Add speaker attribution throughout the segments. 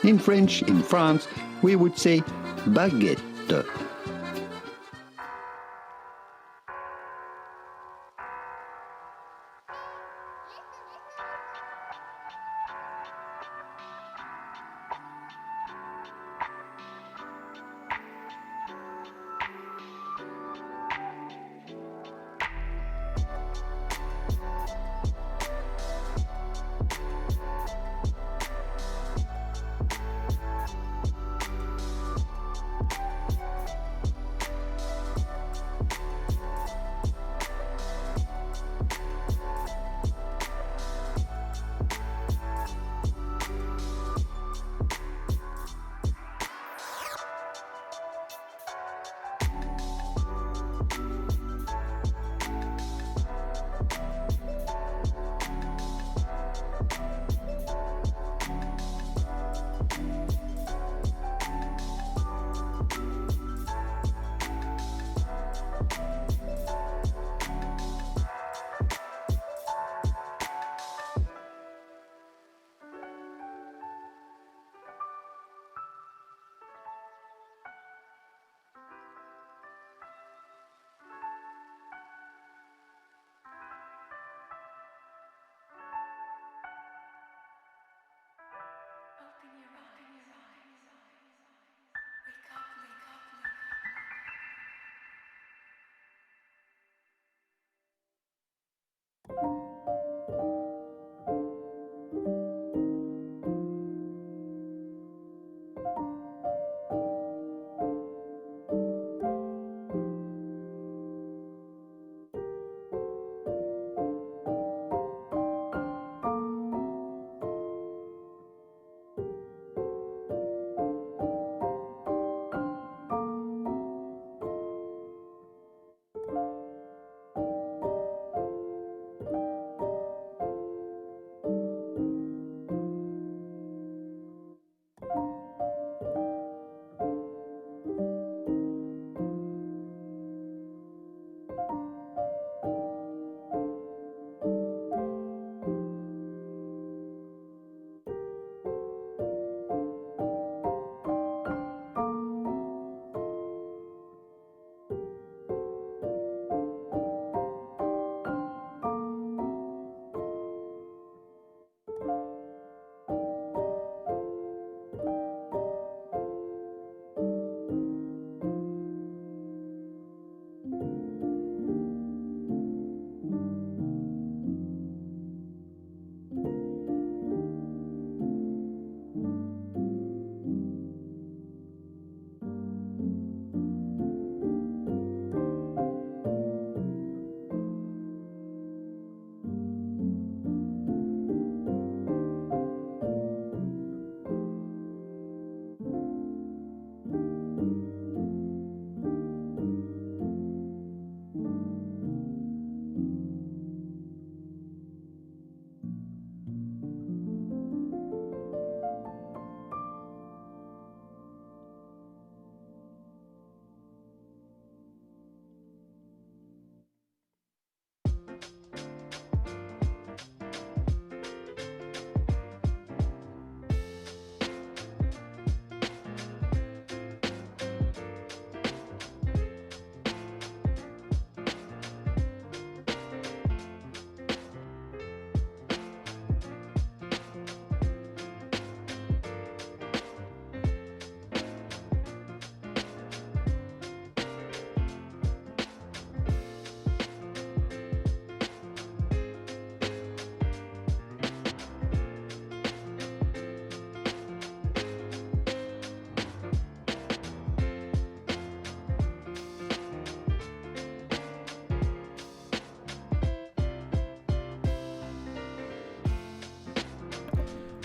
Speaker 1: In French, in France, we would say baguette.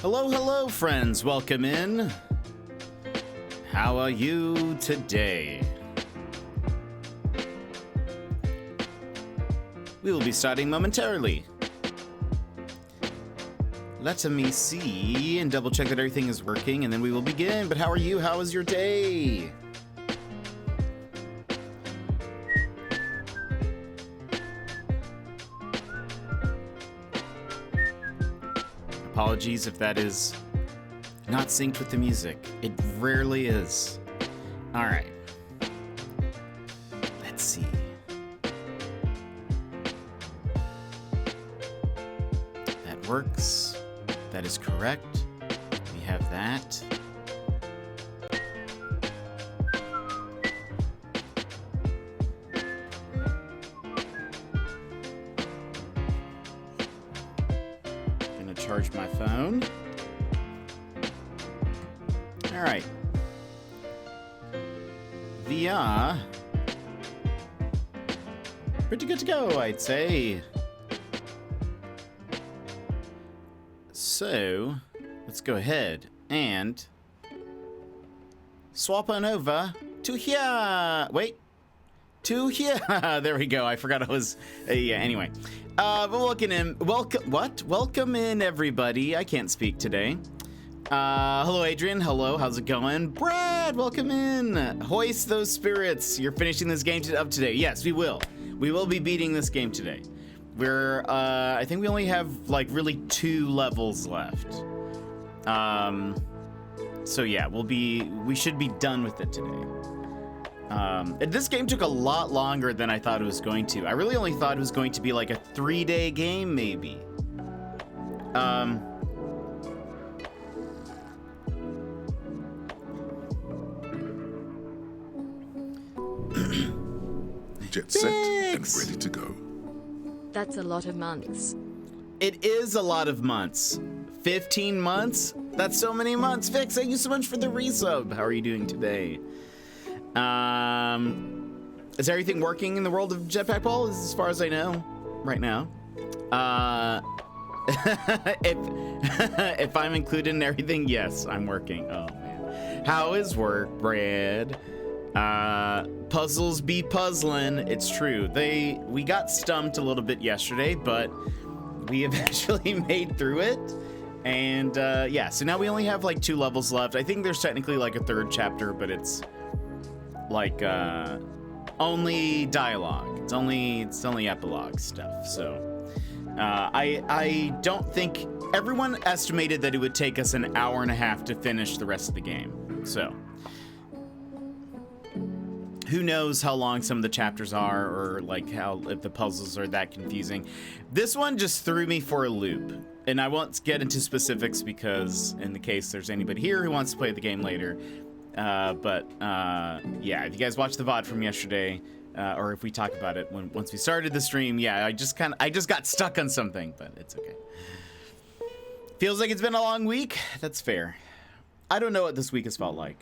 Speaker 2: Hello, hello, friends. Welcome in. How are you today? We will be starting momentarily. Let me see and double check that everything is working, and then we will begin. But how are you? How is your day? Apologies if that is not synced with the music. It rarely is. All right. Let's see. That works. That is correct. We have that. Gonna charge my phone. All right. Via. Pretty good to go, I'd say. So, let's go ahead and swap on over to here. Wait. To here. There we go. I forgot I was. Yeah, anyway. But welcome in, everybody. I can't speak today. Hello, Adrian. Hello. How's it going? Brad, welcome in. Hoist those spirits. You're finishing this game up today. Yes, we will. We will be beating this game today. We're, I think we only have, like, really 2 levels left. So yeah, we should be done with it today. This game took a lot longer than I thought it was going to. I really only thought it was going to be like a 3-day game, maybe.
Speaker 3: Jet set and ready to go.
Speaker 4: That's a lot of months.
Speaker 2: It is a lot of months. 15 months? That's so many months. Vix, thank you so much for the resub. How are you doing today? Is everything working in the world of Jetpack Ball? As far as I know, right now. If I'm included in everything, yes, I'm working. Oh man, how is work, Brad? Puzzles be puzzling. It's true. We got stumped a little bit yesterday, but we eventually made through it. And yeah, so now we only have like 2 levels left. I think there's technically like a 3rd chapter, but it's like only dialogue. It's only epilogue stuff. So I don't think everyone estimated that it would take us an hour and a half to finish the rest of the game. So who knows how long some of the chapters are, or like if the puzzles are that confusing. This one just threw me for a loop, and I won't get into specifics because in the case there's anybody here who wants to play the game later. Yeah, if you guys watched the VOD from yesterday, or if we talk about it once we started the stream, yeah, I just got stuck on something, but it's okay. Feels like it's been a long week. That's fair. I don't know what this week has felt like.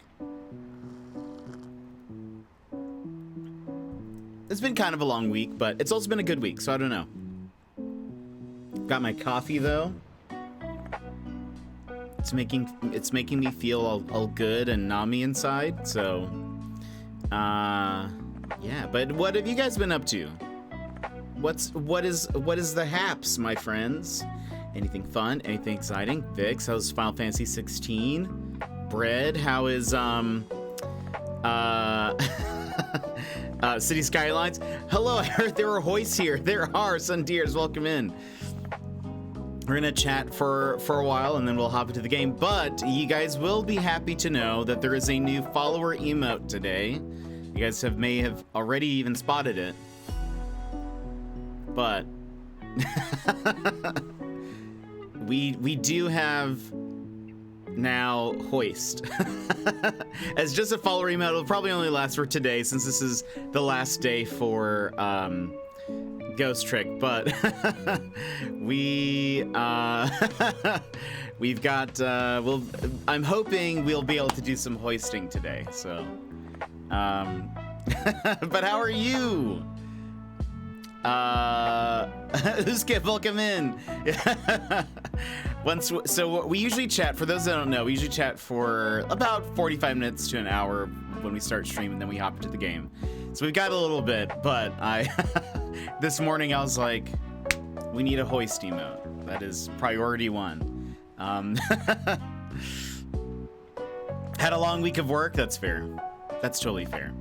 Speaker 2: It's been kind of a long week, but it's also been a good week, so I don't know. Got my coffee though. It's making me feel all good and nummy inside. So, yeah. But what have you guys been up to? What is the haps, my friends? Anything fun? Anything exciting? Vix, how's Final Fantasy 16? Bread, how is City Skylines? Hello, I heard there were hoists here. There are, Sundeers, welcome in. We're gonna chat for a while and then we'll hop into the game, but you guys will be happy to know that there is a new follower emote today. You guys may have already even spotted it, but we do have now Hoist as just a follower emote. It'll probably only last for today since this is the last day for Ghost Trick, but we've got I'm hoping we'll be able to do some hoisting today, so but how are you? Skip, welcome in. So we usually chat, for those that don't know, we usually chat for about 45 minutes to an hour when we start streaming, then we hop into the game. So we've got a little bit, but this morning I was like, we need a hoist emote. That is priority 1. Had a long week of work. That's fair. That's totally fair.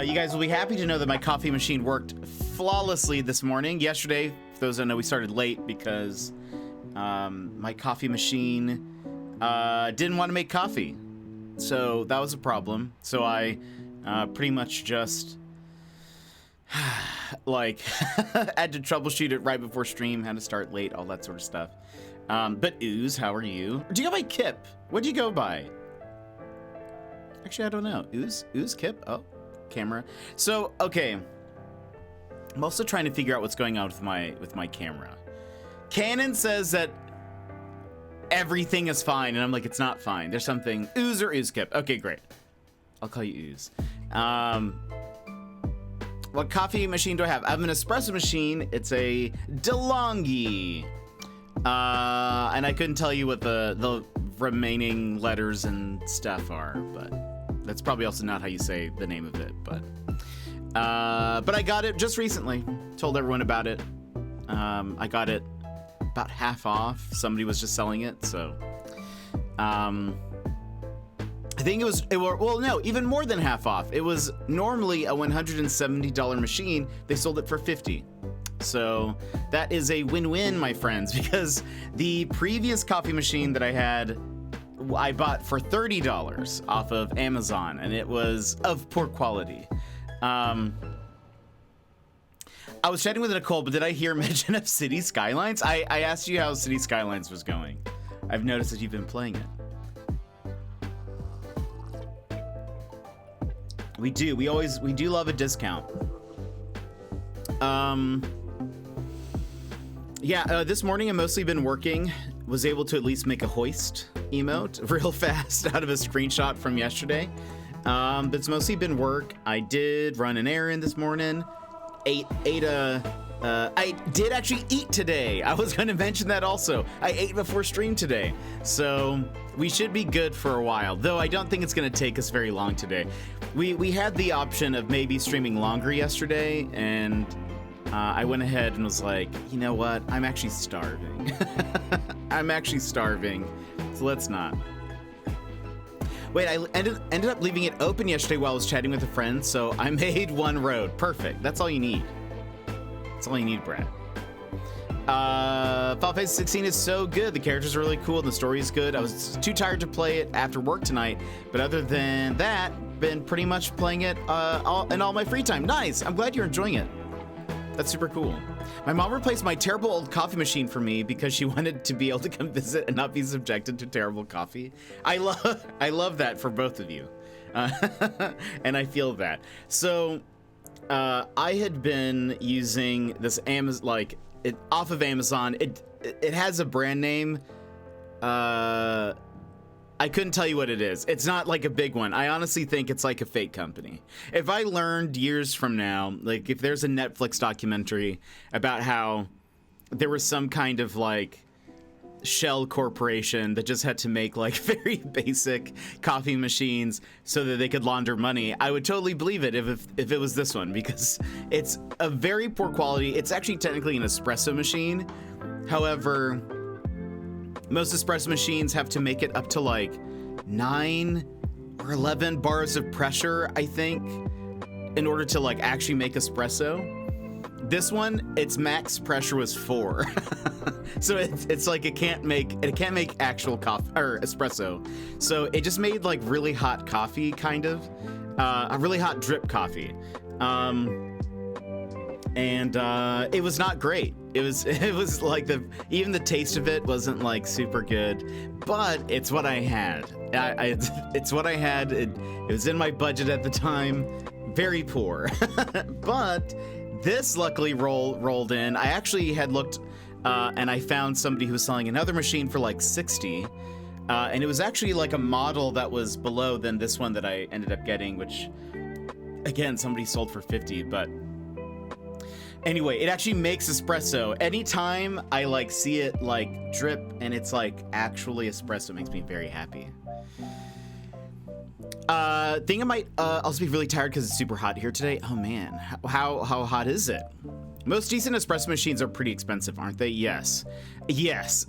Speaker 2: You guys will be happy to know that my coffee machine worked flawlessly this morning. Yesterday, for those that know, we started late because my coffee machine didn't want to make coffee. So that was a problem. So I pretty much just like had to troubleshoot it right before stream, had to start late, all that sort of stuff. But Ooze, how are you? Do you go by Kip? What do you go by? Actually, I don't know. Ooze, Kip? Oh, camera. So, okay. I'm also trying to figure out what's going on with my camera. Canon says that everything is fine, and I'm like, it's not fine. There's something. Ooze or Ooze Kip? Okay, great. I'll call you Ooze. What coffee machine do I have? I have an espresso machine. It's a DeLonghi. And I couldn't tell you what the remaining letters and stuff are, but that's probably also not how you say the name of it. But I got it just recently. Told everyone about it. I got it about half off. Somebody was just selling it, so I think it was, well, no, even more than half off. It was normally a $170 machine. They sold it for $50. So that is a win-win, my friends, because the previous coffee machine that I had, I bought for $30 off of Amazon, and it was of poor quality. I was chatting with Nicole, but did I hear mention of City Skylines? I asked you how City Skylines was going. I've noticed that you've been playing it. We do. We do love a discount. Yeah, this morning I've mostly been working. Was able to at least make a Hoist emote real fast out of a screenshot from yesterday. But it's mostly been work. I did run an errand this morning. I did actually eat today. I was going to mention that also. I ate before stream today. So we should be good for a while, though I don't think it's going to take us very long today. We had the option of maybe streaming longer yesterday, and I went ahead and was like, you know what? I'm actually starving. I'm actually starving, so let's not. Wait, I ended up leaving it open yesterday while I was chatting with a friend, so I made one road. Perfect. That's all you need. That's all you need, Brad. Final Fantasy 16 is so good. The characters are really cool and the story is good. I was too tired to play it after work tonight, but other than that, been pretty much playing it in all my free time. Nice. I'm glad you're enjoying it. That's super cool. My mom replaced my terrible old coffee machine for me because she wanted to be able to come visit and not be subjected to terrible coffee. I love that for both of you. And I feel that. So I had been using this Amazon, like it off of Amazon. It has a brand name. I couldn't tell you what it is. It's not like a big one. I honestly think it's like a fake company. If I learned years from now, like if there's a Netflix documentary about how there was some kind of like shell corporation that just had to make like very basic coffee machines so that they could launder money, I would totally believe it if it was this one, because it's a very poor quality. It's actually technically an espresso machine. However, most espresso machines have to make it up to like 9 or 11 bars of pressure, I think, in order to like actually make espresso. This one, its max pressure was 4. So it's like it can't make actual coffee or espresso. So it just made like really hot coffee, kind of a really hot drip coffee. And it was not great. It was like even the taste of it wasn't like super good, but it's what I had. It's what I had. It was in my budget at the time. Very poor. But this luckily rolled in. I actually had looked and I found somebody who was selling another machine for like 60. And it was actually like a model that was below than this one that I ended up getting, which again, somebody sold for 50, but anyway, it actually makes espresso. Anytime I like see it like drip and it's like actually espresso, it makes me very happy. Think I might also be really tired because it's super hot here today. Oh man, how hot is it? Most decent espresso machines are pretty expensive, aren't they? Yes.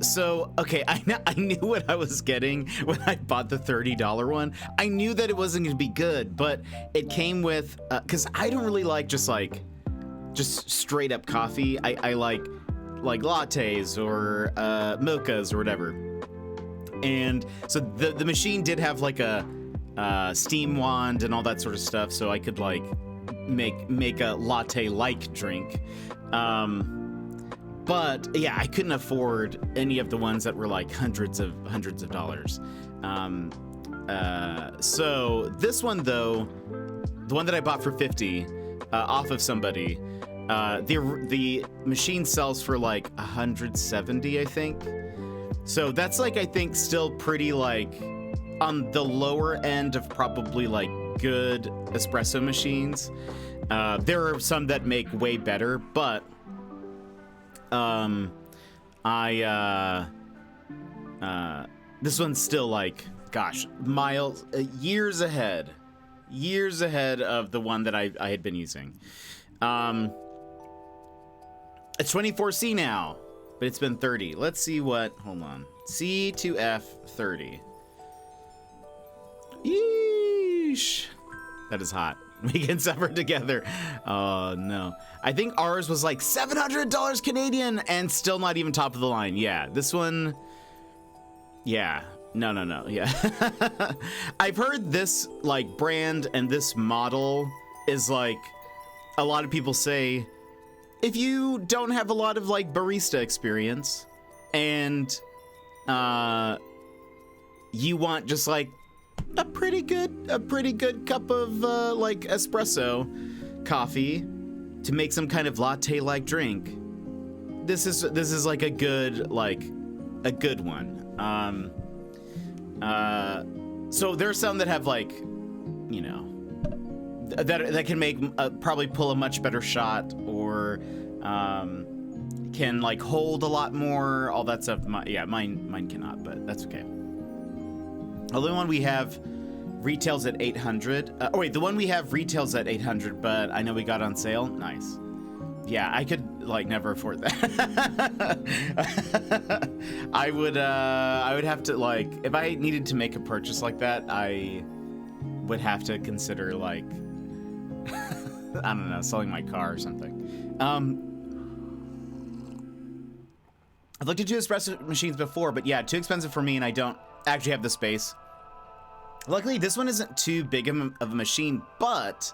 Speaker 2: So okay, I knew what I was getting when I bought the $30 one. I knew that it wasn't going to be good, but it came with because I don't really like just straight up coffee. I like lattes or mochas or whatever. And so the machine did have like a steam wand and all that sort of stuff, so I could like make a latte-like drink. But yeah, I couldn't afford any of the ones that were like hundreds of dollars. So this one though, the one that I bought for 50 off of somebody, the machine sells for like 170, I think. So that's like, I think still pretty like on the lower end of probably like good espresso machines. There are some that make way better, but this one's still like, gosh, miles, years ahead of the one that I had been using. It's 24C now, but it's been 30. Let's see what, hold on. C to F 30. Yeesh. That is hot. We can suffer together. Oh no. I think ours was like $700 Canadian and still not even top of the line. Yeah, this one. Yeah. No. Yeah. I've heard this like brand and this model is like, a lot of people say, if you don't have a lot of like barista experience and you want just like a pretty good cup of like espresso coffee to make some kind of latte-like drink, this is like a good one. So there's some that have like, you know, that can make probably pull a much better shot, or can like hold a lot more, all that stuff. Mine cannot, but that's okay. The only one we have retails at 800. Oh wait, the one we have retails at 800, but I know we got on sale. Nice. Yeah, I could like never afford that. I would have to like, if I needed to make a purchase like that, I would have to consider like I don't know, selling my car or something. I've looked into espresso machines before, but yeah, too expensive for me, and I don't actually have the space. Luckily, this one isn't too big of a machine, but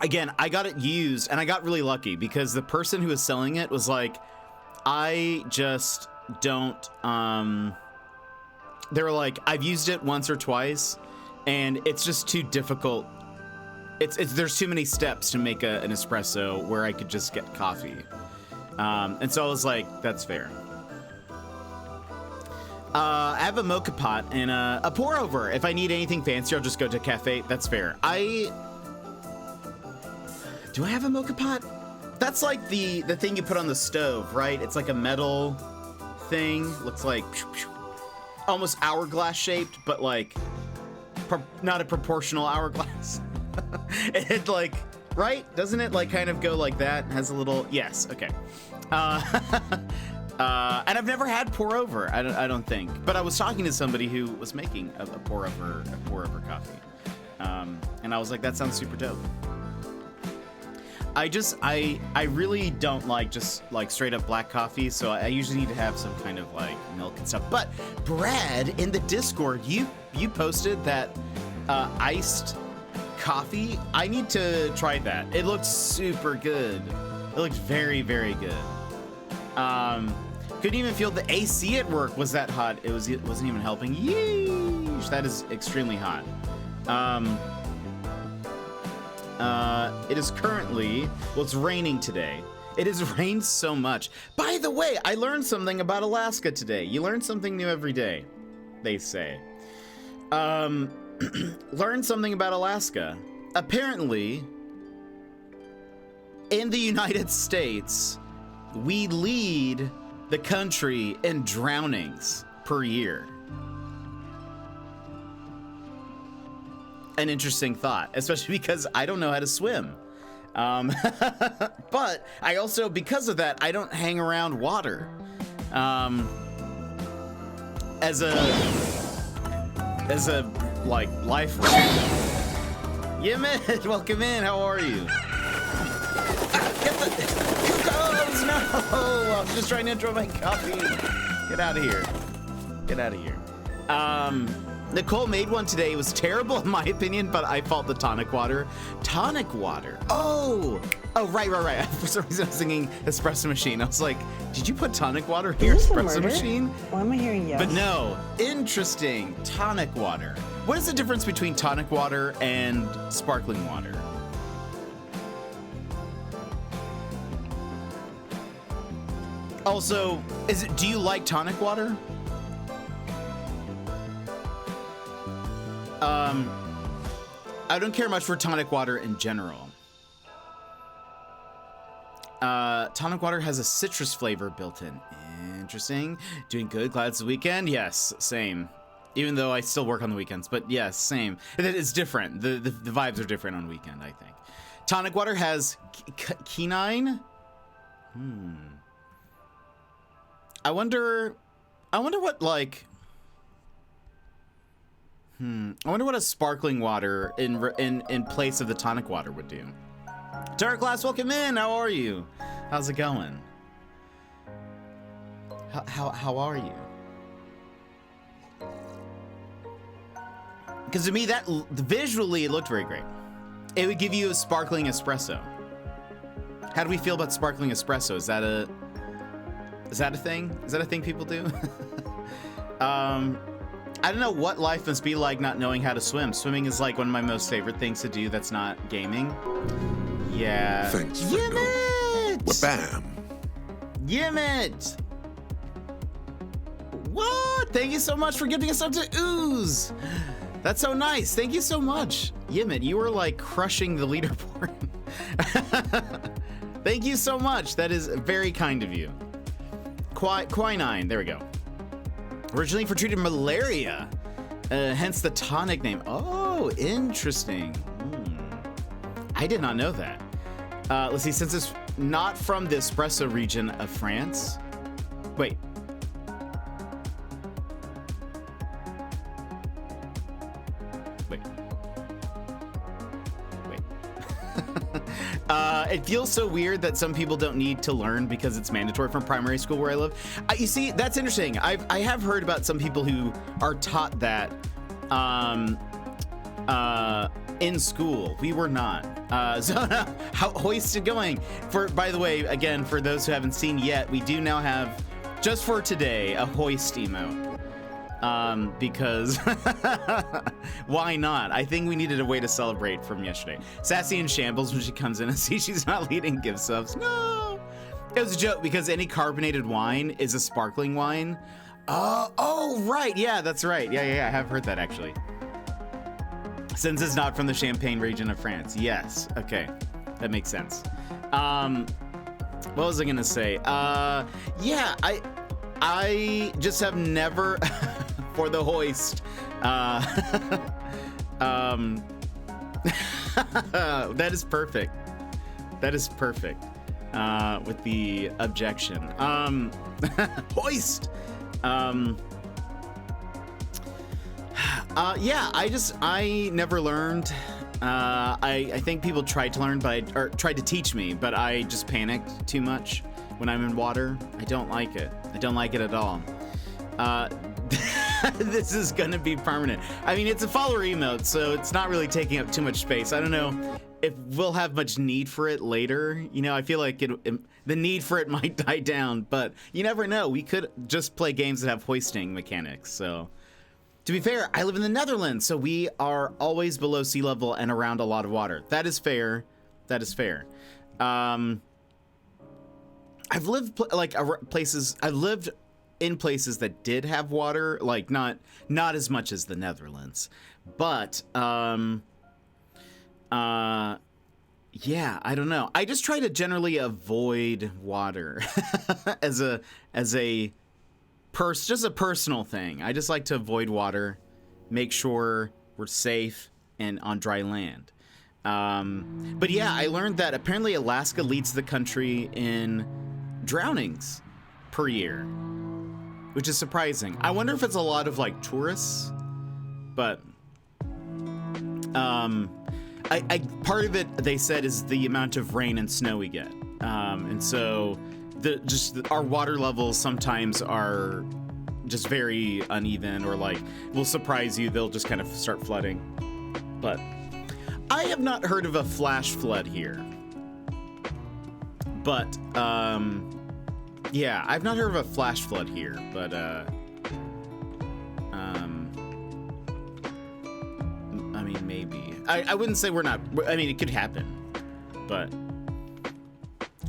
Speaker 2: again, I got it used, and I got really lucky because the person who was selling it was like, I just don't, they were like, I've used it once or twice, and it's just too difficult. There's too many steps to make an espresso where I could just get coffee. And so I was like, that's fair. I have a mocha pot and a pour over. If I need anything fancier, I'll just go to a cafe. That's fair. Do I have a mocha pot? That's like the thing you put on the stove, right? It's like a metal thing. Looks like almost hourglass shaped, but like not a proportional hourglass. It like, right? Doesn't it like kind of go like that? It has a little, yes, okay. And I've never had pour over, I don't think. But I was talking to somebody who was making a pour over coffee. And I was like, that sounds super dope. I really don't like just like straight up black coffee, so I usually need to have some kind of like milk and stuff. But Brad, in the Discord, you posted that iced coffee. I need to try that. It looks super good. It looked very, very good. Couldn't even feel the AC at work was that hot. It wasn't even helping. Yeesh, that is extremely hot. It is currently, well, it's raining today. It has rained so much. By the way, I learned something about Alaska today. You learn something new every day, they say. Learn something about Alaska. Apparently, in the United States, we lead the country in drownings per year. An interesting thought, especially because I don't know how to swim. But I also, because of that, I don't hang around water. As a like life raft. Yeah, man, welcome in. How are you? Get the cuckoos! No, I'm just trying to enjoy my coffee. Get out of here. Get out of here. Nicole made one today. It was terrible in my opinion, but I fault the tonic water. Tonic water. Oh, right. For some reason I was thinking espresso machine. I was like, did you put tonic water in your
Speaker 5: Is this a
Speaker 2: espresso
Speaker 5: murder?
Speaker 2: machine?
Speaker 5: Why am I hearing yes?
Speaker 2: But no, interesting. Tonic water. What is the difference between tonic water and sparkling water? Also, do you like tonic water? I don't care much for tonic water in general. Tonic water has a citrus flavor built in. Interesting. Doing good. Glad it's the weekend. Yes, same. Even though I still work on the weekends, but yes, same. It's different. The vibes are different on weekend, I think. Tonic water has quinine. I wonder what like. I wonder what a sparkling water in place of the tonic water would do. Dark Glass, welcome in. How are you? How's it going? How are you? Because to me, that visually it looked very great. It would give you a sparkling espresso. How do we feel about sparkling espresso? Is that a thing? Is that a thing people do? I don't know what life must be like not knowing how to swim. Swimming is like one of my most favorite things to do that's not gaming. Yeah.
Speaker 3: Thanks, Fringo. Wabam.
Speaker 2: Yimmit! What? Thank you so much for giving us up to Ooze. That's so nice. Thank you so much. Yimmit, you were like crushing the leaderboard. Thank you so much. That is very kind of you. Quinine, there we go. Originally for treating malaria, hence the tonic name. Oh, interesting. I did not know that. Let's see, since it's not from the espresso region of France. Wait. It feels so weird that some people don't need to learn because it's mandatory from primary school where I live. You see, that's interesting. I have heard about some people who are taught that in school. We were not. So how Hoist is going? By the way, again, for those who haven't seen yet, we do now have, just for today, a Hoist emote. Because why not? I think we needed a way to celebrate from yesterday. Sassy in shambles when she comes in and sees she's not leading gift subs. No, it was a joke because any carbonated wine is a sparkling wine. Oh, right. Yeah, that's right. Yeah. I have heard that actually. Since it's not from the Champagne region of France. Yes. Okay. That makes sense. What was I gonna say? Yeah, I just have never for the Hoist. That is perfect. That is perfect. With the objection. Hoist. Yeah, I never learned. I think people tried to learn, or tried to teach me, but I just panicked too much when I'm in water. I don't like it. I don't like it at all. This is gonna be permanent. I mean, it's a follower emote, so it's not really taking up too much space. I don't know if we'll have much need for it later. You know, I feel like the need for it might die down, but you never know. We could just play games that have hoisting mechanics, so. To be fair, I live in the Netherlands, so we are always below sea level and around a lot of water. That is fair. That is fair. I've lived I've lived in places that did have water, like not as much as the Netherlands, but yeah, I don't know. I just try to generally avoid water as a just a personal thing. I just like to avoid water, make sure we're safe and on dry land. But yeah, I learned that apparently Alaska leads the country in drownings per year, which is surprising. I wonder if it's a lot of like tourists, but I part of it they said is the amount of rain and snow we get, and so our water levels sometimes are just very uneven, or like will surprise you. They'll just kind of start flooding. But I have not heard of a flash flood here. But yeah, I've not heard of a flash flood here. But I mean, maybe. I wouldn't say we're not. I mean, it could happen, but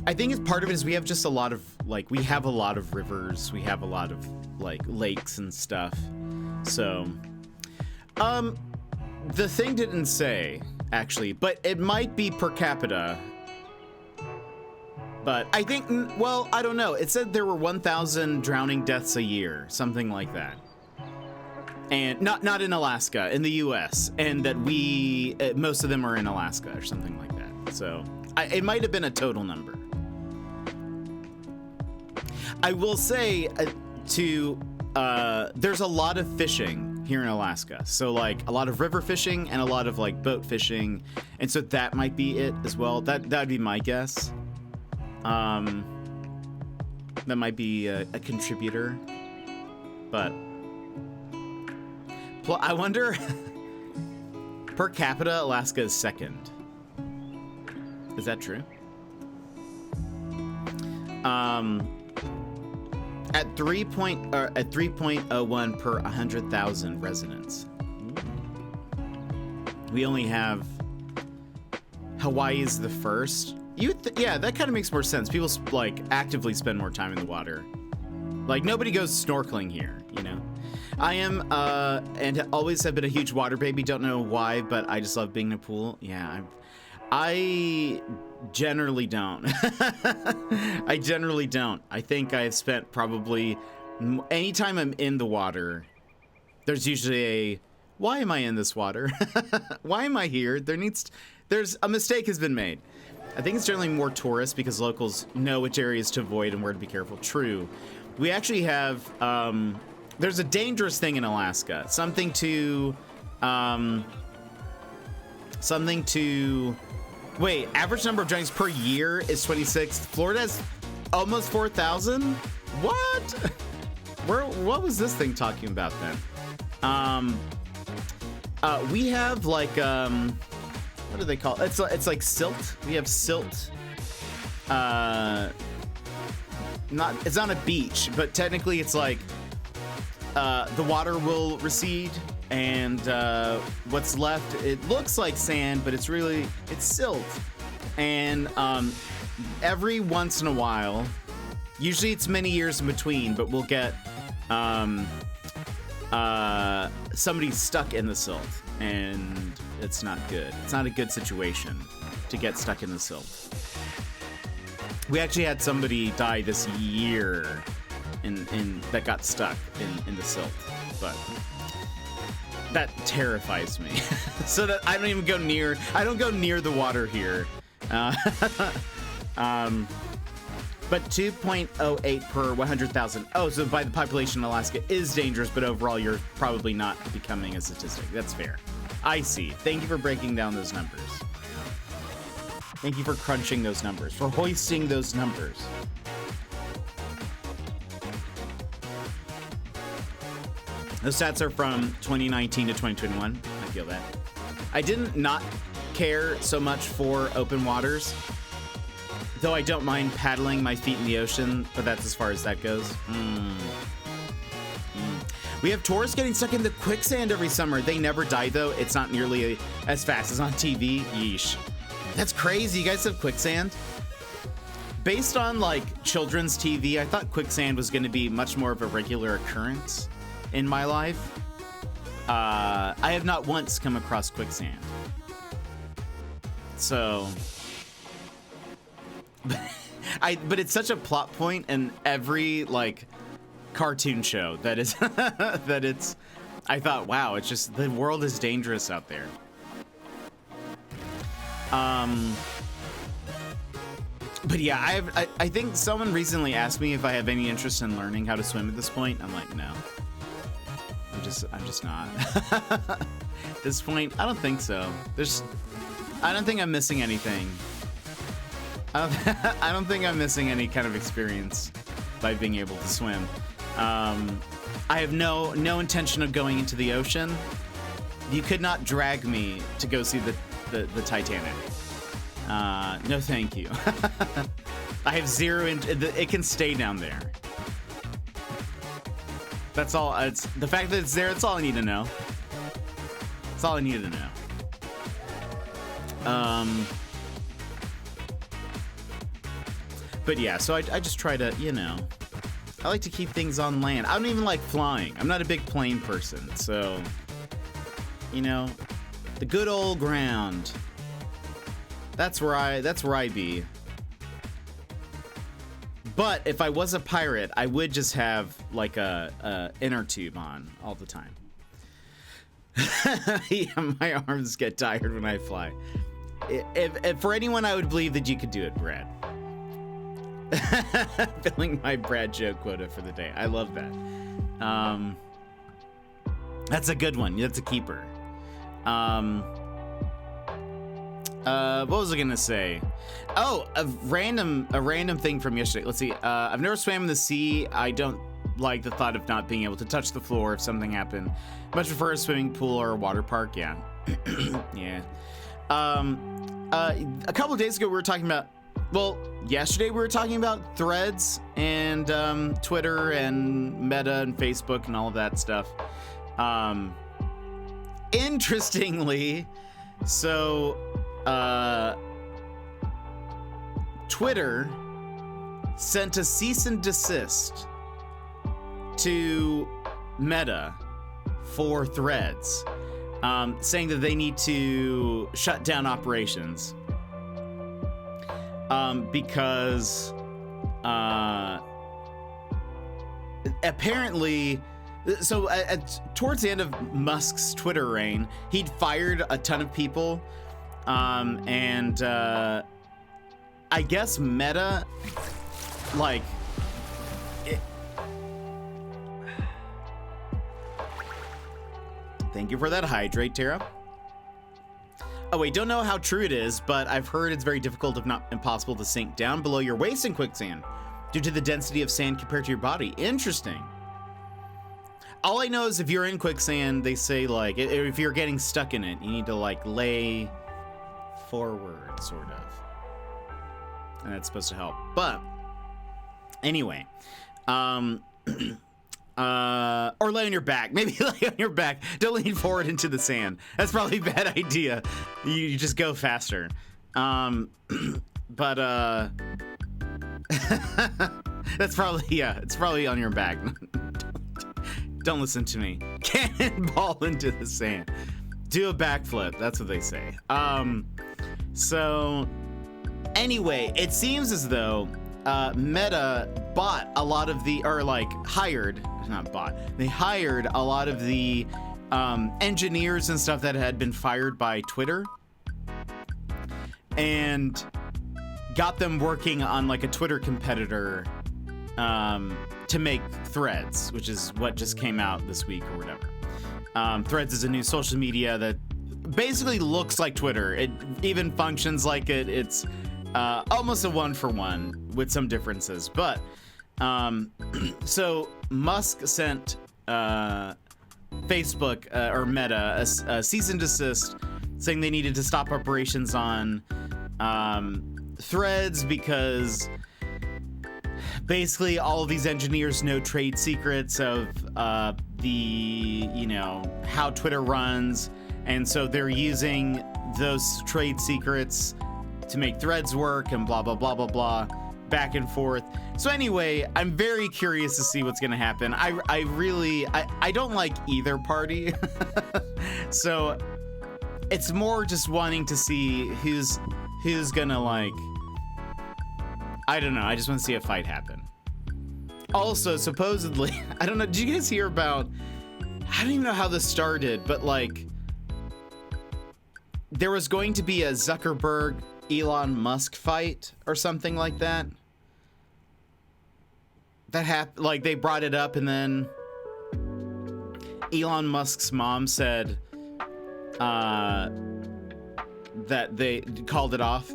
Speaker 2: I think it's part of it is we have just a lot of we have a lot of rivers, we have a lot of lakes and stuff. So, the thing didn't say actually, but it might be per capita. But I think, well, I don't know. It said there were 1,000 drowning deaths a year, something like that. And not in Alaska, in the U.S., and that most of them are in Alaska or something like that. So it might have been a total number. I will say there's a lot of fishing here in Alaska. So a lot of river fishing and a lot of boat fishing. And so that might be it as well. That'd be my guess. That might be a contributor, but I wonder, per capita, Alaska is second. Is that true? At 3.01 per 100,000 residents. We only have Hawaii is the first. Yeah, that kind of makes more sense. People actively spend more time in the water. Nobody goes snorkeling here, you know. I am and always have been a huge water baby. Don't know why, but I just love being in a pool. Yeah, I generally don't. I generally don't. I think I've spent probably anytime I'm in the water, there's usually why am I in this water? Why am I here? There's a mistake has been made. I think it's generally more tourists because locals know which areas to avoid and where to be careful. True. We actually have, there's a dangerous thing in Alaska. Something to, wait, average number of drownings per year is 26. Florida has almost 4,000? What? What was this thing talking about then? We have what do they call it? It's like silt. We have silt. It's not a beach, but technically it's the water will recede and what's left, it looks like sand, but it's silt. And every once in a while, usually it's many years in between, but we'll get somebody stuck in the silt, and it's not good. It's not a good situation to get stuck in the silt. We actually had somebody die this year that got stuck in the silt, but that terrifies me. So that I don't even go near. I don't go near the water here. But 2.08 per 100,000. Oh, so by the population in Alaska is dangerous, but overall you're probably not becoming a statistic. That's fair. I see. Thank you for breaking down those numbers. Thank you for crunching those numbers, for hoisting those numbers. Those stats are from 2019 to 2021. I feel that. I didn't not care so much for open waters, though I don't mind paddling my feet in the ocean, but that's as far as that goes. We have tourists getting stuck in the quicksand every summer. They never die, though. It's not nearly as fast as on TV. Yeesh. That's crazy. You guys have quicksand? Based on, children's TV, I thought quicksand was going to be much more of a regular occurrence in my life. I have not once come across quicksand. So... but it's such a plot point in every cartoon show that is that it's I thought, wow, it's just the world is dangerous out there. But yeah, I think someone recently asked me if I have any interest in learning how to swim at this point. I'm like, no. I'm just not. At this point, I don't think so. I don't think I'm missing anything. I don't think I'm missing any kind of experience by being able to swim. I I have no intention of going into the ocean. You could not drag me to go see the Titanic. No, thank you. I have zero. It can stay down there. That's all. It's the fact that it's there. That's all I need to know. That's all I needed to know. But yeah, so I just try to, I like to keep things on land. I don't even like flying. I'm not a big plane person, so, the good old ground. That's where I be. But if I was a pirate, I would just have like a inner tube on all the time. Yeah, my arms get tired when I fly. If for anyone, I would believe that you could do it, Brad. Filling my Brad joke quota for the day. I love that. That's a good one. That's a keeper. What was I gonna say? Oh, a random thing from yesterday. Let's see. I've never swam in the sea. I don't like the thought of not being able to touch the floor if something happened. Much prefer a swimming pool or a water park. Yeah. Yeah. A couple of days ago we were talking about. Well, yesterday we were talking about Threads and Twitter and Meta and Facebook and all of that stuff. Interestingly, so Twitter sent a cease and desist to Meta for Threads, saying that they need to shut down operations. Because apparently, so towards the end of Musk's Twitter reign, he'd fired a ton of people, and I guess Meta, like, thank you for that hydrate, Tara. Oh wait, don't know how true it is, but I've heard it's very difficult, if not impossible, to sink down below your waist in quicksand due to the density of sand compared to your body. Interesting. All I know is if you're in quicksand, they say, like, if you're getting stuck in it, you need to, like, lay forward, sort of. And that's supposed to help. But anyway, or lay on your back. Maybe lay on your back. Don't lean forward into the sand. That's probably a bad idea. You just go faster. But that's probably, yeah, it's probably on your back. Don't listen to me. Cannonball into the sand. Do a backflip. That's what they say. So anyway, it seems as though Meta bought a lot of the, or like hired, not bought, they hired a lot of the engineers and stuff that had been fired by Twitter and got them working on like a Twitter competitor to make Threads, which is what just came out this week or whatever. Threads is a new social media that basically looks like Twitter. It even functions like it. It's almost a one-for-one with some differences. But so Musk sent Facebook or Meta a cease and desist, saying they needed to stop operations on Threads because basically all of these engineers know trade secrets of the, how Twitter runs, and so they're using those trade secrets to make Threads work and blah blah blah blah blah, back and forth. So anyway, I'm very curious to see what's gonna happen. I don't like either party. So it's more just wanting to see who's gonna, like, I don't know, I just want to see a fight happen. Also, supposedly, I don't know, did you guys hear about, I don't even know how this started, but like there was going to be a Zuckerberg Elon Musk fight or something like that. That happened, like they brought it up, and then Elon Musk's mom said that they called it off.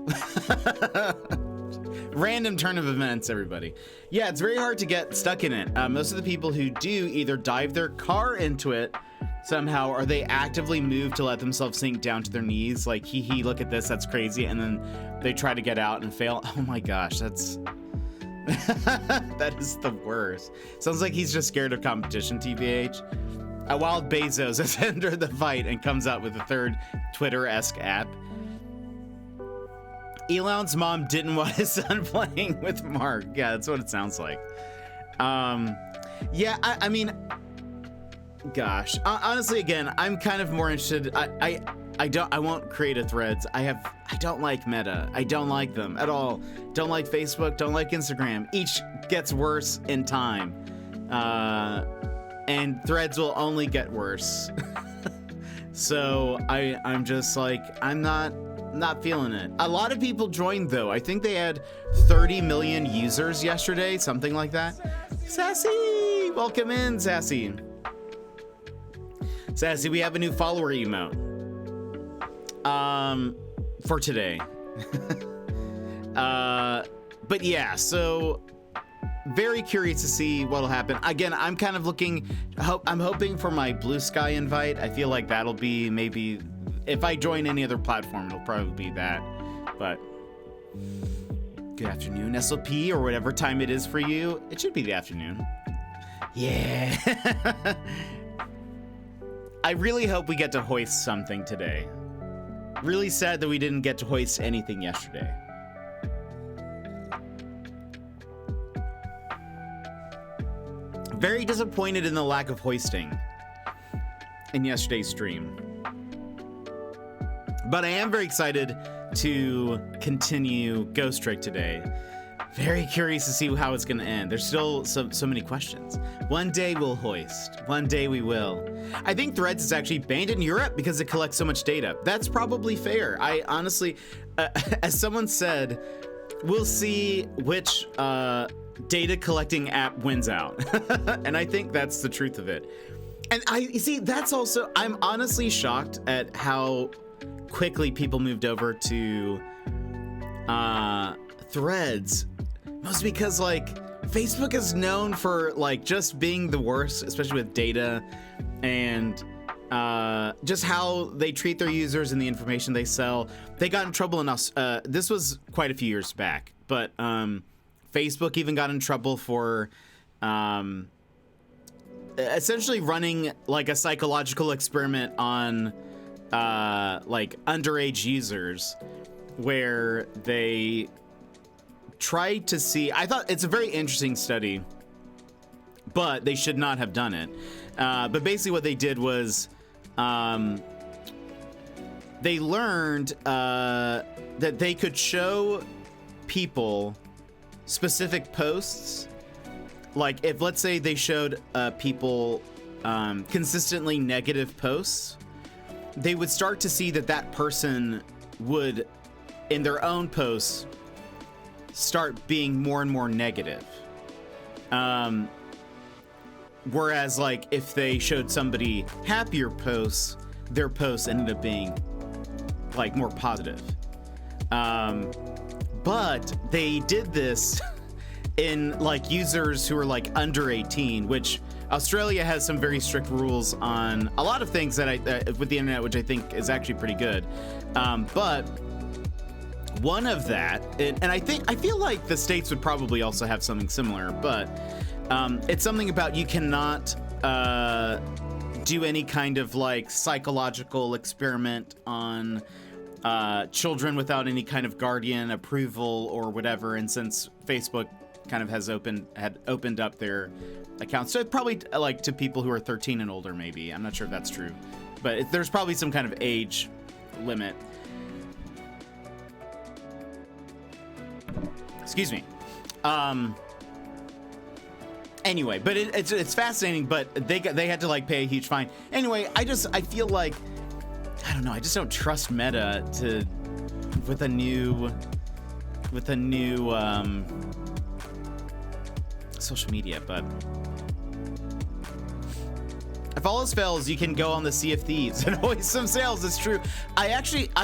Speaker 2: Random turn of events, everybody. Yeah, it's very hard to get stuck in it. Most of the people who do either dive their car into it somehow, or they actively move to let themselves sink down to their knees. Like, hee, look at this, that's crazy. And then they try to get out and fail. Oh my gosh, that's... that is the worst. Sounds like he's just scared of competition, TBH. Wild Bezos has entered the fight and comes out with a third Twitter-esque app. Elon's mom didn't want his son playing with Mark. Yeah, that's what it sounds like. Yeah, I mean, gosh, honestly, again, I'm kind of more interested. I won't create a Threads. I don't like Meta. I don't like them at all. Don't like Facebook. Don't like Instagram. Each gets worse in time, and Threads will only get worse. So I'm just like, I'm not feeling it. A lot of people joined though. I think they had 30 million users yesterday, something like that. Sassy, welcome in, Sassy. Sassy, we have a new follower emote. For today. But yeah, so very curious to see what'll happen. Again, I'm kind of I'm hoping for my Blue Sky invite. I feel like that'll be maybe, if I join any other platform, it'll probably be that. But good afternoon, SLP, or whatever time it is for you. It should be the afternoon. Yeah. I really hope we get to hoist something today. Really sad that we didn't get to hoist anything yesterday. Very disappointed in the lack of hoisting in yesterday's stream. But I am very excited to continue Ghost Trick today. Very curious to see how it's going to end. There's still so many questions. One day we'll hoist. One day we will. I think Threads is actually banned in Europe because it collects so much data. That's probably fair. I honestly, as someone said, we'll see which data collecting app wins out. And I think that's the truth of it. And that's also, I'm honestly shocked at how quickly people moved over to Threads. Mostly because, like, Facebook is known for, like, just being the worst, especially with data and just how they treat their users and the information they sell. They got in trouble in this was quite a few years back, but Facebook even got in trouble for essentially running like a psychological experiment on like underage users, where they tried to see, I thought it's a very interesting study, but they should not have done it. But basically what they did was they learned that they could show people specific posts. Like, if, let's say, they showed people consistently negative posts, they would start to see that person would, in their own posts, start being more and more negative. Whereas, like, if they showed somebody happier posts, their posts ended up being, like, more positive. But they did this in, like, users who are, like, under 18, which Australia has some very strict rules on a lot of things that with the internet, which I think is actually pretty good. But one of that, and I feel like the States would probably also have something similar, but it's something about you cannot do any kind of, like, psychological experiment on children without any kind of guardian approval or whatever. And since Facebook kind of had opened up their accounts, so probably like to people who are 13 and older, maybe. I'm not sure if that's true, but there's probably some kind of age limit. Excuse me. Anyway, but it's fascinating, but they had to, like, pay a huge fine. Anyway, I feel like, I don't know, I just don't trust Meta with a new social media, but If all else fails, you can go on the Sea of Thieves and hoist some sails. It's true. I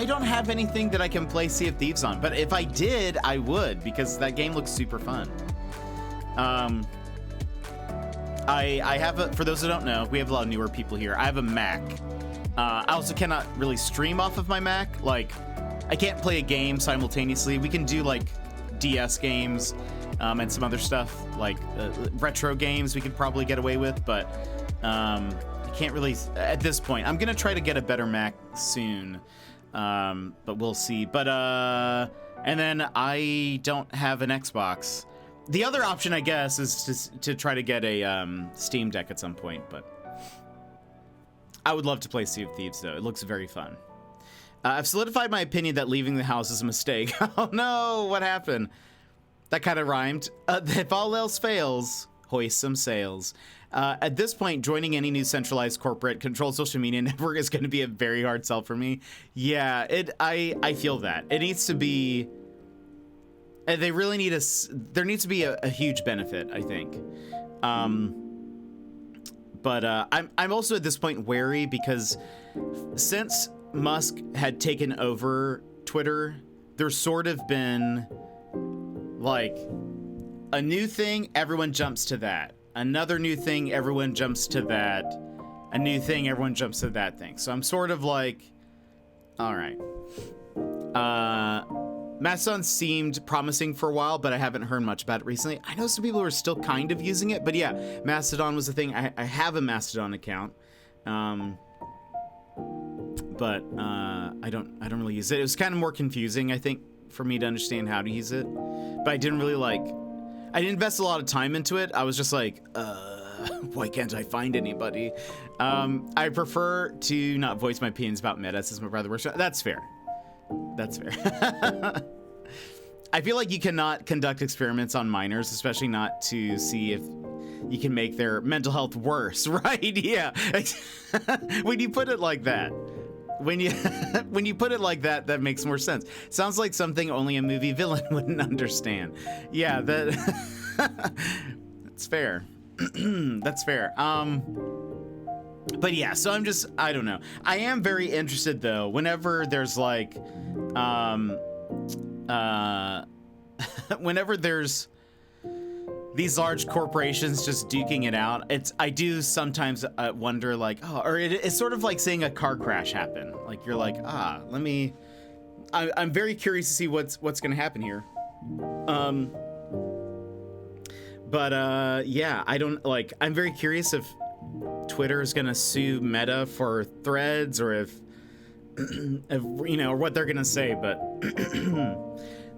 Speaker 2: don't have anything that I can play Sea of Thieves on, but if I did, I would, because that game looks super fun. I have for those who don't know, we have a lot of newer people here. I have a Mac. I also cannot really stream off of my Mac. Like, I can't play a game simultaneously. We can do like DS games and some other stuff, like retro games we could probably get away with, but I can't really at this point. I'm gonna try to get a better Mac soon, but we'll see. But and then I don't have an Xbox. The other option, I guess, is to try to get a Steam Deck at some point, but I would love to play Sea of Thieves, though. It looks very fun. I've solidified my opinion that leaving the house is a mistake. Oh no, what happened? That kind of rhymed. If all else fails, hoist some sails. At this point, joining any new centralized corporate controlled social media network is going to be a very hard sell for me. Yeah, I feel that. It needs to be... They really need there needs to be a huge benefit, I think. But I'm also at this point wary because since Musk had taken over Twitter, there's sort of been like a new thing, everyone jumps to that. Another new thing, everyone jumps to that. A new thing, everyone jumps to that thing. So I'm sort of like, all right. Mastodon seemed promising for a while, but I haven't heard much about it recently. I know some people are still kind of using it, but yeah, Mastodon was the thing. I have a Mastodon account, but I don't really use it. It was kind of more confusing, I think, for me to understand how to use it. But I didn't really I didn't invest a lot of time into it. I was just like, why can't I find anybody? I prefer to not voice my opinions about meta since my brother works. That's fair. That's fair. I feel like you cannot conduct experiments on minors, especially not to see if you can make their mental health worse, right? Yeah. When you put it like that, when you put it like that, that makes more sense. Sounds like something only a movie villain wouldn't understand. Yeah, that's fair. That's fair. But yeah, so I don't know. I am very interested though, whenever there's like, whenever there's these large corporations just duking it out, I do sometimes wonder like, oh, or it's sort of like seeing a car crash happen. Like you're like, I'm very curious to see what's gonna happen here. Yeah, I'm very curious if Twitter is gonna sue Meta for threads, or if or what they're gonna say. But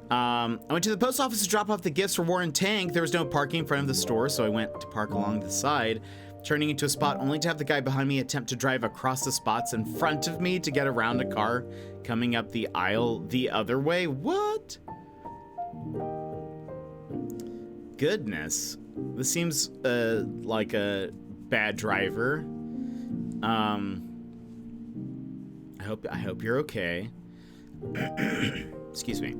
Speaker 2: I went to the post office to drop off the gifts for Warren Tank. There was no parking in front of the store, so I went to park along the side, turning into a spot only to have the guy behind me attempt to drive across the spots in front of me to get around a car coming up the aisle the other way. What? Goodness, this seems like a bad driver. I hope you're okay. Excuse me.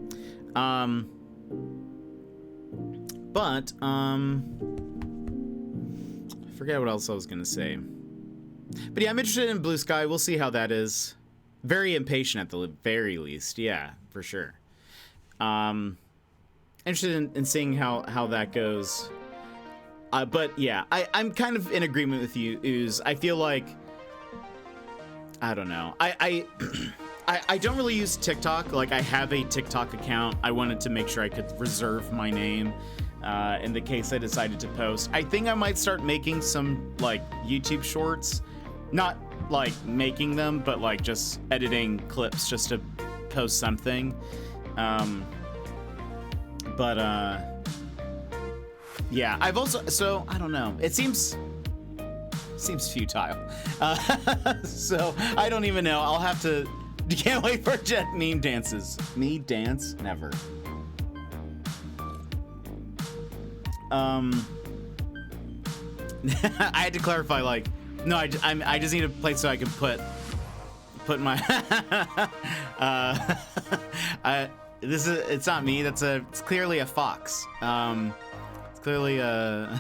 Speaker 2: But I forget what else I was gonna say. But yeah, I'm interested in Blue Sky. We'll see how that is. Very impatient at the very least. Yeah, for sure. Interested in seeing how that goes. But yeah, I'm kind of in agreement with you, Ooze. I feel like, I don't know. I don't really use TikTok. Like, I have a TikTok account. I wanted to make sure I could reserve my name in the case I decided to post. I think I might start making some, like, YouTube shorts. Not, like, making them, but, like, just editing clips just to post something. Yeah, I've also, so I don't know. It seems futile. So I don't even know. I'll have to. Can't wait for Jet meme dances. Me dance never. I had to clarify. Like, no, I just need a place so I can put my. It's not me. It's clearly a fox. It's clearly a.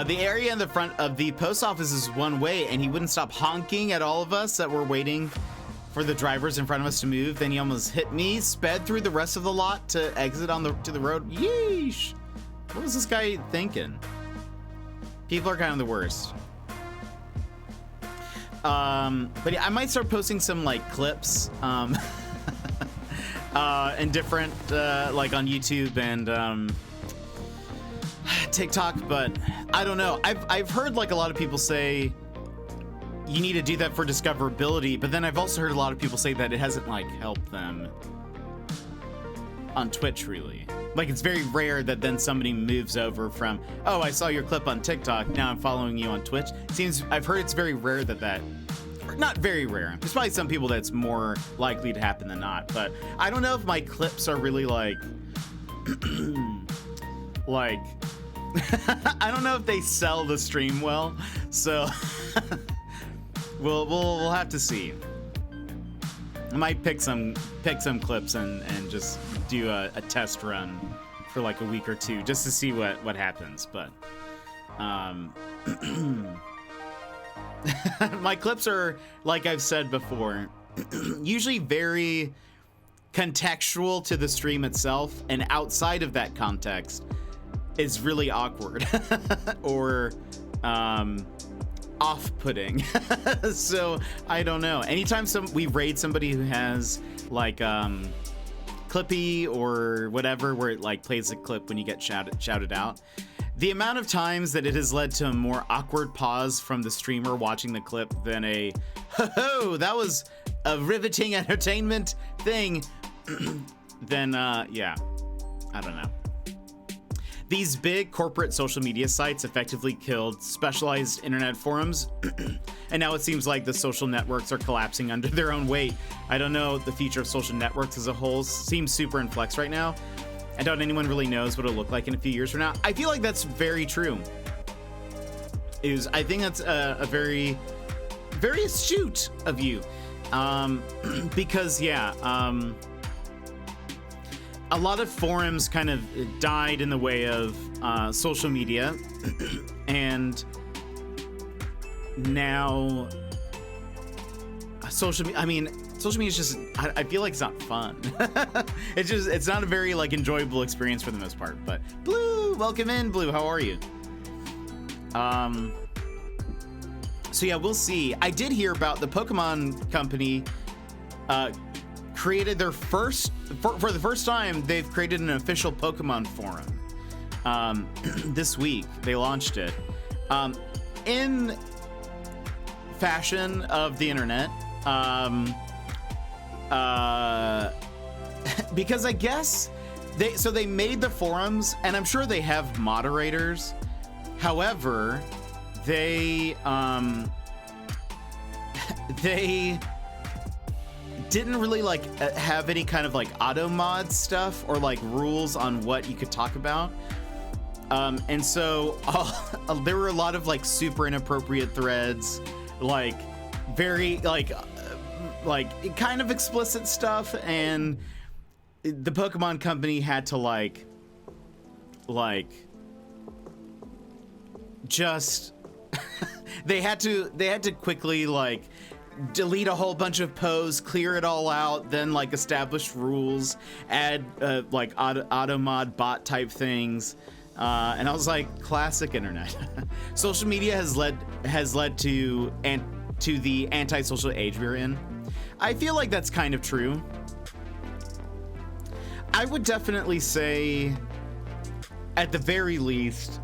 Speaker 2: The area in the front of the post office is one way, and he wouldn't stop honking at all of us that were waiting for the drivers in front of us to move. Then he almost hit me, sped through the rest of the lot to exit to the road. Yeesh. What was this guy thinking? People are kind of the worst. But yeah, I might start posting some like clips and different like on YouTube and TikTok, but I don't know. I've heard like a lot of people say you need to do that for discoverability, but then I've also heard a lot of people say that it hasn't like helped them on Twitch really. Like it's very rare that then somebody moves over from, oh, I saw your clip on TikTok, now I'm following you on Twitch. I've heard it's very rare that not very rare. There's probably some people that's more likely to happen than not, but I don't know if my clips are really like like I don't know if they sell the stream well, so we'll have to see. I might pick some clips and just do a test run for like a week or two just to see what happens. But my clips are, like I've said before, usually very contextual to the stream itself, and outside of that context is really awkward or off-putting. So I don't know. Anytime we raid somebody who has like Clippy or whatever, where it like plays a clip when you get shouted out, the amount of times that it has led to a more awkward pause from the streamer watching the clip than a ho, that was a riveting entertainment thing, then yeah, I don't know. These big corporate social media sites effectively killed specialized internet forums, and now it seems like the social networks are collapsing under their own weight. I don't know, the future of social networks as a whole seems super in flux right now. I doubt anyone really knows what it'll look like in a few years from now. I feel like that's very true. I think that's a very, very astute of you. Because, yeah, a lot of forums kind of died in the way of social media, and now social media is just, I feel like it's not fun. It's not a very like enjoyable experience for the most part. But Blue, welcome in, Blue. How are you? So yeah, we'll see. I did hear about the Pokemon company created their first, for the first time, they've created an official Pokemon forum. This week, they launched it. In fashion of the internet, because I guess they made the forums, and I'm sure they have moderators. However, they didn't really like have any kind of like auto mod stuff or like rules on what you could talk about. And so there were a lot of like super inappropriate threads, like very like kind of explicit stuff, and the Pokemon company had to like just they had to quickly like delete a whole bunch of posts, clear it all out, then like establish rules, add like auto mod bot type things, and I was like, classic internet. Social media has led to the antisocial age we're in. I feel like that's kind of true. I would definitely say, at the very least,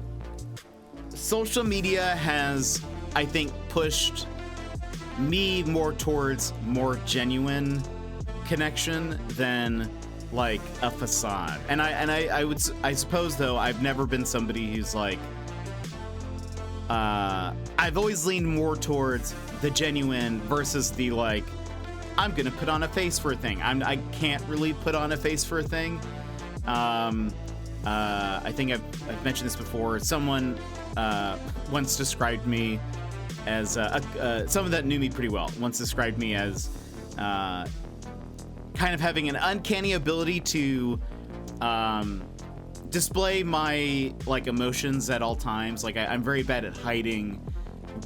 Speaker 2: social media has, I think, pushed me more towards more genuine connection than like a facade. And I suppose though, I've never been somebody who's like, I've always leaned more towards the genuine versus the like, I'm gonna put on a face for a thing. I can't really put on a face for a thing. I think I've mentioned this before. Someone once described me as someone that knew me pretty well once described me as kind of having an uncanny ability to display my like emotions at all times. Like I'm very bad at hiding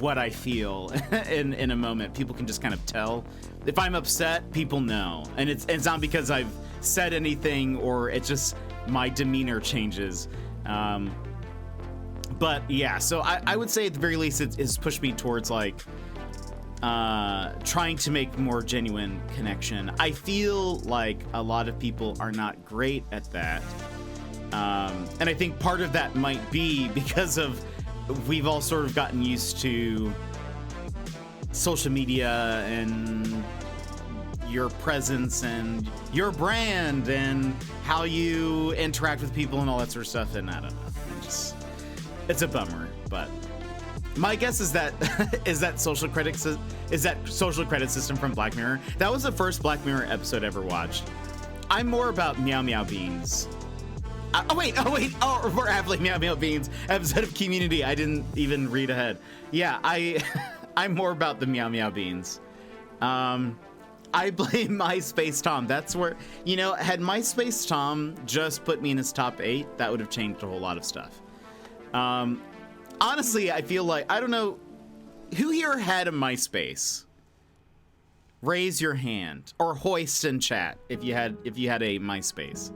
Speaker 2: what I feel in a moment. People can just kind of tell. If I'm upset, people know, and it's not because I've said anything or it's just my demeanor changes. But yeah, so I would say at the very least it's pushed me towards like trying to make more genuine connection. I feel like a lot of people are not great at that. And I think part of that might be because of we've all sort of gotten used to social media and your presence and your brand and how you interact with people and all that sort of stuff. And I don't know, it's a bummer, but my guess is that is that social credit system from Black Mirror. That was the first Black Mirror episode I ever watched. I'm more about Meow Meow Beans. We're Happily Meow Meow Beans episode of Community. I didn't even read ahead. Yeah, I'm more about the Meow Meow Beans. I blame MySpace Tom. That's where, had MySpace Tom just put me in his top 8, that would have changed a whole lot of stuff. Honestly, I feel like, I don't know, who here had a MySpace? Raise your hand, or hoist in chat if you had a MySpace.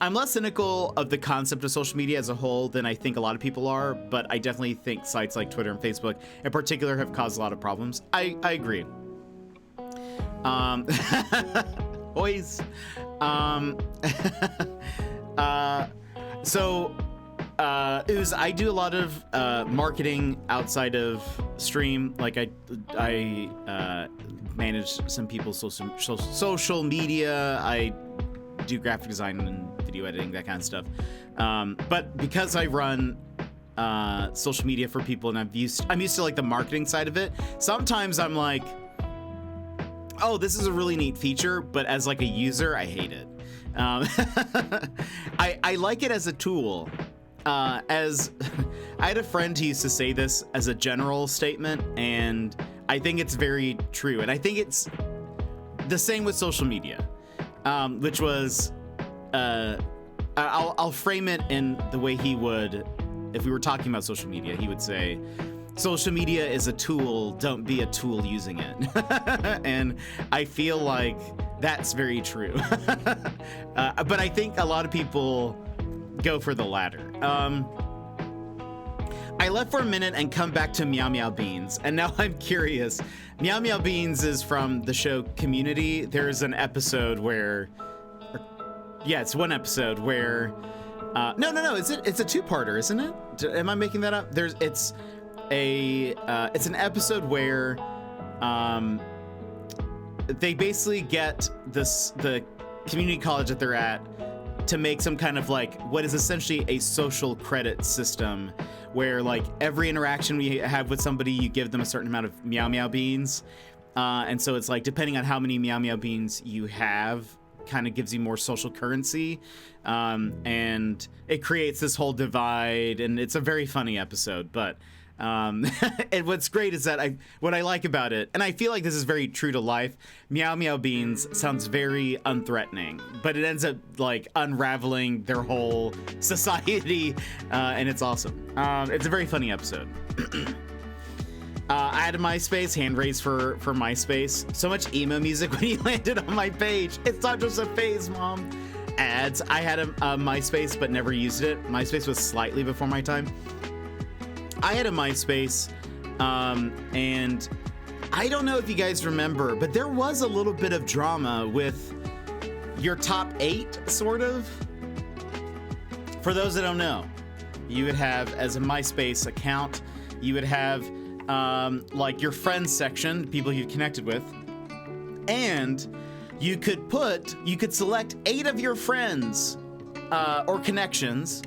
Speaker 2: I'm less cynical of the concept of social media as a whole than I think a lot of people are, but I definitely think sites like Twitter and Facebook in particular have caused a lot of problems. I agree. Hoist. I do a lot of marketing outside of stream. Like I manage some people's social media. I do graphic design and video editing, that kind of stuff. But because I run social media for people and I'm used to like the marketing side of it, sometimes I'm like, oh, this is a really neat feature, but as like a user, I hate it. I like it as a tool. As I had a friend who used to say this as a general statement, and I think it's very true. And I think it's the same with social media, which was, I'll frame it in the way he would, if we were talking about social media, he would say, social media is a tool, don't be a tool using it. And I feel like that's very true. But I think a lot of people go for the latter. I left for a minute and come back to Meow Meow Beans, and now I'm curious. Meow Meow Beans is from the show Community. There's an episode where, it's one episode where, no, it's a two-parter, isn't it? Am I making that up? It's an episode where they basically get the community college that they're at to make some kind of like what is essentially a social credit system where like every interaction we have with somebody, you give them a certain amount of Meow Meow Beans. And so it's like, depending on how many Meow Meow Beans you have, kind of gives you more social currency. And it creates this whole divide, and it's a very funny episode, but and what's great is that what I like about it, and I feel like this is very true to life, Meow Meow Beans sounds very unthreatening, but it ends up like unraveling their whole society, and it's awesome. It's a very funny episode. I had a MySpace, hand raised for MySpace. So much emo music when you landed on my page. It's not just a phase, Mom. Ads. I had a MySpace, but never used it. MySpace was slightly before my time. I had a MySpace, and I don't know if you guys remember, but there was a little bit of drama with your top 8, sort of. For those that don't know, you would have, as a MySpace account, you would have like your friends section, people you connected with, and you could select 8 of your friends or connections,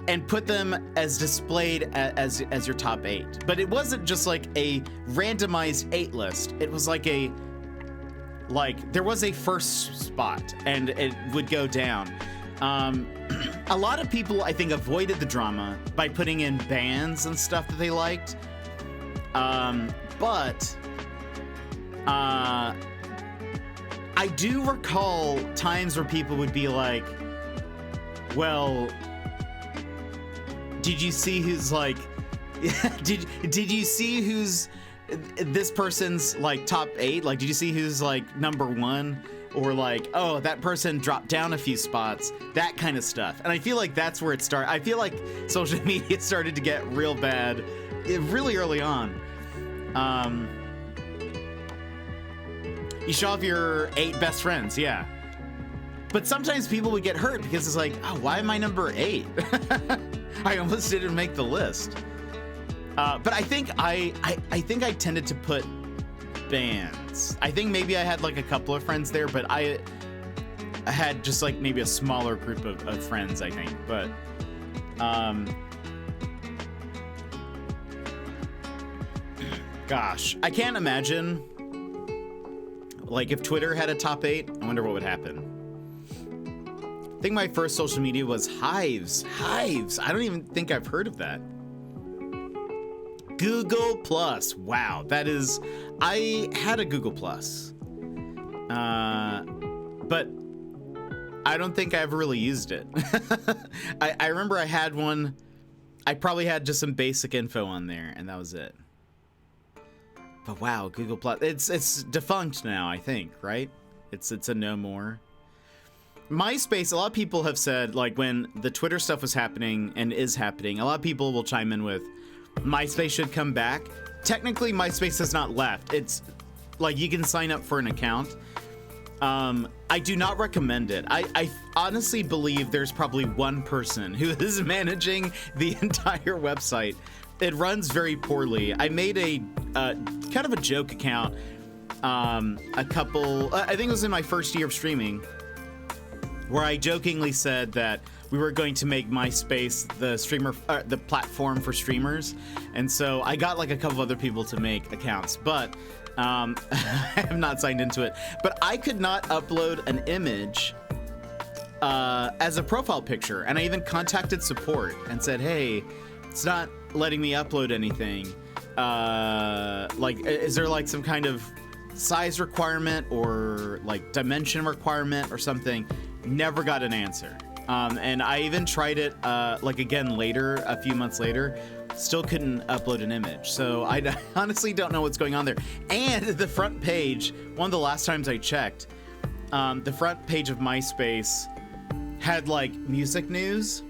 Speaker 2: and put them as displayed as your top 8. But it wasn't just like a randomized 8 list. It was like there was a first spot, and it would go down. A lot of people, I think, avoided the drama by putting in bands and stuff that they liked. But I do recall times where people would be like, well, did you see who's like, did you see who's this person's like top 8? Like, did you see who's like number 1? Or like, oh, that person dropped down a few spots, that kind of stuff. And I feel like that's where it started. I feel like social media started to get real bad really early on. You show off your 8 best friends, yeah. But sometimes people would get hurt because it's like, oh, why am I number 8? I almost didn't make the list. But I think I think I tended to put bands. I think maybe I had like a couple of friends there, but I had just like maybe a smaller group of friends, I think. But gosh, I can't imagine like if Twitter had a top 8. I wonder what would happen. I think my first social media was Hives. I don't even think I've heard of that. Google Plus. Wow, that is. I had a Google Plus, but I don't think I ever really used it. I remember I had one. I probably had just some basic info on there, and that was it. But wow, Google Plus. It's defunct now, I think, right? It's a no more. MySpace, a lot of people have said, like, when the Twitter stuff was happening and is happening, a lot of people will chime in with MySpace should come back. Technically, MySpace has not left. It's like you can sign up for an account. I do not recommend it. I honestly believe there's probably one person who is managing the entire website. It runs very poorly. I made a kind of a joke account a couple, I think it was in my first year of streaming, where I jokingly said that we were going to make MySpace the platform for streamers, and so I got like a couple other people to make accounts, but I have not signed into it. But I could not upload an image as a profile picture, and I even contacted support and said, "Hey, it's not letting me upload anything. Like, is there like some kind of size requirement or like dimension requirement or something?" Never got an answer. And I even tried it like again later, a few months later, still couldn't upload an image. So I honestly don't know what's going on there. And the front page, one of the last times I checked, the front page of MySpace had like music news.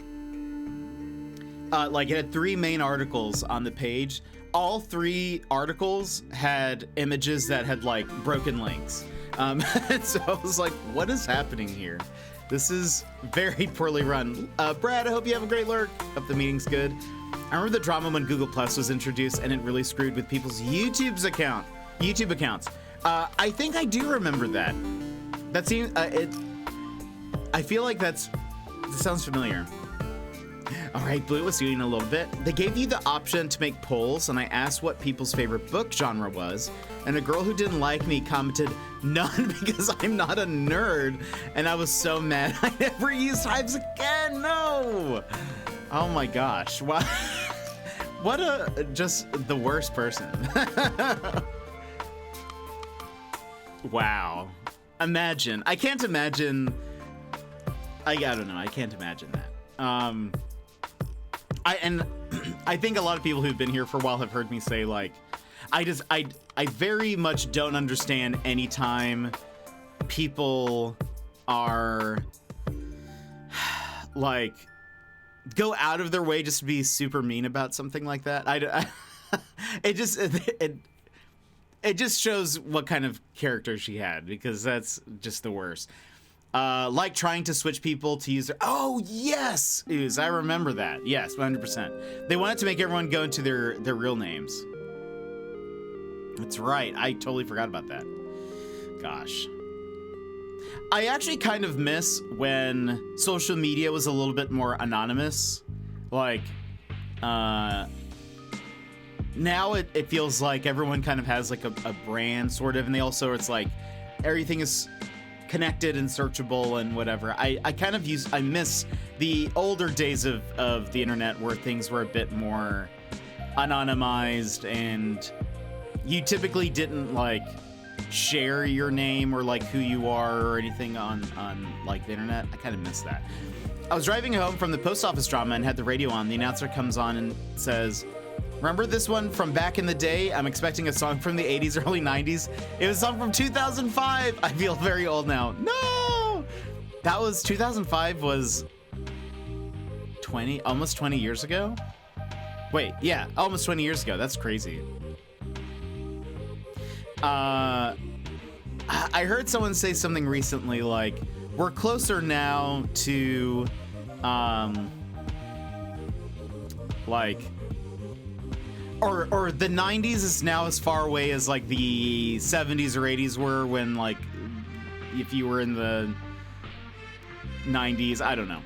Speaker 2: Like it had 3 main articles on the page. All 3 articles had images that had like broken links. And so I was like, what is happening here? This is very poorly run. Brad, I hope you have a great lurk. Hope the meeting's good. I remember the drama when Google Plus was introduced and it really screwed with people's YouTube accounts. I think I do remember that. That seems, I feel like that sounds familiar. All right, Blue was doing a little bit. They gave you the option to make polls, and I asked what people's favorite book genre was, and a girl who didn't like me commented, "None, because I'm not a nerd." And I was so mad. I never used Hives again. No. Oh my gosh. What just the worst person. Wow. Imagine. I can't imagine. I don't know. I can't imagine that. I think a lot of people who've been here for a while have heard me say, like, I very much don't understand any time people are like go out of their way just to be super mean about something like that. It just shows what kind of character she had, because that's just the worst. Like trying to switch people to use their... Oh, yes! Ooze, I remember that. Yes, 100%. They wanted to make everyone go into their real names. That's right. I totally forgot about that. Gosh. I actually kind of miss when social media was a little bit more anonymous. Like, now it feels like everyone kind of has like a brand, sort of, and they also, it's like everything is connected and searchable and whatever. I miss the older days of the internet where things were a bit more anonymized and you typically didn't like share your name or like who you are or anything on like the internet. I kind of miss that. I was driving home from the post office drama and had the radio on. The announcer comes on and says, remember this one from back in the day? I'm expecting a song from the 80s, early 90s. It was a song from 2005. I feel very old now. No! That was 2005 was almost 20 years ago? Wait, yeah, almost 20 years ago. That's crazy. I heard someone say something recently like, we're closer now to, like, or the 90s is now as far away as like the 70s or 80s were when, like, if you were in the 90s, I don't know.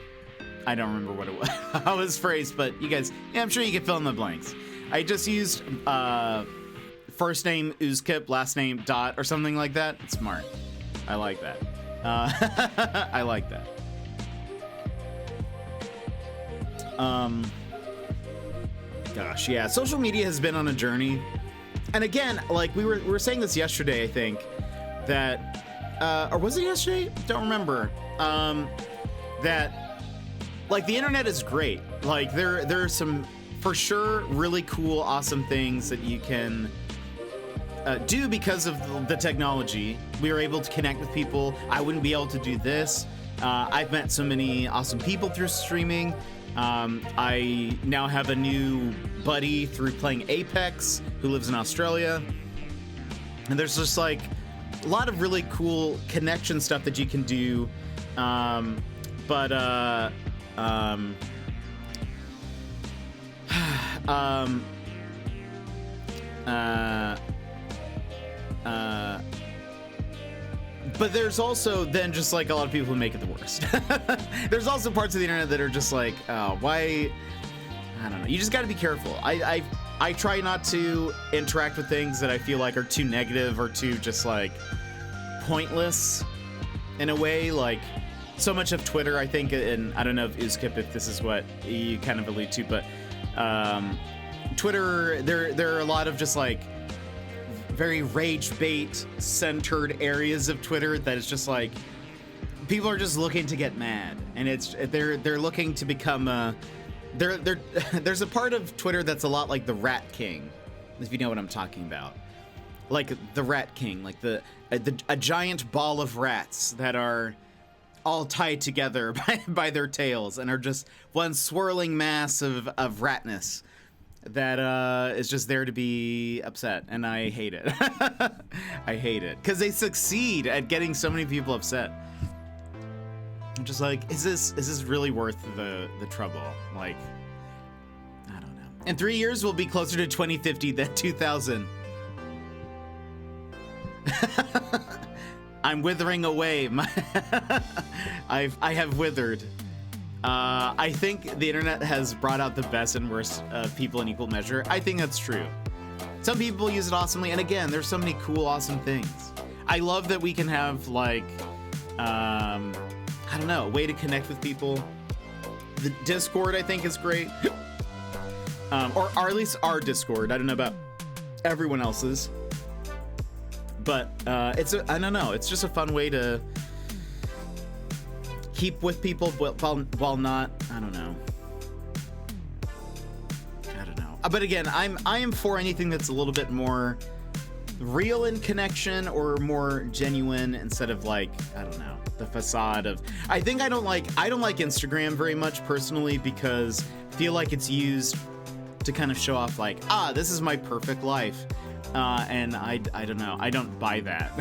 Speaker 2: I don't remember what it was, how it was phrased, but you guys, yeah, I'm sure you can fill in the blanks. I just used, first name Uzkip, last name Dot, or something like that. It's smart. I like that. I like that. Gosh, yeah. Social media has been on a journey, and again, like we were saying this yesterday, I think that, or was it yesterday? Don't remember. That like the internet is great. Like there are some for sure really cool, awesome things that you can do because of the technology. We were able to connect with people. I wouldn't be able to do this. I've met so many awesome people through streaming. I now have a new buddy through playing Apex who lives in Australia. And there's just like a lot of really cool connection stuff that you can do. But there's also then just like a lot of people who make it the worst. There's also parts of the internet that are just like, oh, why? I don't know. You just got to be careful. I try not to interact with things that I feel like are too negative or too just like pointless in a way. Like so much of Twitter, I think, and I don't know if Uzkip, if this is what you kind of allude to, but Twitter, there are a lot of just like very rage bait centered areas of Twitter that is just like people are just looking to get mad, and it's they're looking to become there's a part of Twitter that's a lot like the Rat King, if you know what I'm talking about. Like the Rat King, like a giant ball of rats that are all tied together by their tails and are just one swirling mass of ratness that is just there to be upset, and I hate it. I hate it because they succeed at getting so many people upset. I'm just like, is this really worth the trouble? Like, I don't know. In 3 years, we'll be closer to 2050 than 2000. I'm withering away. I have withered. I think the internet has brought out the best and worst of people in equal measure. I think that's true. Some people use it awesomely, and again, there's so many cool, awesome things. I love that we can have like, I don't know, a way to connect with people. The Discord, I think, is great. Or at least our Discord. I don't know about everyone else's. But I don't know, it's just a fun way to keep with people while not, I don't know. But again, I am for anything that's a little bit more real in connection or more genuine instead of like, I don't know, the facade of, I don't like Instagram very much personally because I feel like it's used to kind of show off like, this is my perfect life. And I don't know. I don't buy that.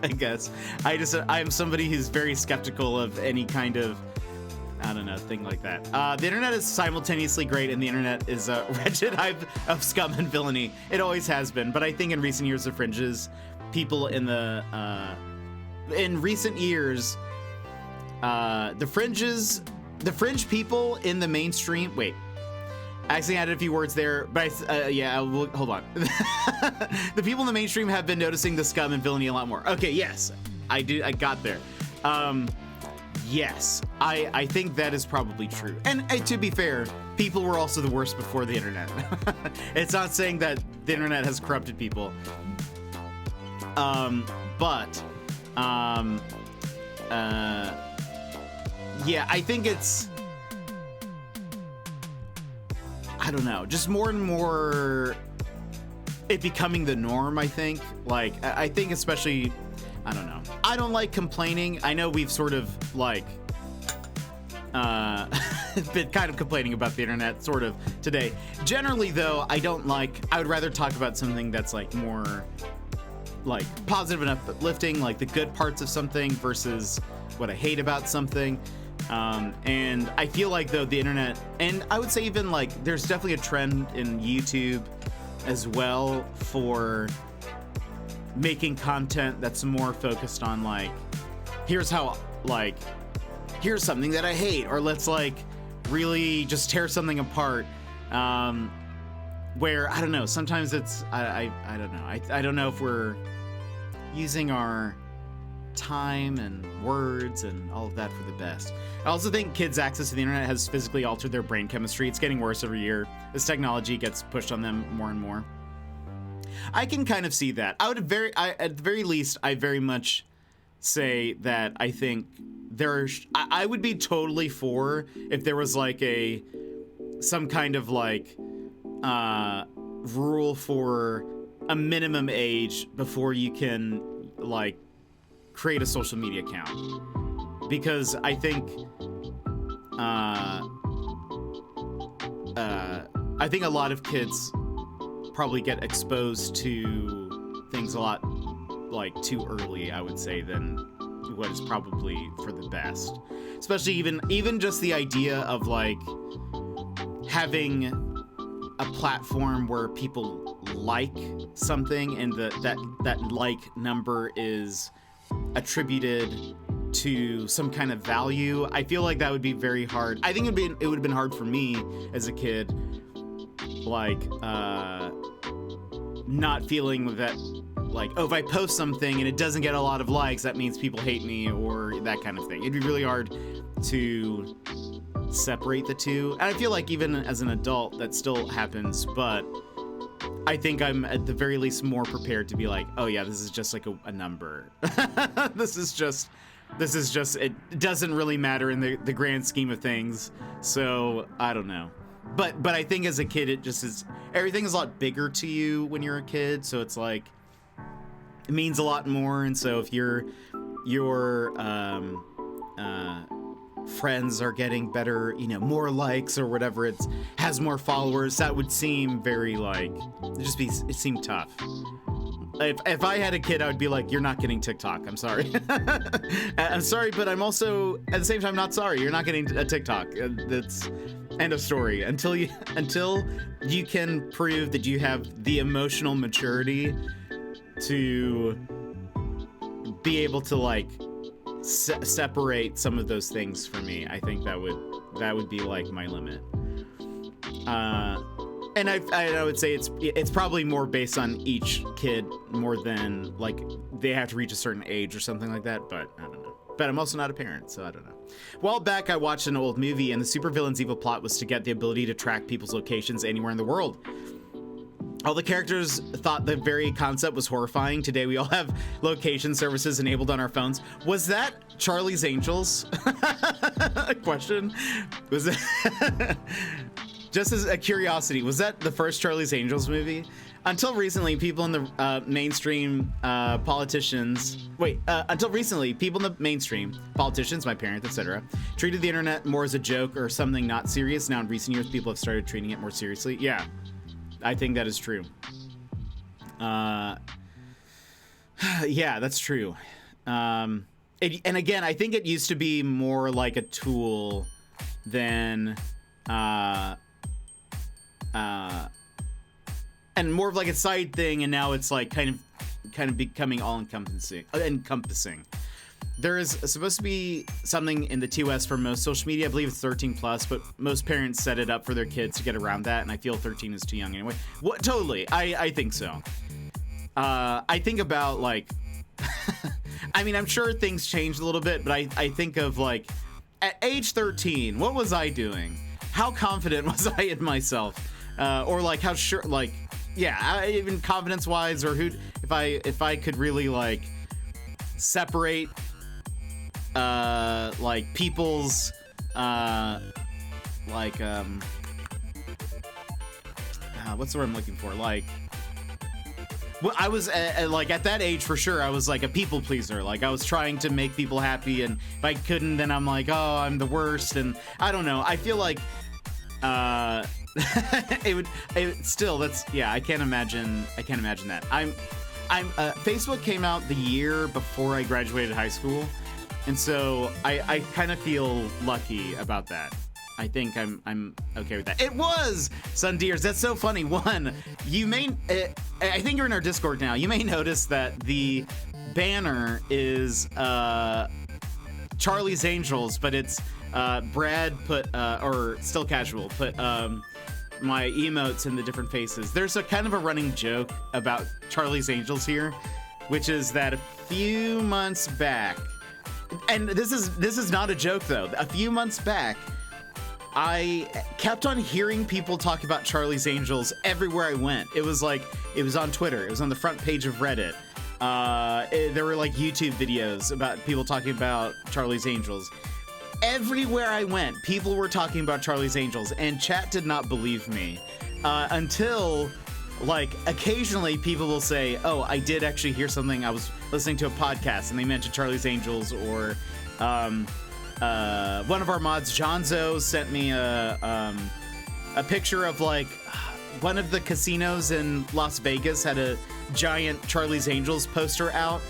Speaker 2: I guess I am somebody who's very skeptical of any kind of, I don't know, thing like that. The internet is simultaneously great, and the internet is a wretched hive of scum and villainy. It always has been. But I think in recent years, the fringes, people in recent years, the fringe people in the mainstream. Wait. I actually added a few words there, but hold on. The people in the mainstream have been noticing the scum and villainy a lot more. Okay, yes, I got there. Yes, I think that is probably true. And to be fair, people were also the worst before the internet. It's not saying that the internet has corrupted people. yeah, I think it's, I don't know, just more and more it becoming the norm, I think. Like, I think especially, I don't know. I don't like complaining. I know we've sort of, like, been kind of complaining about the internet, sort of, today. Generally, though, I would rather talk about something that's, like, more, like, positive and uplifting, like the good parts of something versus what I hate about something. And I feel like, though, the internet, and I would say even, like, there's definitely a trend in YouTube as well for making content that's more focused on, like, here's something that I hate, or let's, like, really just tear something apart. Where, I don't know, sometimes it's, I don't know. I don't know if we're using our time and words and all of that for the best. I also think kids' access to the internet has physically altered their brain chemistry. It's getting worse every year as technology gets pushed on them more and more. I can kind of see that. At the very least, I very much say that I think I would be totally for if there was like some kind of like rule for a minimum age before you can like create a social media account, because I think a lot of kids probably get exposed to things a lot like too early, I would say, than what is probably for the best. Especially even just the idea of like having a platform where people like something and that like number is attributed to some kind of value. I feel like that would be very hard. I think it would have been hard for me as a kid, like not feeling that, like, oh, if I post something and it doesn't get a lot of likes, that means people hate me, or that kind of thing. It'd be really hard to separate the two. And I feel like even as an adult that still happens, but I think I'm at the very least more prepared to be like, oh yeah, this is just like a number. This is just, it doesn't really matter in the grand scheme of things. So I don't know. But I think as a kid, it just is, everything is a lot bigger to you when you're a kid. So it's like, it means a lot more. And so if your friends are getting better, more likes or whatever, has more followers, that would seem very like, it seemed tough. If I had a kid, I would be like, you're not getting TikTok. I'm sorry. I'm sorry, but I'm also at the same time not sorry. You're not getting a TikTok. That's end of story. Until you can prove that you have the emotional maturity to be able to like separate some of those things for me. I think that would be like my limit. And I would say it's probably more based on each kid more than like they have to reach a certain age or something like that, but I don't know. But I'm also not a parent, so I don't know. A while back, I watched an old movie, and the supervillain's evil plot was to get the ability to track people's locations anywhere in the world. All the characters thought the very concept was horrifying. Today, we all have location services enabled on our phones. Was that Charlie's Angels? Question. Was it? Just as a curiosity, was that the first Charlie's Angels movie? Until recently, people in the mainstream, politicians, my parents, etc., treated the internet more as a joke or something not serious. Now, in recent years, people have started treating it more seriously. Yeah, I think that is true. Yeah, that's true. And again, I think it used to be more like a tool than, and more of like a side thing, and now it's like kind of becoming all encompassing. There is supposed to be something in the TOS for most social media. I believe it's 13 plus, but most parents set it up for their kids to get around that, and I feel 13 is too young anyway. What? Totally, I think so. I think about like, I mean, I'm sure things changed a little bit, but I think of like, at age 13, what was I doing? How confident was I in myself? Or like how sure, like, yeah, even confidence wise, or if I could really like separate people's what's the word I'm looking for? Like, well, I was like at that age for sure. I was like a people pleaser. Like I was trying to make people happy, and if I couldn't, then I'm like, oh, I'm the worst. And I don't know. I feel like I can't imagine that. Facebook came out the year before I graduated high school, and so I kind of feel lucky about that. I think I'm okay with that. It was Sundeers. That's so funny. One, you may I think you're in our Discord now. You may notice that the banner is Charlie's Angels, but it's Brad put or Still Casual put my emotes in the different faces. There's a kind of a running joke about Charlie's Angels here, which is that a few months back, and this is not a joke though. A few months back, I kept on hearing people talk about Charlie's Angels everywhere I went. It was on Twitter. It was on the front page of Reddit. There were like YouTube videos about people talking about Charlie's Angels. Everywhere I went, people were talking about Charlie's Angels, and chat did not believe me until, like, occasionally people will say, oh, I did actually hear something. I was listening to a podcast and they mentioned Charlie's Angels, or one of our mods, Johnzo, sent me a picture of like one of the casinos in Las Vegas had a giant Charlie's Angels poster out.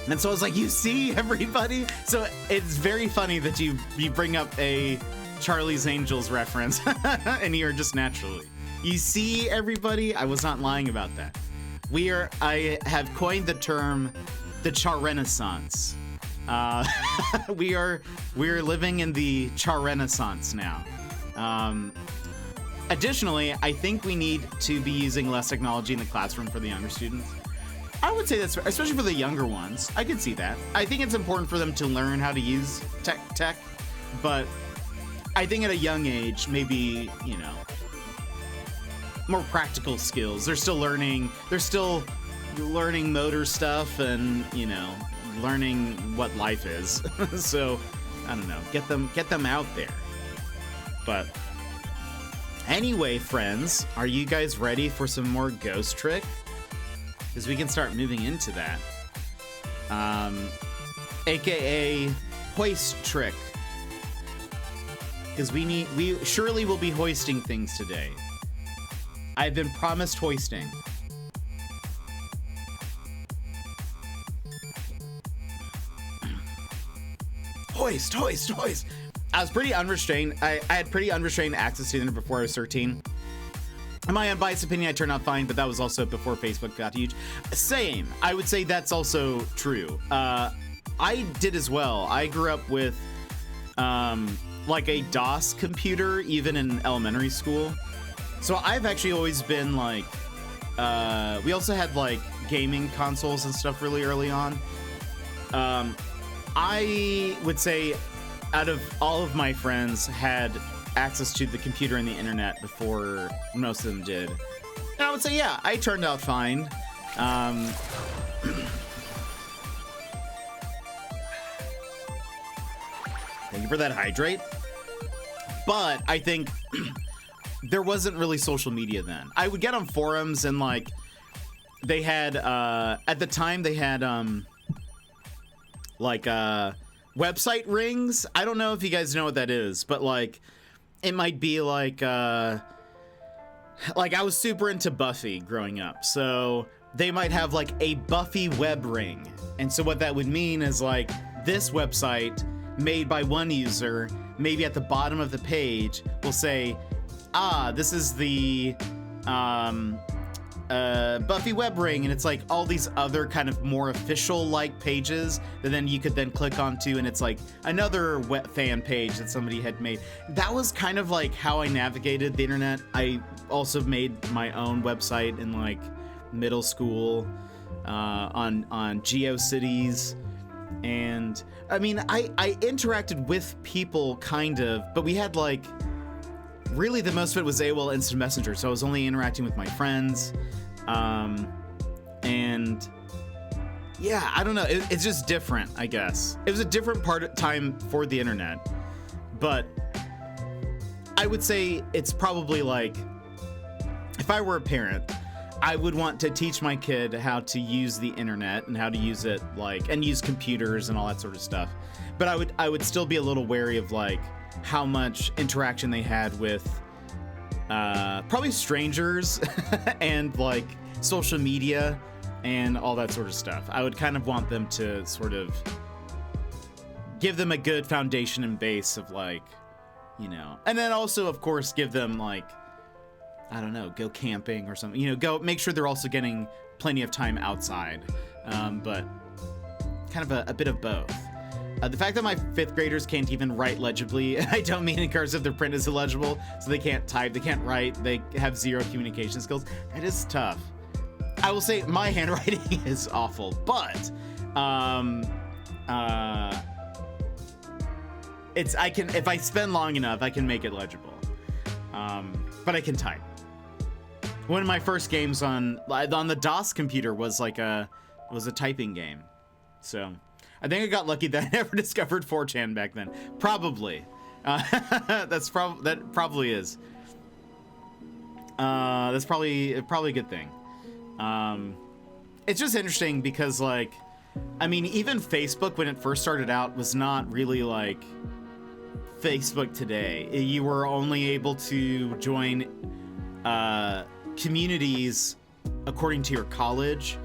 Speaker 2: And so I was like, you see, everybody? So it's very funny that you bring up a Charlie's Angels reference and you're just naturally. You see, everybody? I was not lying about that. I have coined the term the Char Renaissance. We are living in the Char Renaissance now. Additionally, I think we need to be using less technology in the classroom for the younger students. I would say that's, especially for the younger ones. I could see that. I think it's important for them to learn how to use tech, but I think at a young age, maybe, more practical skills. They're still learning motor stuff and, learning what life is. So, I don't know, get them out there. But anyway, friends, are you guys ready for some more ghost trick? Because we can start moving into that. AKA hoist trick. Because we surely will be hoisting things today. I've been promised hoisting. Hoist. I was pretty unrestrained. I had pretty unrestrained access to the internet before I was 13. In my unbiased opinion, I turned out fine, but that was also before Facebook got huge. Same. I would say that's also true. I did as well. I grew up with like a DOS computer, even in elementary school. So I've actually always been like, we also had like gaming consoles and stuff really early on. I would say out of all of my friends had access to the computer and the internet before most of them did. And I would say, yeah, I turned out fine. Thank you for that hydrate. But I think there wasn't really social media then. I would get on forums and like they had at the time they had website rings. I don't know if you guys know what that is, but like it might be like I was super into Buffy growing up, so they might have like a Buffy web ring. And so what that would mean is like this website made by one user, maybe at the bottom of the page will say, this is the Buffy web ring, and it's like all these other kind of more official like pages that then you could then click onto, and it's like another web fan page that somebody had made. That was kind of like how I navigated the internet. I also made my own website in like middle school on GeoCities, and I mean I interacted with people kind of, but we had like really the most of it was AOL Instant Messenger, so I was only interacting with my friends. And yeah, I don't know. It's just different, I guess. It was a different time for the internet, but I would say it's probably like, if I were a parent, I would want to teach my kid how to use the internet and how to use it, like, and use computers and all that sort of stuff. But I would still be a little wary of like how much interaction they had with probably strangers and like social media and all that sort of stuff. I would kind of want them to sort of give them a good foundation and base of like, you know, and then also of course give them like, I don't know, go camping or something, you know, go make sure they're also getting plenty of time outside. But kind of a bit of both. The fact that my 5th graders can't even write legibly, I don't mean in cursive, their print is illegible, so they can't type, they can't write, they have 0 communication skills. That is tough. I will say my handwriting is awful, but if I spend long enough, I can make it legible. But I can type. One of my first games on the DOS computer was like a typing game. So I think I got lucky that I never discovered 4chan back then. Probably. That probably is. That's probably a good thing. It's just interesting because, like, I mean, even Facebook when it first started out was not really like Facebook today. You were only able to join communities according to your college,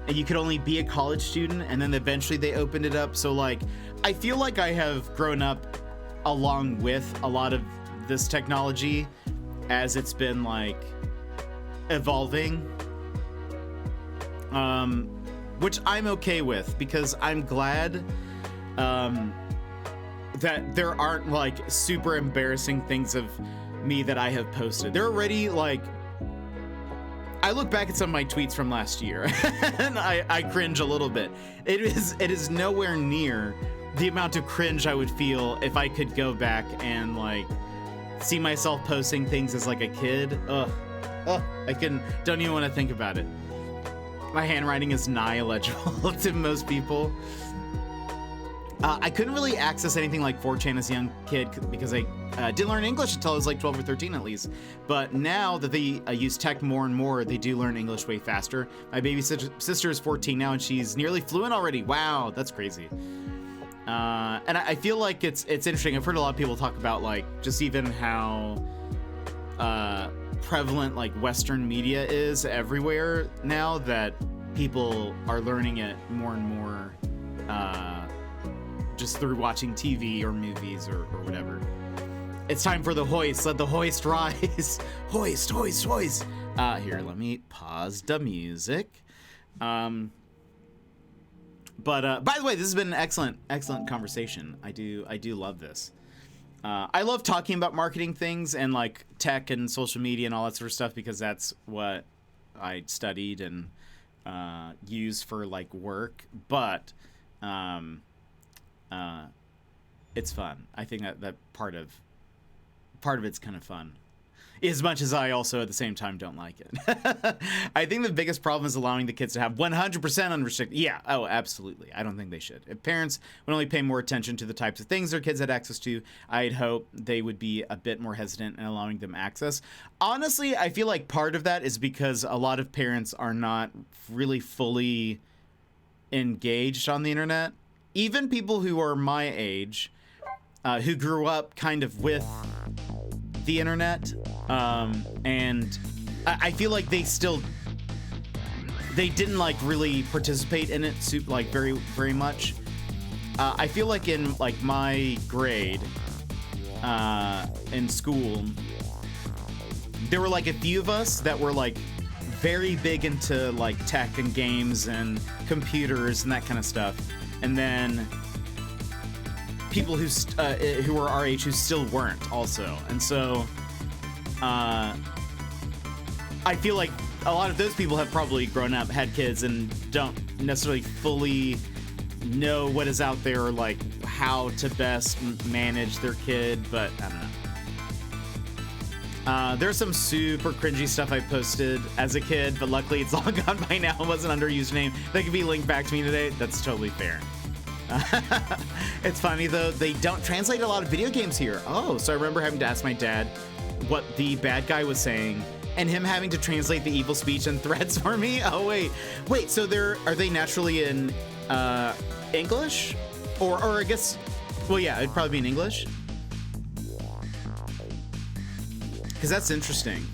Speaker 2: and you could only be a college student, and then eventually they opened it up. So like, I feel like I have grown up along with a lot of this technology as it's been like evolving, which I'm okay with, because I'm glad that there aren't like super embarrassing things of me that I have posted. They're already like, I look back at some of my tweets from last year and I cringe a little bit. It is nowhere near the amount of cringe I would feel if I could go back and like see myself posting things as like a kid. Ugh, don't even want to think about it. My handwriting is nigh illegible to most people. I couldn't really access anything like 4chan as a young kid because I didn't learn English until I was like 12 or 13 at least. But now that they use tech more and more, they do learn English way faster. My baby sister is 14 now and she's nearly fluent already. Wow, that's crazy. And I feel like it's interesting. I've heard a lot of people talk about like just even how prevalent like Western media is everywhere now, that people are learning it more and more just through watching TV or movies or whatever. It's time for the hoist. Let the hoist rise. Hoist, hoist, hoist. Here, let me pause the music. But by the way, this has been an excellent conversation. I do love this. I love talking about marketing things and like tech and social media and all that sort of stuff, because that's what I studied and use for like work. But it's fun. I think that part of it's kind of fun, as much as I also at the same time don't like it. I think the biggest problem is allowing the kids to have 100% unrestricted. Yeah, oh, absolutely. I don't think they should. If parents would only pay more attention to the types of things their kids had access to, I'd hope they would be a bit more hesitant in allowing them access. Honestly, I feel like part of that is because a lot of parents are not really fully engaged on the internet. Even people who are my age, who grew up kind of with the internet, and I feel like they didn't like really participate in it like very, very much. I feel like in like my grade in school, there were like a few of us that were like very big into like tech and games and computers and that kind of stuff. And then people who were our age who still weren't also. And so I feel like a lot of those people have probably grown up, had kids, and don't necessarily fully know what is out there or like how to best manage their kid. But I don't know. There's some super cringy stuff I posted as a kid, but luckily it's all gone by now. It wasn't under username. That could be linked back to me today. That's totally fair. It's funny though, they don't translate a lot of video games here. Oh, so I remember having to ask my dad what the bad guy was saying and him having to translate the evil speech and threats for me. Oh wait, so are they naturally in English? Or I guess, well yeah, it'd probably be in English. Because that's interesting.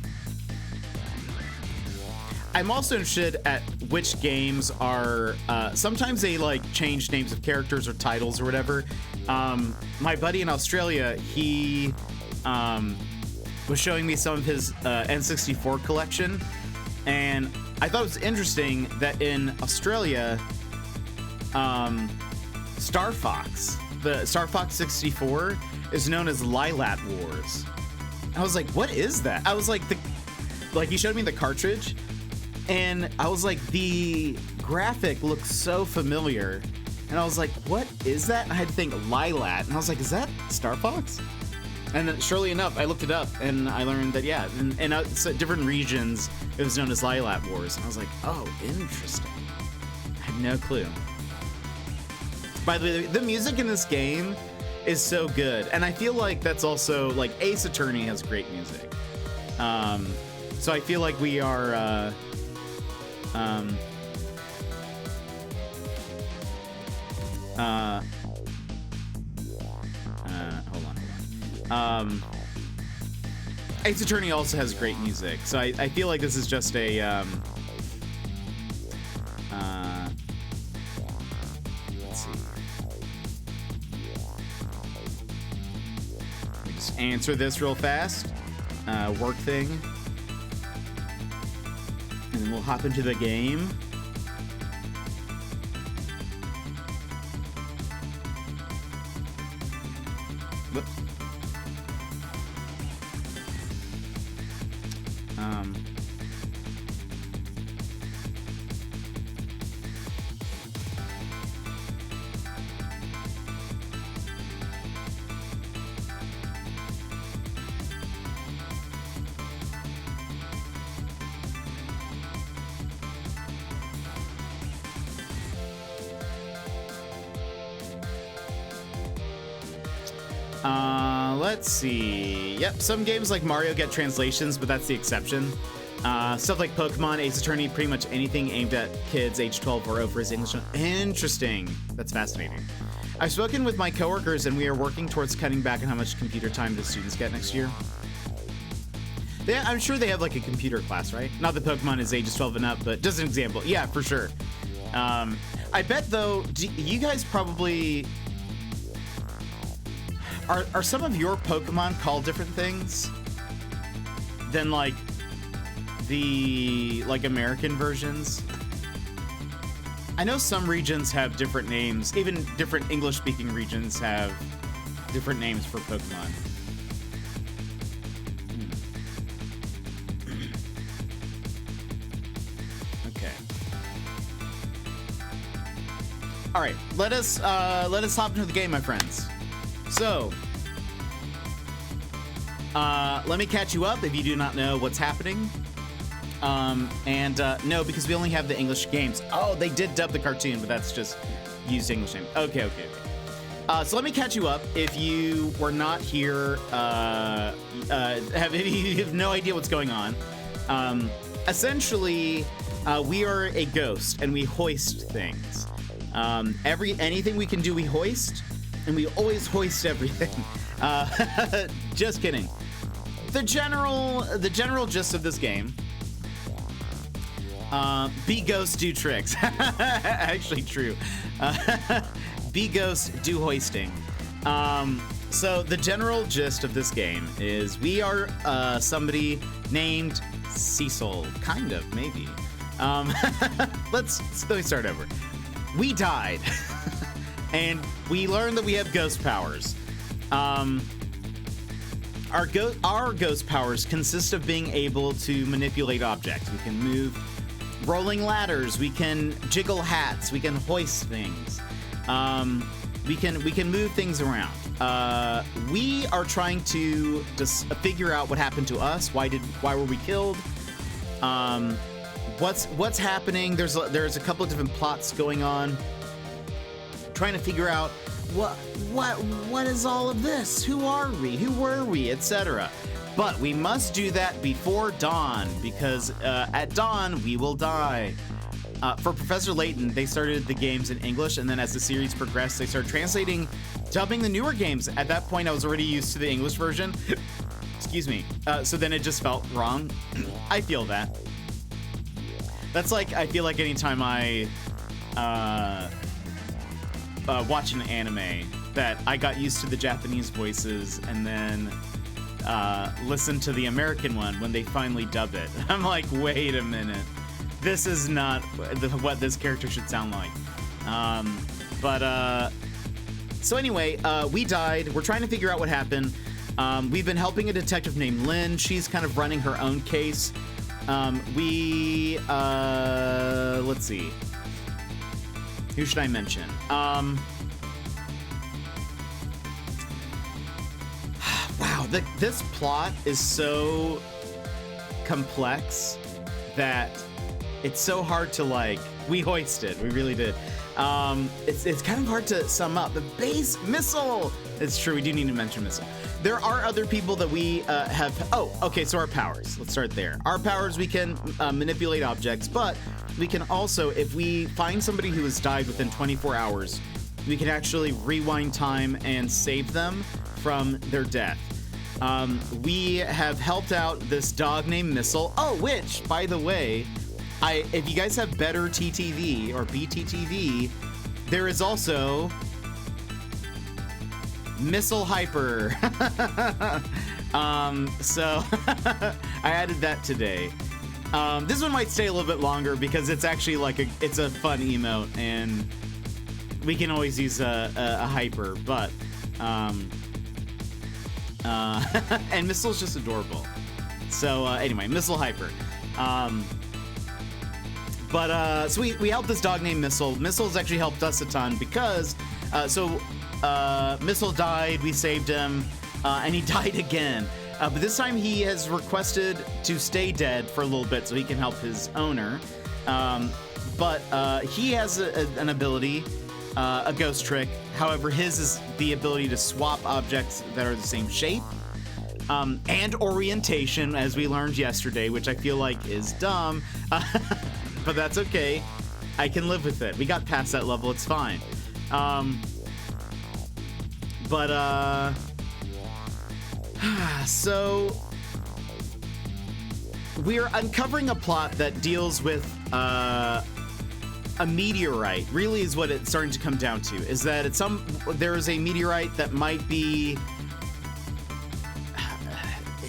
Speaker 2: I'm also interested at which games are, sometimes they like change names of characters or titles or whatever. My buddy in Australia, he was showing me some of his N64 collection, and I thought it was interesting that in Australia, Star Fox, the Star Fox 64 is known as Lilat Wars. I was like, what is that? I was like, he showed me the cartridge, and I was like, the graphic looks so familiar. And I was like, what is that? And I had to think Lilat. And I was like, is that Star Fox? And then surely enough, I looked it up and I learned that, yeah, in different regions, it was known as Lilat Wars. And I was like, oh, interesting. I had no clue. By the way, the music in this game is so good. And I feel like that's also, like, Ace Attorney has great music. So I feel like we are, hold on. Ace Attorney also has great music, so I feel like this is just a let's see. Let me just answer this real fast. Work thing, and then we'll hop into the game. Whoop. Let's see. Yep, some games like Mario get translations, but that's the exception. Stuff like Pokemon, Ace Attorney, pretty much anything aimed at kids age 12 or over is English. Interesting. That's fascinating. I've spoken with my coworkers, and we are working towards cutting back on how much computer time the students get next year. I'm sure they have like a computer class, right? Not that Pokemon is ages 12 and up, but just an example. Yeah, for sure. I bet though, you guys probably... Are some of your Pokemon called different things than like the American versions? I know some regions have different names. Even different English-speaking regions have different names for Pokemon. Okay. All right, let us hop into the game, my friends. So, let me catch you up if you do not know what's happening. No, because we only have the English games. Oh, they did dub the cartoon, but that's just used English name. Okay. So let me catch you up. If you were not here, if you have no idea what's going on, essentially, we are a ghost and we hoist things. Anything we can do, we hoist. And we always hoist everything. Just kidding. The general gist of this game. Be ghosts, do tricks. Actually true. Be ghosts, do hoisting. So the general gist of this game is we are somebody named Cecil. Kind of, maybe. Let me start over. We died. And we learned that we have ghost powers. Our ghost powers consist of being able to manipulate objects. We can move rolling ladders. We can jiggle hats. We can hoist things. We can move things around. we are trying to just figure out what happened to us. Why were we killed? What's happening? There's a couple of different plots going on. Trying to figure out what is all of this? Who are we? Who were we? Etc. But we must do that before dawn, because at dawn we will die. For Professor Layton, they started the games in English, and then as the series progressed, they started dubbing the newer games. At that point, I was already used to the English version. Excuse me. So then it just felt wrong. I feel that. That's like, I feel like anytime I watch an anime that I got used to the Japanese voices and then listen to the American one when they finally dub it. I'm like, wait a minute. This is not what this character should sound like. So anyway, we died. We're trying to figure out what happened. We've been helping a detective named Lynn. She's kind of running her own case. Let's see. Who should I mention? Wow, this plot is so complex that it's so hard to we hoisted. We really did. It's kind of hard to sum up. The base missile. It's true. We do need to mention missile. There are other people that we have. Oh, okay. So our powers. Let's start there. Our powers. We can manipulate objects, but we can also, if we find somebody who has died within 24 hours, we can actually rewind time and save them from their death. We have helped out this dog named Missile. Oh, which, by the way, if you guys have better TTV or BTTV, there is also Missile Hyper. So I added that today. This one might stay a little bit longer because it's actually it's a fun emote, and we can always use a hyper, but and Missile's just adorable. So anyway, Missile Hyper. So we helped this dog named Missile. Missile's actually helped us a ton because Missile died, we saved him, and he died again. But this time he has requested to stay dead for a little bit so he can help his owner. But he has an ability, a ghost trick. However, his is the ability to swap objects that are the same shape and orientation, as we learned yesterday, which I feel like is dumb. But that's okay. I can live with it. We got past that level. It's fine. So we're uncovering a plot that deals with a meteorite. Really is what it's starting to come down to, is that there is a meteorite that might be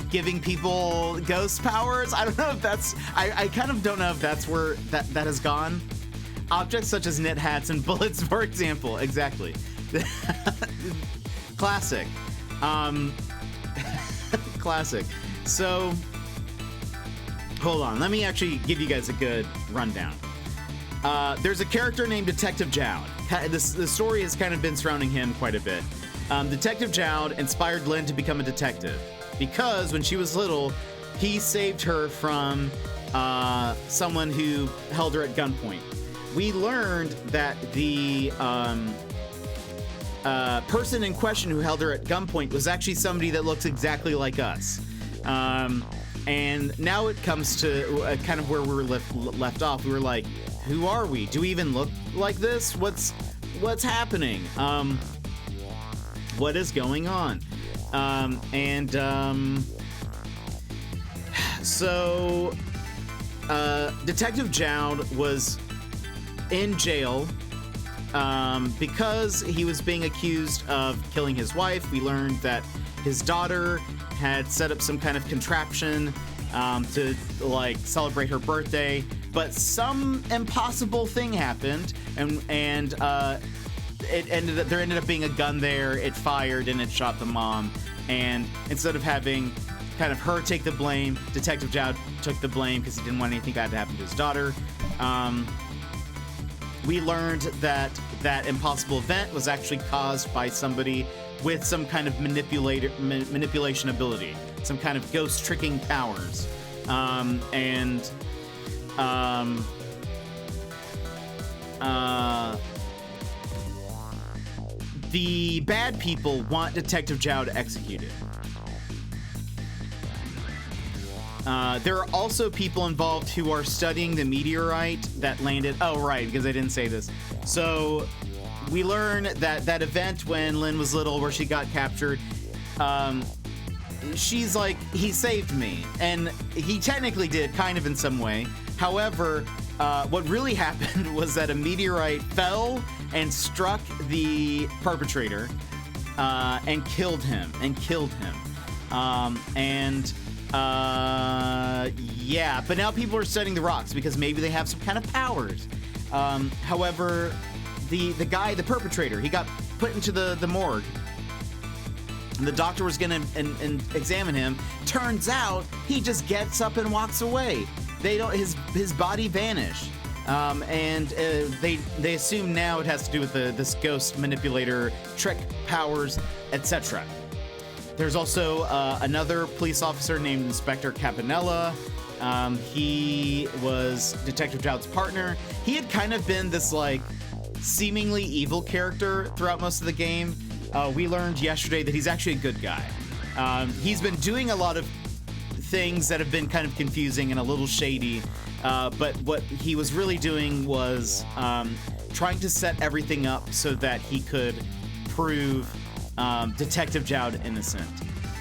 Speaker 2: giving people ghost powers. I don't know if that's, I kind of don't know if that's where that has gone. Objects such as knit hats and bullets, for example. Exactly. Classic. Classic. So, hold on. Let me actually give you guys a good rundown. There's a character named Detective Jowd. The story has kind of been surrounding him quite a bit. Detective Jowd inspired Lynn to become a detective because when she was little, he saved her from someone who held her at gunpoint. We learned that the person in question who held her at gunpoint was actually somebody that looks exactly like us. And now it comes to kind of where we were left off. We were like, who are we? Do we even look like this? What's happening? What is going on? So Detective Jowd was in jail because he was being accused of killing his wife. We learned that his daughter had set up some kind of contraption to celebrate her birthday, but some impossible thing happened, and there ended up being a gun there. It fired and it shot the mom, and instead of having kind of her take the blame, Detective Jowd took the blame because he didn't want anything bad to happen to his daughter. We learned that impossible event was actually caused by somebody with some kind of manipulation ability, some kind of ghost tricking powers. The bad people want Detective Jowd executed. There are also people involved who are studying the meteorite that landed. Oh, right, because I didn't say this. So we learn that that event when Lynn was little, where she got captured, she's like, he saved me. And he technically did, kind of in some way. However, what really happened was that a meteorite fell and struck the perpetrator and killed him. Yeah, but now people are studying the rocks because maybe they have some kind of powers. However, the guy, the perpetrator, he got put into the morgue. And the doctor was gonna examine him. Turns out he just gets up and walks away. They don't. His body vanished. They assume now it has to do with this ghost manipulator trick powers, etc. There's also another police officer named Inspector Campanella. He was Detective Jowd's partner. He had kind of been this like seemingly evil character throughout most of the game. We learned yesterday that he's actually a good guy. He's been doing a lot of things that have been kind of confusing and a little shady, but what he was really doing was trying to set everything up so that he could prove Detective Jowd innocent.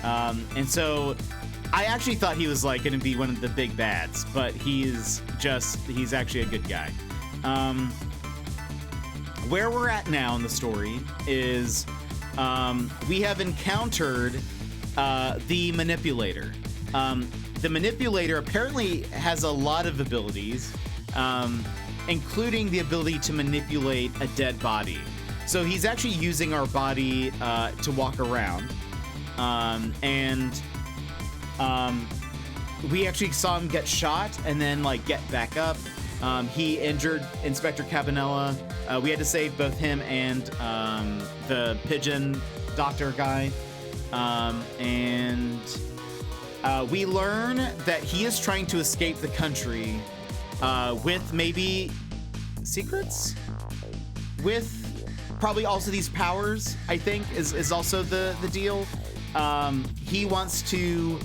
Speaker 2: And so I actually thought he was like going to be one of the big bads, but he's actually a good guy. Where we're at now in the story is we have encountered the manipulator. The manipulator apparently has a lot of abilities, including the ability to manipulate a dead body. So he's actually using our body to walk around. We actually saw him get shot and then like get back up. He injured Inspector Campanella. We had to save both him and the pigeon doctor guy. We learn that he is trying to escape the country with maybe secrets? With probably also these powers, I think, is also the deal. He wants to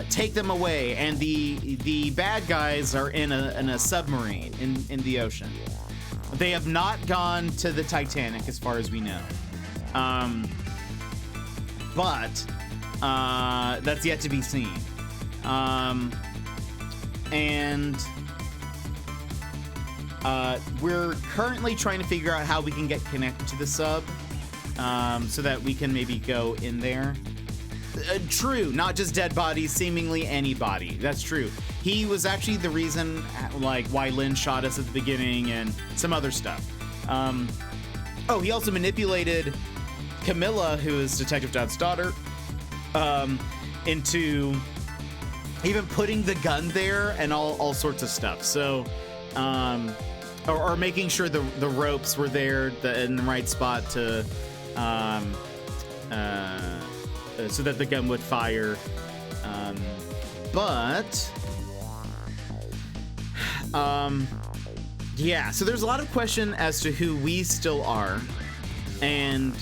Speaker 2: take them away, and the bad guys are in a submarine in the ocean. They have not gone to the Titanic, as far as we know. But that's yet to be seen. We're currently trying to figure out how we can get connected to the sub, so that we can maybe go in there. True, not just dead bodies, seemingly any body. That's true. He was actually the reason, like, why Lynn shot us at the beginning and some other stuff. He also manipulated Camilla, who is Detective Jowd's daughter, into even putting the gun there and all sorts of stuff. So, or making sure the ropes were there in the right spot to, so that the gun would fire. Yeah, so there's a lot of question as to who we still are and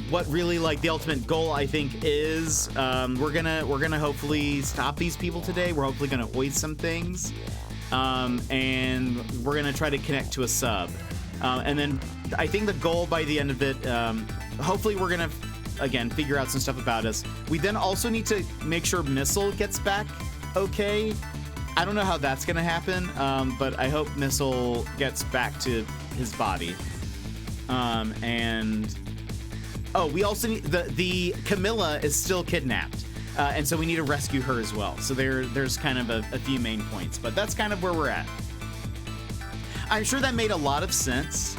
Speaker 2: what really like the ultimate goal, I think, is. We're gonna hopefully stop these people today. We're hopefully gonna hoist some things, and we're gonna try to connect to a sub, and then I think the goal by the end of it, hopefully we're gonna again figure out some stuff about us. We then also need to make sure Missile gets back okay. I don't know how that's gonna happen, but I hope Missile gets back to his body, we also need the Camilla is still kidnapped, and so we need to rescue her as well. So there's kind of a few main points, but that's kind of where we're at. I'm sure that made a lot of sense,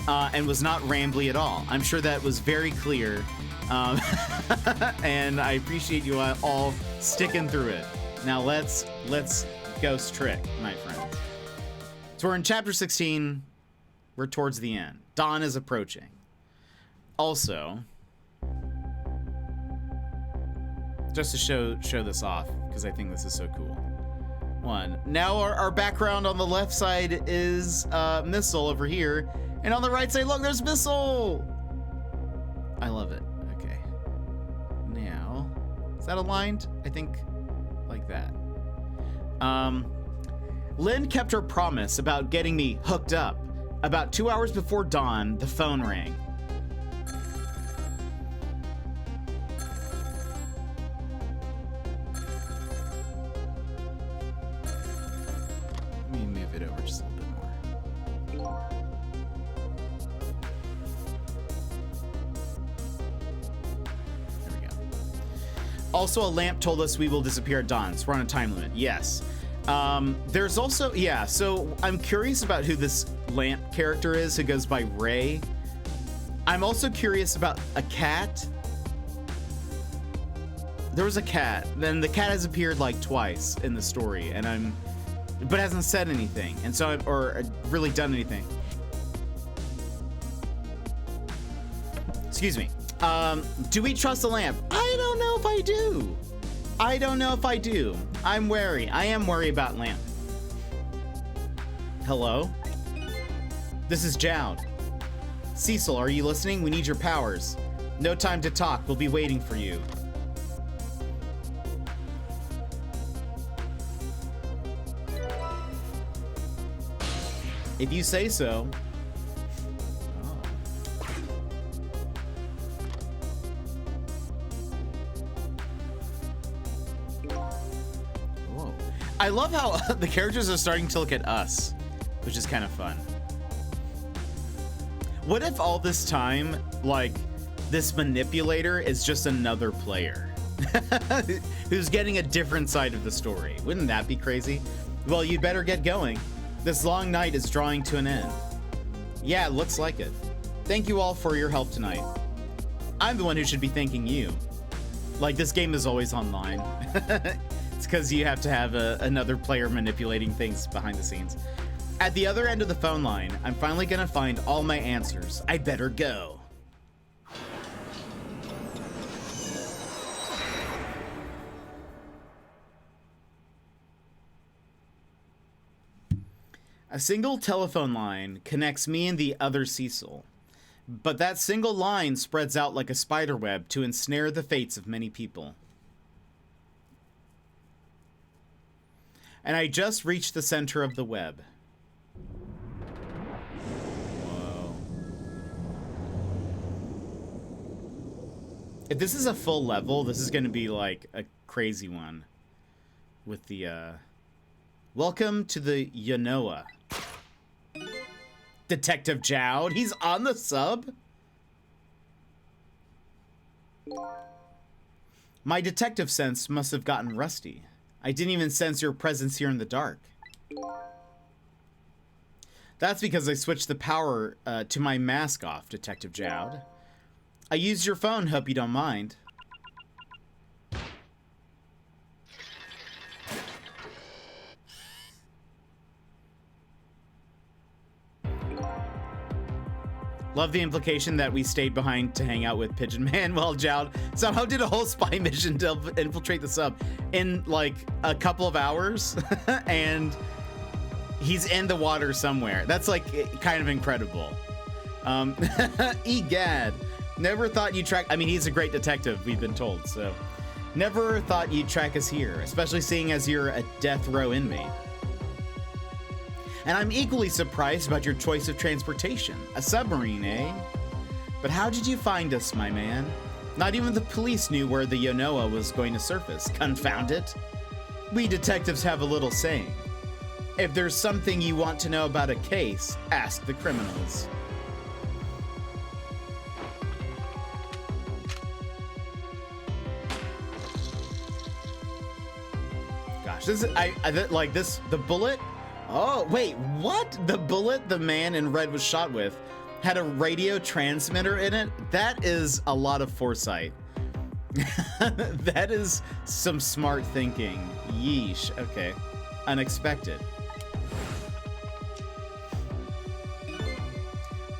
Speaker 2: and was not rambly at all. I'm sure that was very clear, and I appreciate you all sticking through it. Now let's ghost trick, my friends. So we're in chapter 16. We're towards the end. Dawn is approaching. Also, just to show this off, because I think this is so cool. One. Now our background on the left side is Missile over here, and on the right side, look, there's Missile. I love it. Okay. Now, is that aligned? I think like that. Lynn kept her promise about getting me hooked up. About 2 hours before dawn, the phone rang. Let me move it over just a little bit more. There we go. Also, a lamp told us we will disappear at dawn, so we're on a time limit. Yes. There's also, yeah, so I'm curious about who this lamp character is who goes by Ray. I'm also curious about a cat. There was a cat, then the cat has appeared like twice in the story, and but hasn't said anything, and so or really done anything. Excuse me. Do we trust the lamp? I don't know if I do. I don't know if I do. I'm wary. I am wary about lamp. Hello? This is Jowd. Cecil, are you listening? We need your powers. No time to talk. We'll be waiting for you. If you say so. Whoa. I love how the characters are starting to look at us, which is kind of fun. What if all this time, like, this manipulator is just another player who's getting a different side of the story? Wouldn't that be crazy? Well, you'd better get going. This long night is drawing to an end. Yeah, it looks like it. Thank you all for your help tonight. I'm the one who should be thanking you. Like, this game is always online. It's because you have to have another player manipulating things behind the scenes. At the other end of the phone line, I'm finally gonna find all my answers. I better go. A single telephone line connects me and the other Cecil, but that single line spreads out like a spider web to ensnare the fates of many people. And I just reached the center of the web. Whoa. If this is a full level, this is going to be like a crazy one. With the, welcome to the Yanoa. Detective Jowd, he's on the sub? My detective sense must have gotten rusty. I didn't even sense your presence here in the dark. That's because I switched the power to my mask off, Detective Jowd. I used your phone, hope you don't mind. Love the implication that we stayed behind to hang out with Pigeon Man while Jowd somehow did a whole spy mission to infiltrate the sub in like a couple of hours and he's in the water somewhere. That's like kind of incredible. Egad, never thought you'd track, I mean, he's a great detective, we've been told, so. Never thought you'd track us here, especially seeing as you're a death row inmate. And I'm equally surprised about your choice of transportation. A submarine, eh? But how did you find us, my man? Not even the police knew where the Yanoa was going to surface. Confound it. We detectives have a little saying. If there's something you want to know about a case, ask the criminals. Gosh, this is, like this, the bullet. Oh, wait, what? The bullet the man in red was shot with had a radio transmitter in it? That is a lot of foresight. That is some smart thinking. Yeesh. Okay. Unexpected.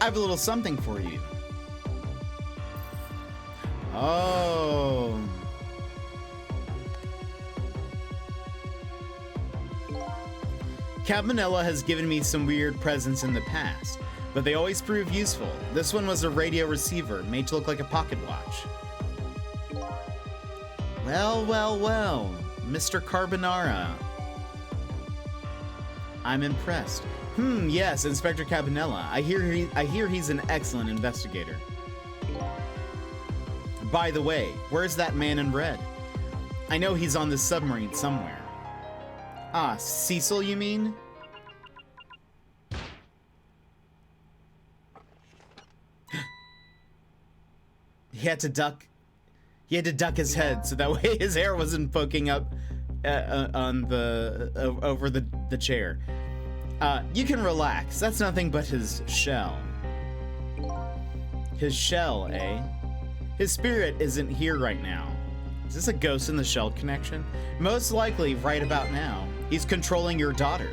Speaker 2: I have a little something for you. Cabanella has given me some weird presents in the past, but they always prove useful. This one was a radio receiver made to look like a pocket watch. Well, well, well, Mr. Carbonara. I'm impressed. Yes, Inspector Cabanella. I hear he's an excellent investigator. By the way, where's that man in red? I know he's on this submarine somewhere. Ah, Cecil, you mean? He had to duck his head so that way his hair wasn't poking up on over the chair. You can relax. That's nothing but his shell. His shell, eh? His spirit isn't here right now. Is this a Ghost in the Shell connection? Most likely right about now. He's controlling your daughter.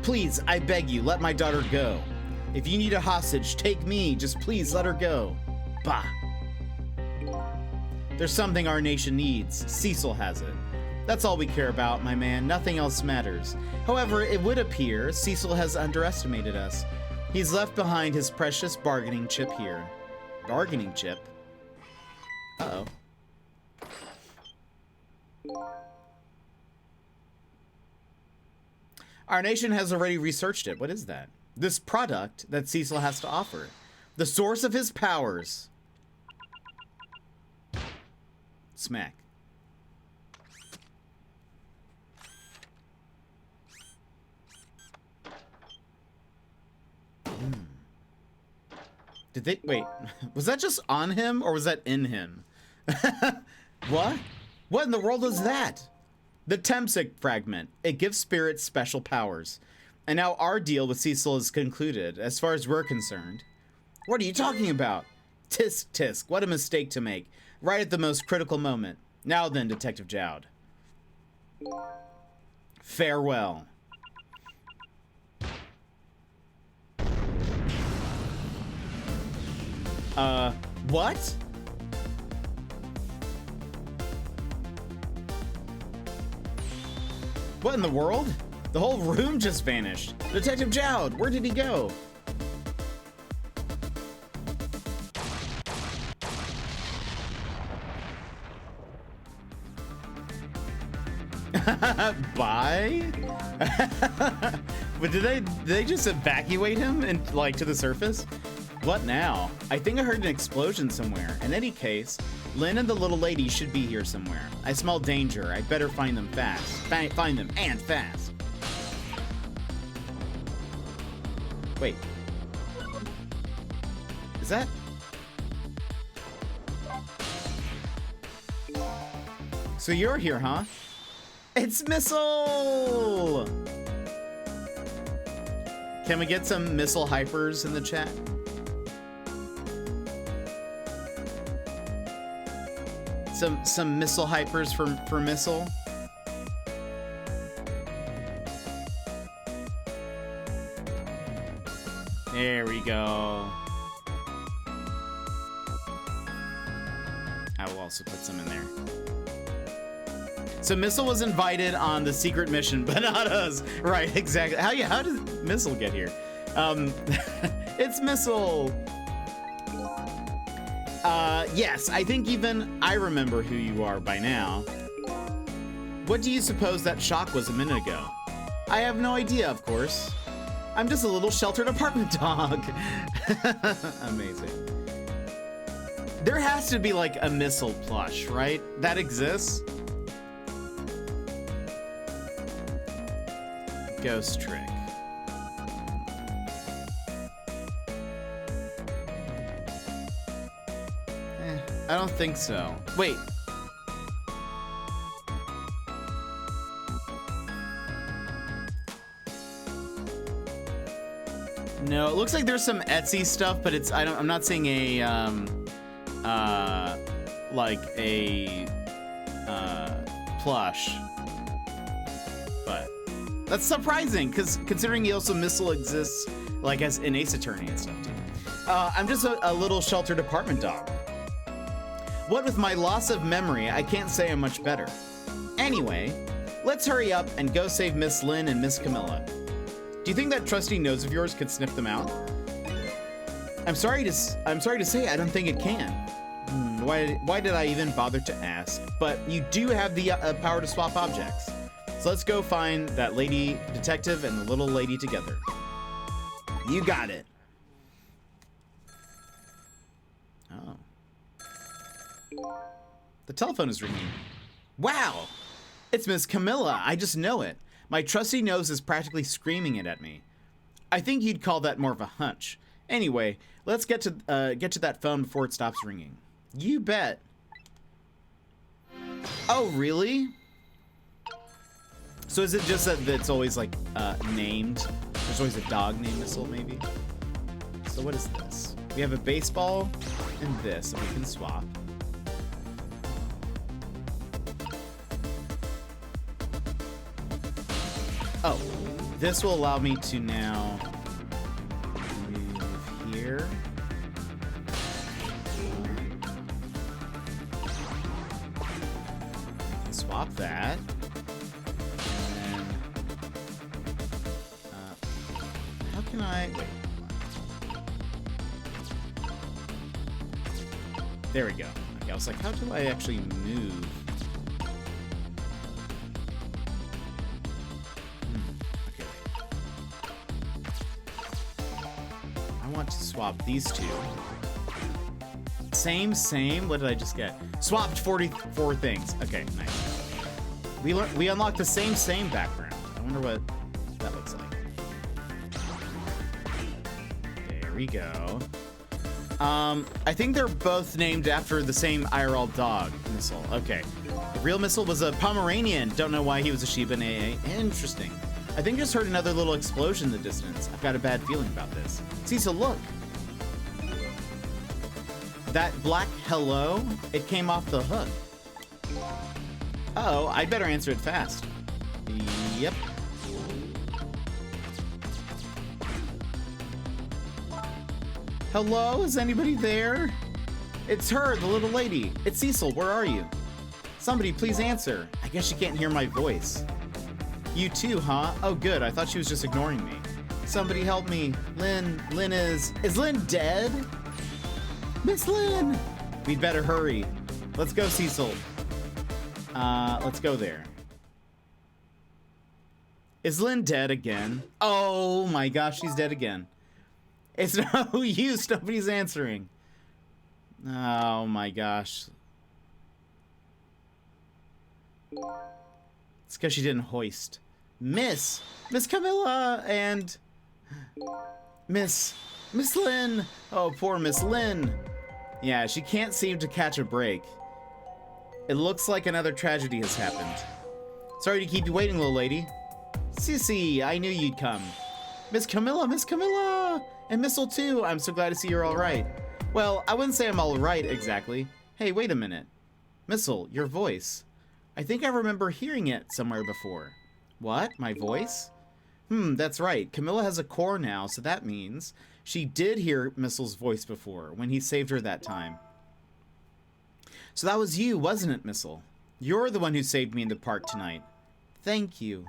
Speaker 2: Please, I beg you, let my daughter go. If you need a hostage, take me. Just please let her go. Bah. There's something our nation needs. Cecil has it. That's all we care about, my man. Nothing else matters. However, it would appear Cecil has underestimated us. He's left behind his precious bargaining chip here. Bargaining chip? Uh-oh. Our nation has already researched it. What is that? This product that Cecil has to offer. The source of his powers. Smack. Did they, wait, was that just on him or was that in him? What? What in the world is that? The Temsic fragment. It gives spirits special powers. And now our deal with Cecil is concluded, as far as we're concerned. What are you talking about? Tisk tisk, what a mistake to make. Right at the most critical moment. Now then, Detective Jowd. Farewell. What? What in the world? The whole room just vanished. Detective Jowd, where did he go? Bye? But did they just evacuate him and like to the surface? What now? I think I heard an explosion somewhere. In any case, Lynn and the little lady should be here somewhere. I smell danger. I better find them fast. Find them and fast. Wait. Is that? So you're here, huh? It's Missile! Can we get some missile hypers in the chat? Some missile hypers for Missile. There we go. I will also put some in there. So Missile was invited on the secret mission, but not us. Right, exactly. How did Missile get here? It's Missile. Yes, I think even I remember who you are by now. What do you suppose that shock was a minute ago? I have no idea, of course. I'm just a little sheltered apartment dog. Amazing. There has to be like a Missile plush, right? That exists? Ghost trick. I don't think so. Wait. No, it looks like there's some Etsy stuff, but it's I'm not seeing a like a plush. But that's surprising, because considering he also Missile exists like as in Ace Attorney and stuff too. I'm just a little sheltered apartment dog. What with my loss of memory, I can't say I'm much better. Anyway, Let's hurry up and go save Miss Lynn and Miss Camilla. Do you think that trusty nose of yours could sniff them out? I'm sorry to say I don't think it can. Why did I even bother to ask? But you do have the power to swap objects. So let's go find that lady detective and the little lady together. You got it. Oh. The telephone is ringing. Wow! It's Miss Camilla. I just know it. My trusty nose is practically screaming it at me. I think you'd call that more of a hunch. Anyway, let's get to that phone before it stops ringing. You bet. Oh, really? So is it just that it's always like named? There's always a dog named Missile, maybe? So what is this? We have a baseball and this that we can swap. Oh, this will allow me to now move here. Swap that. And then, how can I, wait. There we go. Okay, I was like, how do I actually move? Okay. I want to swap these two. Same. What did I just get? Swapped 44 things. Okay, nice. We unlocked the same background. I wonder what that looks like. There we go. I think they're both named after the same IRL dog, Missile. Okay. The real Missile was a Pomeranian. Don't know why he was a Shiba in AA. Interesting. I think I just heard another little explosion in the distance. I've got a bad feeling about this. Cecil, look. That black hello, it came off the hook. Uh-oh, I'd better answer it fast. Yep. Hello, is anybody there? It's her, the little lady. It's Cecil, where are you? Somebody please answer. I guess she can't hear my voice. You too, huh? Oh good, I thought she was just ignoring me. Somebody help me. Lynn is Lynn dead? Miss Lynn! We'd better hurry. Let's go, Cecil. Let's go there. Is Lynn dead again? Oh my gosh, she's dead again. It's no use, nobody's answering. Oh my gosh. It's because she didn't hoist. Miss Camilla and Miss Lynn. Oh, poor Miss Lynn. Yeah, she can't seem to catch a break. It looks like another tragedy has happened. Sorry to keep you waiting, little lady. Sissy, I knew you'd come. Miss Camilla! And Missile too, I'm so glad to see you're all right. Well, I wouldn't say I'm all right exactly. Hey, wait a minute. Missile, your voice. I think I remember hearing it somewhere before. What, my voice? That's right. Camilla has a core now, so that means she did hear Missile's voice before, when he saved her that time. So that was you, wasn't it, Missile? You're the one who saved me in the park tonight. Thank you.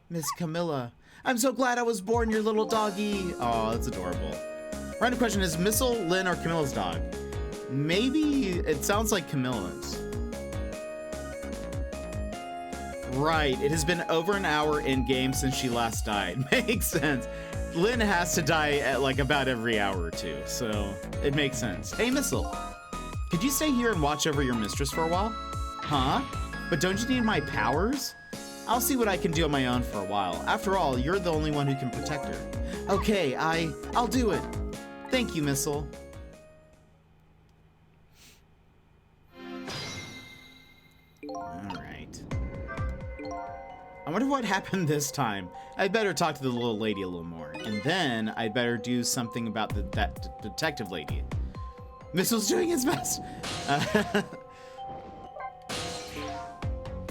Speaker 2: Miss Camilla. I'm so glad I was born your little doggy. Oh, that's adorable. Random question, is Missile Lynn or Camilla's dog? Maybe, it sounds like Camilla's. Right, it has been over an hour in game since she last died. Makes sense. Lynn has to die at like about every hour or two, so it makes sense. Hey, Missile, could you stay here and watch over your mistress for a while? Huh? But don't you need my powers? I'll see what I can do on my own for a while. After all, you're the only one who can protect her. Okay, I'll do it. Thank you, Missile. Alright. I wonder what happened this time. I'd better talk to the little lady a little more. And then I'd better do something about that detective lady. Missile's doing his best.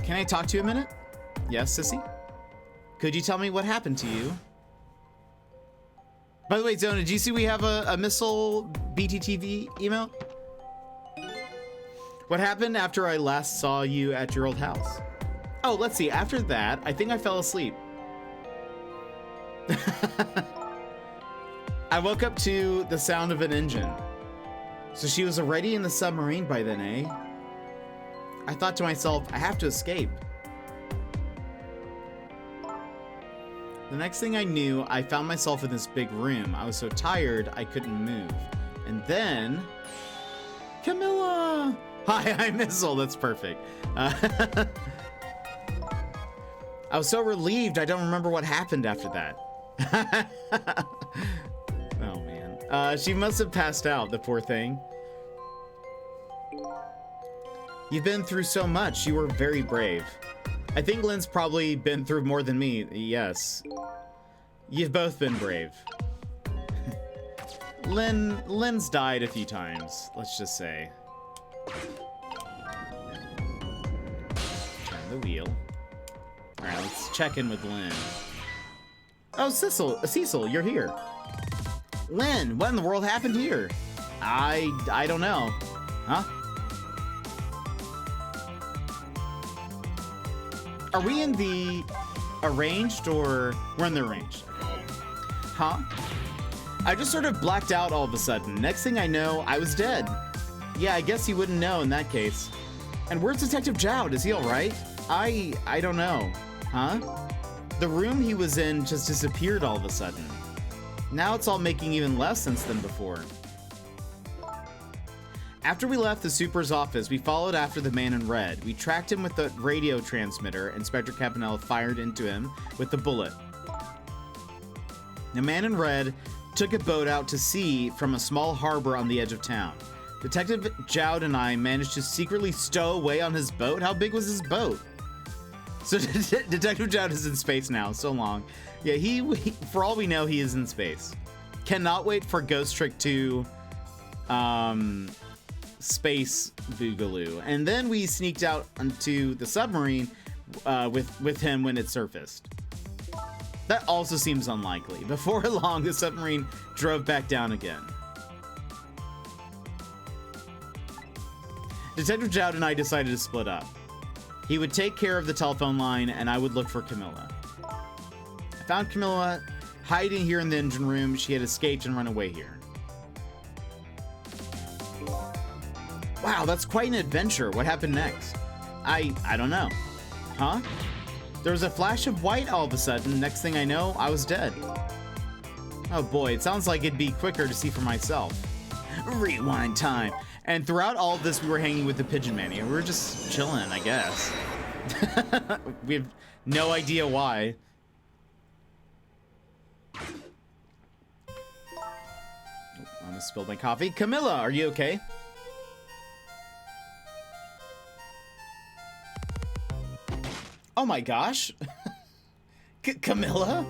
Speaker 2: Can I talk to you a minute? Yes, Sissy? Could you tell me what happened to you? By the way, Zona, did you see we have a Missile BTTV email? What happened after I last saw you at your old house? Oh, let's see. After that, I think I fell asleep. I woke up to the sound of an engine. So she was already in the submarine by then, eh? I thought to myself, I have to escape. The next thing I knew, I found myself in this big room. I was so tired, I couldn't move. And then... Camilla! Hi, I'm Missile. That's perfect. I was so relieved, I don't remember what happened after that. Oh, man. She must have passed out, the poor thing. You've been through so much. You were very brave. I think Lynn's probably been through more than me. Yes. You've both been brave. Lynn's died a few times, let's just say. Turn the wheel. Alright, let's check in with Lynn. Oh, Cecil, you're here. Lynn, what in the world happened here? I don't know. Huh? Are we in the arranged or we're in the arranged? Huh? I just sort of blacked out all of a sudden. Next thing I know, I was dead. Yeah, I guess you wouldn't know in that case. And where's Detective Jowd? Is he alright? I don't know. Huh? The room he was in just disappeared all of a sudden. Now it's all making even less sense than before. After we left the super's office, we followed after the man in red. We tracked him with the radio transmitter. Inspector Campanella fired into him with the bullet. The man in red took a boat out to sea from a small harbor on the edge of town. Detective Jowd and I managed to secretly stow away on his boat. How big was his boat? So Detective Jowd is in space now. So long. Yeah, he for all we know, he is in space. Cannot wait for Ghost Trick 2 Space Boogaloo. And then we sneaked out onto the submarine with him when it surfaced. That also seems unlikely. Before long, the submarine drove back down again. Detective Jowd and I decided to split up. He would take care of the telephone line, and I would look for Camilla. I found Camilla hiding here in the engine room. She had escaped and run away here. Wow, that's quite an adventure. What happened next? I don't know. Huh? There was a flash of white all of a sudden. Next thing I know, I was dead. Oh boy, it sounds like it'd be quicker to see for myself. Rewind time. And throughout all of this, we were hanging with the Pigeon Mania. We were just chilling, I guess. We have no idea why. Oh, I almost spilled my coffee. Camilla, are you okay? Oh my gosh. Camilla?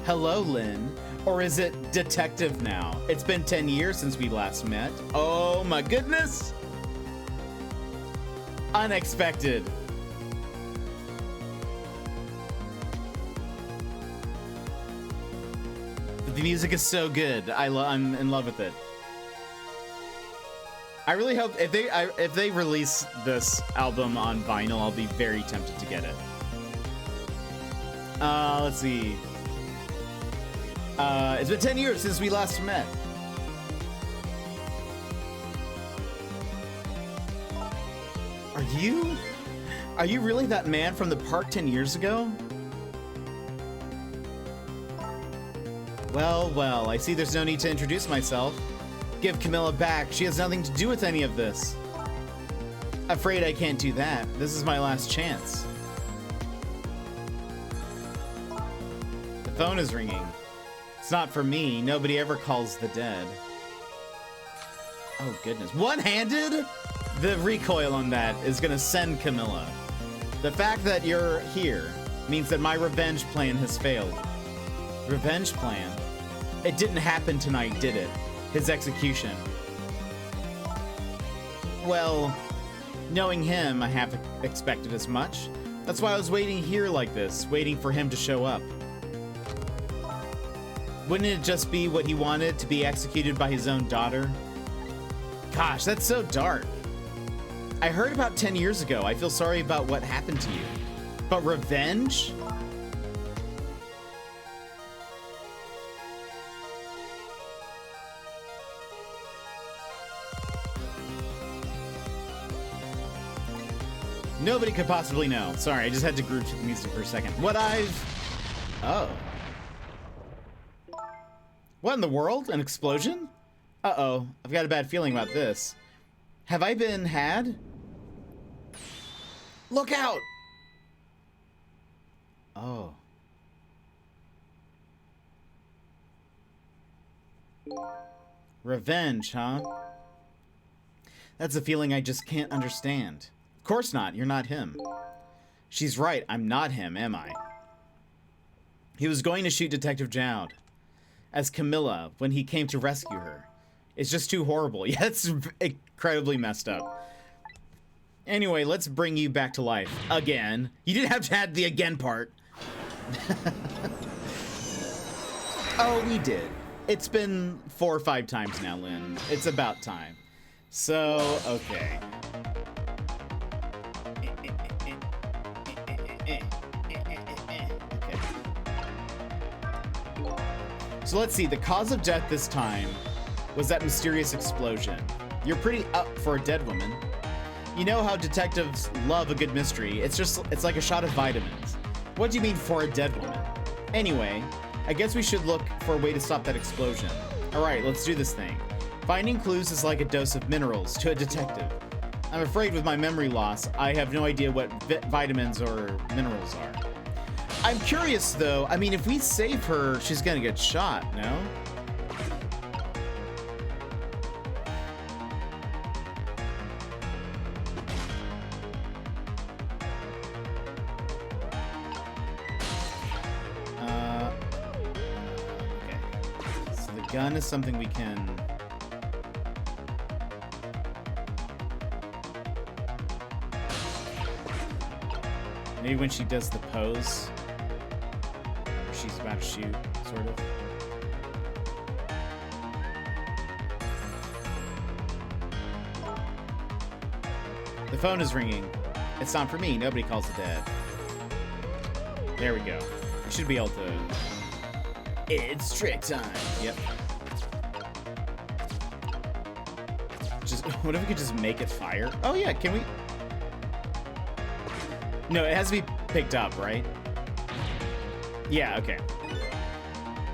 Speaker 2: Hello, Lynn. Or is it Detective now? It's been 10 years since we last met. Oh my goodness. Unexpected. The music is so good. I'm in love with it. I really hope if they release this album on vinyl, I'll be very tempted to get it. Let's see. It's been 10 years since we last met. Are you really that man from the park 10 years ago? Well, I see there's no need to introduce myself. Give Camilla back. She has nothing to do with any of this. Afraid I can't do that. This is my last chance. The phone is ringing. It's not for me. Nobody ever calls the dead. Oh, goodness. One-handed? The recoil on that is gonna send Camilla. The fact that you're here means that my revenge plan has failed. Revenge plan? It didn't happen tonight, did it? His execution. Well, knowing him, I have expected as much. That's why I was waiting here like this, waiting for him to show up. Wouldn't it just be what he wanted, to be executed by his own daughter? Gosh, that's so dark. I heard about 10 years ago. I feel sorry about what happened to you. But revenge? Nobody could possibly know. Sorry, I just had to group the music for a second. Oh. What in the world? An explosion? Uh-oh. I've got a bad feeling about this. Have I been had? Look out! Oh. Revenge, huh? That's a feeling I just can't understand. Of course not. You're not him. She's right. I'm not him, am I? He was going to shoot Detective Jowd as Camilla when he came to rescue her. It's just too horrible. Yeah, it's incredibly messed up. Anyway, let's bring you back to life. Again. You didn't have to add the again part. Oh, we did. It's been 4 or 5 times now, Lynn. It's about time. So, okay. Okay. So let's see. The cause of death this time was that mysterious explosion. You're pretty up for a dead woman. You know how detectives love a good mystery. It's like a shot of vitamins. What do you mean for a dead woman? Anyway, I guess we should look for a way to stop that explosion. All right, let's do this thing. Finding clues is like a dose of minerals to a detective. I'm afraid with my memory loss, I have no idea what vitamins or minerals are. I'm curious though, I mean, if we save her, she's gonna get shot, no? Okay. So the gun is something we can... Maybe when she does the pose, she's about to shoot, sort of. The phone is ringing. It's not for me. Nobody calls the dead. There we go. We should be able to... It's trick time. Yep. Just, what if we could just make it fire? Oh yeah, can we... No, it has to be picked up, right? Yeah, okay.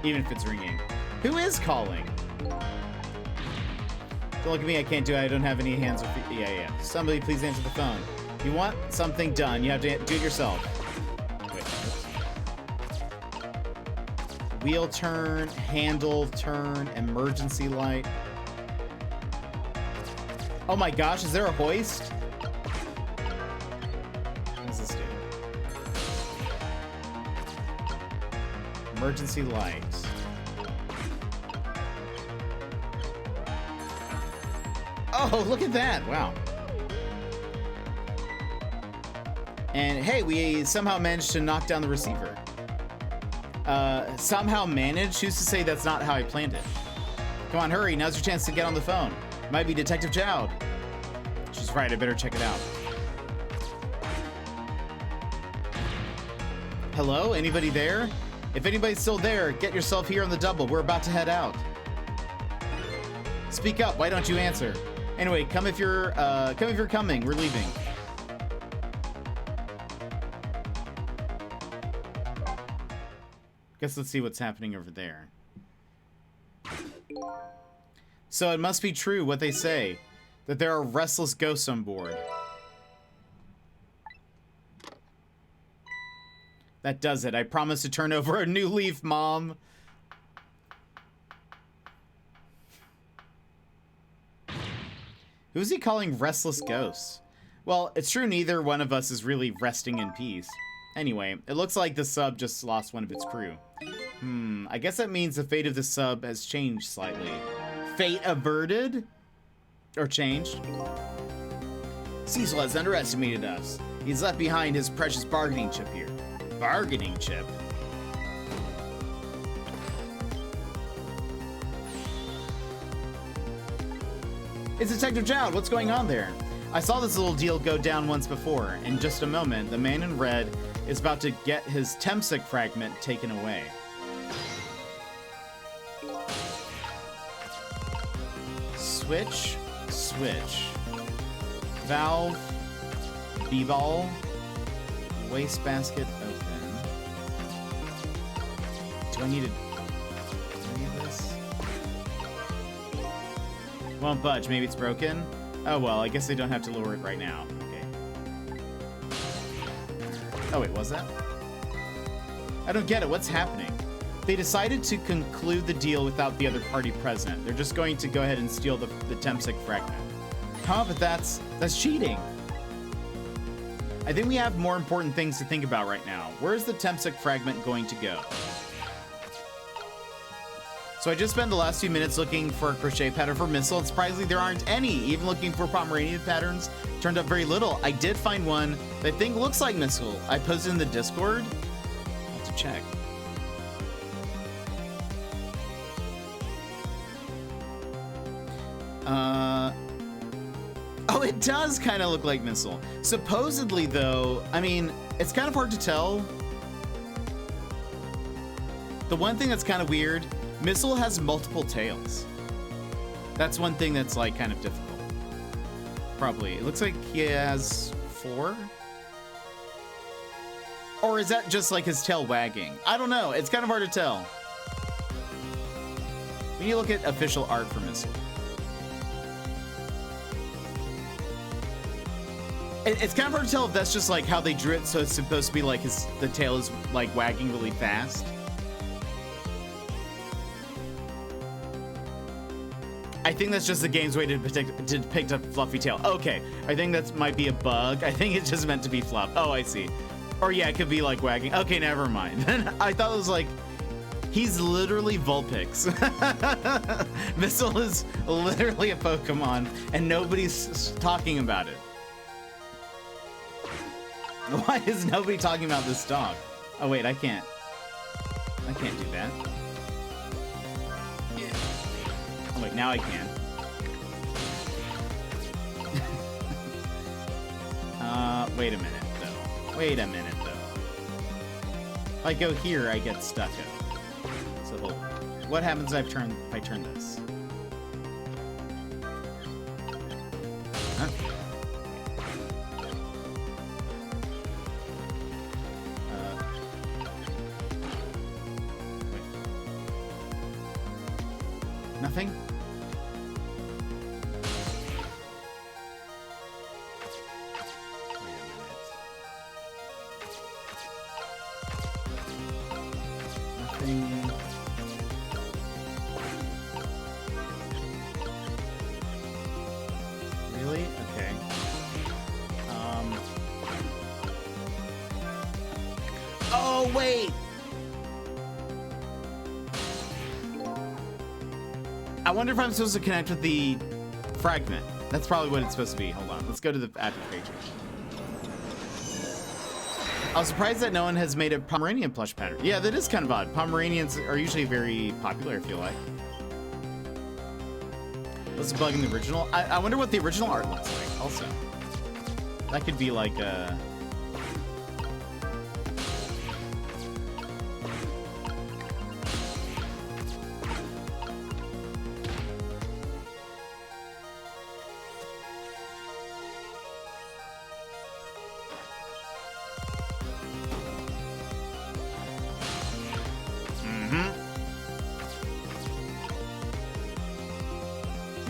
Speaker 2: Even if it's ringing. Who is calling? Don't look at me, I can't do it. I don't have any hands or feet. Yeah. Somebody please answer the phone. You want something done, you have to do it yourself. Wait. Oops. Wheel turn, handle turn, emergency light. Oh my gosh, is there a hoist? Emergency lights. Oh, look at that. Wow. And hey, we somehow managed to knock down the receiver. Somehow managed? Who's to say that's not how I planned it? Come on, hurry. Now's your chance to get on the phone. Might be Detective Jowd. She's right. I better check it out. Hello? Anybody there? If anybody's still there, get yourself here on the double. We're about to head out. Speak up. Why don't you answer? Anyway, come if you're coming. We're leaving. Guess let's see what's happening over there. So it must be true what they say, that there are restless ghosts on board. That does it. I promise to turn over a new leaf, Mom. Who's he calling restless ghosts? Well, it's true neither one of us is really resting in peace. Anyway, it looks like the sub just lost one of its crew. I guess that means the fate of the sub has changed slightly. Fate averted? Or changed? Cecil has underestimated us. He's left behind his precious bargaining chip here. Bargaining chip. It's Detective Jowd. What's going on there? I saw this little deal go down once before. In just a moment, the man in red is about to get his Temsic fragment taken away. Switch, switch. Valve, B-ball, wastebasket open. Do I need this? Won't budge, maybe it's broken? Oh well, I guess they don't have to lower it right now. Okay. Oh wait, was that? I don't get it, what's happening? They decided to conclude the deal without the other party present. They're just going to go ahead and steal the Temsic fragment. Huh, but that's cheating. I think we have more important things to think about right now. Where's the Temsic fragment going to go? So I just spent the last few minutes looking for a crochet pattern for Missile, and surprisingly there aren't any. Even looking for Pomeranian patterns turned up very little. I did find one that I think looks like Missile. I posted in the Discord. I'll have to check. Oh, it does kind of look like Missile. Supposedly, though, I mean, it's kind of hard to tell. The one thing that's kind of weird, Missile has multiple tails. That's one thing that's, like, kind of difficult. Probably. It looks like he has 4? Or is that just, like, his tail wagging? I don't know. It's kind of hard to tell. We need to look at official art for Missile. It's kind of hard to tell if that's just like how they drew it, so it's supposed to be like the tail is like wagging really fast. I think that's just the game's way to depict a fluffy tail. Okay, I think that might be a bug. I think it's just meant to be fluff. Oh, I see. Or yeah, it could be like wagging. Okay, never mind. Then I thought it was like, he's literally Vulpix. Missile is literally a Pokemon, and nobody's talking about it. Why is nobody talking about this dog? Oh wait, I can't do that. Oh wait, now I can. Wait a minute though. Wait a minute though. If I go here, I get stuck. So what happens if I turn this? Huh? Nothing? Nothing. Really? Okay. Oh, wait! I wonder if I'm supposed to connect with the fragment. That's probably what it's supposed to be. Hold on. Let's go to the admin page. I was surprised that no one has made a Pomeranian plush pattern. Yeah, that is kind of odd. Pomeranians are usually very popular, I feel like. What's the bug in the original? I wonder what the original art looks like also. That could be like a...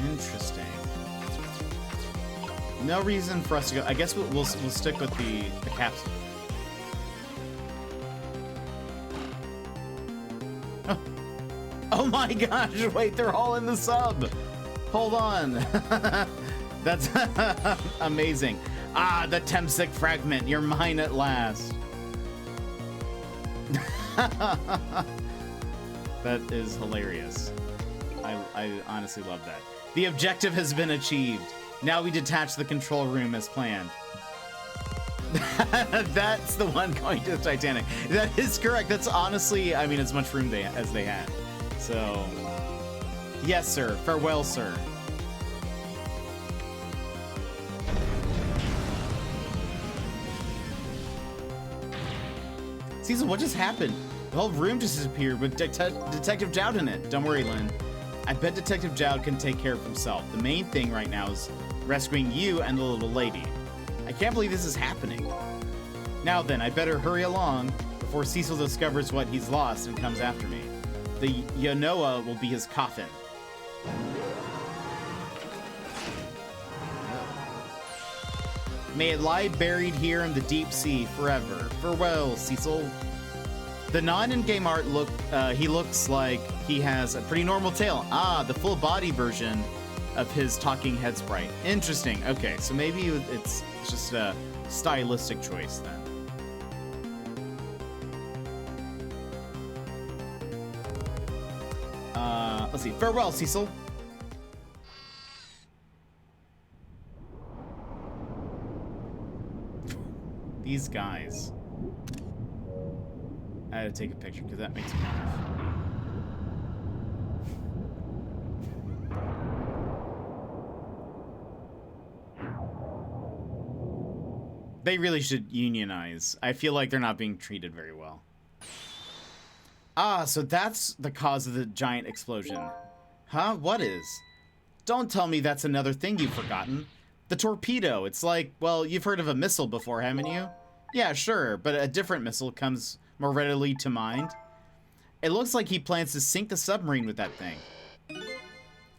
Speaker 2: Interesting. No reason for us to go. I guess we'll stick with the capsule. Oh. Oh my gosh! Wait, they're all in the sub. Hold on. That's amazing. Ah, the Temsic fragment. You're mine at last. That is hilarious. I honestly love that. The objective has been achieved. Now we detach the control room as planned. That's the one going to the Titanic. That is correct. That's honestly, I mean, as much room as they had. So, yes, sir. Farewell, sir. Cecil, what just happened? The whole room just disappeared with Detective Jowd in it. Don't worry, Lynn. I bet Detective Jowd can take care of himself. The main thing right now is rescuing you and the little lady. I can't believe this is happening. Now then, I better hurry along before Cecil discovers what he's lost and comes after me. The Yanoa will be his coffin. May it lie buried here in the deep sea forever. Farewell, Cecil. The non-in-game art he looks like he has a pretty normal tail. Ah, the full body version of his talking head sprite. Interesting. Okay, so maybe it's just a stylistic choice then. Let's see. Farewell, Cecil. These guys. I had to take a picture because that makes me laugh. They really should unionize. I feel like they're not being treated very well. Ah, so that's the cause of the giant explosion. Huh? What is? Don't tell me that's another thing you've forgotten. The torpedo. It's like, well, you've heard of a missile before, haven't you? Yeah, sure, but a different missile comes more readily to mind. It looks like he plans to sink the submarine with that thing.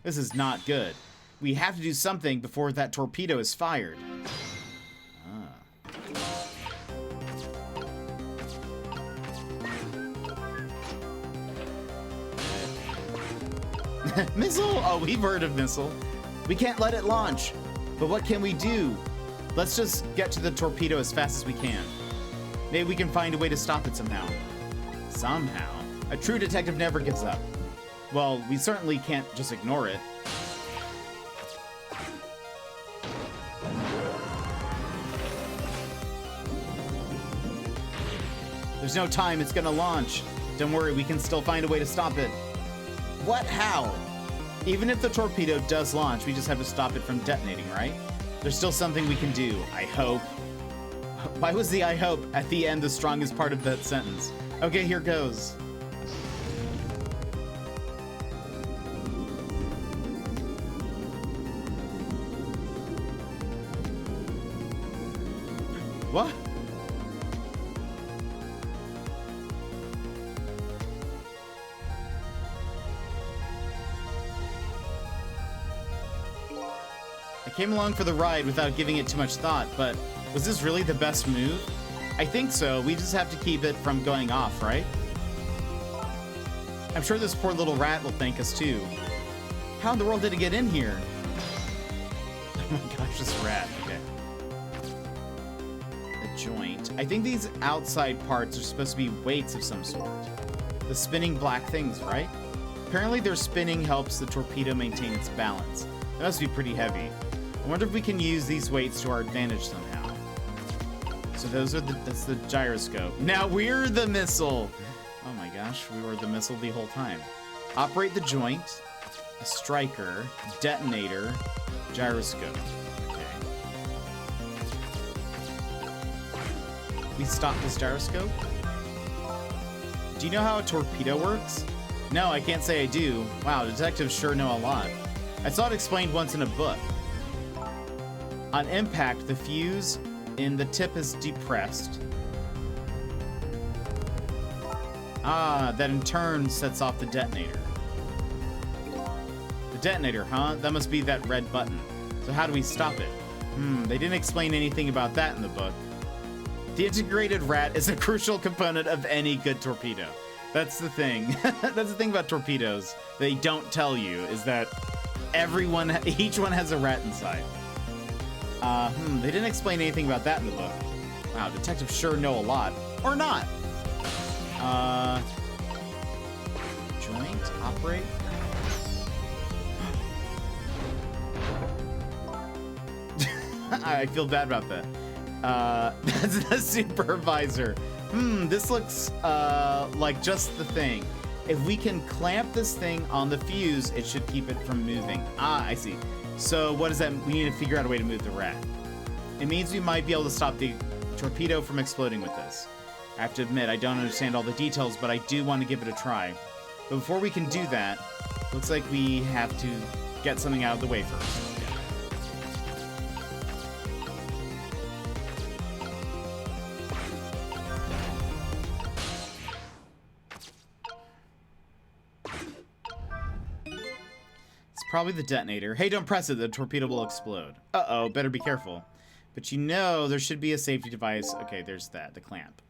Speaker 2: This is not good. We have to do something before that torpedo is fired. Missile? Oh, we've heard of missile. We can't let it launch. But what can we do? Let's just get to the torpedo as fast as we can. Maybe we can find a way to stop it somehow. Somehow? A true detective never gives up. Well, we certainly can't just ignore it. There's no time, it's gonna launch. Don't worry, we can still find a way to stop it. What? How? Even if the torpedo does launch, we just have to stop it from detonating, right? There's still something we can do, I hope. Why was the I hope at the end the strongest part of that sentence? Okay, here goes. What? I came along for the ride without giving it too much thought, but was this really the best move? I think so. We just have to keep it from going off, right? I'm sure this poor little rat will thank us too. How in the world did it get in here? Oh my gosh, this rat. Okay. The joint. I think these outside parts are supposed to be weights of some sort. The spinning black things, right? Apparently their spinning helps the torpedo maintain its balance. That must be pretty heavy. I wonder if we can use these weights to our advantage somehow. So that's the gyroscope. Now we're the missile. Oh my gosh, we were the missile the whole time. Operate the joint, a striker, detonator, gyroscope. Okay. We stop this gyroscope? Do you know how a torpedo works? No, I can't say I do. Wow, detectives sure know a lot. I saw it explained once in a book. On impact, the fuse in the tip is depressed. Ah, that in turn sets off the detonator. The detonator, huh? That must be that red button. So how do we stop it? They didn't explain anything about that in the book. The integrated rat is a crucial component of any good torpedo. That's the thing. That's the thing about torpedoes they don't tell you, is that each one has a rat inside. They didn't explain anything about that in the book. Wow, detectives sure know a lot. Or not. Joint, operate. I feel bad about that. That's the supervisor. This looks like just the thing. If we can clamp this thing on the fuse, it should keep it from moving. Ah, I see. So what does that mean? We need to figure out a way to move the rat. It means we might be able to stop the torpedo from exploding with this. I have to admit, I don't understand all the details, but I do want to give it a try. But before we can do that, looks like we have to get something out of the way first. It's probably the detonator. Hey, don't press it. The torpedo will explode. Uh-oh, better be careful. But you know, there should be a safety device. Okay, there's that, the clamp.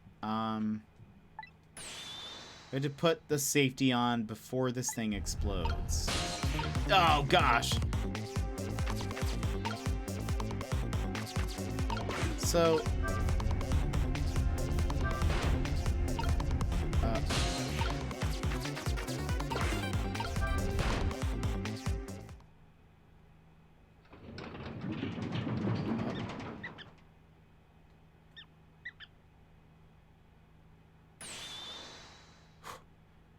Speaker 2: We had to put the safety on before this thing explodes. Oh, gosh. So...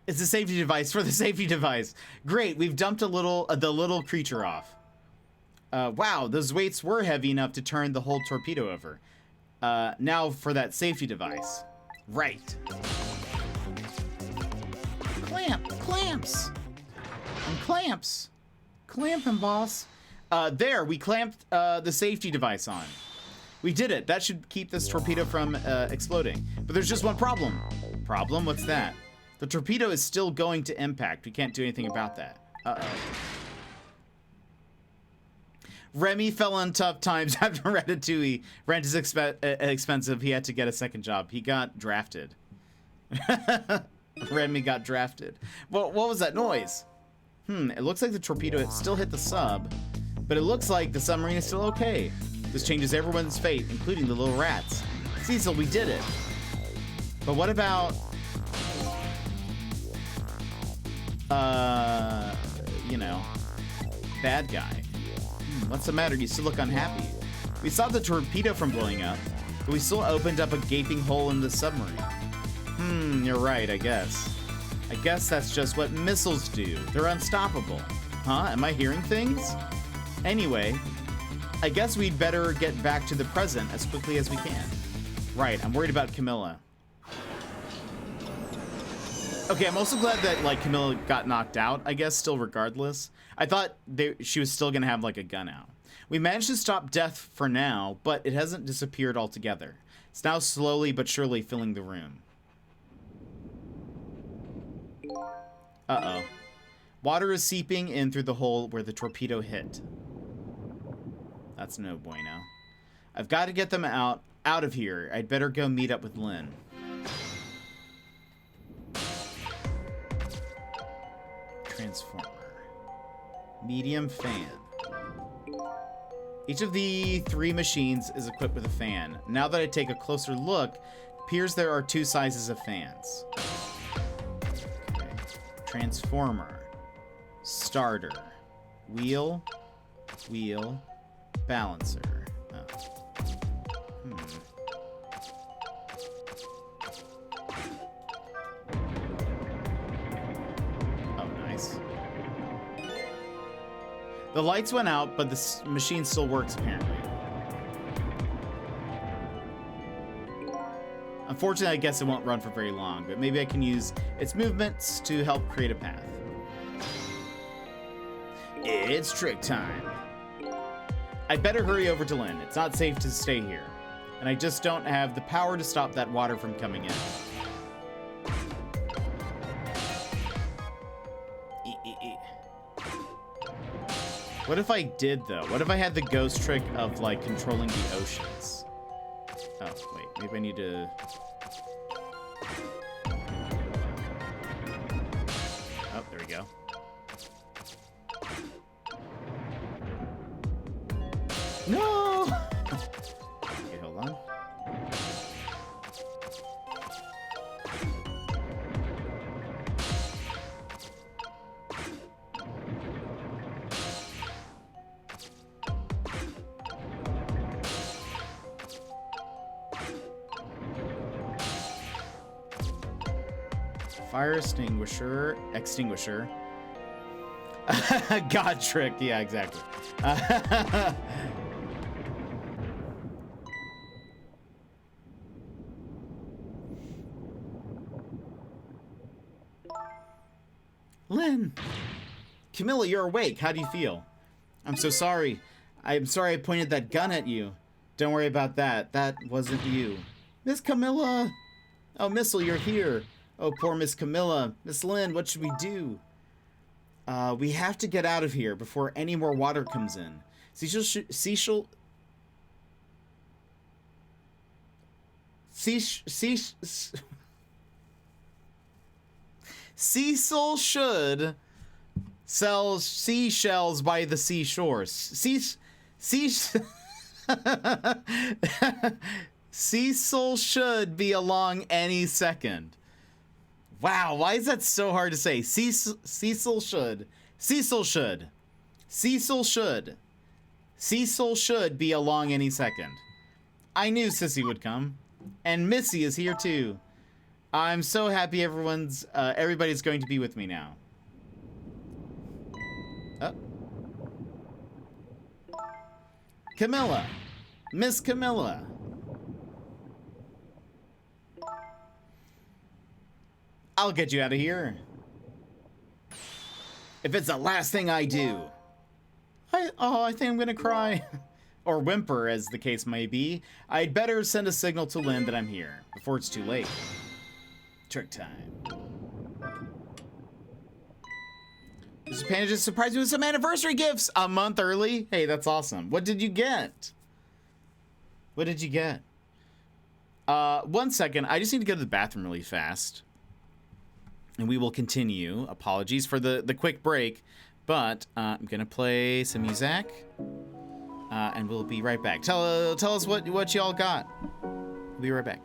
Speaker 2: It's a safety device for the safety device. Great, we've dumped the little creature off. Wow, those weights were heavy enough to turn the whole torpedo over. Now for that safety device. Right. Clamps. And clamps. Clamping, boss. There, we clamped the safety device on. We did it. That should keep this torpedo from exploding. But there's just one problem. Problem? What's that? The torpedo is still going to impact. We can't do anything about that. Uh-oh. Remy fell on tough times after Ratatouille. Rent is expensive. He had to get a second job. He got drafted. Remy got drafted. Well, what was that noise? It looks like the torpedo still hit the sub, but it looks like the submarine is still okay. This changes everyone's fate, including the little rats. Cecil, we did it. But what about... you know, bad guy. What's the matter? You still look unhappy. We stopped the torpedo from blowing up, but we still opened up a gaping hole in the submarine. You're right, I guess. I guess that's just what missiles do. They're unstoppable. Huh? Am I hearing things? Anyway, I guess we'd better get back to the present as quickly as we can. Right, I'm worried about Camilla. Okay, I'm also glad that, like, Camilla got knocked out, I guess, still regardless. I thought she was still gonna have, like, a gun out. We managed to stop death for now, but it hasn't disappeared altogether. It's now slowly but surely filling the room. Uh-oh. Water is seeping in through the hole where the torpedo hit. That's no bueno. I've got to get them out of here. I'd better go meet up with Lynn. Transformer. Medium fan. Each of the 3 machines is equipped with a fan. Now that I take a closer look, it appears there are 2 sizes of fans. Okay. Transformer. Starter. Wheel. Wheel. Balancer. Oh. The lights went out, but the machine still works, apparently. Unfortunately, I guess it won't run for very long, but maybe I can use its movements to help create a path. It's trick time. I'd better hurry over to Lynn. It's not safe to stay here. And I just don't have the power to stop that water from coming in. What if I did, though? What if I had the ghost trick of, like, controlling the oceans? Oh, wait. Maybe I need to... Oh, there we go. No! Okay, hold on. Fire extinguisher. God trick. Yeah, exactly. Lynn! Camilla, you're awake. How do you feel? I'm so sorry. I'm sorry I pointed that gun at you. Don't worry about that. That wasn't you. Miss Camilla! Oh, Missile, you're here. Oh, poor Miss Camilla. Miss Lynn, what should we do? We have to get out of here before any more water comes in. Cecil should sell seashells by the seashore. Cecil should be along any second. Wow, why is that so hard to say? Cecil should be along any second. I knew Sissy would come. And Missy is here too. I'm so happy everybody's going to be with me now. Oh. Camilla. Miss Camilla. I'll get you out of here. If it's the last thing I do. I think I'm gonna cry. Or whimper, as the case may be. I'd better send a signal to Lynn that I'm here, before it's too late. Trick time. Mr. Panda just surprised me with some anniversary gifts a month early. Hey, that's awesome. What did you get? What did you get? 1 second. I just need to go to the bathroom really fast. And we will continue. Apologies for the quick break. But I'm going to play some music. And we'll be right back. Tell us what y'all got. We'll be right back.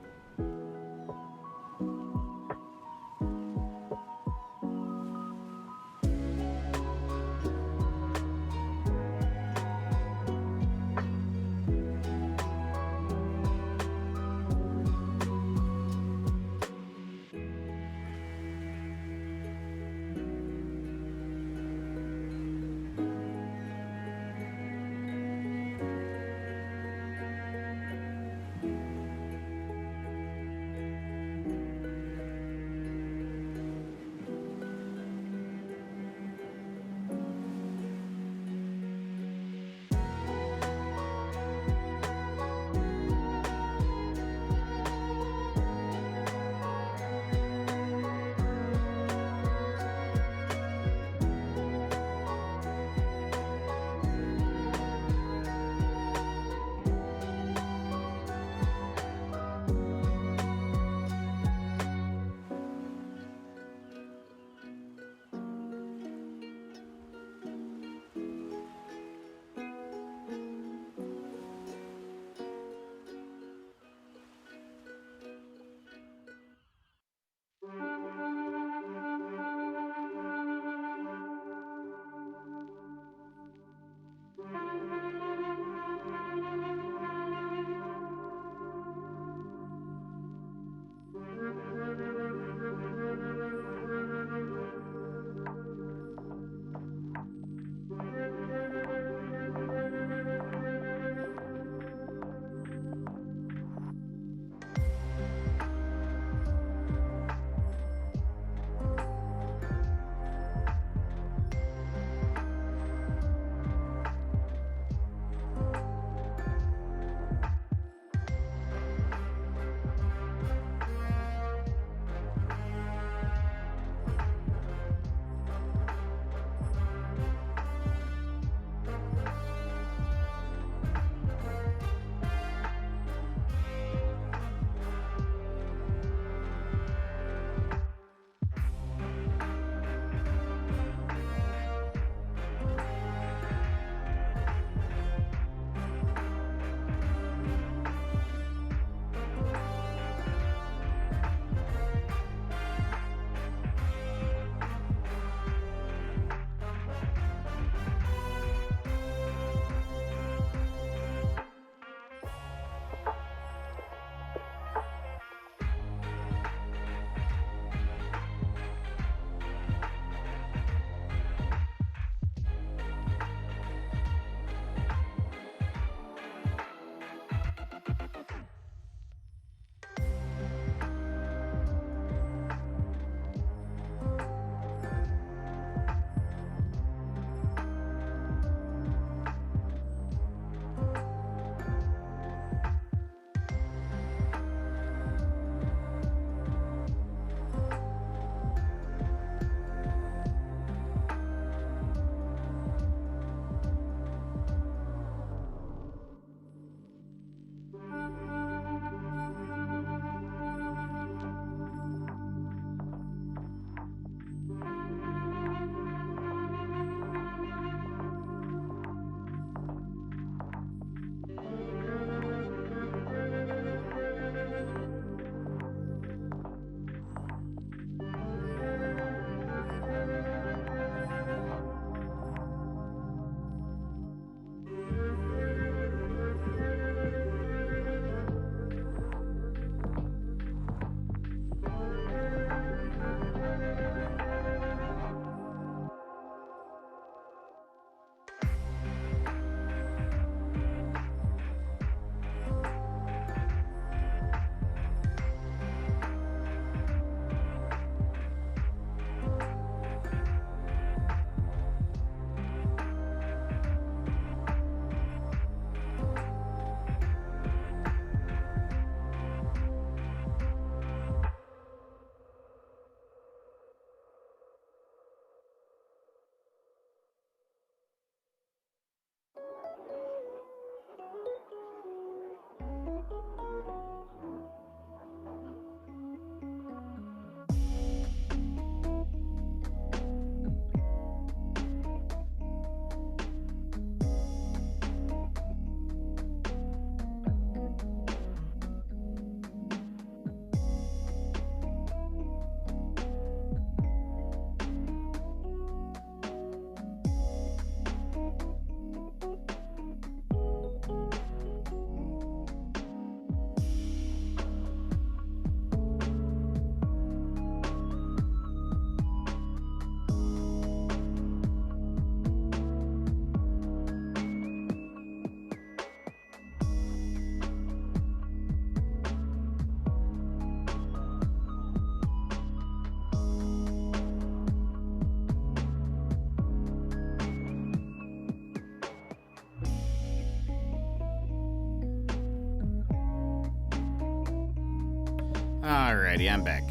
Speaker 2: Alrighty, I'm back.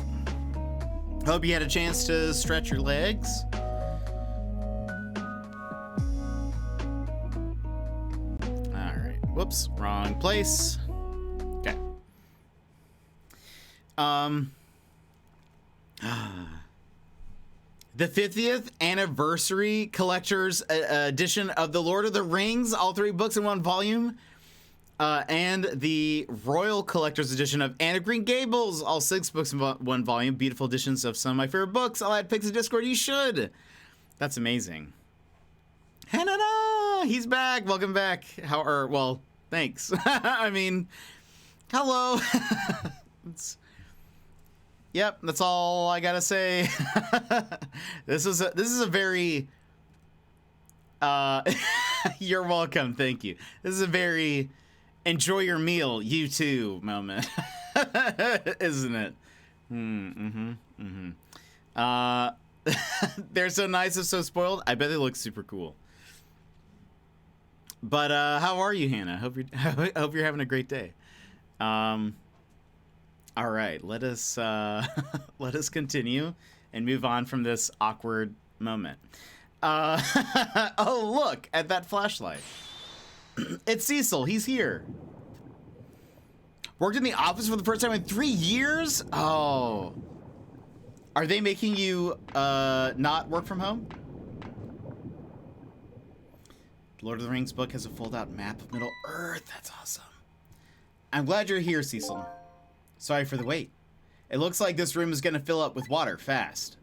Speaker 2: Hope you had a chance to stretch your legs. Alright. Whoops, wrong place. Okay. The 50th anniversary collector's edition of The Lord of the Rings, all 3 books in 1 volume. And the Royal Collector's Edition of Anne of Green Gables, all 6 books in 1 volume. Beautiful editions of some of my favorite books. I'll add pics in Discord. You should. That's amazing. Hanana, he's back. Welcome back. Well, thanks. I mean, hello. Yep, that's all I gotta say. This is a very. You're welcome. Thank you. This is a very. Enjoy your meal, you too moment, isn't it? They're so nice and so spoiled. I bet they look super cool. But how are you, Hannah? Hope you're having a great day. All right, let us continue and move on from this awkward moment. Oh, look at that flashlight. It's Cecil. He's here. Worked in the office for the first time in 3 years? Oh. Are they making you not work from home? Lord of the Rings book has a fold-out map of Middle Earth. That's awesome. I'm glad you're here, Cecil. Sorry for the wait. It looks like this room is going to fill up with water fast.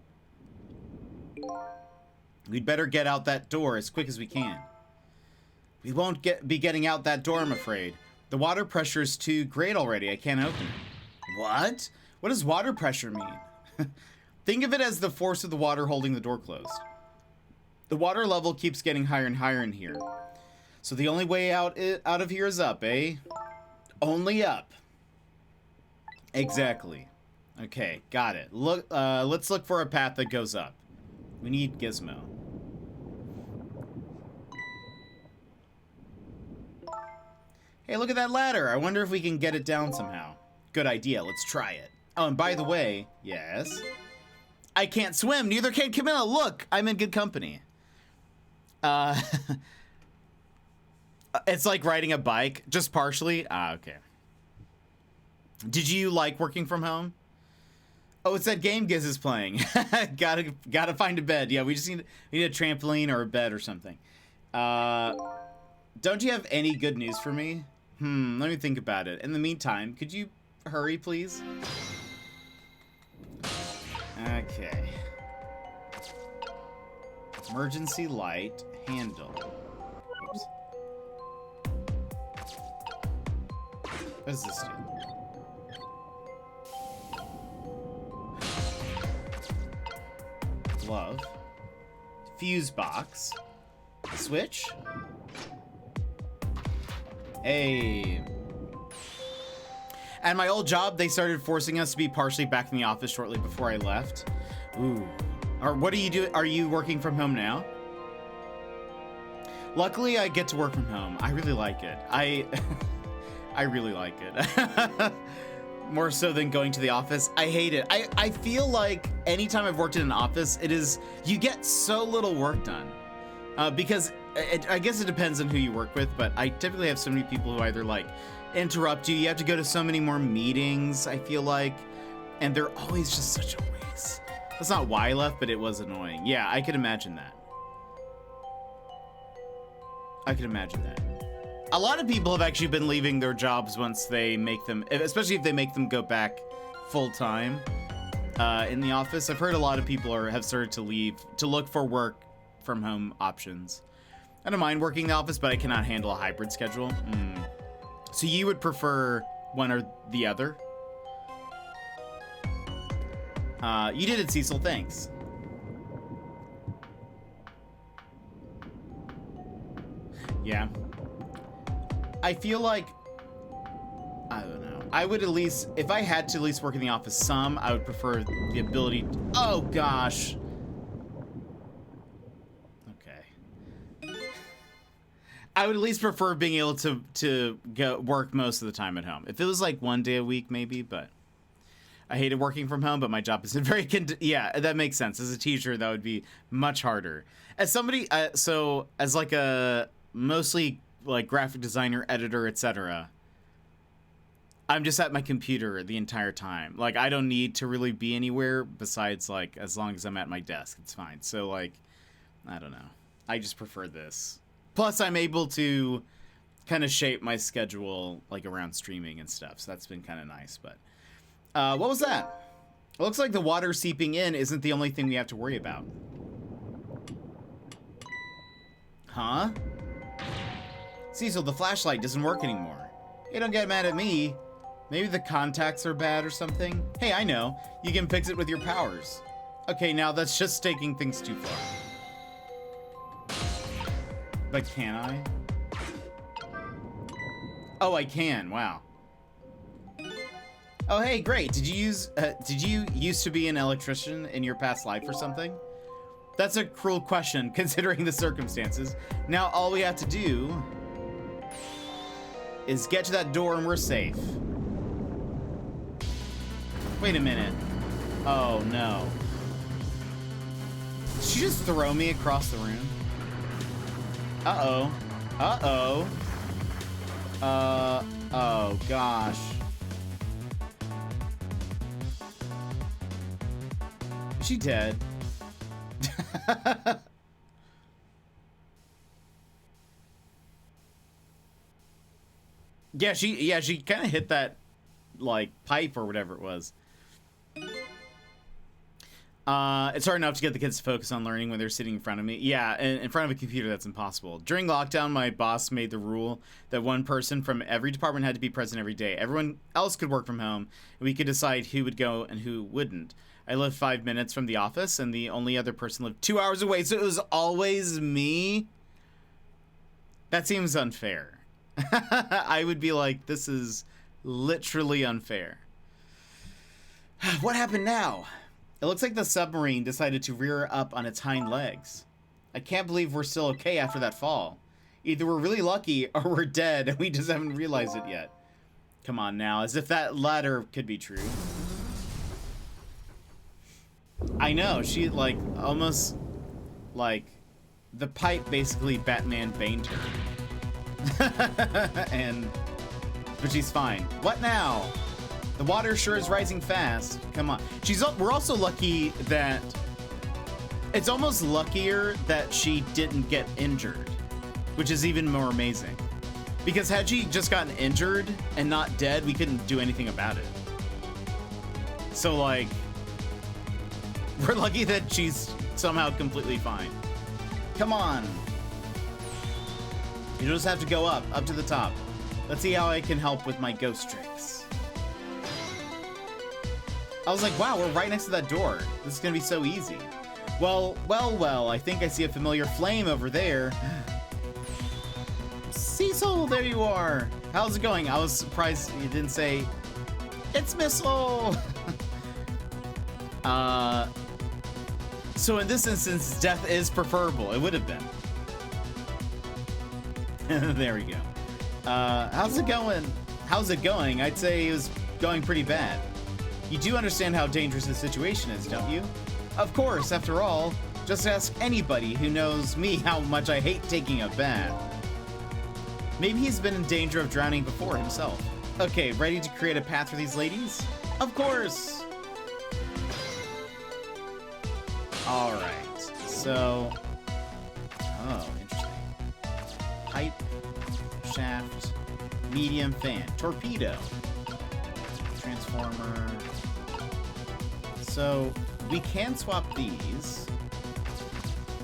Speaker 2: We'd better get out that door as quick as we can. We won't be getting out that door, I'm afraid. The water pressure is too great already. I can't open it. What? What does water pressure mean? Think of it as the force of the water holding the door closed. The water level keeps getting higher and higher in here. So the only way out of here is up, eh? Only up. Exactly. Okay, got it. Look, let's look for a path that goes up. We need Gizmo. Hey, look at that ladder. I wonder if we can get it down somehow. Good idea. Let's try it. Oh, and by the way, yes. I can't swim. Neither can Camilla. Look, I'm in good company. It's like riding a bike, just partially. Ah, okay. Did you like working from home? Oh, it's that game Giz is playing. Gotta find a bed. Yeah, we just need a trampoline or a bed or something. Don't you have any good news for me? Let me think about it. In the meantime, could you hurry, please? Okay. Emergency light handle. Oops. What does this do? Glove. Fuse box. Switch. Hey. At my old job, they started forcing us to be partially back in the office shortly before I left. Ooh. Or what do you do? Are you working from home now? Luckily, I get to work from home. I really like it. I really like it. More so than going to the office. I hate it. I feel like anytime I've worked in an office, you get so little work done. Because I guess it depends on who you work with, but I typically have so many people who either like interrupt you. You have to go to so many more meetings, I feel like, and they're always just such a waste. That's not why I left, but it was annoying. Yeah, I could imagine that. I could imagine that. A lot of people have actually been leaving their jobs once they make them, especially if they make them go back full time in the office. I've heard a lot of people have started to leave to look for work from home options. I don't mind working in the office, but I cannot handle a hybrid schedule. So you would prefer one or the other? You did it, Cecil. Thanks. Yeah. I feel like, I don't know. I would at least, if I had to at least work in the office some, I would prefer the ability, oh gosh. I would at least prefer being able to go work most of the time at home. If it was like 1 day a week, maybe, but I hated working from home, but my job isn't very yeah, that makes sense. As a teacher, that would be much harder. As somebody, so as like a mostly like graphic designer, editor, etc. I'm just at my computer the entire time. Like, I don't need to really be anywhere besides, like, as long as I'm at my desk, it's fine. So, like, I don't know. I just prefer this. Plus, I'm able to kind of shape my schedule, like, around streaming and stuff. So that's been kind of nice. But what was that? It looks like the water seeping in isn't the only thing we have to worry about. Huh? Cecil, the flashlight doesn't work anymore. Hey, don't get mad at me. Maybe the contacts are bad or something? Hey, I know. You can fix it with your powers. Okay, now that's just taking things too far. But can I? Oh, I can. Wow. Oh, hey, great. Did you used to be an electrician in your past life or something? That's a cruel question considering the circumstances. Now all we have to do is get to that door and we're safe. Wait a minute. Oh, no. Did she just throw me across the room? Uh-oh. Uh-oh. Oh, gosh. Is she dead? Yeah, she kind of hit that, like, pipe or whatever it was. It's hard enough to get the kids to focus on learning when they're sitting in front of me. Yeah, in front of a computer, that's impossible. During lockdown, my boss made the rule that one person from every department had to be present every day. Everyone else could work from home, and we could decide who would go and who wouldn't. I lived 5 minutes from the office, and the only other person lived 2 hours away, so it was always me? That seems unfair. I would be like, this is literally unfair. What happened now? It looks like the submarine decided to rear up on its hind legs. I can't believe we're still okay after that fall. Either we're really lucky or we're dead and we just haven't realized it yet. Come on now, as if that latter could be true. I know, she like almost like the pipe basically Batman baned her. But she's fine. What now? The water sure is rising fast. Come on. We're also lucky that it's almost luckier that she didn't get injured, which is even more amazing. Because had she just gotten injured and not dead, we couldn't do anything about it. So like, we're lucky that she's somehow completely fine. Come on. You just have to go up to the top. Let's see how I can help with my ghost tricks. I was like, wow, we're right next to that door. This is gonna be so easy. Well, I think I see a familiar flame over there. Cecil, there you are. How's it going? I was surprised you didn't say, it's Missile. So in this instance, death is preferable. It would have been. There we go. How's it going? How's it going? I'd say it was going pretty bad. You do understand how dangerous this situation is, don't you? Of course, after all, just ask anybody who knows me how much I hate taking a bath. Maybe he's been in danger of drowning before himself. Okay, ready to create a path for these ladies? Of course! Alright, so... Oh, interesting. Pipe, shaft, medium fan, torpedo, transformer. So we can swap these.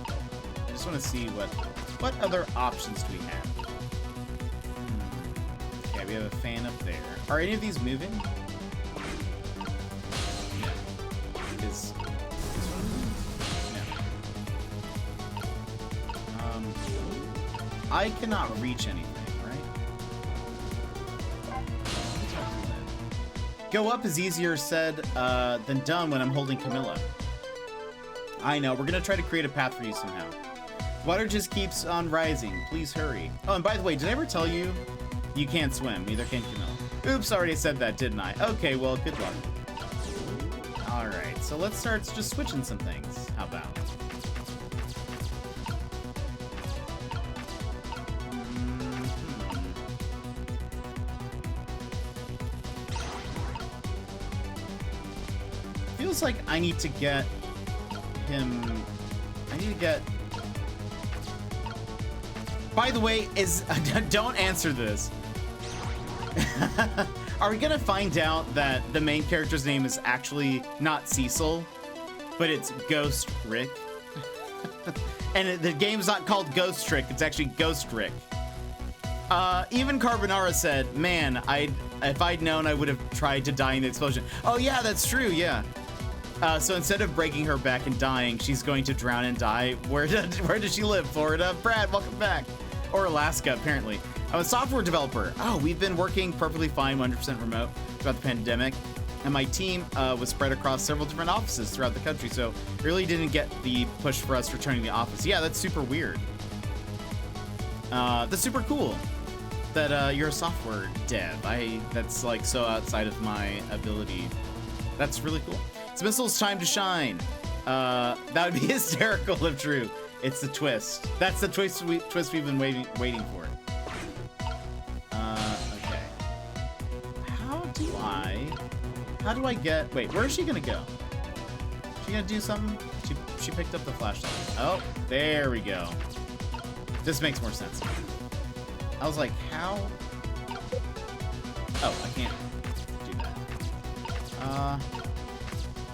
Speaker 2: I just want to see what other options do we have. Okay, we have a fan up there. Are any of these moving? Yeah. Is one no. I cannot reach anything. Go up is easier said than done when I'm holding Camilla. I know, we're gonna try to create a path for you somehow. Water just keeps on rising, please hurry. Oh, and by the way, did I ever tell you you can't swim, neither can Camilla? Oops, I already said that, didn't I? Okay, well, good luck. All right, so let's start just switching some things. How about? Feels like I need to get him. I need to get. By the way, don't answer this. Are we gonna find out that the main character's name is actually not Cecil, but it's Ghost Rick? And the game's not called Ghost Trick, it's actually Ghost Rick. Even Carbonara said, man, if I'd known, I would have tried to die in the explosion. Oh yeah, that's true, yeah. So instead of breaking her back and dying, she's going to drown and die. Where does she live? Florida? Brad, welcome back. Or Alaska, apparently. I'm a software developer. Oh, we've been working perfectly fine, 100% remote throughout the pandemic. And my team was spread across several different offices throughout the country, so it really didn't get the push for us returning to the office. Yeah, that's super weird. That's super cool that you're a software dev. That's like so outside of my ability. That's really cool. It's Missile's time to shine. That would be hysterical if true. It's the twist. That's the twist we've been waiting for. Okay. How do I get? Wait, where is she gonna go? Is she gonna do something? She picked up the flashlight. Oh, there we go. This makes more sense. I was like, how? Oh, I can't do that.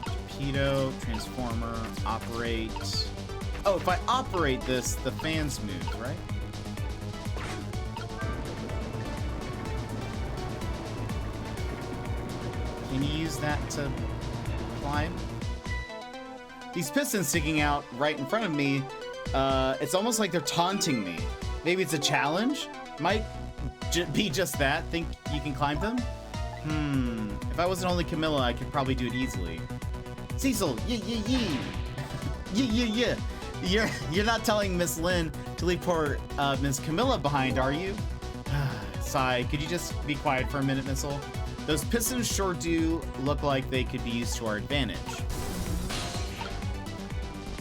Speaker 2: Torpedo, transformer, operate. Oh, if I operate this, the fans move, right? Can you use that to climb? These pistons sticking out right in front of me, it's almost like they're taunting me. Maybe it's a challenge? Might be just that. Think you can climb them? If I wasn't only Camilla, I could probably do it easily. Cecil, yeah. You're not telling Miss Lynn to leave poor Miss Camilla behind, are you? Sigh, could you just be quiet for a minute, Missile? Those pistons sure do look like they could be used to our advantage.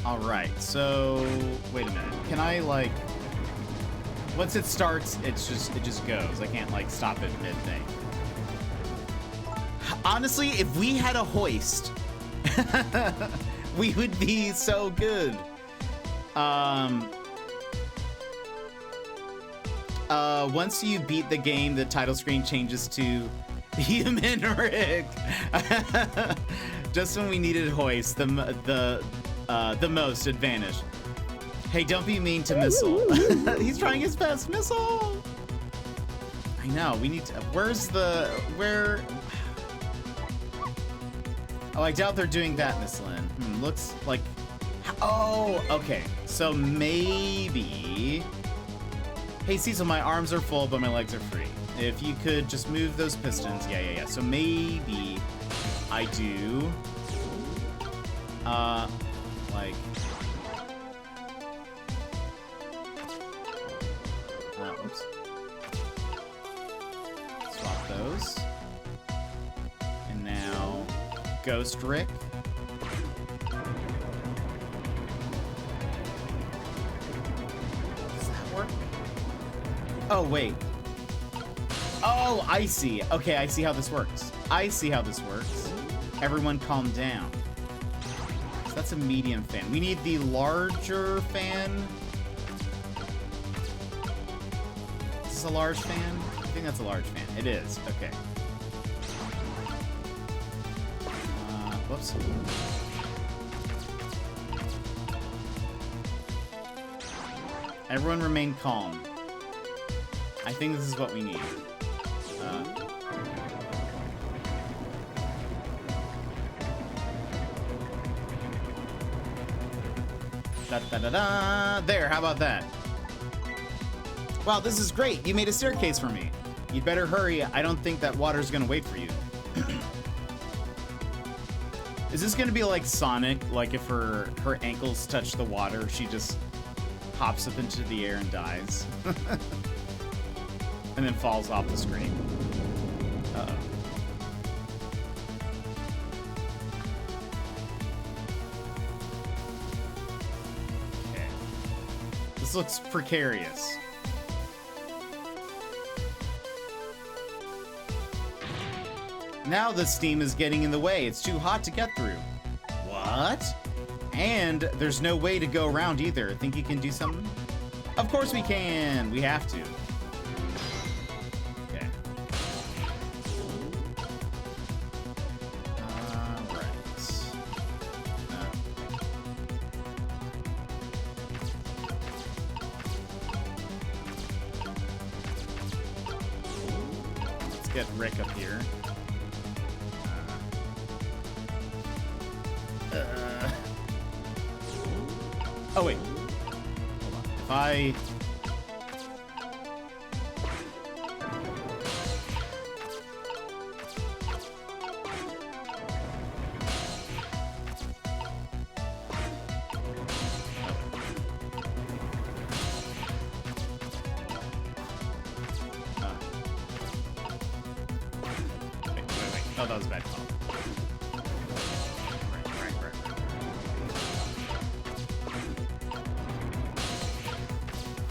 Speaker 2: All right, so wait a minute. Can I like? Once it starts, it just goes. I can't like stop it mid-thing. Honestly, if we had a hoist, we would be so good. Once you beat the game, the title screen changes to Human Rick. Just when we needed Hoist, the most advantage. Hey, don't be mean to Missile. He's trying his best, Missile. I know. We need to. Where? Oh, I doubt they're doing that, Miss Lynn. Looks like. Oh, okay. So maybe. Hey, Cecil, my arms are full, but my legs are free. If you could just move those pistons. Yeah. So maybe I do. Like. Oops. Swap those. And now, Ghost Rick. Does that work? Oh, wait. Oh, I see. Okay, I see how this works. Everyone calm down. So that's a medium fan. We need the larger fan. Is this a large fan? I think that's a large fan. It is. Okay. Whoops. Everyone remain calm. I think this is what we need. Da-da-da-da! There, how about that? Wow, this is great. You made a staircase for me. You'd better hurry. I don't think that water's gonna wait for you. Is this gonna be like Sonic? Like if her ankles touch the water, she just hops up into the air and dies. And then falls off the screen. Uh-oh. This looks precarious. Now the steam is getting in the way. It's too hot to get through. What? And there's no way to go around either. Think you can do something? Of course we can. We have to. Okay. Let's get Rick up here. Oh, wait. Hold on. If I... Wait. Oh, that was a bad call. Right.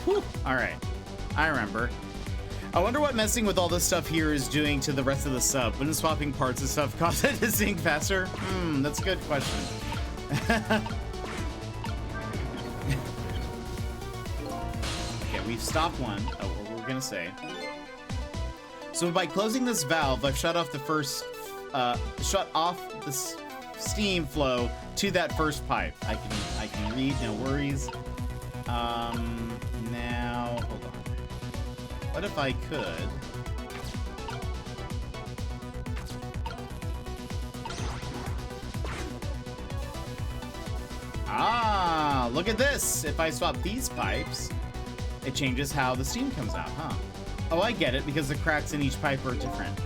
Speaker 2: Whew. All right, I remember. I wonder what messing with all this stuff here is doing to the rest of the sub. Wouldn't swapping parts and stuff cause it to sync faster? That's a good question. Okay, we've stopped one. Oh, what we're gonna say. So by closing this valve, I've shut off the steam flow to that first pipe. I can read, no worries. Now, hold on. What if I could? Ah, look at this. If I swap these pipes, it changes how the steam comes out, huh? Oh, I get it, because the cracks in each pipe are different.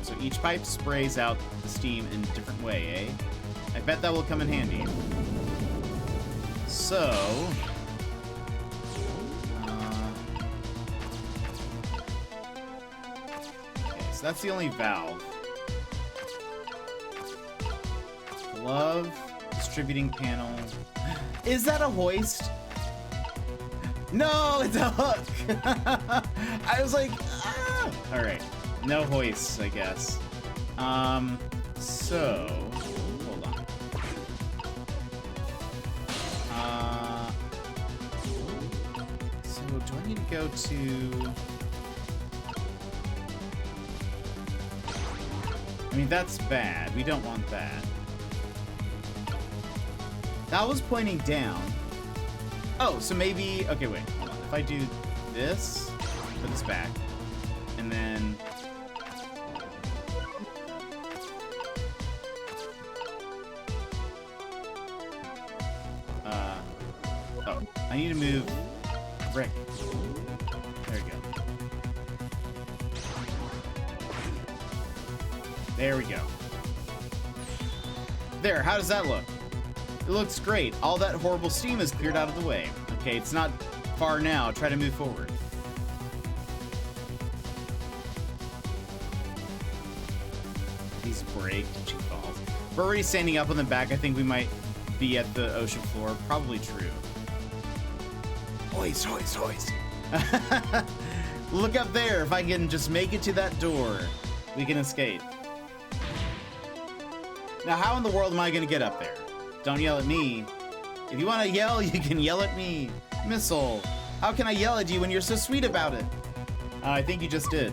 Speaker 2: So each pipe sprays out the steam in a different way, eh? I bet that will come in handy. So... okay, so that's the only valve. Glove, distributing panel. Is that a hoist? No, it's a hook. I was like, ah. All right, no hoists, I guess. So hold on. So do I need to go to? I mean, that's bad. We don't want that. That was pointing down. Oh, so maybe... okay, wait. Hold on. If I do this, put this back, and then... oh, I need to move Rick. There we go. There we go. There, how does that look? It looks great. All that horrible steam is cleared out of the way. Okay, it's not far now. Try to move forward. These break. She falls. We're already standing up on the back. I think we might be at the ocean floor. Probably true. Hoist, hoist, hoist. Look up there. If I can just make it to that door, we can escape. Now, how in the world am I going to get up there? Don't yell at me. If you want to yell, you can yell at me. Missile, how can I yell at you when you're so sweet about it? I think you just did.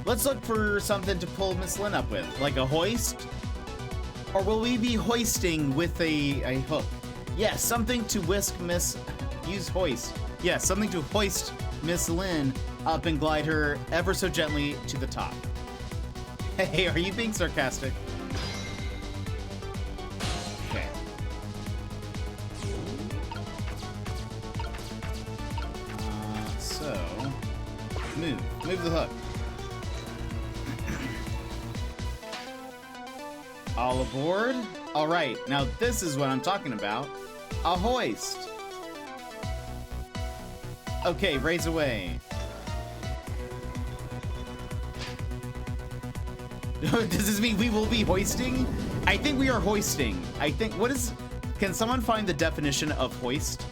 Speaker 2: Let's look for something to pull Miss Lynn up with, like a hoist? Or will we be hoisting with a hook? Yes, something to whisk use hoist. Yes, something to hoist Miss Lynn up and glide her ever so gently to the top. Hey, are you being sarcastic? Move the hook. All aboard? All right, now this is what I'm talking about. A hoist. Okay, raise away. Does this mean we will be hoisting? I think we are hoisting. I think, can someone find the definition of hoist?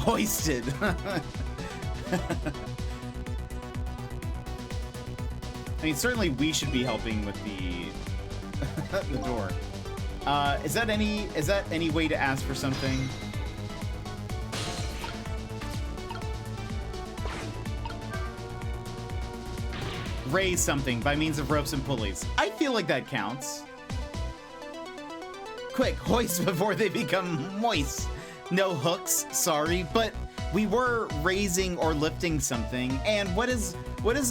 Speaker 2: Hoisted. I mean, certainly we should be helping with the the door. Is that any way to ask for something? Raise something by means of ropes and pulleys. I feel like that counts. Quick, hoist before they become moist. No hooks, sorry, but we were raising or lifting something, and what is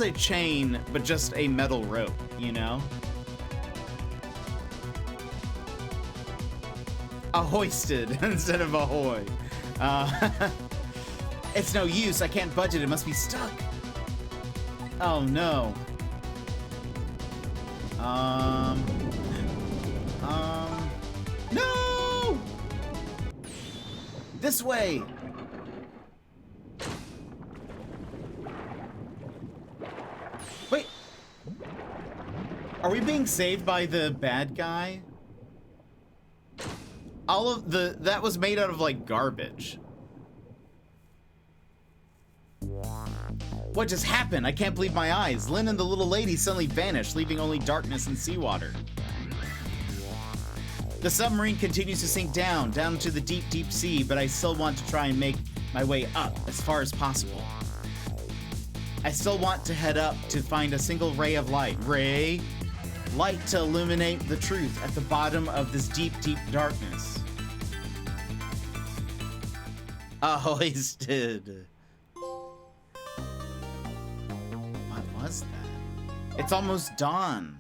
Speaker 2: a chain but just a metal rope, you know? A hoisted instead of ahoy. It's no use, I can't budge it, it must be stuck. Oh no. No! This way! Wait. Are we being saved by the bad guy? All of that was made out of like garbage. What just happened? I can't believe my eyes. Lynn and the little lady suddenly vanished, leaving only darkness and seawater. The submarine continues to sink down into the deep, deep sea, but I still want to try and make my way up as far as possible. I still want to head up to find a single ray of light. Light to illuminate the truth at the bottom of this deep, deep darkness. Hoisted. What was that? It's almost dawn.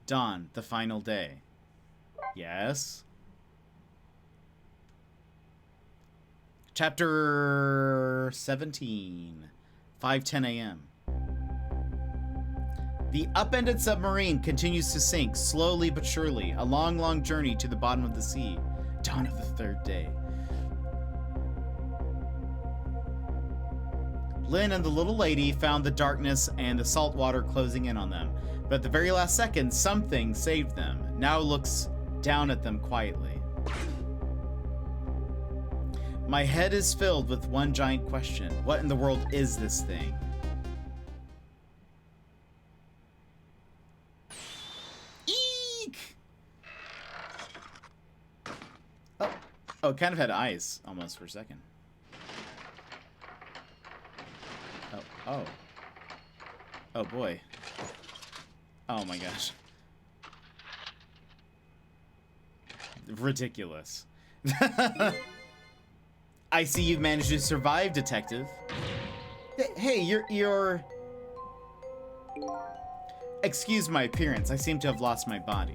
Speaker 2: Dawn, the final day. Yes. Chapter 17. 5:10 a.m. The upended submarine continues to sink, slowly but surely, a long, long journey to the bottom of the sea. Dawn of the third day. Lynn and the little lady found the darkness and the salt water closing in on them, but at the very last second, something saved them. Now looks down at them quietly. My head is filled with one giant question. What in the world is this thing? Eek! Oh, it kind of had eyes almost for a second. Oh boy. Oh my gosh. Ridiculous. I see you've managed to survive, detective. Hey, you're... Excuse my appearance. I seem to have lost my body.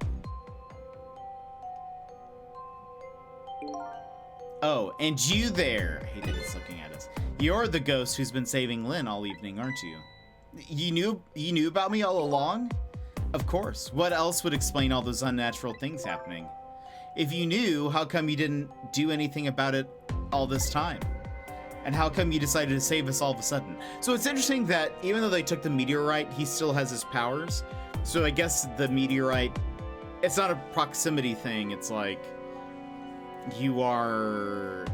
Speaker 2: Oh, and you there. I hate that it's looking at us. You're the ghost who's been saving Lynn all evening, aren't you? You knew about me all along? Of course. What else would explain all those unnatural things happening? If you knew, how come you didn't do anything about it all this time? And how come you decided to save us all of a sudden? So it's interesting that even though they took the meteorite, he still has his powers. So I guess the meteorite, it's not a proximity thing. It's like you are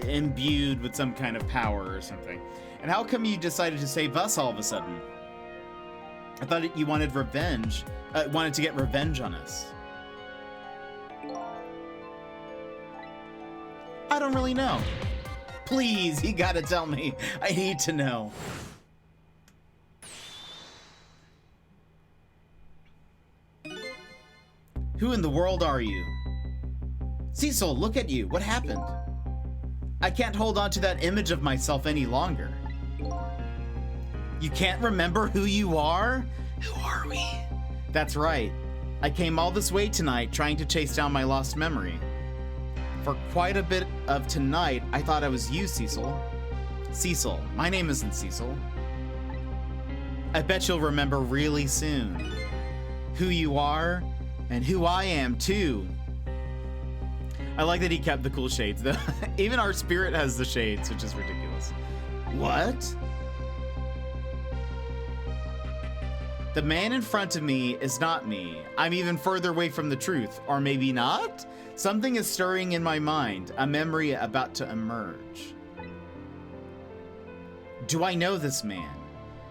Speaker 2: imbued with some kind of power or something. And how come you decided to save us all of a sudden? I thought you wanted revenge, wanted to get revenge on us. I don't really know. Please, you gotta tell me. I need to know. Who in the world are you? Cecil, look at you. What happened? I can't hold on to that image of myself any longer. You can't remember who you are? Who are we? That's right. I came all this way tonight trying to chase down my lost memory. For quite a bit of tonight, I thought I was you, Cecil. Cecil. My name isn't Cecil. I bet you'll remember really soon who you are and who I am, too. I like that he kept the cool shades, though. Even our spirit has the shades, which is ridiculous. What? The man in front of me is not me. I'm even further away from the truth. Or maybe not? Something is stirring in my mind, a memory about to emerge. Do I know this man?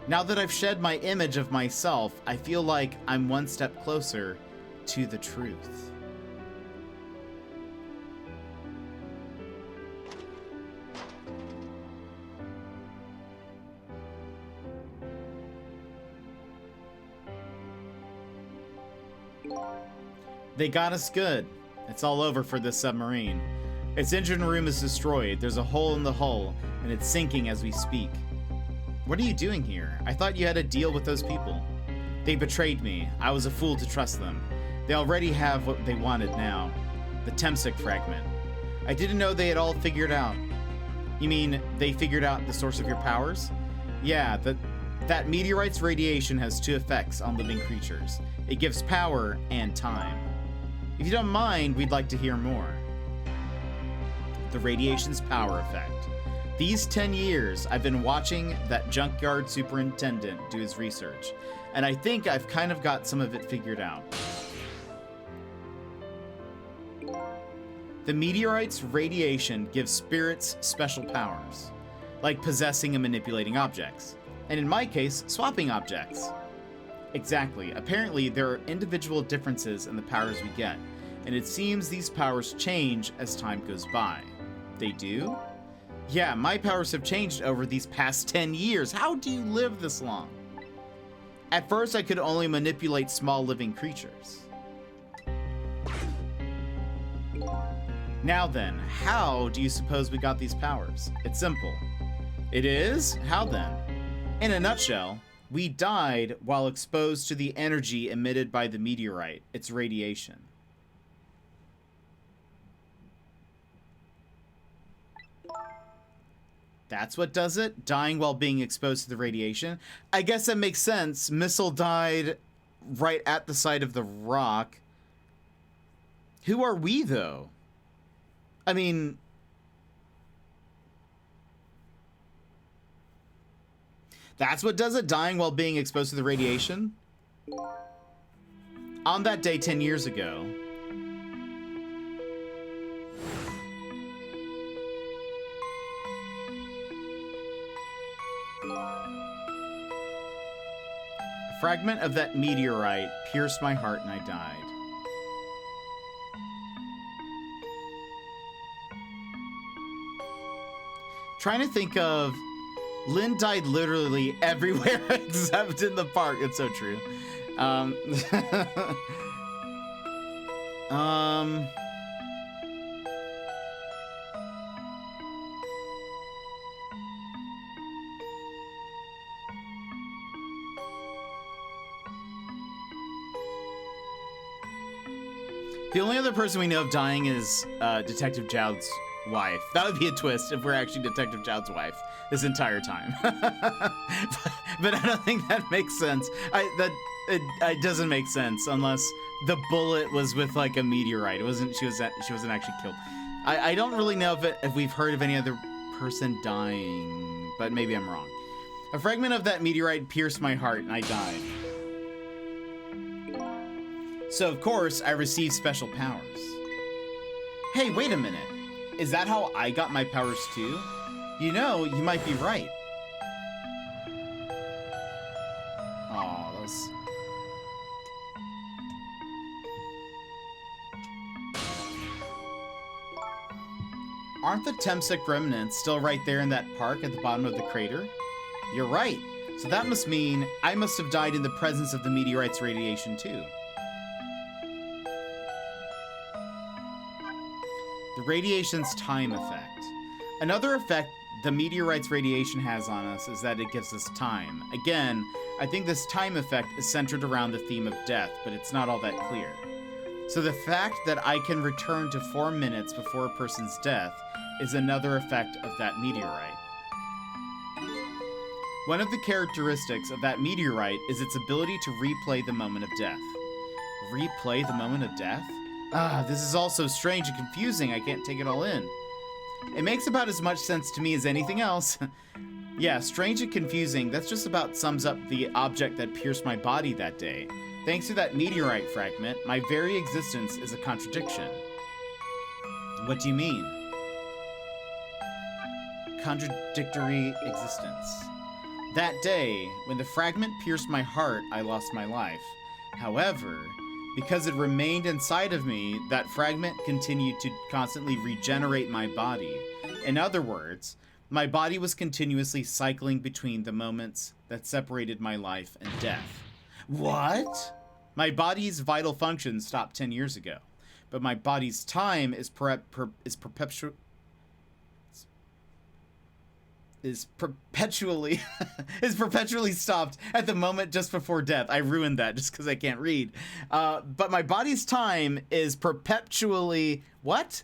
Speaker 2: Now that I've shed my image of myself, I feel like I'm one step closer to the truth. They got us good. It's all over for this submarine. Its engine room is destroyed. There's a hole in the hull, and it's sinking as we speak. What are you doing here? I thought you had a deal with those people. They betrayed me. I was a fool to trust them. They already have what they wanted now. The Temsik fragment. I didn't know they had all figured out. You mean they figured out the source of your powers? Yeah, that meteorite's radiation has two effects on living creatures. It gives power and time. If you don't mind, we'd like to hear more. The radiation's power effect. These 10 years, I've been watching that junkyard superintendent do his research, and I think I've kind of got some of it figured out. The meteorite's radiation gives spirits special powers, like possessing and manipulating objects, and in my case, swapping objects. Exactly. Apparently, there are individual differences in the powers we get, and it seems these powers change as time goes by. They do? Yeah, my powers have changed over these past 10 years. How do you live this long? At first, I could only manipulate small living creatures. Now then, how do you suppose we got these powers? It's simple. It is? How then? In a nutshell, we died while exposed to the energy emitted by the meteorite, its radiation. That's what does it? Dying while being exposed to the radiation? I guess that makes sense. Missile died right at the site of the rock. Who are we, though? I mean... That's what does it? Dying while being exposed to the radiation? On that day 10 years ago... A fragment of that meteorite pierced my heart and I died. Trying to think of... Lynn died literally everywhere except in the park. It's so true. The only other person we know of dying is Detective Jowd's wife. That would be a twist if we're actually Detective Jowd's wife this entire time. but I don't think that makes sense. It doesn't make sense unless the bullet was with like a meteorite. It wasn't. She wasn't actually killed. I don't really know if we've heard of any other person dying, but maybe I'm wrong. A fragment of that meteorite pierced my heart and I died. So of course I received special powers. Hey, wait a minute. Is that how I got my powers too? You know, you might be right. Aw, that was... Aren't the Temsik remnants still right there in that park at the bottom of the crater? You're right. So that must mean I must have died in the presence of the meteorite's radiation too. The radiation's time effect. Another effect the meteorite's radiation has on us is that it gives us time. Again, I think this time effect is centered around the theme of death, but it's not all that clear. So the fact that I can return to 4 minutes before a person's death is another effect of that meteorite. One of the characteristics of that meteorite is its ability to replay the moment of death. Replay the moment of death? This is all so strange and confusing, I can't take it all in. It makes about as much sense to me as anything else. Yeah, strange and confusing, that's just about sums up the object that pierced my body that day. Thanks to that meteorite fragment, my very existence is a contradiction. What do you mean? Contradictory existence. That day, when the fragment pierced my heart, I lost my life. However, because it remained inside of me, that fragment continued to constantly regenerate my body. In other words, my body was continuously cycling between the moments that separated my life and death. What? My body's vital function stopped 10 years ago, but my body's time is perpetually stopped at the moment just before death. I ruined that just because I can't read. But my body's time is perpetually... What?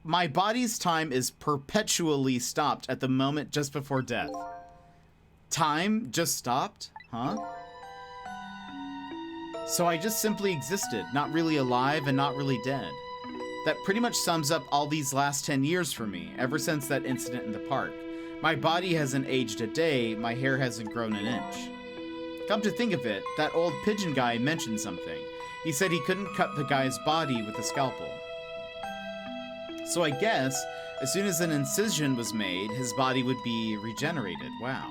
Speaker 2: My body's time is perpetually stopped at the moment just before death. Time just stopped? Huh? So I just simply existed, not really alive and not really dead. That pretty much sums up all these last 10 years for me, ever since that incident in the park. My body hasn't aged a day, my hair hasn't grown an inch. Come to think of it, that old pigeon guy mentioned something. He said he couldn't cut the guy's body with a scalpel. So I guess, as soon as an incision was made, his body would be regenerated. Wow.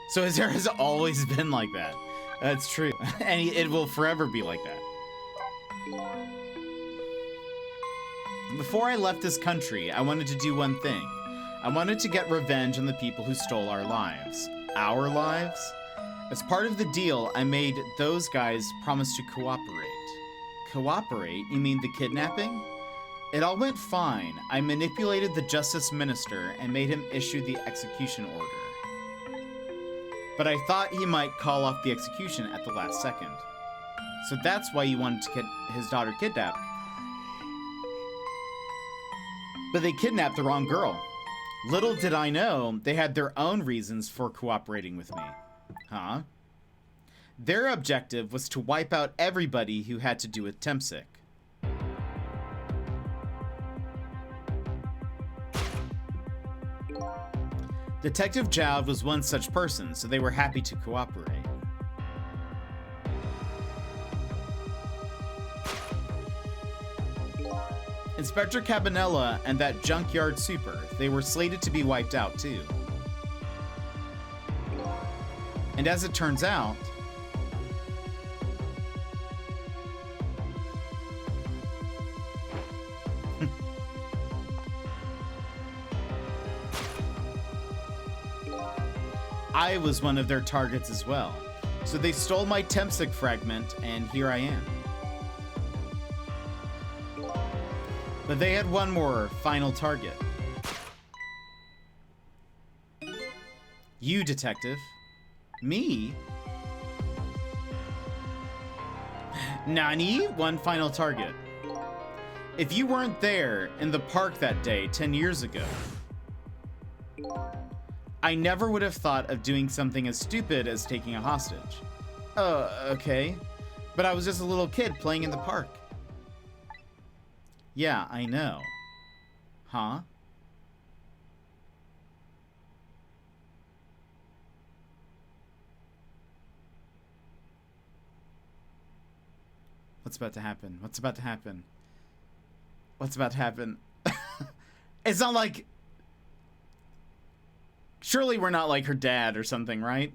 Speaker 2: So his hair has always been like that. That's true. And it will forever be like that. Before I left this country, I wanted to do one thing. I wanted to get revenge on the people who stole our lives. Our lives? As part of the deal, I made those guys promise to cooperate. Cooperate? You mean the kidnapping? It all went fine. I manipulated the justice minister and made him issue the execution order. But I thought he might call off the execution at the last second. So that's why he wanted to get his daughter kidnapped. But they kidnapped the wrong girl. Little did I know, they had their own reasons for cooperating with me. Huh? Their objective was to wipe out everybody who had to do with Temsic. Detective Jowd was one such person, so they were happy to cooperate. Inspector Cabanella and that junkyard super, they were slated to be wiped out too. And as it turns out, I was one of their targets as well. So they stole my Temsic fragment, and here I am. But they had one more final target. You, detective. Me? Nani? One final target. If you weren't there in the park that day 10 years ago, I never would have thought of doing something as stupid as taking a hostage. Okay. But I was just a little kid playing in the park. Yeah, I know. Huh? What's about to happen? What's about to happen? What's about to happen? It's not like... Surely we're not like her dad or something, right?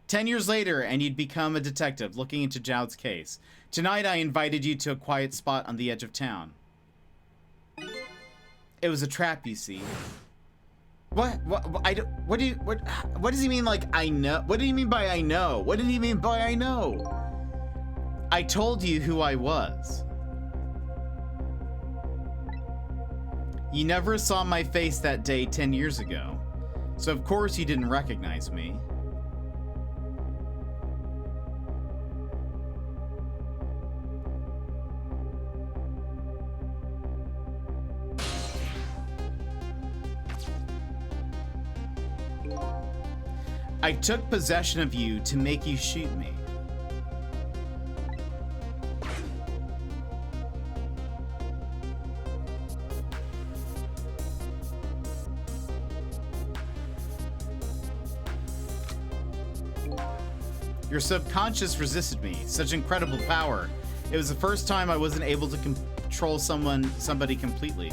Speaker 2: 10 years later, and you'd become a detective looking into Jowd's case. Tonight, I invited you to a quiet spot on the edge of town. It was a trap, you see. What does he mean, like, I know? What do you mean by I know? What did he mean by I know? I told you who I was. You never saw my face that day 10 years ago, so of course you didn't recognize me. I took possession of you to make you shoot me. Your subconscious resisted me. Such incredible power. It was the first time I wasn't able to control somebody completely.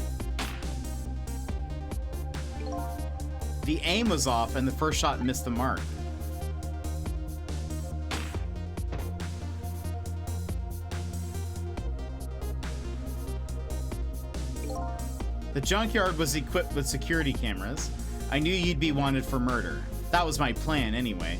Speaker 2: The aim was off and the first shot missed the mark. The junkyard was equipped with security cameras. I knew you'd be wanted for murder. That was my plan anyway.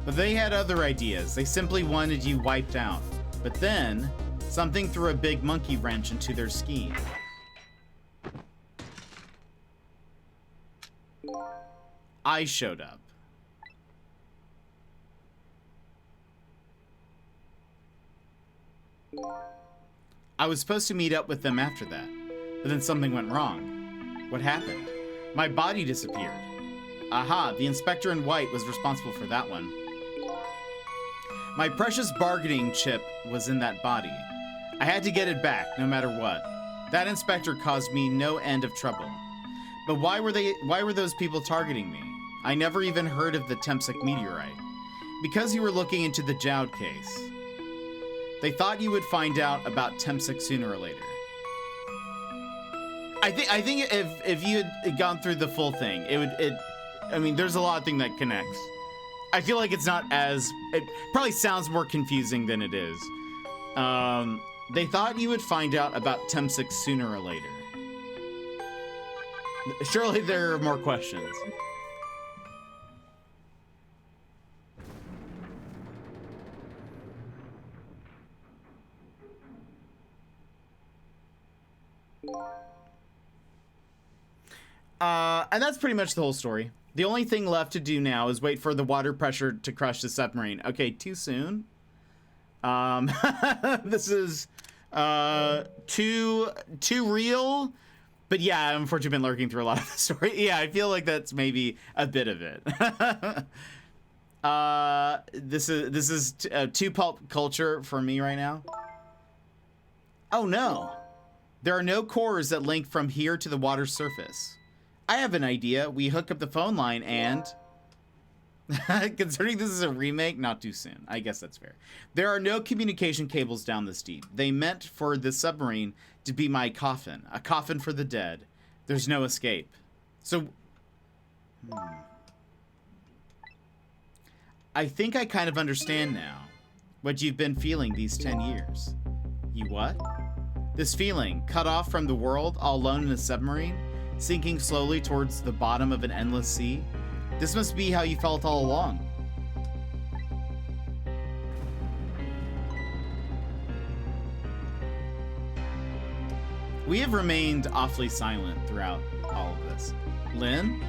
Speaker 2: But they had other ideas. They simply wanted you wiped out. But then, something threw a big monkey wrench into their scheme. I showed up. I was supposed to meet up with them after that, but then something went wrong. What happened? My body disappeared. Aha, the inspector in white was responsible for that one. My precious bargaining chip was in that body. I had to get it back, no matter what. That inspector caused me no end of trouble. But why were those people targeting me? I never even heard of the Temsik meteorite. Because you were looking into the Jowd case. They thought you would find out about Temsik sooner or later. I think if you had gone through the full thing, I mean, there's a lot of things that connects. I feel like it's not as, it probably sounds more confusing than it is. They thought you would find out about Temsik sooner or later. Surely there are more questions. And that's pretty much the whole story. The only thing left to do now is wait for the water pressure to crush the submarine. Okay, too soon. This is too real. But yeah, unfortunately, been lurking through a lot of the story. Yeah, I feel like that's maybe a bit of it. This is too pulp culture for me right now. Oh no, there are no cores that link from here to the water's surface. I have an idea. We hook up the phone line and... Considering this is a remake, not too soon. I guess that's fair. There are no communication cables down this deep. They meant for the submarine to be my coffin. A coffin for the dead. There's no escape. So... I think I kind of understand now what you've been feeling these 10 years. You what? This feeling, cut off from the world, all alone in a submarine, sinking slowly towards the bottom of an endless sea. This must be how you felt all along. We have remained awfully silent throughout all of this. Lynn?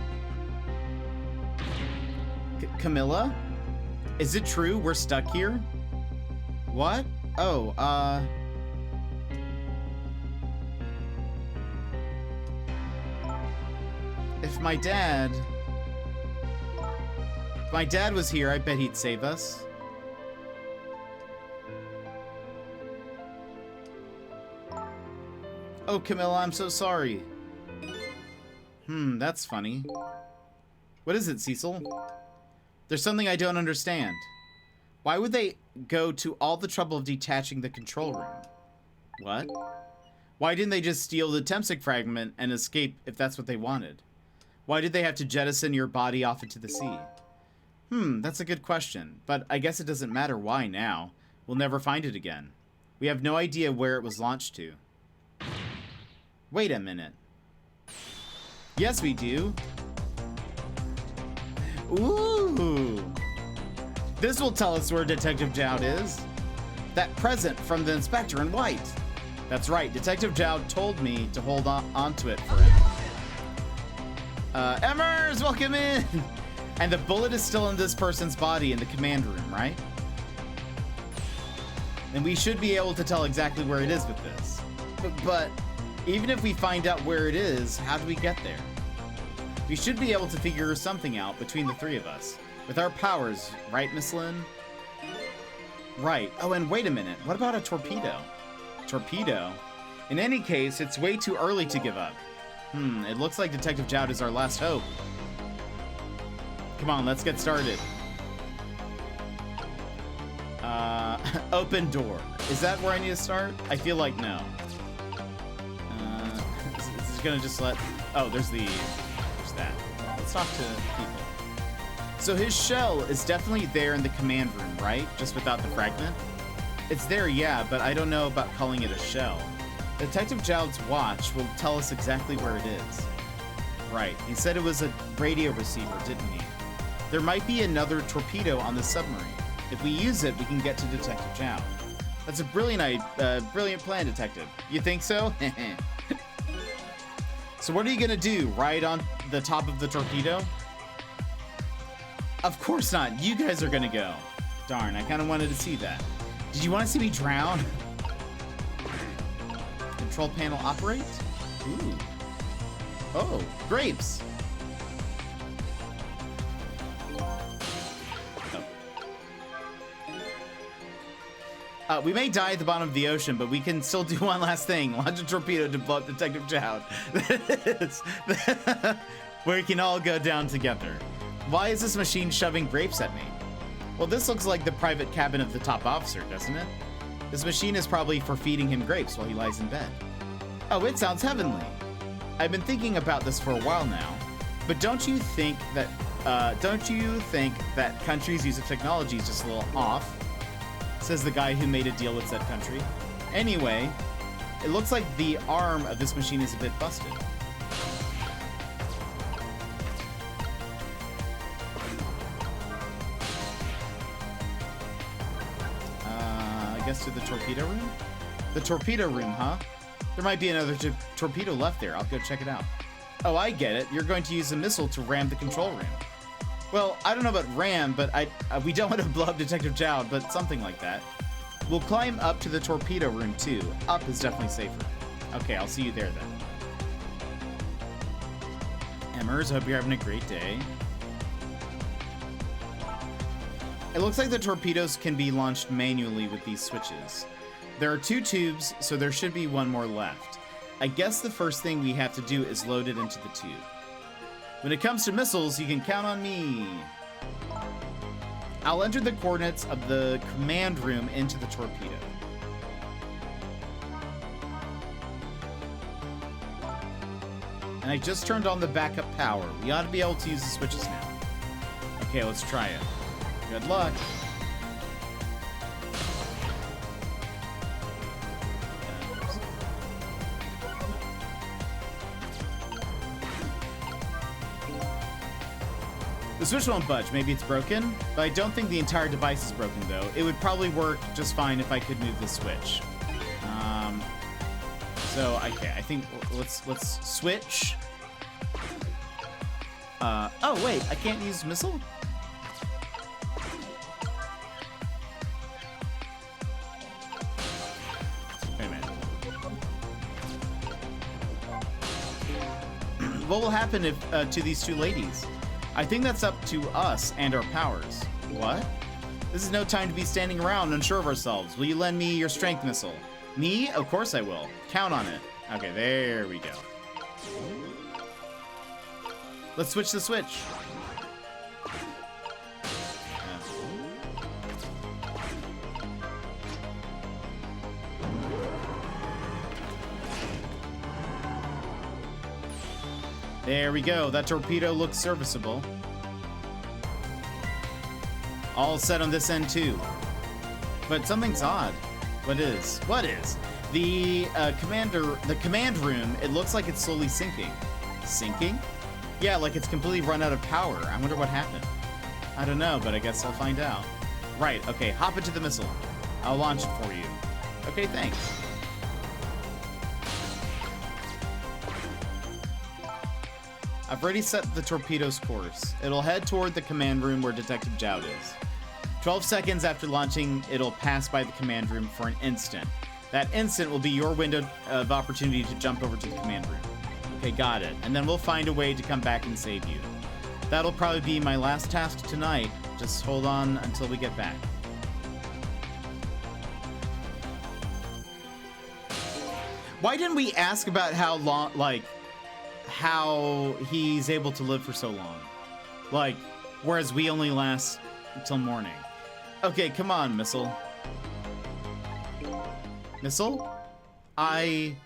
Speaker 2: Camilla? Is it true we're stuck here? What? Oh, If my dad was here, I bet he'd save us. Oh, Camilla, I'm so sorry. That's funny. What is it, Cecil? There's something I don't understand. Why would they go to all the trouble of detaching the control room? What? Why didn't they just steal the Temsik fragment and escape if that's what they wanted? Why did they have to jettison your body off into the sea? That's a good question, but I guess it doesn't matter why now. We'll never find it again. We have no idea where it was launched to. Wait a minute. Yes, we do. Ooh. This will tell us where Detective Jowd is. That present from the inspector in white. That's right, Detective Jowd told me to hold on to it for him. Emmers, welcome in! And the bullet is still in this person's body in the command room, right? And we should be able to tell exactly where it is with this. But even if we find out where it is, how do we get there? We should be able to figure something out between the three of us. With our powers, right, Miss Lynn? Right. Oh, and wait a minute. What about a torpedo? Torpedo? In any case, it's way too early to give up. It looks like Detective Jowd is our last hope. Come on, let's get started. Open door. Is that where I need to start? I feel like no. This is gonna just let... Oh, there's that. Let's talk to people. So his shell is definitely there in the command room, right? Just without the fragment? It's there, yeah, but I don't know about calling it a shell. Detective Jowd's watch will tell us exactly where it is. Right, he said it was a radio receiver, didn't he? There might be another torpedo on the submarine. If we use it, we can get to Detective Jowd. That's a brilliant plan, Detective. You think so? So what are you gonna do? Ride on the top of the torpedo? Of course not. You guys are gonna go. Darn, I kind of wanted to see that. Did you want to see me drown? Control panel operate? Ooh. Oh, grapes. Oh. We may die at the bottom of the ocean, but we can still do one last thing. Launch a torpedo to blow up Detective Jowd. Where we can all go down together. Why is this machine shoving grapes at me? Well, this looks like the private cabin of the top officer, doesn't it? This machine is probably for feeding him grapes while he lies in bed. Oh, it sounds heavenly. I've been thinking about this for a while now, but don't you think that countries' use of technology is just a little off? Says the guy who made a deal with said country. Anyway, it looks like the arm of this machine is a bit busted. I guess to the torpedo room? The torpedo room, huh? There might be another torpedo left there. I'll go check it out. Oh, I get it. You're going to use a missile to ram the control room. Well, I don't know about ram, but we don't want to blow up Detective Jowd, but something like that. We'll climb up to the torpedo room, too. Up is definitely safer. Okay, I'll see you there, then. Emmers, hope you're having a great day. It looks like the torpedoes can be launched manually with these switches. There are 2 tubes, so there should be 1 more left. I guess the first thing we have to do is load it into the tube. When it comes to missiles, you can count on me. I'll enter the coordinates of the command room into the torpedo. And I just turned on the backup power. We ought to be able to use the switches now. Okay, let's try it. Good luck. The switch won't budge. Maybe it's broken, but I don't think the entire device is broken, though. It would probably work just fine if I could move the switch. So, okay, I think let's switch. Oh, wait, I can't use missile? Wait a minute. What will happen if to these 2 ladies? I think that's up to us and our powers. What? This is no time to be standing around unsure of ourselves. Will you lend me your strength missile? Me? Of course I will. Count on it. Okay, there we go. Let's switch the switch. There we go. That torpedo looks serviceable. All set on this end too. But something's odd. What is? What is? The command room, it looks like it's slowly sinking. Sinking? Yeah, like it's completely run out of power. I wonder what happened. I don't know, but I guess I'll find out. Right, okay, hop into the missile. I'll launch it for you. Okay, thanks. I've already set the torpedo's course. It'll head toward the command room where Detective Jowd is. 12 seconds after launching, it'll pass by the command room for an instant. That instant will be your window of opportunity to jump over to the command room. Okay, got it. And then we'll find a way to come back and save you. That'll probably be my last task tonight. Just hold on until we get back. Why didn't we ask about how long, like, how he's able to live for so long? Like, whereas we only last until morning. Okay, come on, Missile. Missile? I'm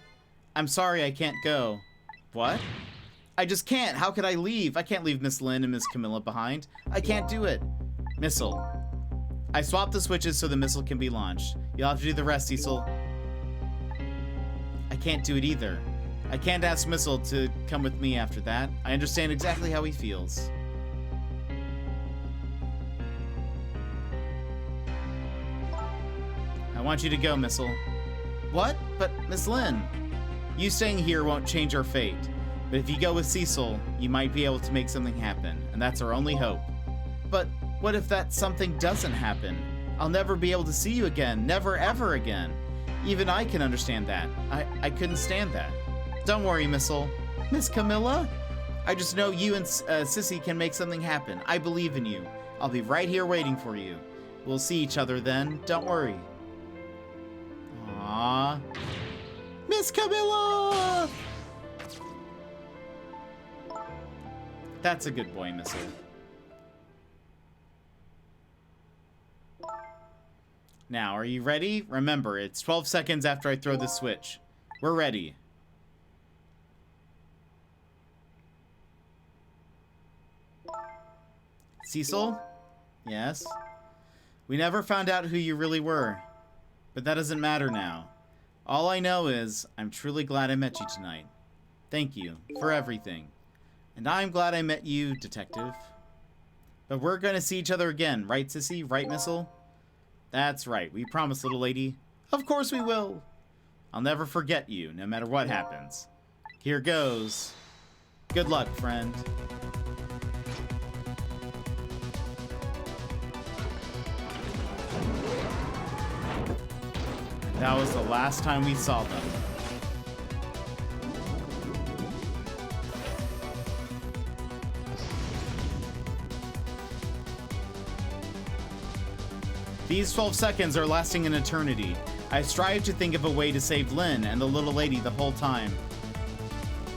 Speaker 2: sorry I can't go. What? I just can't. How could I leave? I can't leave Miss Lynn and Miss Camilla behind. I can't do it. Missile. I swapped the switches so the missile can be launched. You'll have to do the rest, Cecil. I can't do it either. I can't ask Missile to come with me after that. I understand exactly how he feels. I want you to go, Missile. What? But, Miss Lynn, you staying here won't change our fate. But if you go with Cecil, you might be able to make something happen, and that's our only hope. But what if that something doesn't happen? I'll never be able to see you again. Never, ever again. Even I can understand that. I couldn't stand that. Don't worry, Missile. Miss Camilla? I just know you and Sissy can make something happen. I believe in you. I'll be right here waiting for you. We'll see each other then. Don't worry. Aww. Miss Camilla! That's a good boy, Missile. Now, are you ready? Remember, it's 12 seconds after I throw the switch. We're ready. Cecil? Yes? We never found out who you really were. But that doesn't matter now. All I know is, I'm truly glad I met you tonight. Thank you for everything. And I'm glad I met you, Detective. But we're gonna see each other again, right, Sissy? Right, Missile? That's right. We promise, little lady. Of course we will. I'll never forget you, no matter what happens. Here goes. Good luck, friend. That was the last time we saw them. These 12 seconds are lasting an eternity. I strive to think of a way to save Lynn and the little lady the whole time.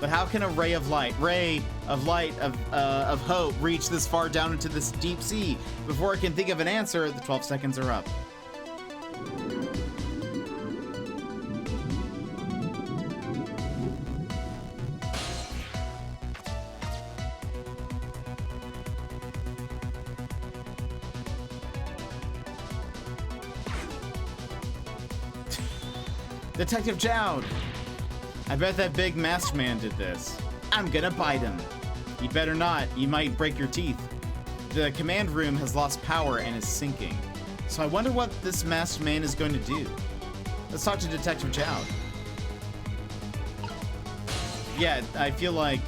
Speaker 2: But how can a ray of hope reach this far down into this deep sea? Before I can think of an answer, the 12 seconds are up. Detective Jowd! I bet that big masked man did this. I'm gonna bite him. You better not, you might break your teeth. The command room has lost power and is sinking. So I wonder what this masked man is going to do. Let's talk to Detective Jowd. Yeah, I feel like...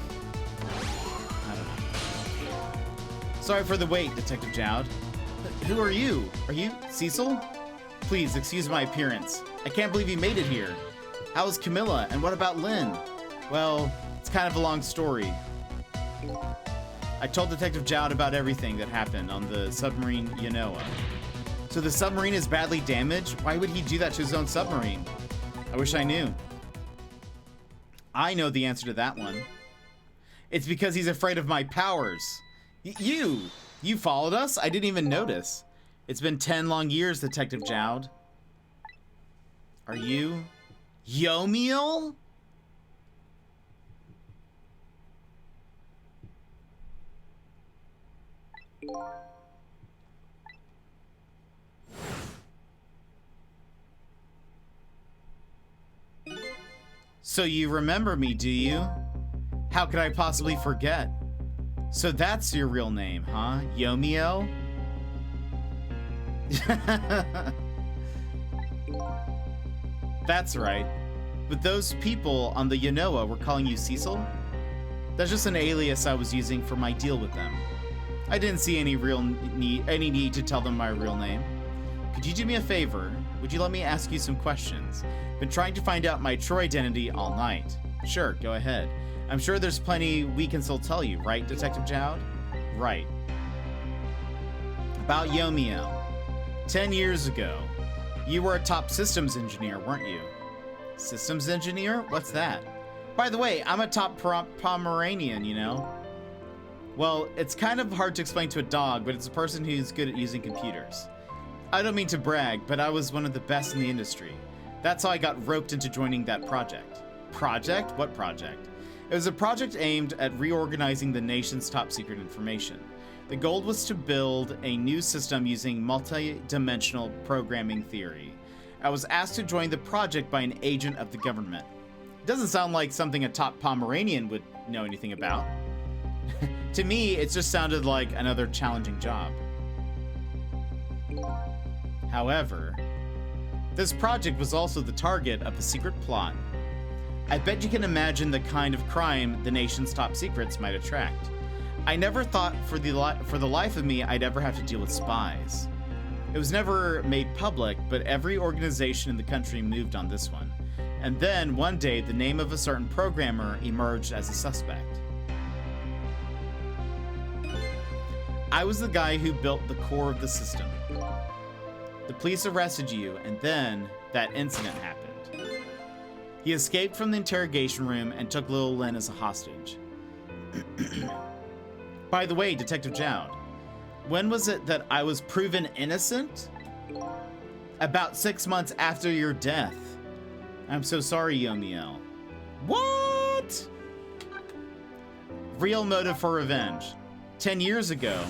Speaker 2: I don't know. Sorry for the wait, Detective Jowd. Who are you? Are you Cecil? Please, excuse my appearance. I can't believe you made it here. How is Camilla, and what about Lynn? Well, it's kind of a long story. I told Detective Jowd about everything that happened on the submarine Yanoa. So the submarine is badly damaged? Why would he do that to his own submarine? I wish I knew. I know the answer to that one. It's because he's afraid of my powers. You followed us? I didn't even notice. It's been 10 long years, Detective Jowd. Are you Yomiel? So you remember me, do you? How could I possibly forget? So that's your real name, huh? Yomiel? That's right. But those people on the Yanoa were calling you Cecil? That's just an alias I was using for my deal with them. I didn't see any need to tell them my real name. Could you do me a favor? Would you let me ask you some questions? Been trying to find out my true identity all night. Sure, go ahead. I'm sure there's plenty we can still tell you, right, Detective Jowd? Right. About Yomiel. 10 years ago, you were a top systems engineer, weren't you? Systems engineer? What's that? By the way, I'm a top Pomeranian, you know? Well, it's kind of hard to explain to a dog, but it's a person who's good at using computers. I don't mean to brag, but I was one of the best in the industry. That's how I got roped into joining that project. Project? What project? It was a project aimed at reorganizing the nation's top secret information. The goal was to build a new system using multi-dimensional programming theory. I was asked to join the project by an agent of the government. It doesn't sound like something a top Pomeranian would know anything about. To me, it just sounded like another challenging job. However, this project was also the target of a secret plot. I bet you can imagine the kind of crime the nation's top secrets might attract. I never thought for the life of me I'd ever have to deal with spies. It was never made public, but every organization in the country moved on this one. And then, one day, the name of a certain programmer emerged as a suspect. I was the guy who built the core of the system. The police arrested you, and then that incident happened. He escaped from the interrogation room and took little Lynn as a hostage. By the way, Detective Jowd, when was it that I was proven innocent? About 6 months after your death. I'm so sorry, Yomiel. What? Real motive for revenge. 10 years ago.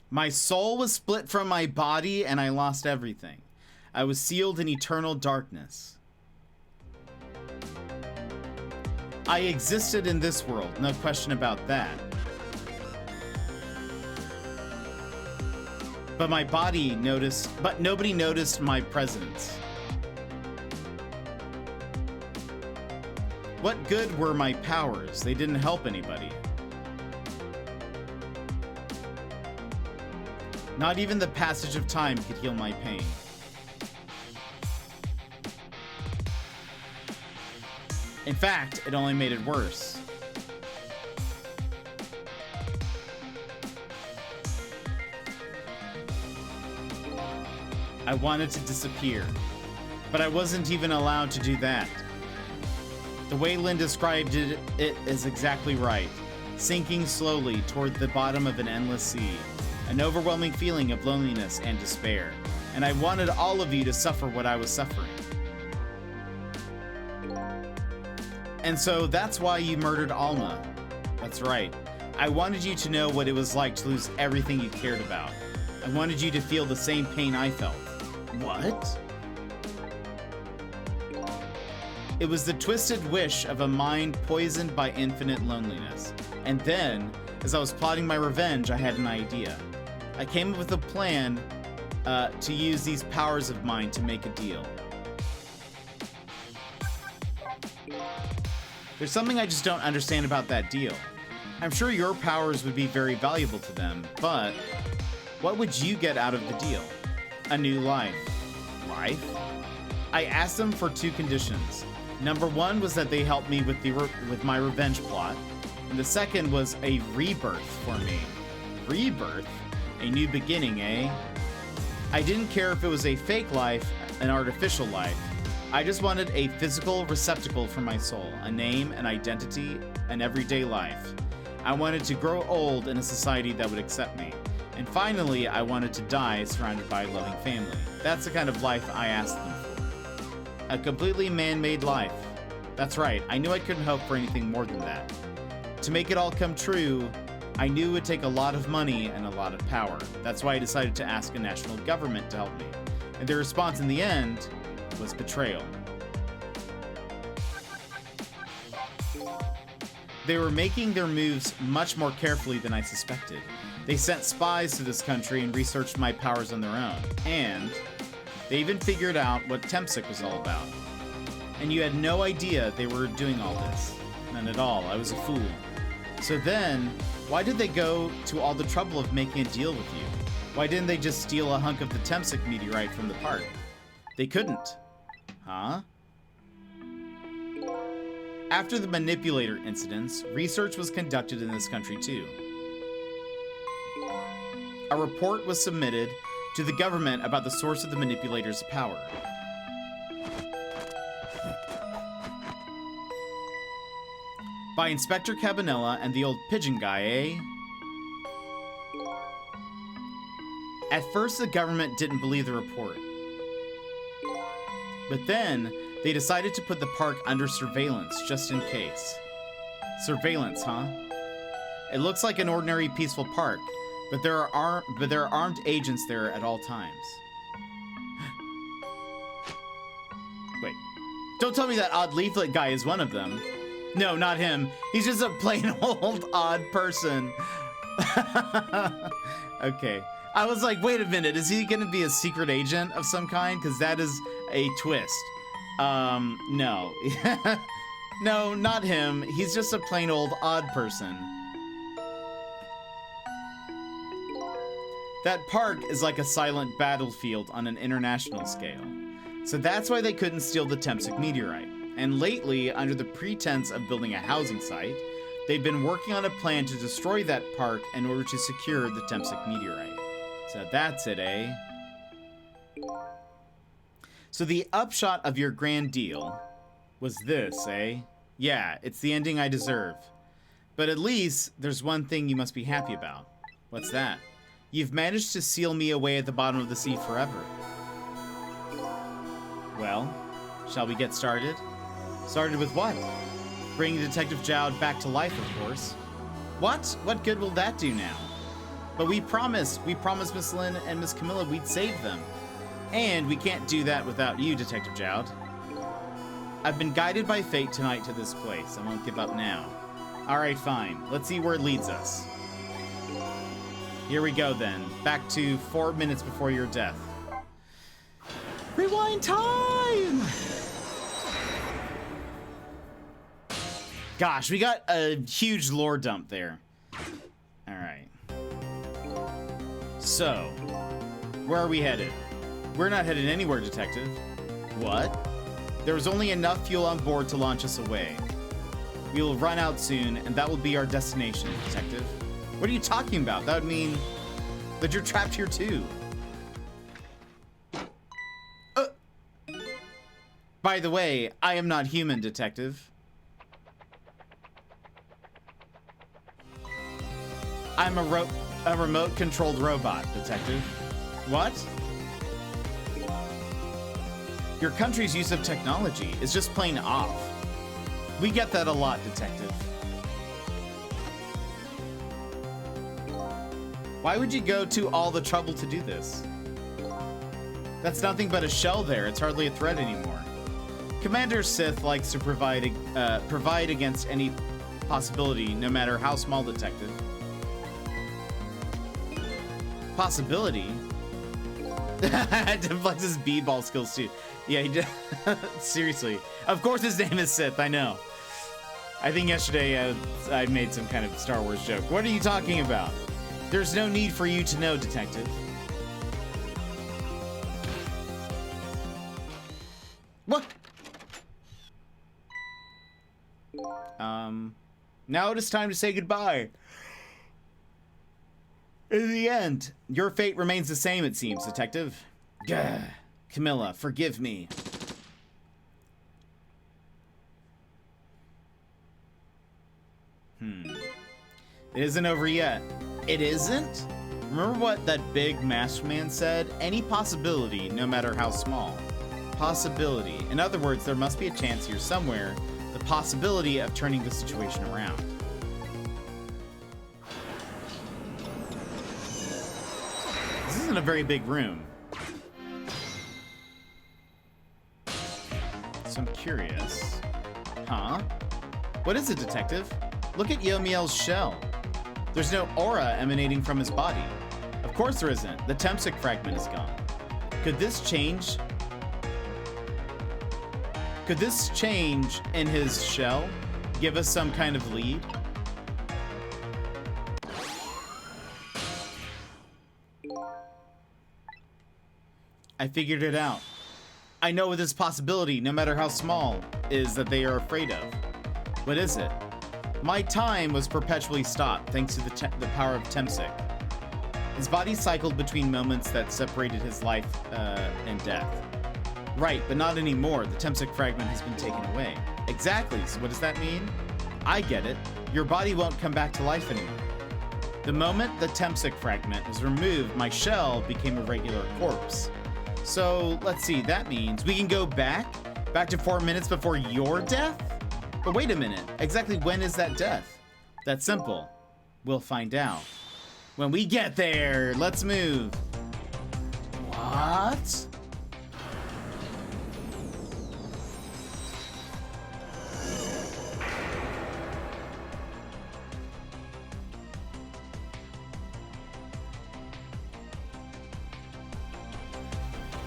Speaker 2: My soul was split from my body and I lost everything. I was sealed in eternal darkness. I existed in this world, no question about that. But nobody noticed my presence. What good were my powers? They didn't help anybody. Not even the passage of time could heal my pain. In fact, it only made it worse. I wanted to disappear, but I wasn't even allowed to do that. The way Lynn described it is exactly right. Sinking slowly toward the bottom of an endless sea. An overwhelming feeling of loneliness and despair. And I wanted all of you to suffer what I was suffering. And so that's why you murdered Alma. That's right. I wanted you to know what it was like to lose everything you cared about. I wanted you to feel the same pain I felt. What? It was the twisted wish of a mind poisoned by infinite loneliness. And then, as I was plotting my revenge, I had an idea. I came up with a plan to use these powers of mine to make a deal. There's something I just don't understand about that deal. I'm sure your powers would be very valuable to them, but what would you get out of the deal? A new life. Life? I asked them for 2 conditions. Number 1 was that they helped me with my revenge plot, and the second was a rebirth for me. Rebirth? A new beginning, eh? I didn't care if it was a fake life, an artificial life. I just wanted a physical receptacle for my soul, a name, an identity, an everyday life. I wanted to grow old in a society that would accept me. And finally, I wanted to die surrounded by a loving family. That's the kind of life I asked them for. A completely man-made life. That's right, I knew I couldn't hope for anything more than that. To make it all come true, I knew it would take a lot of money and a lot of power. That's why I decided to ask a national government to help me. And their response in the end was betrayal. They were making their moves much more carefully than I suspected. They sent spies to this country and researched my powers on their own. And they even figured out what Tempsic was all about. And you had no idea they were doing all this. None at all. I was a fool. So then, why did they go to all the trouble of making a deal with you? Why didn't they just steal a hunk of the Tempsic meteorite from the park? They couldn't. Huh? After the manipulator incidents, research was conducted in this country too. A report was submitted to the government about the source of the manipulator's power. By Inspector Cabanella and the old pigeon guy, eh? At first, the government didn't believe the report. But then, they decided to put the park under surveillance, just in case. Surveillance, huh? It looks like an ordinary peaceful park, but there are armed agents there at all times. Wait, don't tell me that odd leaflet guy is one of them. No, not him. He's just a plain old odd person. Okay. I was like, wait a minute, is he gonna be a secret agent of some kind? Because that is a twist. No. No, not him. He's just a plain old odd person. That park is like a silent battlefield on an international scale. So that's why they couldn't steal the Temsic meteorite. And lately, under the pretense of building a housing site, they'd been working on a plan to destroy that park in order to secure the Temsic meteorite. So that's it, eh? So the upshot of your grand deal was this, eh? Yeah, it's the ending I deserve. But at least, there's one thing you must be happy about. What's that? You've managed to seal me away at the bottom of the sea forever. Well, shall we get started? Started with what? Bringing Detective Jowd back to life, of course. What? What good will that do now? But we promised Miss Lynn and Miss Camilla we'd save them. And we can't do that without you, Detective Jowd. I've been guided by fate tonight to this place. I won't give up now. Alright, fine. Let's see where it leads us. Here we go then. Back to 4 minutes before your death. Rewind time! Gosh, we got a huge lore dump there. Alright. So, where are we headed? We're not headed anywhere, Detective. What? There was only enough fuel on board to launch us away. We will run out soon, and that will be our destination, Detective. What are you talking about? That would mean that you're trapped here too. By the way, I am not human, Detective. I'm a remote-controlled robot, Detective. What? Your country's use of technology is just plain off. We get that a lot, Detective. Why would you go to all the trouble to do this? That's nothing but a shell there. It's hardly a threat anymore. Commander Sith likes to provide against any possibility, no matter how small, Detective. Possibility? Deflects beadball skills too. Yeah, he did. Seriously. Of course his name is Sith, I know. I think yesterday I made some kind of Star Wars joke. What are you talking about? There's no need for you to know, Detective. What? Now it is time to say goodbye. In the end, your fate remains the same, it seems, Detective. Gah. Camilla, forgive me. It isn't over yet. It isn't? Remember what that big masked man said? Any possibility, no matter how small. Possibility. In other words, there must be a chance here somewhere. The possibility of turning the situation around. This isn't a very big room. So I'm curious. Huh? What is it, Detective? Look at Yomiel's shell. There's no aura emanating from his body. Of course there isn't. The Temsic fragment is gone. Could this change? Could this change in his shell give us some kind of lead? I figured it out. I know this possibility, no matter how small, is that they are afraid of. What is it? My time was perpetually stopped thanks to the power of Temsik. His body cycled between moments that separated his life and death. Right, but not anymore. The Temsik fragment has been taken away. Exactly, so what does that mean? I get it. Your body won't come back to life anymore. The moment the Temsik fragment was removed, my shell became a regular corpse. So, let's see, that means we can go back to 4 minutes before your death? But wait a minute, exactly when is that death? That's simple. We'll find out. When we get there, let's move. What?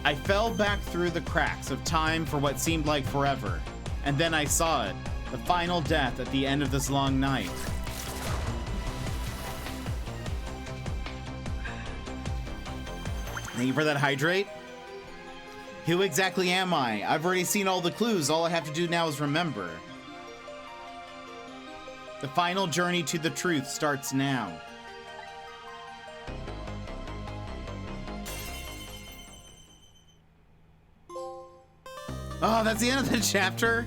Speaker 2: I fell back through the cracks of time for what seemed like forever, and then I saw it, the final death at the end of this long night. Thank you for that hydrate. Who exactly am I? I've already seen all the clues. All I have to do now is remember. The final journey to the truth starts now. Oh, that's the end of the chapter?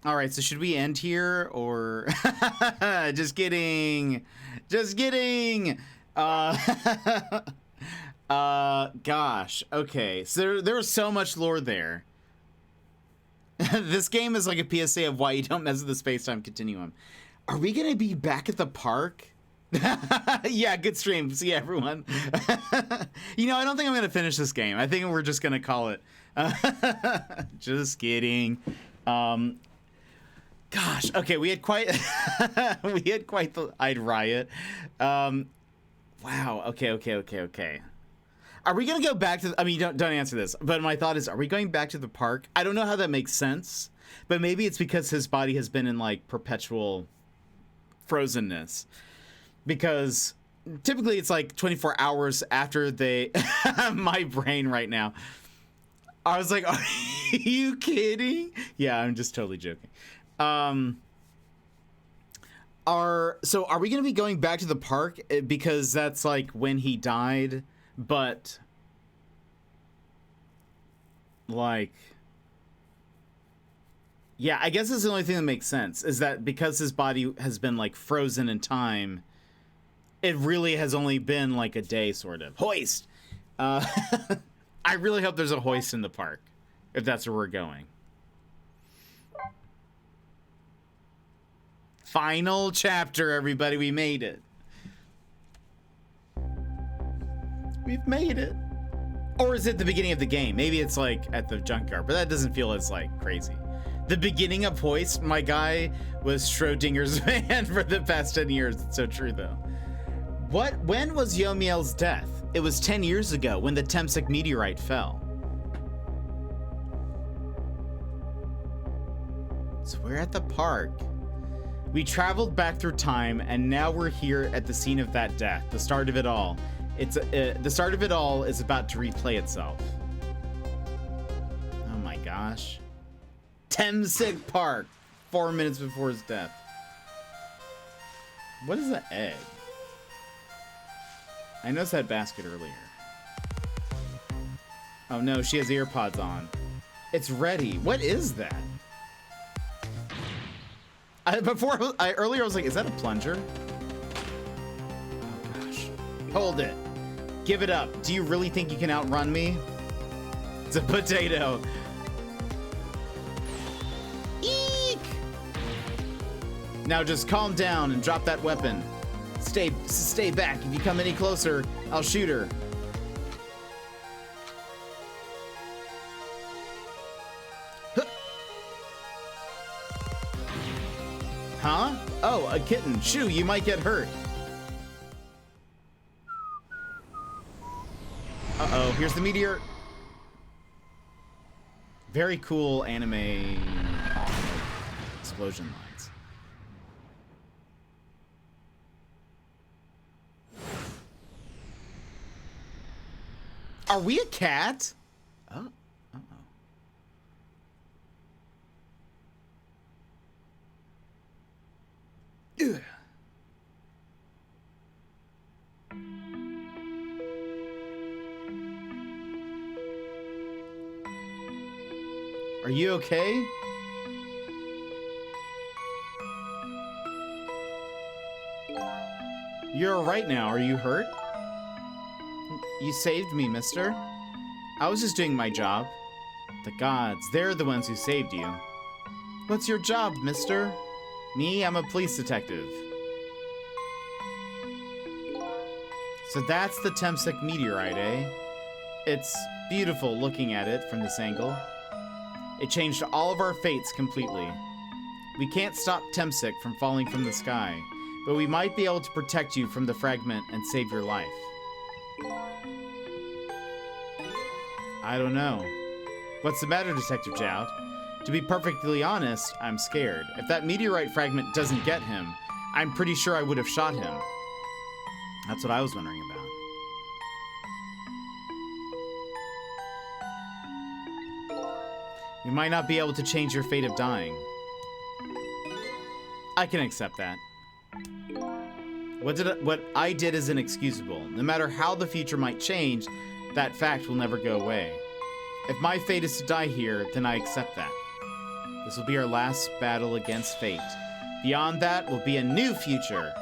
Speaker 2: All right, so should we end here or just kidding. Just kidding. Gosh. Okay. So there was so much lore there. This game is like a PSA of why you don't mess with the space-time continuum. Are we going to be back at the park? Yeah, good stream. See ya, everyone. You know, I don't think I'm going to finish this game. I think we're just going to call it. Just kidding. Gosh, okay, we had quite the I'd riot. Wow, okay. Are we gonna go back to? I mean, don't answer this. But my thought is, are we going back to the park? I don't know how that makes sense, but maybe it's because his body has been in like perpetual frozenness. Because typically it's like 24 hours after they. My brain right now. I was like, are you kidding? Yeah, I'm just totally joking. Are we gonna be going back to the park because that's like when he died, but like, yeah, I guess it's the only thing that makes sense is that because his body has been like frozen in time, it really has only been like a day, sort of. Hoist. I really hope there's a hoist in the park if that's where we're going. Final chapter, everybody. We made it. We've made it. Or is it the beginning of the game? Maybe it's like at the junkyard, but that doesn't feel as like crazy. The beginning of Hoist, my guy was Schrodinger's man for the past 10 years. It's so true, though. When was Yomiel's death? It was 10 years ago when the Temsik meteorite fell. So we're at the park. We traveled back through time, and now we're here at the scene of that death, the start of it all. The start of it all is about to replay itself. Oh my gosh. Temsik Park, 4 minutes before his death. What is that egg? I noticed that basket earlier. Oh no, she has earpods on. It's ready. What is that? Earlier I was like, is that a plunger? Oh gosh. Hold it. Give it up. Do you really think you can outrun me? It's a potato. Eek! Now just calm down and drop that weapon. Stay back. If you come any closer, I'll shoot her. Huh? Oh, a kitten. Shoo, you might get hurt. Uh-oh, here's the meteor. Very cool anime explosion lines. Are we a cat? Oh. Ugh. Are you okay? You're alright now. Are you hurt? You saved me, mister. I was just doing my job. The gods, they're the ones who saved you. What's your job, mister? Me, I'm a police detective. So that's the Temsek meteorite, eh? It's beautiful looking at it from this angle. It changed all of our fates completely. We can't stop Temsek from falling from the sky, but we might be able to protect you from the fragment and save your life. I don't know. What's the matter, Detective Jout? To be perfectly honest, I'm scared. If that meteorite fragment doesn't get him, I'm pretty sure I would have shot him. That's what I was wondering about. We might not be able to change your fate of dying. I can accept that. What I did is inexcusable. No matter how the future might change, that fact will never go away. If my fate is to die here, then I accept that. This will be our last battle against fate. Beyond that will be a new future.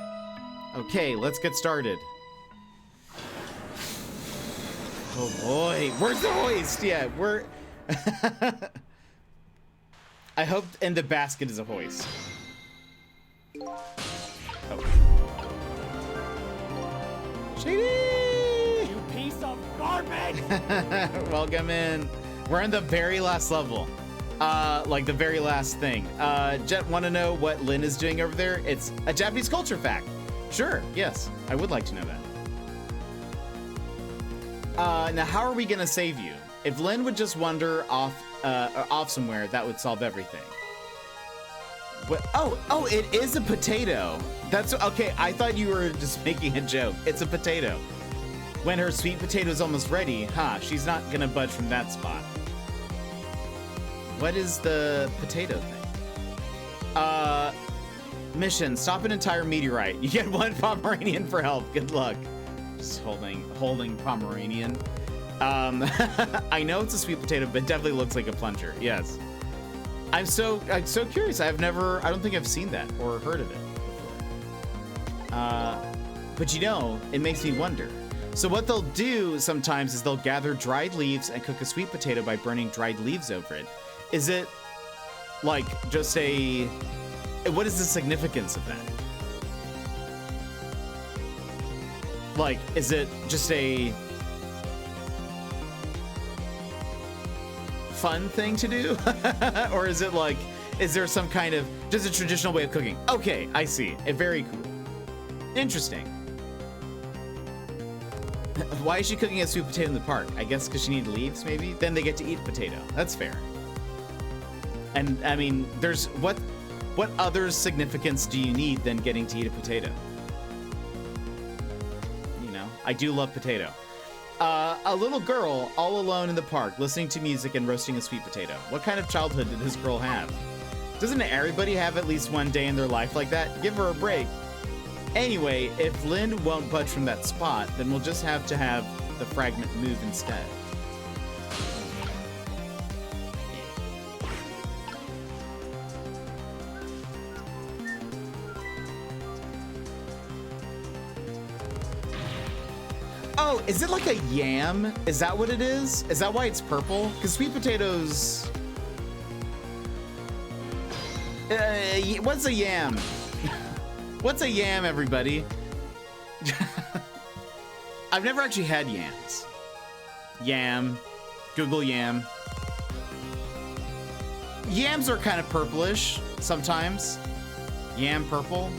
Speaker 2: Okay, let's get started. Oh boy, where's the hoist? Yeah, we're... I hope in the basket is a hoist. Oh. Shady!
Speaker 5: You piece of garbage!
Speaker 2: Welcome in. We're in the very last level. Like the very last thing. Jet, want to know what Lynn is doing over there? It's a Japanese culture fact. Sure, yes, I would like to know that. Now, how are we gonna save you? If Lynn would just wander off somewhere, that would solve everything. But, oh, it is a potato. That's okay. I thought you were just making a joke. It's a potato. When her sweet potato is almost ready, she's not gonna budge from that spot. What is the potato thing? Mission, stop an entire meteorite. You get 1 Pomeranian for help. Good luck. Just holding Pomeranian. I know it's a sweet potato, but it definitely looks like a plunger. Yes. I'm so curious. I don't think I've seen that or heard of it before. But you know, it makes me wonder. So what they'll do sometimes is they'll gather dried leaves and cook a sweet potato by burning dried leaves over it. Is it like just what is the significance of that? Like, is it just a fun thing to do? Or is it like, is there some kind of, just a traditional way of cooking? Okay, I see. Very cool. Interesting. Why is she cooking a sweet potato in the park? I guess because she needs leaves, maybe? Then they get to eat a potato. That's fair. And, I mean, there's, what other significance do you need than getting to eat a potato? You know, I do love potato. A little girl all alone in the park, listening to music and roasting a sweet potato. What kind of childhood did this girl have? Doesn't everybody have at least one day in their life like that? Give her a break. Anyway, if Lynn won't budge from that spot, then we'll just have to have the fragment move instead. Oh, is it like a yam? Is that what it is? Is that why it's purple? Because sweet potatoes... what's a yam? What's a yam, everybody? I've never actually had yams. Yam. Google yam. Yams are kind of purplish sometimes. Yam purple.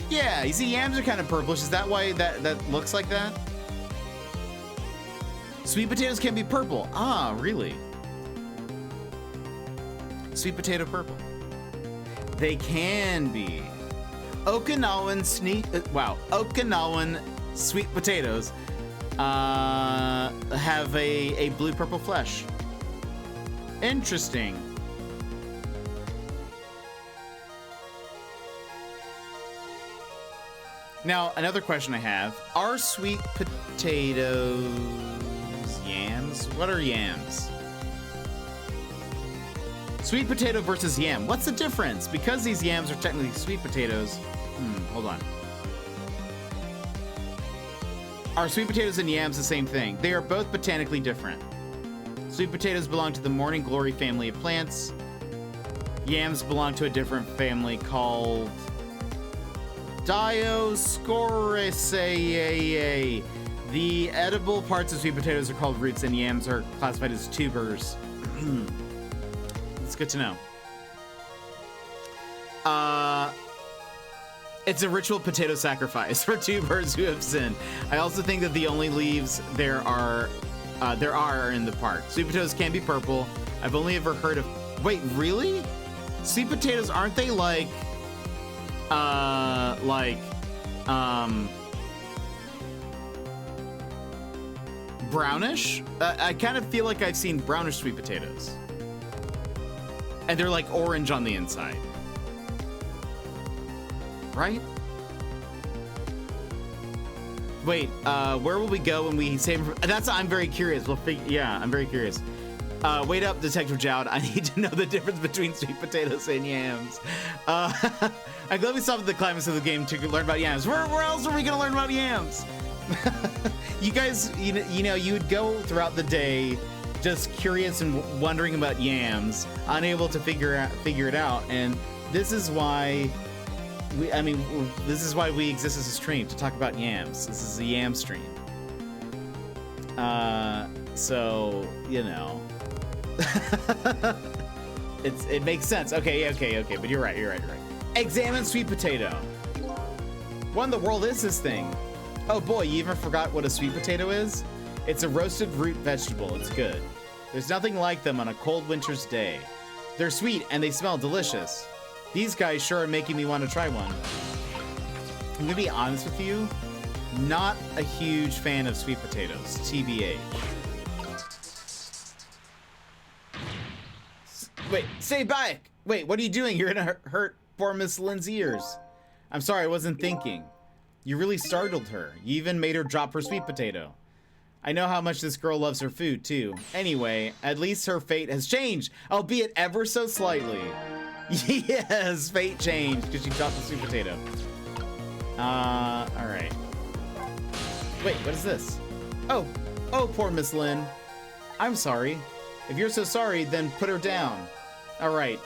Speaker 2: Yeah, you see, yams are kind of purplish. Is that why that looks like that? Sweet potatoes can be purple. Ah, really? Sweet potato purple. They can be. Okinawan sweet potatoes have a blue-purple flesh. Interesting. Now, another question I have. Are sweet potatoes yams? What are yams? Sweet potato versus yam. What's the difference? Because these yams are technically sweet potatoes. Hold on. Are sweet potatoes and yams the same thing? They are both botanically different. Sweet potatoes belong to the morning glory family of plants. Yams belong to a different family called Dioscoreaceae. The edible parts of sweet potatoes are called roots, and yams are classified as tubers. It's good to know. It's a ritual potato sacrifice for two birds who have sinned. I also think that the only leaves there are in the park. Sweet potatoes can be purple. I've only ever heard of. Wait, really? Sweet potatoes, aren't they like brownish? I kind of feel like I've seen brownish sweet potatoes. And they're like orange on the inside. Right? Wait, where will we go when we save them? I'm very curious. Yeah, I'm very curious. Wait up, Detective Jowd. I need to know the difference between sweet potatoes and yams. I'm glad we stopped at the climax of the game to learn about yams. Where else are we going to learn about yams? You guys, you know, you would go throughout the day just curious and wondering about yams, unable to figure it out. And this is why this is why we exist as a stream, to talk about yams. This is a yam stream. So, you know. It makes sense. Okay, but you're right. Examine sweet potato. What in the world is this thing? Oh boy, you even forgot what a sweet potato is? It's a roasted root vegetable. It's good. There's nothing like them on a cold winter's day. They're sweet and they smell delicious. These guys sure are making me want to try one. I'm gonna be honest with you, not a huge fan of sweet potatoes, TBH. Wait, stay back! Wait, what are you doing? You're gonna hurt poor Miss Lynn's ears. I'm sorry, I wasn't thinking. You really startled her. You even made her drop her sweet potato. I know how much this girl loves her food, too. Anyway, at least her fate has changed, albeit ever so slightly. Yes, fate changed, because she dropped the sweet potato. Alright. Wait, what is this? Oh, poor Miss Lynn. I'm sorry. If you're so sorry, then put her down. Alright.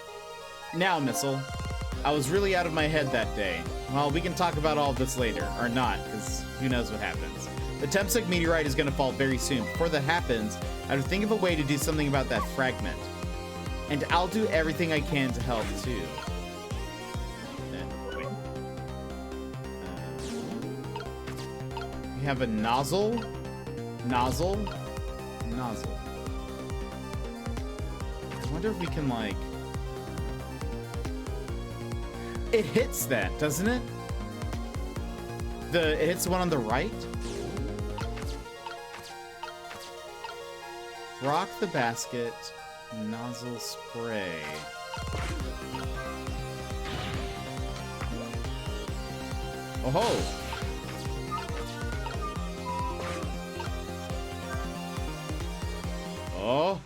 Speaker 2: Now, Missile. I was really out of my head that day. Well, we can talk about all of this later, or not, because who knows what happens. The Temsek meteorite is going to fall very soon. Before that happens, I have to think of a way to do something about that fragment. And I'll do everything I can to help, too. Wait. We have a nozzle. Nozzle. I wonder if we can, like... It hits that, doesn't it? It hits the one on the right? Rock the basket. Nozzle spray. Oh ho! Oh.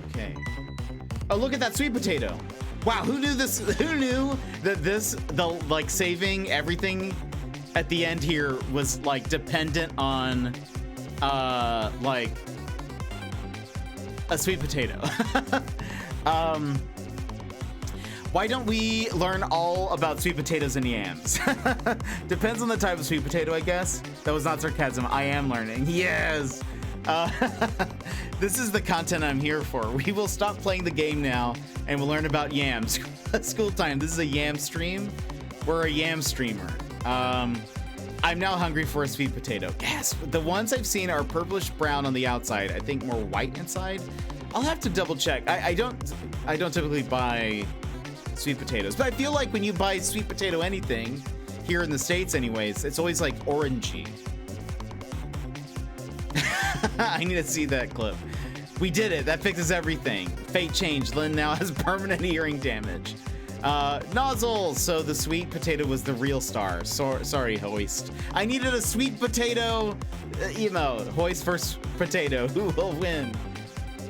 Speaker 2: Okay. Oh, look at that sweet potato. Wow, who knew this? Who knew that like saving everything at the end here was like dependent on like a sweet potato. Why don't we learn all about sweet potatoes and yams? Depends on the type of sweet potato, I guess. That was not sarcasm. I am learning. Yes. This is the content I'm here for. We will stop playing the game now and we'll learn about yams. School time. This is a yam stream. We're a yam streamer. I'm now hungry for a sweet potato. Yes, the ones I've seen are purplish brown on the outside. I think more white inside. I'll have to double check. I don't typically buy sweet potatoes, but I feel like when you buy sweet potato anything, Here in the States anyways, it's always like orangey. I need to see that clip. We did it. That fixes everything. Fate changed. Lynn now has permanent hearing damage. Nozzle. So the sweet potato was the real star. Sorry, Hoist. I needed a sweet potato emote. Hoist first potato. Who will win?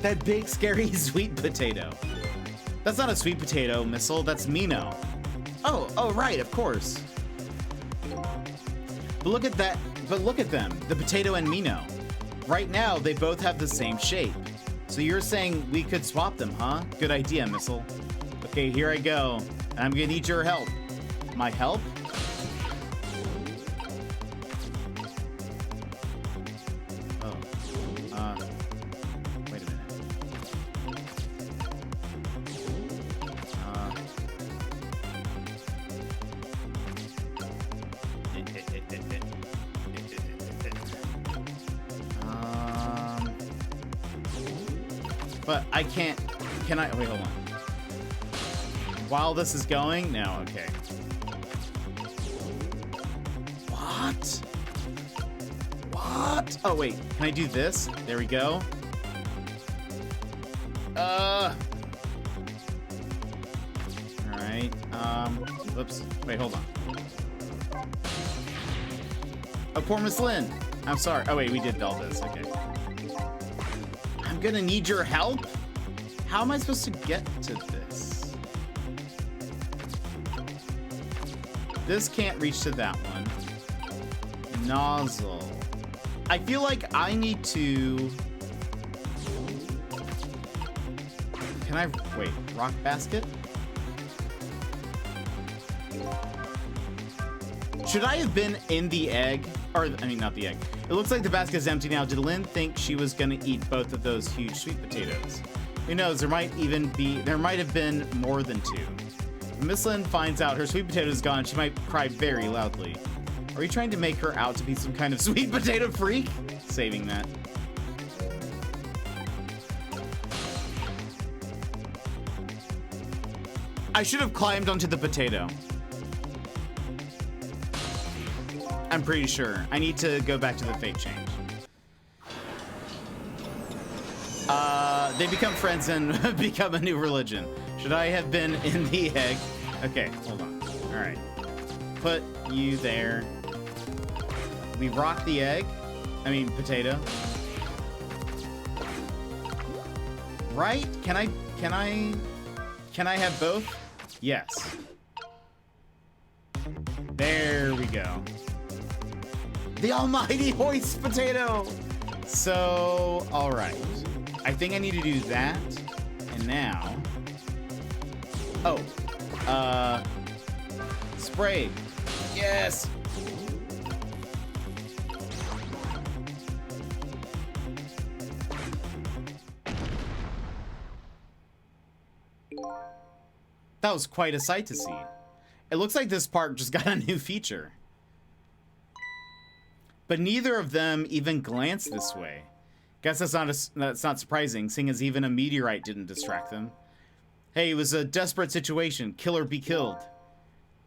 Speaker 2: That big, scary sweet potato. That's not a sweet potato missile. That's Mino. Oh, right. Of course. But look at that. But look at them. The potato and Mino. Right now, they both have the same shape. So you're saying we could swap them, huh? Good idea, Missile. Okay, here I go. I'm gonna need your help. My help? Oh. Wait a minute. But I can't. Can I? Wait, hold on. While this is going? No, okay. What? What? Oh, wait. Can I do this? There we go. Alright. Whoops. Wait, hold on. Oh, poor Miss Lynn. I'm sorry. Oh, wait, we did all this. Okay. I'm gonna need your help? How am I supposed to get to this? This can't reach to that one. Nozzle. I feel like I need to... Can I... Wait. Rock basket? Should I have been in the egg? Or, I mean, not the egg. It looks like the basket is empty now. Did Lynn think she was gonna eat both of those huge sweet potatoes? Who knows? There might have been more than two. When Miss Lynn finds out her sweet potato is gone, she might cry very loudly. Are you trying to make her out to be some kind of sweet potato freak? Saving that. I should have climbed onto the potato. I'm pretty sure. I need to go back to the fate change. They become friends and become a new religion. Should I have been in the egg? Okay, hold on. All right. Put you there. We rock the egg. I mean, potato. Right? Can I have both? Yes. There we go. The almighty Hoist potato! So, all right. I think I need to do that. And now... Oh. Spray. Yes! That was quite a sight to see. It looks like this park just got a new feature. But neither of them even glanced this way. Guess that's not surprising, seeing as even a meteorite didn't distract them. Hey, it was a desperate situation. Kill or be killed.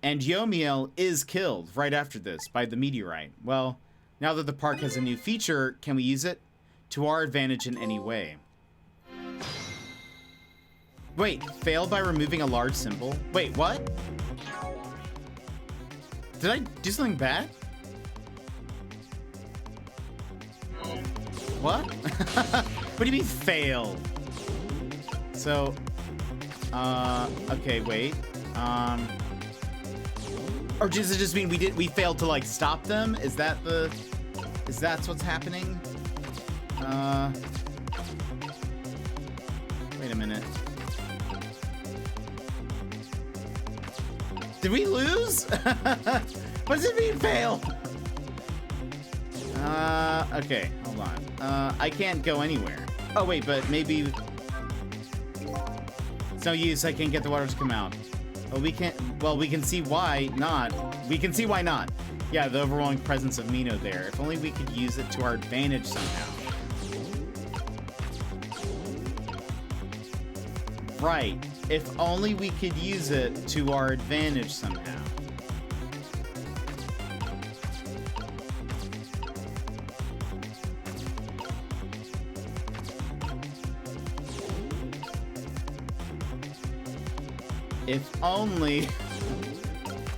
Speaker 2: And Yomiel is killed right after this by the meteorite. Well, now that the park has a new feature, can we use it to our advantage in any way? Wait, failed by removing a large symbol? Wait, what? Did I do something bad? What? What do you mean fail? So, okay, wait. Or does it just mean we failed to like stop them? Is that what's happening? Wait a minute. Did we lose? What does it mean fail? Okay, hold on. I can't go anywhere. Oh wait, but maybe it's no use. I can't get the water to come out. Well, we can see why not. We can see why not. Yeah, the overwhelming presence of Mino there. If only we could use it to our advantage somehow. Right. If only we could use it to our advantage somehow. If only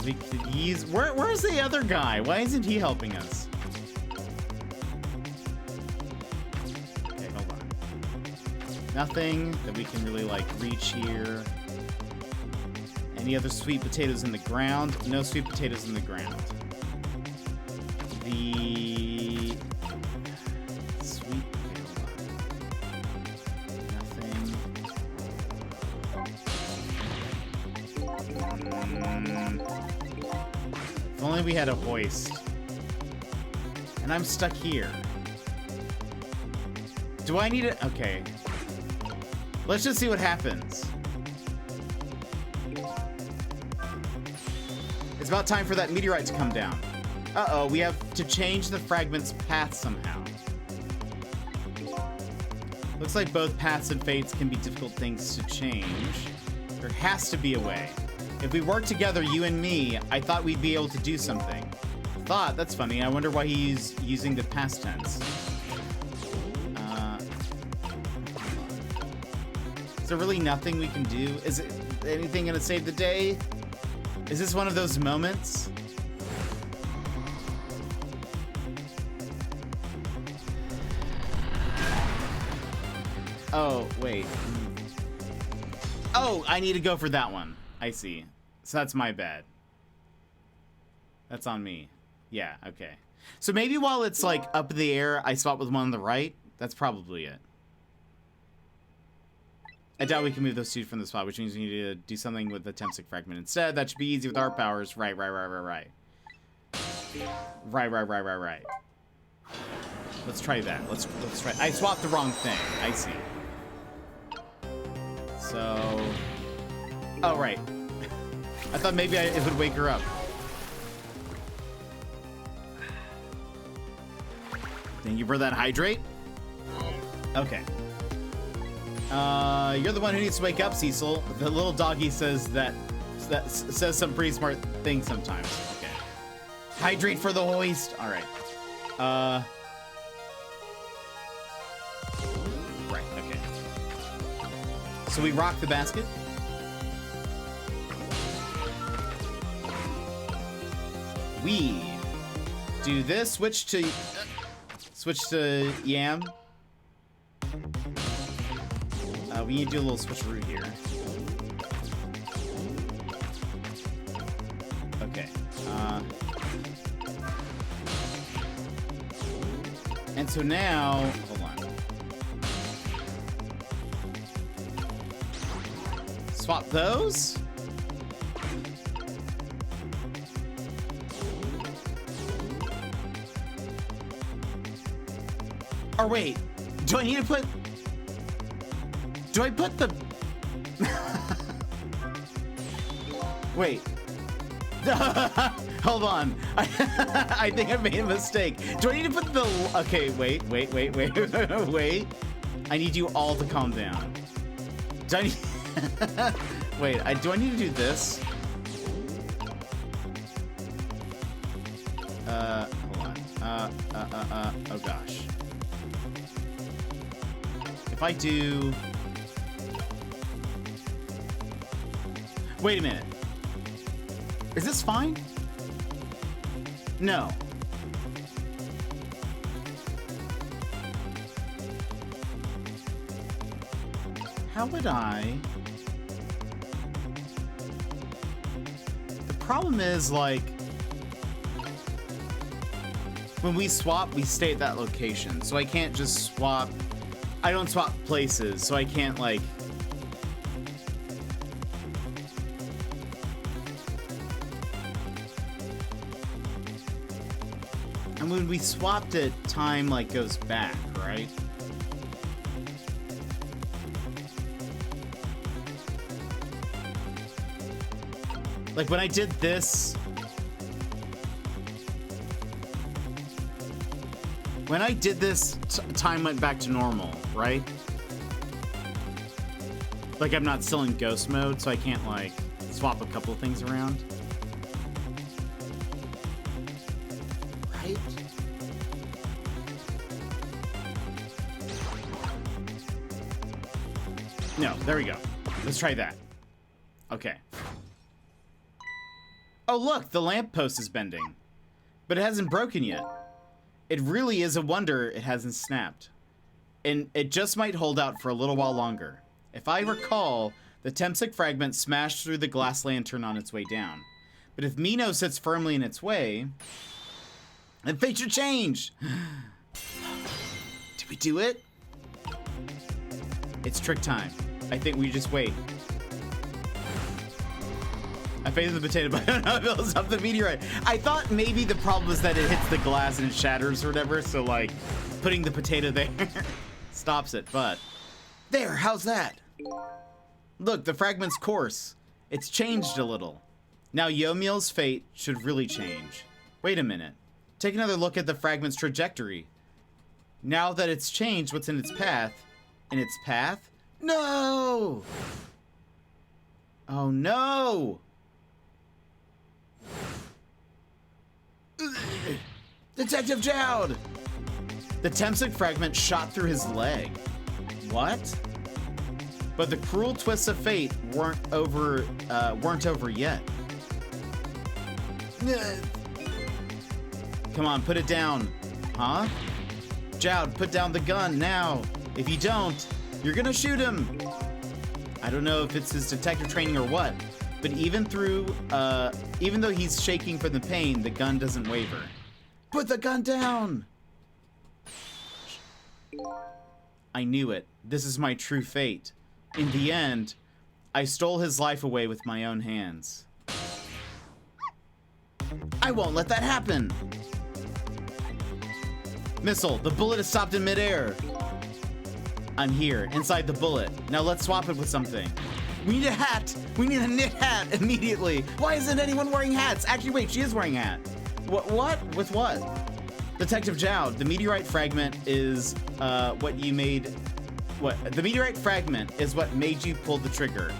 Speaker 2: we could use... Where's the other guy? Why isn't he helping us? Okay, hold on. Nothing that we can really, like, reach here. Any other sweet potatoes in the ground? No sweet potatoes in the ground. The... Sweet potato. Nothing. If only we had a hoist. And I'm stuck here. Do I need it? Okay. Let's just see what happens. It's about time for that meteorite to come down. Uh-oh, we have to change the fragment's path somehow. Looks like both paths and fates can be difficult things to change. There has to be a way. If we work together, you and me, I thought we'd be able to do something. Thought? That's funny. I wonder why he's using the past tense. Is there really nothing we can do? Is it anything gonna save the day? Is this one of those moments? Oh, wait. Oh, I need to go for that one. I see. So that's my bad. That's on me. Yeah, okay. So maybe while it's like up in the air, I swap with one on the right. That's probably it. I doubt we can move those two from the spot, which means we need to do something with the Temsic fragment instead. That should be easy with our powers. Right. Right. Let's try that. Let's try. I swapped the wrong thing. I see. So... Oh, right. I thought maybe it would wake her up. Thank you for that hydrate. Okay. You're the one who needs to wake up, Cecil. The little doggy says that says some pretty smart things sometimes. Okay. Hydrate for the hoist. All right. Right. Okay. So we rock the basket. We do this. Switch to Yam. We need to do a little switcheroo here. Okay. And so now, hold on. Swap those. Or wait, do I need to put... Do I put the... Wait. Hold on. I think I made a mistake. Do I need to put the... Okay, wait. Wait. I need you all to calm down. Do I need... Wait, do I need to do this? Hold on. Oh gosh. If I do... Wait a minute. Is this fine? No. How would I... The problem is, like... When we swap, we stay at that location. So I can't just swap... I don't swap places, so I can't, like... And when we swapped it, time, like, goes back, right? Like, when I did this... When I did this, time went back to normal, right? Like, I'm not still in ghost mode, so I can't, like, swap a couple of things around. Right? No, there we go. Let's try that. Okay. Oh, look, the lamppost is bending. But it hasn't broken yet. It really is a wonder it hasn't snapped. And it just might hold out for a little while longer. If I recall, the Temsic fragment smashed through the glass lantern on its way down. But if Mino sits firmly in its way, then fate should change. Did we do it? It's trick time. I think we just wait. I faded the potato, but I don't know if it'll stop the meteorite. I thought maybe the problem is that it hits the glass and it shatters or whatever, so like putting the potato there stops it, but there, how's that? Look, the fragment's course. It's changed a little. Now Yomiel's fate should really change. Wait a minute. Take another look at the fragment's trajectory. Now that it's changed, what's in its path? In its path? No! Oh no! Detective Jowd! The Temsic fragment shot through his leg. What? But the cruel twists of fate weren't over yet. Come on, put it down. Huh? Jowd, put down the gun now. If you don't, you're gonna shoot him. I don't know if it's his detective training or what, but even though he's shaking from the pain, the gun doesn't waver. Put the gun down! I knew it. This is my true fate. In the end, I stole his life away with my own hands. I won't let that happen! Missile, the bullet is stopped in midair. I'm here, inside the bullet. Now let's swap it with something. We need a hat! We need a knit hat immediately! Why isn't anyone wearing hats? Actually, wait, she is wearing a hat. What? With what? Detective Jowd, the meteorite fragment is what you made. What? The meteorite fragment is what made you pull the trigger.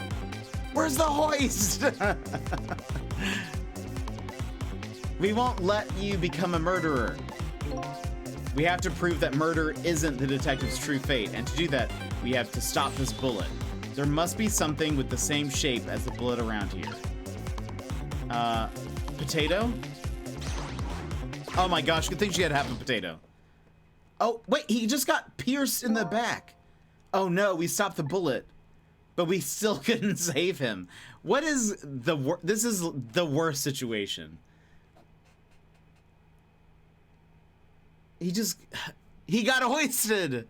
Speaker 2: Where's the hoist? We won't let you become a murderer. We have to prove that murder isn't the detective's true fate, and to do that, we have to stop this bullet. There must be something with the same shape as the bullet around here. Potato? Oh my gosh, good thing she had half a potato. Oh, wait, he just got pierced in the back. Oh no, we stopped the bullet, but we still couldn't save him. What is this is the worst situation. He got hoisted.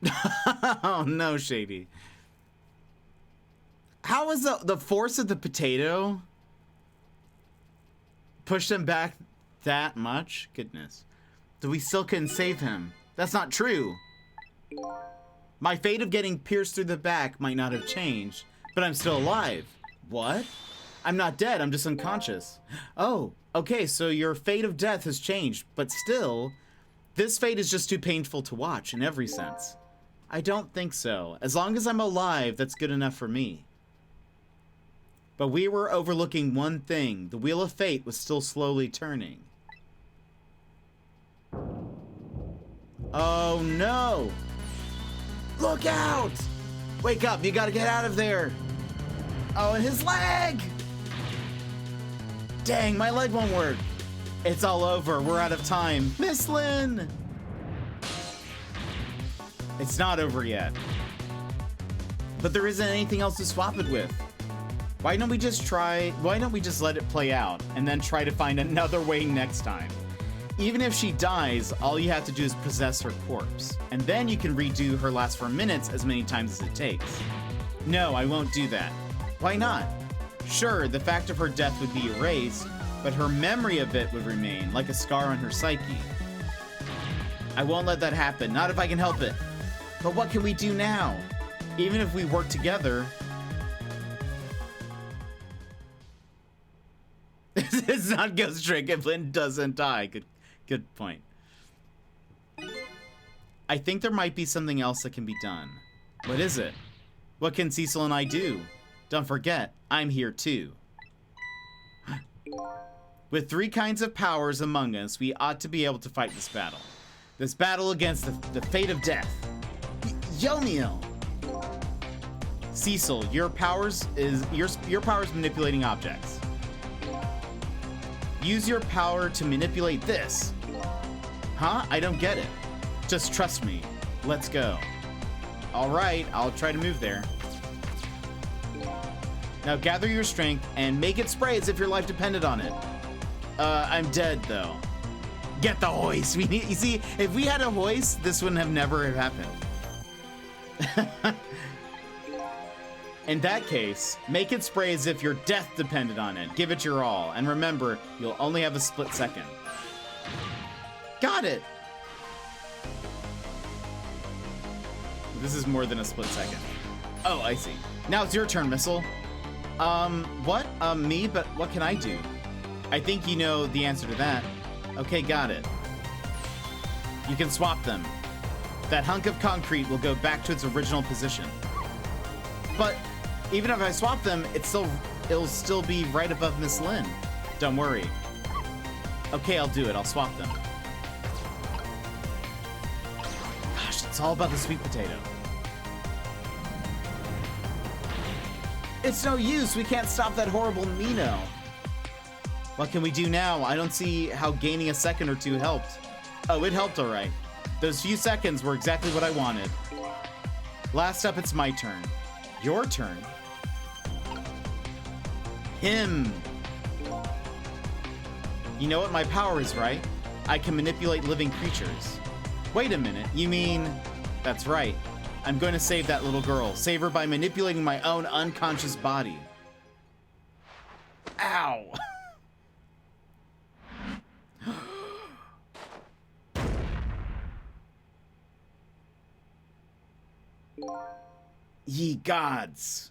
Speaker 2: Oh no, Shady. How is the force of the potato pushed him back that much? Goodness. So we still couldn't save him. That's not true. My fate of getting pierced through the back might not have changed, but I'm still alive. What? I'm not dead, I'm just unconscious. Oh, okay, so your fate of death has changed, but still, this fate is just too painful to watch in every sense. I don't think so. As long as I'm alive, that's good enough for me. But we were overlooking one thing. The wheel of fate was still slowly turning. Oh no! Look out! Wake up, you gotta get out of there! Oh, and his leg! Dang, my leg won't work. It's all over, we're out of time. Miss Lynn! It's not over yet. But there isn't anything else to swap it with. Why don't we just let it play out and then try to find another way next time? Even if she dies, all you have to do is possess her corpse. And then you can redo her last 4 minutes as many times as it takes. No, I won't do that. Why not? Sure, the fact of her death would be erased, but her memory of it would remain, like a scar on her psyche. I won't let that happen, not if I can help it. But what can we do now? Even if we work together... It's not Ghost Trick if Lynn doesn't die. Good point. I think there might be something else that can be done. What is it? What can Cecil and I do? Don't forget, I'm here too. With 3 kinds of powers among us, we ought to be able to fight this battle. This battle against the fate of death. Yomiel! Cecil, your powers manipulating objects. Use your power to manipulate this. Huh? I don't get it. Just trust me. Let's go. All right, I'll try to move there. Now gather your strength and make it spray as if your life depended on it. I'm dead though. Get the hoist. We need, you see, if we had a hoist, this wouldn't have never have happened. In that case, make it spray as if your death depended on it. Give it your all. And remember, you'll only have a split second. Got it. This is more than a split second. Oh, I see. Now it's your turn, Missile. What? Me? But what can I do? I think you know the answer to that. Okay, got it. You can swap them. That hunk of concrete will go back to its original position. But even if I swap them, it'll still be right above Miss Lynn. Don't worry. Okay, I'll do it. I'll swap them. Gosh, it's all about the sweet potato. It's no use. We can't stop that horrible Nino. What can we do now? I don't see how gaining a second or two helped. Oh, it helped all right. Those few seconds were exactly what I wanted. Last up, it's my turn. Your turn? Him. You know what my power is, right? I can manipulate living creatures. Wait a minute, you mean... That's right. I'm going to save that little girl. Save her by manipulating my own unconscious body. Ow. Ye gods.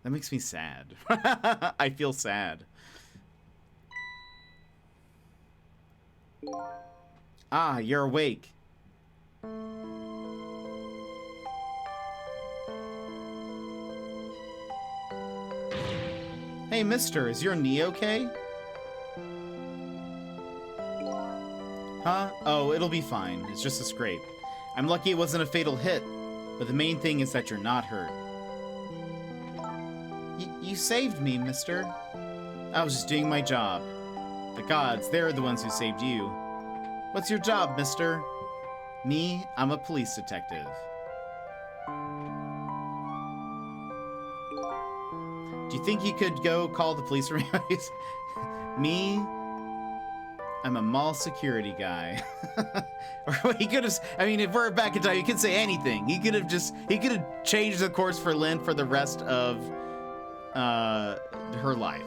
Speaker 2: That makes me sad. I feel sad. Ah, you're awake. Hey, mister, is your knee okay? Huh? Oh, it'll be fine. It's just a scrape. I'm lucky it wasn't a fatal hit, but the main thing is that you're not hurt. You saved me, mister. I was just doing my job. The gods, they're the ones who saved you. What's your job, mister? Me, I'm a police detective. Do you think you could go call the police for me? Me, I'm a mall security guy. Or he could have, I mean, if we're back in time, he could say anything. He could have changed the course for Lynn for the rest of her life.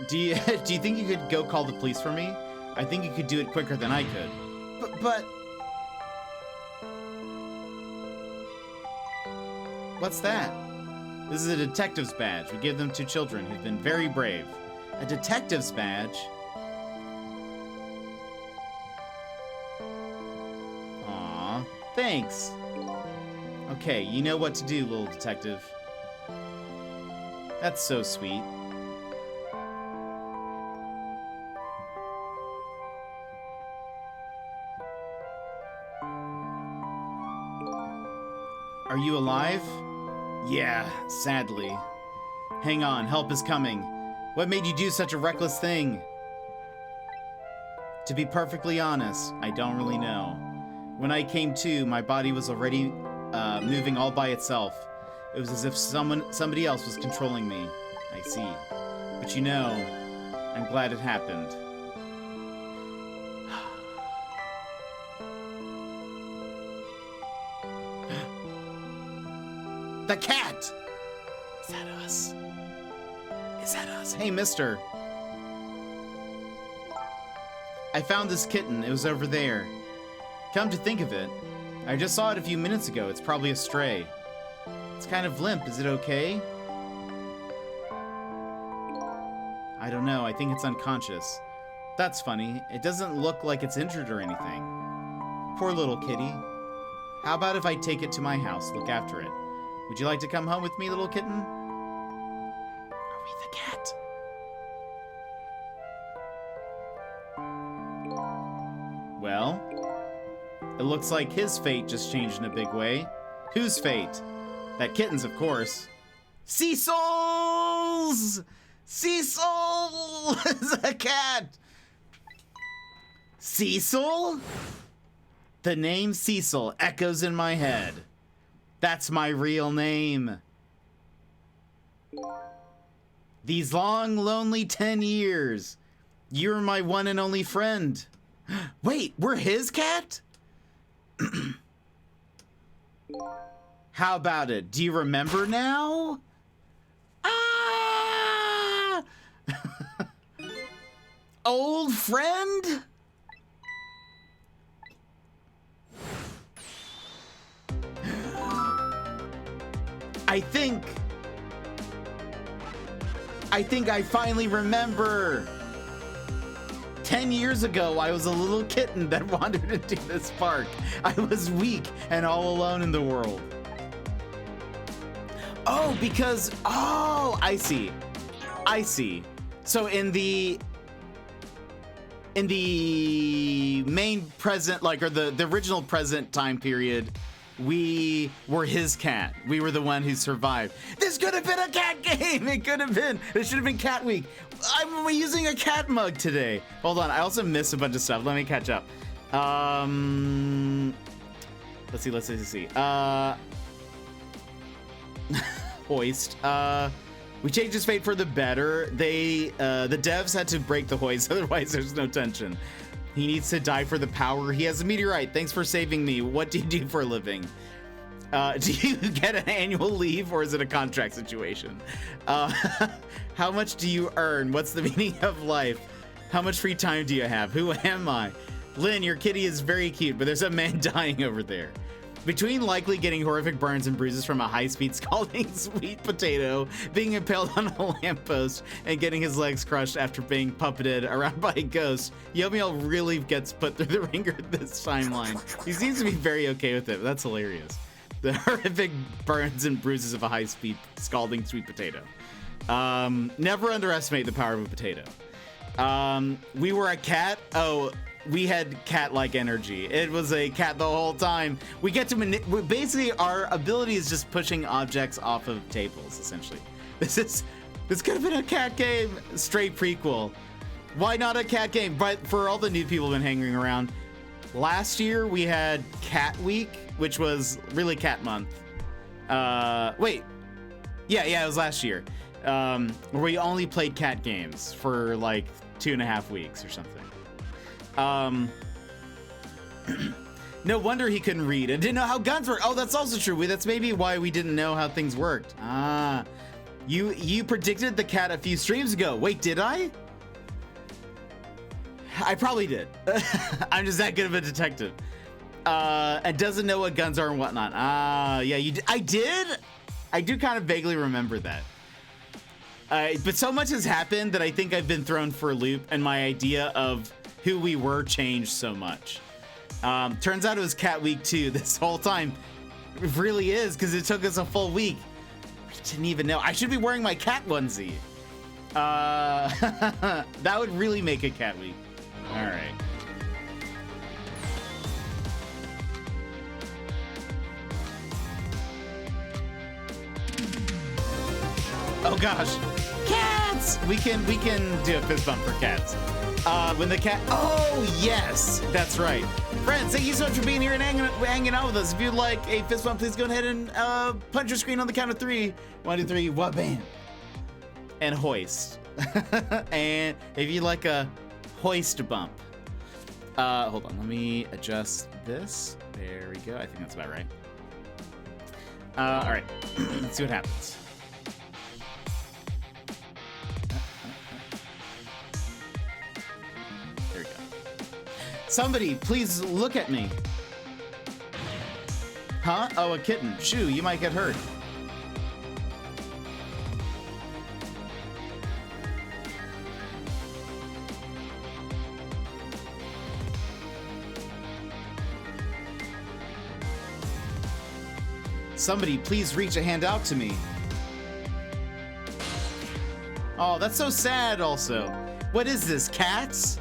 Speaker 2: Do you think you could go call the police for me? I think you could do it quicker than I could. But what's that? This is a detective's badge. We give them to children who've been very brave. A detective's badge? Aw, thanks. Okay, you know what to do, little detective. That's so sweet. Are you alive? Yeah, sadly. Hang on, help is coming. What made you do such a reckless thing? To be perfectly honest, I don't really know. When I came to, my body was already moving all by itself. It was as if somebody else was controlling me. I see. But you know, I'm glad it happened. The cat! Is that us? Is that us? Hey, mister. I found this kitten. It was over there. Come to think of it, I just saw it a few minutes ago. It's probably a stray. It's kind of limp. Is it okay? I don't know. I think it's unconscious. That's funny. It doesn't look like it's injured or anything. Poor little kitty. How about if I take it to my house, look after it? Would you like to come home with me, little kitten? Are we the cat? Well, it looks like his fate just changed in a big way. Whose fate? That kitten's, of course. Cecil's! Cecil is a cat! Cecil? The name Cecil echoes in my head. That's my real name. These long, lonely 10 years. You're my one and only friend. Wait, we're his cat? How about it? Do you remember now? Ah! Old friend? I think I finally remember. 10 years ago, I was a little kitten that wandered into this park. I was weak and all alone in the world. Oh, because, oh, I see. I see. So in the main present, like, or the original present time period, we were his cat. We were the one who survived. This could have been a cat game. It could have been. It should have been Cat Week. I'm using a cat mug today. Hold on. I also missed a bunch of stuff. Let me catch up. Let's see. Hoist. We changed his fate for the better. The devs had to break the hoist, otherwise there's no tension. He needs to die for the power. He has a meteorite. Thanks for saving me. What do you do for a living? Do you get an annual leave or is it a contract situation? How much do you earn? What's the meaning of life? How much free time do you have? Who am I? Lynn, your kitty is very cute, but there's a man dying over there. Between likely getting horrific burns and bruises from a high-speed scalding sweet potato, being impaled on a lamppost, and getting his legs crushed after being puppeted around by a ghost, Yomiel really gets put through the ringer this timeline. He seems to be very okay with it, but that's hilarious. The horrific burns and bruises of a high-speed scalding sweet potato. Never underestimate the power of a potato. We were a cat. Oh, we had cat-like energy. It was a cat the whole time. We get to basically our ability is just pushing objects off of tables, essentially. This could have been a cat game, straight prequel. Why not a cat game? But for all the new people who've been hanging around, last year we had Cat Week, which was really Cat Month. Wait. Yeah, it was last year. Where we only played cat games for like 2.5 weeks or something. No wonder he couldn't read and didn't know how guns work. Oh, that's also true. That's maybe why we didn't know how things worked. Ah, you predicted the cat a few streams ago. Wait, did I? I probably did. I'm just that good of a detective. And doesn't know what guns are and whatnot. Ah, yeah, I did. I do kind of vaguely remember that. But so much has happened that I think I've been thrown for a loop, and my idea of who we were changed so much. Turns out it was Cat Week 2 this whole time. It really is, because it took us a full week. I didn't even know. I should be wearing my cat onesie. That would really make a Cat Week. All right. Oh gosh, cats! We can do a fist bump for cats. When the cat, oh yes, that's right. Friends, thank you so much for being here and hanging out with us. If you'd like a fist bump, please go ahead and punch your screen on the count of 3. 1, 2, 3, what bam? And hoist. And if you'd like a hoist bump, hold on, let me adjust this. There we go. I think that's about right. All right, let's see what happens. There we go. Somebody, please look at me. Huh? Oh, a kitten. Shoo, you might get hurt. Somebody, please reach a hand out to me. Oh, that's so sad also. What is this, Cats?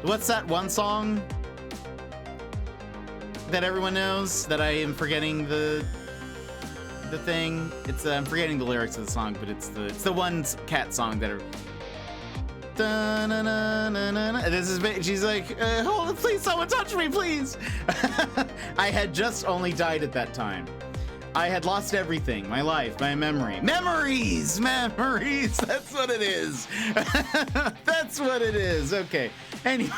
Speaker 2: What's that one song that everyone knows that I am forgetting the the thing. It's I'm forgetting the lyrics of the song, but it's the one cat song that are. This is she's like, hold it, please, someone touch me, please. I had just only died at that time. I had lost everything, my life, my memory. Memories! That's what it is. That's what it is. Okay. Anyway,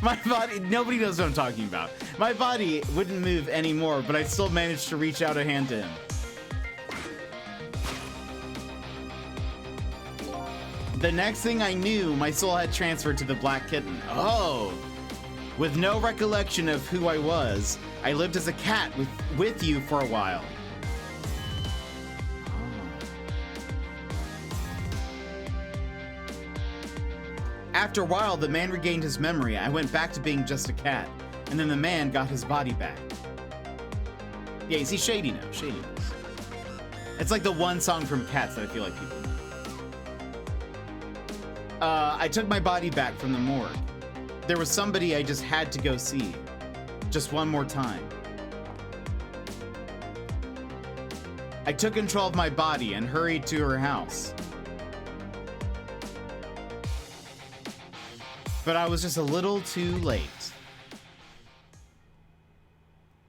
Speaker 2: my body, nobody knows what I'm talking about. My body wouldn't move anymore, but I still managed to reach out a hand to him. The next thing I knew, my soul had transferred to the black kitten. Oh! With no recollection of who I was, I lived as a cat with you for a while. After a while, the man regained his memory. I went back to being just a cat, and then the man got his body back. Yeah, you see, Shady knows. Shady knows. It's like the one song from Cats that I feel like people know. I took my body back from the morgue. There was somebody I just had to go see. Just one more time. I took control of my body and hurried to her house. But I was just a little too late.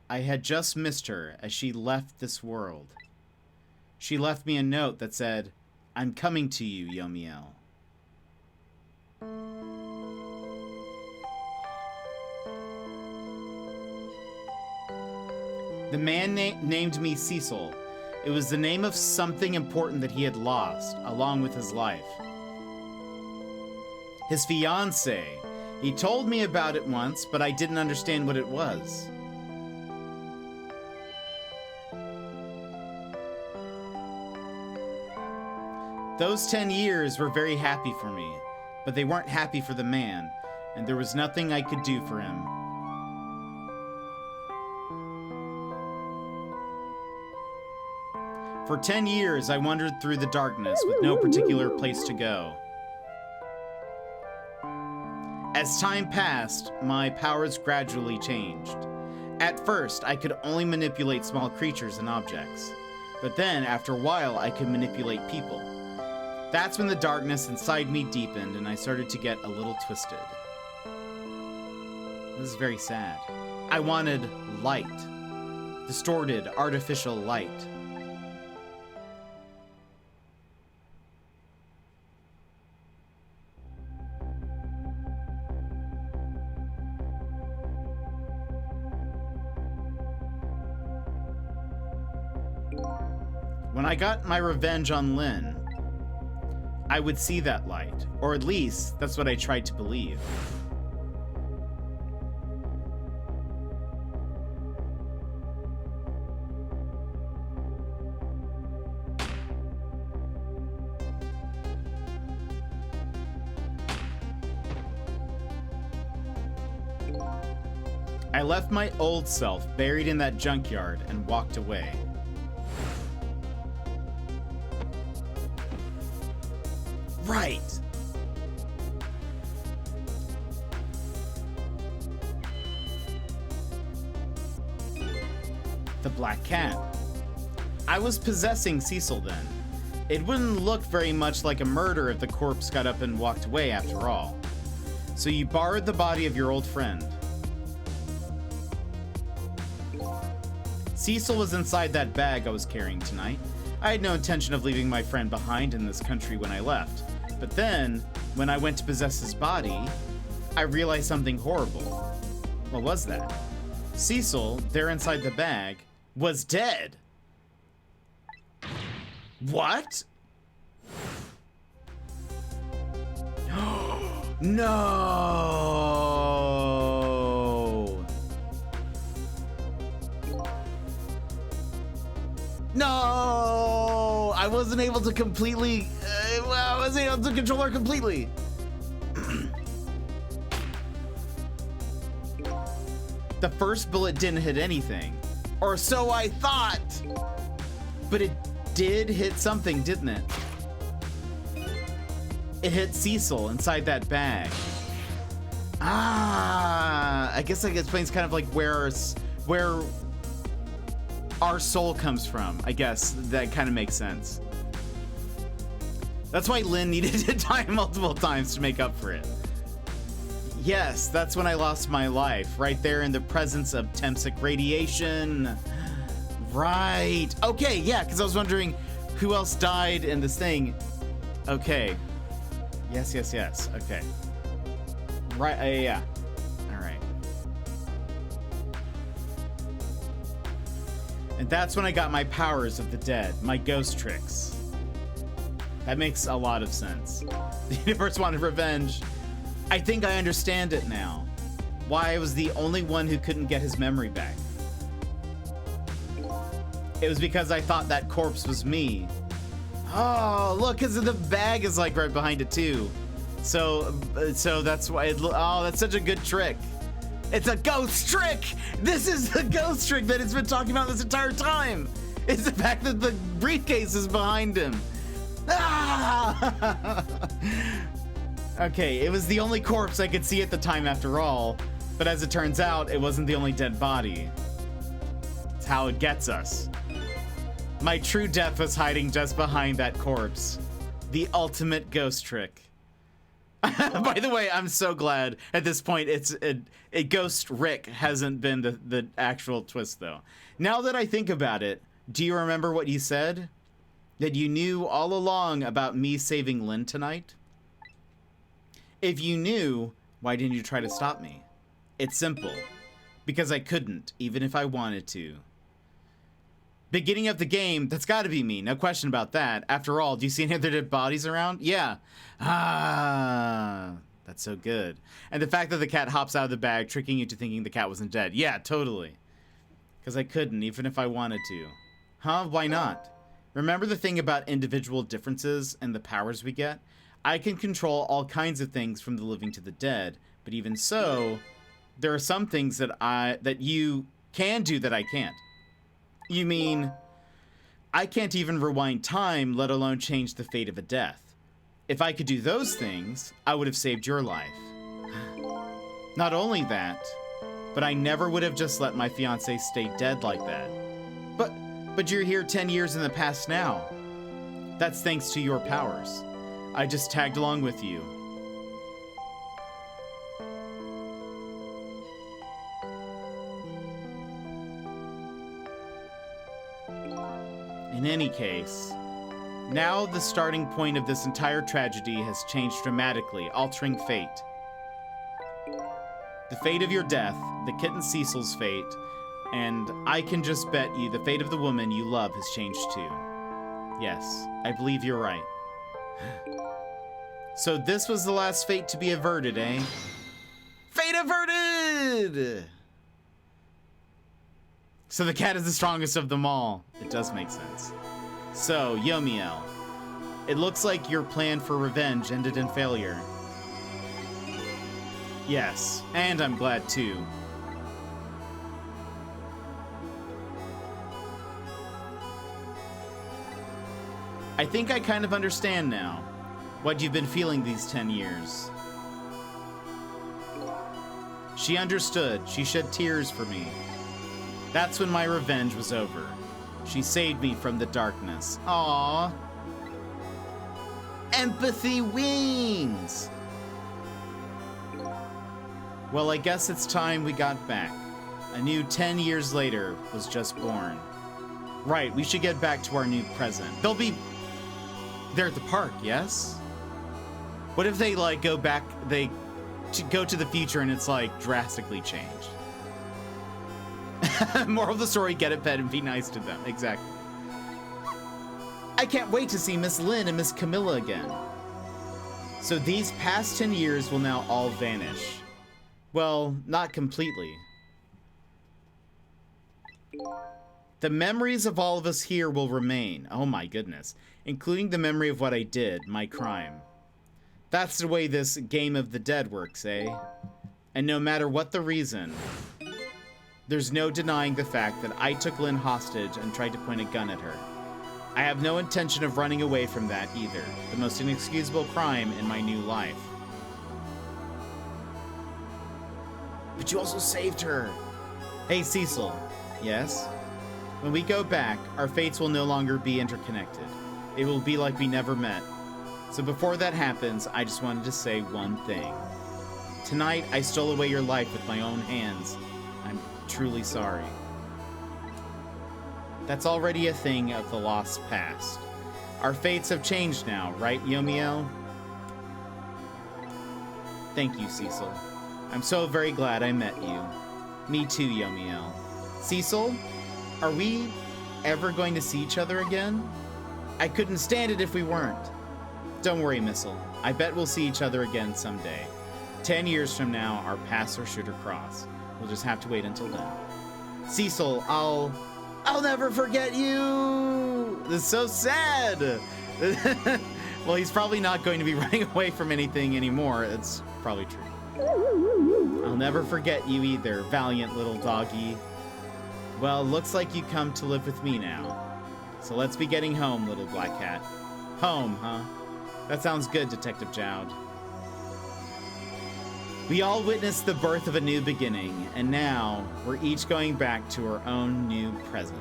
Speaker 2: I had just missed her as she left this world. She left me a note that said, "I'm coming to you, Yomiel." The man named me Cecil. It was the name of something important that he had lost, along with his life. His fiancée. He told me about it once, but I didn't understand what it was. Those 10 years were very happy for me, but they weren't happy for the man, and there was nothing I could do for him. For 10 years, I wandered through the darkness with no particular place to go. As time passed, my powers gradually changed. At first, I could only manipulate small creatures and objects. But then, after a while, I could manipulate people. That's when the darkness inside me deepened and I started to get a little twisted. This is very sad. I wanted light. Distorted, artificial light. When I got my revenge on Lynn, I would see that light, or at least that's what I tried to believe. I left my old self buried in that junkyard and walked away. Right. The black cat. I was possessing Cecil then. It wouldn't look very much like a murder if the corpse got up and walked away after all. So you borrowed the body of your old friend. Cecil was inside that bag I was carrying tonight. I had no intention of leaving my friend behind in this country when I left. But then, when I went to possess his body, I realized something horrible. What was that? Cecil, there inside the bag, was dead. What? No! No! I wasn't able to completely... I wasn't able to control her completely. The first bullet didn't hit anything. Or so I thought! But it did hit something, didn't it? It hit Cecil inside that bag. Ah, I guess that explains kind of like where our soul comes from. I guess that kind of makes sense. That's why Lynn needed to die multiple times to make up for it. Yes, that's when I lost my life, right there in the presence of Temsic radiation. Right. Okay, yeah, because I was wondering who else died in this thing. Okay. Yes. Okay. Right, yeah. All right. And that's when I got my powers of the dead, my ghost tricks. That makes a lot of sense. The universe wanted revenge. I think I understand it now. Why I was the only one who couldn't get his memory back. It was because I thought that corpse was me. Oh, look, because the bag is like right behind it too. So that's why oh, that's such a good trick. It's a ghost trick. This is the ghost trick that it's been talking about this entire time. It's the fact that the briefcase is behind him. Ah! Okay, it was the only corpse I could see at the time after all, but as it turns out, it wasn't the only dead body. It's how it gets us. My true death was hiding just behind that corpse. The ultimate ghost trick. By the way, I'm so glad at this point a Ghost Rick hasn't been the actual twist though. Now that I think about it, do you remember what you said? That you knew all along about me saving Lynn tonight? If you knew, why didn't you try to stop me? It's simple. Because I couldn't, even if I wanted to. Beginning of the game, that's gotta be me, no question about that. After all, do you see any other dead bodies around? Yeah. Ah, that's so good. And the fact that the cat hops out of the bag, tricking you to thinking the cat wasn't dead. Yeah, totally. Because I couldn't, even if I wanted to. Huh? Why not? Remember the thing about individual differences and the powers we get? I can control all kinds of things from the living to the dead, but even so, there are some things that you can do that I can't. You mean, I can't even rewind time, let alone change the fate of a death. If I could do those things, I would have saved your life. Not only that, but I never would have just let my fiancé stay dead like that. But you're here 10 years in the past now. That's thanks to your powers. I just tagged along with you. In any case, now the starting point of this entire tragedy has changed dramatically, altering fate. The fate of your death, the kitten Cecil's fate, and I can just bet you the fate of the woman you love has changed too. Yes, I believe you're right. So this was the last fate to be averted, eh? Fate averted! So the cat is the strongest of them all. It does make sense. So, Yomiel, it looks like your plan for revenge ended in failure. Yes, and I'm glad too. I think I kind of understand now what you've been feeling these 10 years. She understood. She shed tears for me. That's when my revenge was over. She saved me from the darkness. Aww. Empathy wings! Well, I guess it's time we got back. A new 10 years later was just born. Right, we should get back to our new present. They'll be there at the park, yes? What if they, like, go back, they go to the future and it's, like, drastically changed? Moral of the story, get it, pet, and be nice to them. Exactly. I can't wait to see Miss Lynn and Miss Camilla again. So these past 10 years will now all vanish. Well, not completely. The memories of all of us here will remain. Oh my goodness. Including the memory of what I did, my crime. That's the way this game of the dead works, eh? And no matter what the reason, there's no denying the fact that I took Lynn hostage and tried to point a gun at her. I have no intention of running away from that either. The most inexcusable crime in my new life. But you also saved her. Hey, Cecil. Yes? When we go back, our fates will no longer be interconnected. It will be like we never met. So before that happens, I just wanted to say one thing. Tonight, I stole away your life with my own hands. I'm truly sorry. That's already a thing of the lost past. Our fates have changed now, right, Yomiel? Thank you, Cecil. I'm so very glad I met you. Me too, Yomiel. Cecil, are we ever going to see each other again? I couldn't stand it if we weren't. Don't worry, Missile. I bet we'll see each other again someday. 10 years from now, our paths are sure to cross. We'll just have to wait until then. Cecil, I'll never forget you! This is so sad! Well, he's probably not going to be running away from anything anymore. It's probably true. I'll never forget you either, valiant little doggy. Well, looks like you come to live with me now. So let's be getting home, little black cat. Home, huh? That sounds good, Detective Jowd. We all witnessed the birth of a new beginning, and now we're each going back to our own new present.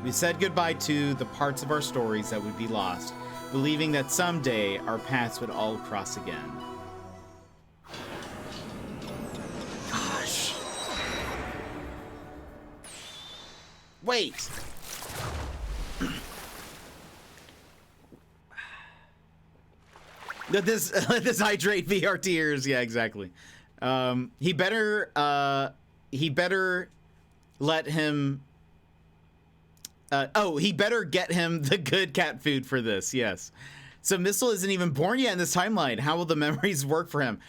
Speaker 2: We said goodbye to the parts of our stories that would be lost, believing that someday our paths would all cross again. Gosh. Wait. Let this hydrate VR tears. Yeah, exactly. He better let him. He better get him the good cat food for this. Yes. So Missile isn't even born yet in this timeline. How will the memories work for him?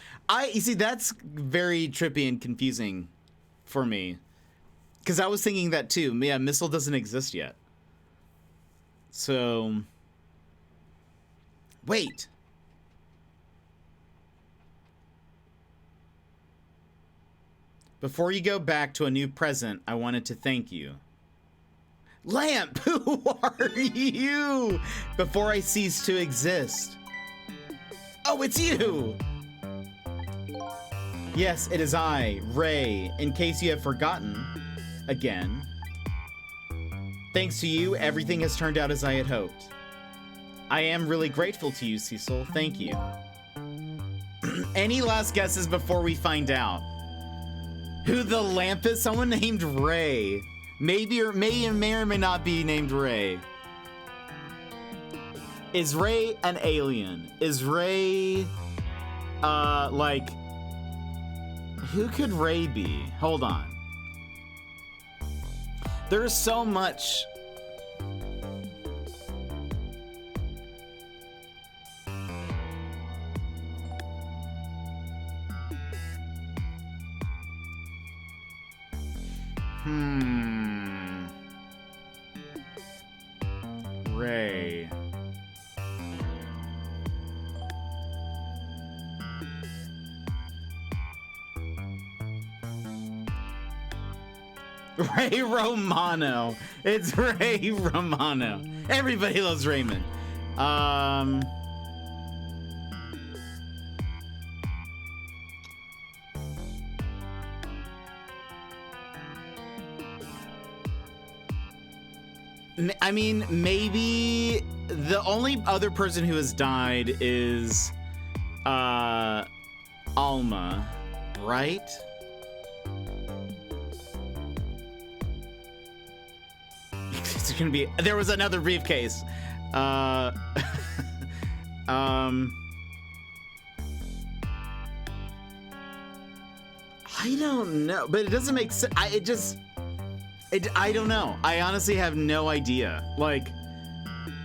Speaker 2: You see, that's very trippy and confusing for me, because I was thinking that too. Yeah, Missile doesn't exist yet. So wait. Before you go back to a new present, I wanted to thank you. Lamp, who are you? Before I cease to exist. Oh, it's you! Yes, it is I, Ray, in case you have forgotten. Again. Thanks to you, everything has turned out as I had hoped. I am really grateful to you, Cecil. Thank you. Any last guesses before we find out? Who the lamp is? Someone named Ray. Maybe or may or may not be named Ray. Is Ray an alien? Is Ray, like, who could Ray be? Hold on. There's so much. Ray. Ray Romano. It's Ray Romano. Everybody loves Raymond. I mean, maybe the only other person who has died is Alma, right? It's gonna be. There was another briefcase. I don't know, but it doesn't make sense. I don't know. I honestly have no idea. Like,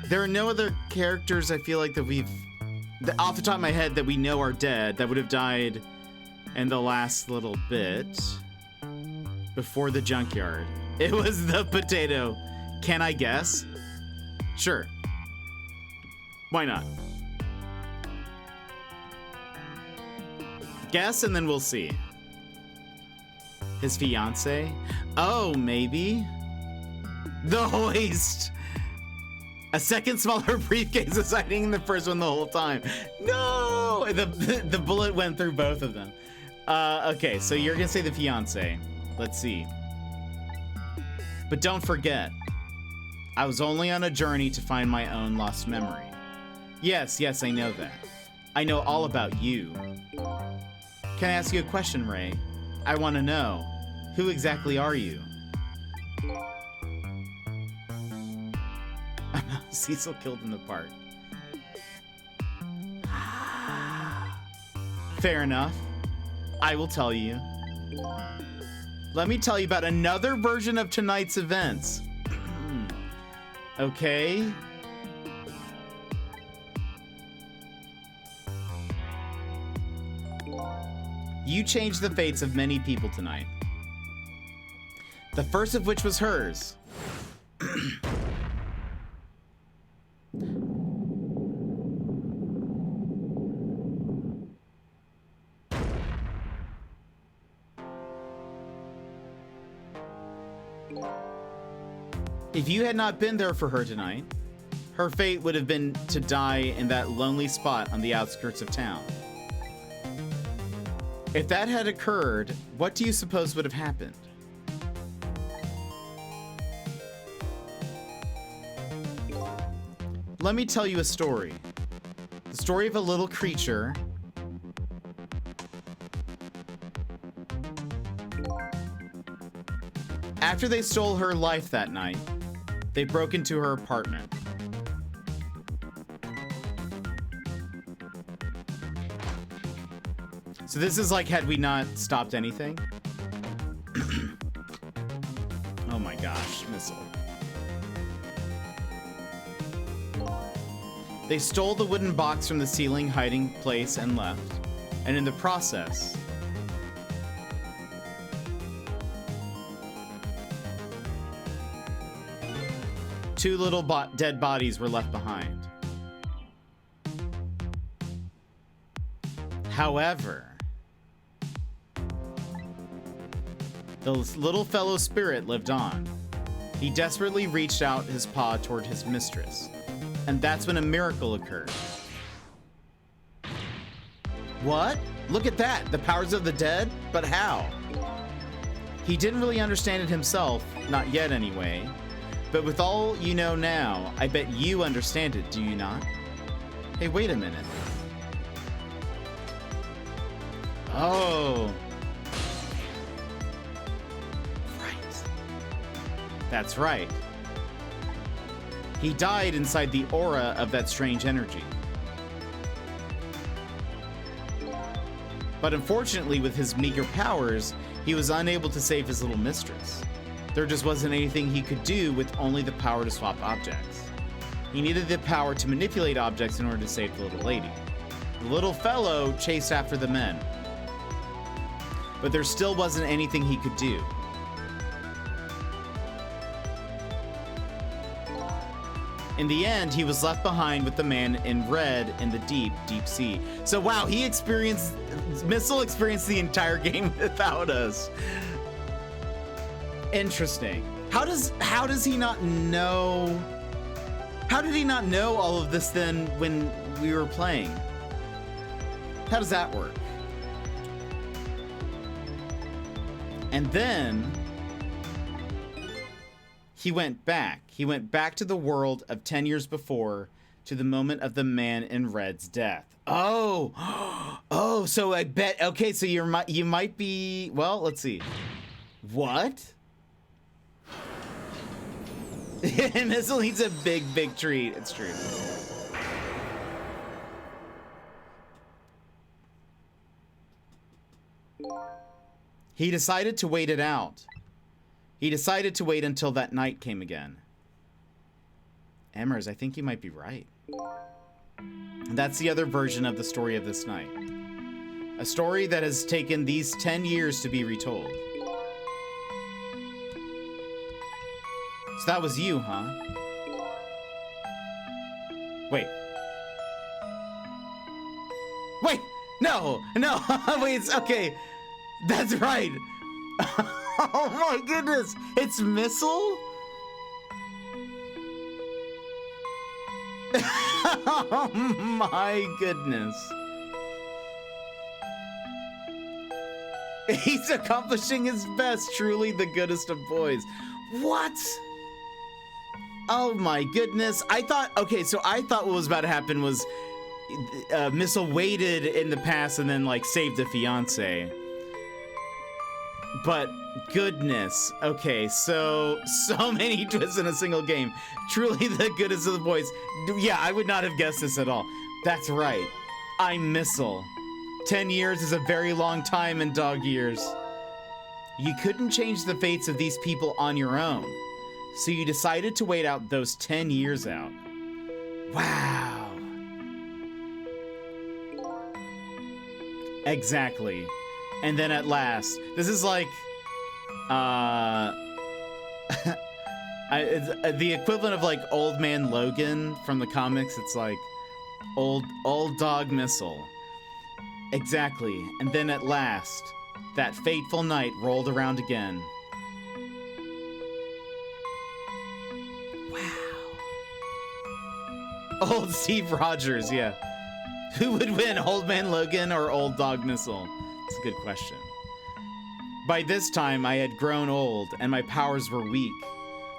Speaker 2: there are no other characters I feel like that off the top of my head, that we know are dead, that would have died in the last little bit before the junkyard. It was the potato. Can I guess? Sure. Why not? Guess and then we'll see. His fiance? Oh, maybe. The Hoist. A second smaller briefcase was hiding in the first one the whole time. No! The bullet went through both of them. Okay, so you're gonna say the fiance. Let's see. But don't forget, I was only on a journey to find my own lost memory. Yes, I know that. I know all about you. Can I ask you a question, Ray? I want to know, who exactly are you? Cecil killed in the park. Fair enough. I will tell you. Let me tell you about another version of tonight's events. Okay. You changed the fates of many people tonight. The first of which was hers. If you had not been there for her tonight, her fate would have been to die in that lonely spot on the outskirts of town. If that had occurred, what do you suppose would have happened? Let me tell you a story. The story of a little creature after they stole her life that night. They broke into her apartment. So this is like had we not stopped anything. Oh my gosh, missile. They stole the wooden box from the ceiling hiding place and left. And in the process, two little dead bodies were left behind. However, the little fellow spirit lived on. He desperately reached out his paw toward his mistress, and that's when a miracle occurred. What? Look at that! The powers of the dead? But how? He didn't really understand it himself, not yet anyway. But with all you know now, I bet you understand it, do you not? Hey, wait a minute. Oh. Right. That's right. He died inside the aura of that strange energy. But unfortunately, with his meager powers, he was unable to save his little mistress. There just wasn't anything he could do with only the power to swap objects. He needed the power to manipulate objects in order to save the little lady. The little fellow chased after the men, but there still wasn't anything he could do. In the end, he was left behind with the man in red in the deep, deep sea. So wow, Missile experienced the entire game without us. Interesting. How does he not know? How did he not know all of this then when we were playing? How does that work? And then he went back. He went back to the world of 10 years before, to the moment of the man in red's death. Oh, oh, so I bet. Okay, so you might be. Well, let's see. What? Missile needs a big, big treat. It's true. He decided to wait it out. He decided to wait until that night came again. Emmers, I think you might be right. That's the other version of the story of this night. A story that has taken these 10 years to be retold. So that was you, huh? Wait. Wait! No! No! Wait, it's okay. That's right. Oh my goodness! It's Missile? Oh my goodness. He's accomplishing his best, truly the goodest of boys. What? Oh my goodness. I thought what was about to happen was Missile waited in the past and then like saved the fiance. But goodness. Okay, so many twists in a single game. Truly the goodest of the boys. Yeah, I would not have guessed this at all. That's right. I'm Missile. 10 years is a very long time in dog years. You couldn't change the fates of these people on your own, so you decided to wait out those 10 years out. Wow. Exactly. And then at last, this is like, it's the equivalent of like Old Man Logan from the comics. It's like old dog Missile. Exactly. And then at last, that fateful night rolled around again. Wow. Old Steve Rogers, yeah. Who would win, Old Man Logan or Old Dog Missile? It's a good question. By this time, I had grown old and my powers were weak,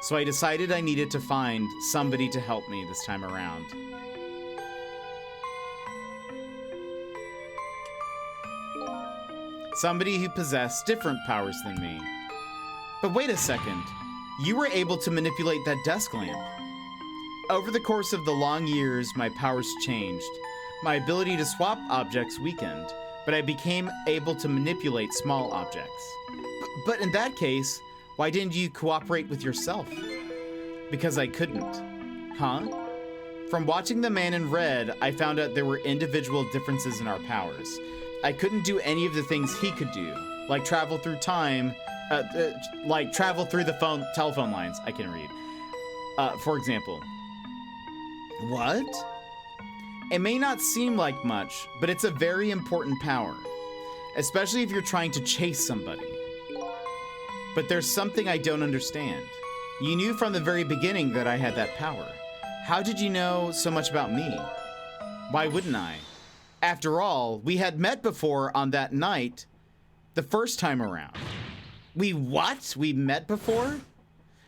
Speaker 2: so I decided I needed to find somebody to help me this time around. Somebody who possessed different powers than me. But wait a second, you were able to manipulate that desk lamp. Over the course of the long years, my powers changed. My ability to swap objects weakened, but I became able to manipulate small objects. But in that case, why didn't you cooperate with yourself? Because I couldn't. Huh? From watching The Man in Red, I found out there were individual differences in our powers. I couldn't do any of the things he could do, like travel through time, like travel through the telephone lines. I can read. For example. What? It may not seem like much, but it's a very important power, especially if you're trying to chase somebody. But there's something I don't understand. You knew from the very beginning that I had that power. How did you know so much about me? Why wouldn't I? After all, we had met before on that night, the first time around. We what? We met before?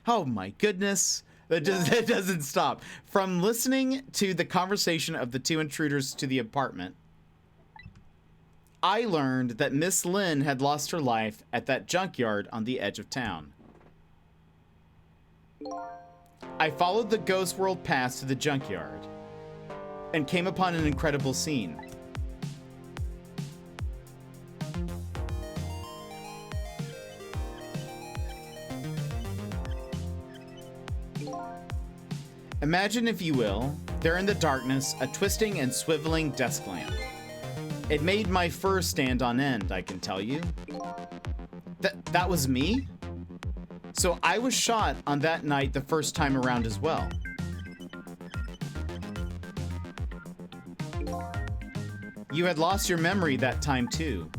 Speaker 2: Oh my goodness. That doesn't stop. From listening to the conversation of the two intruders to the apartment, I learned that Miss Lynn had lost her life at that junkyard on the edge of town. I followed the Ghost World path to the junkyard and came upon an incredible scene. Imagine, if you will, there in the darkness, a twisting and swiveling desk lamp. It made my fur stand on end, I can tell you. That was me? So I was shot on that night the first time around as well. You had lost your memory that time too.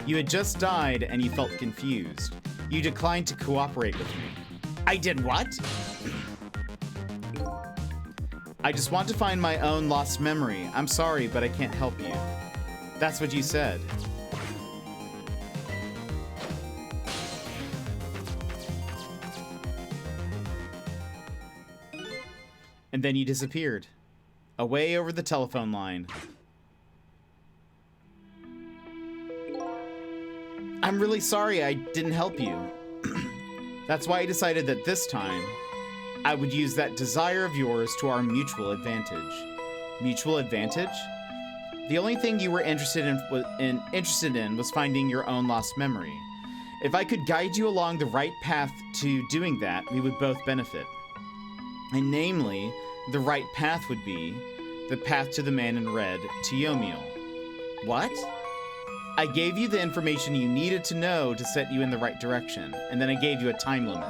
Speaker 2: You had just died and you felt confused. You declined to cooperate with me. I did what? I just want to find my own lost memory. I'm sorry, but I can't help you. That's what you said. And then you disappeared. Away over the telephone line. I'm really sorry I didn't help you. That's why I decided that this time, I would use that desire of yours to our mutual advantage. Mutual advantage? The only thing you were interested in was finding your own lost memory. If I could guide you along the right path to doing that, we would both benefit. And namely, the right path would be the path to the Man in Red, to Yomiel. What? I gave you the information you needed to know to set you in the right direction, and then I gave you a time limit.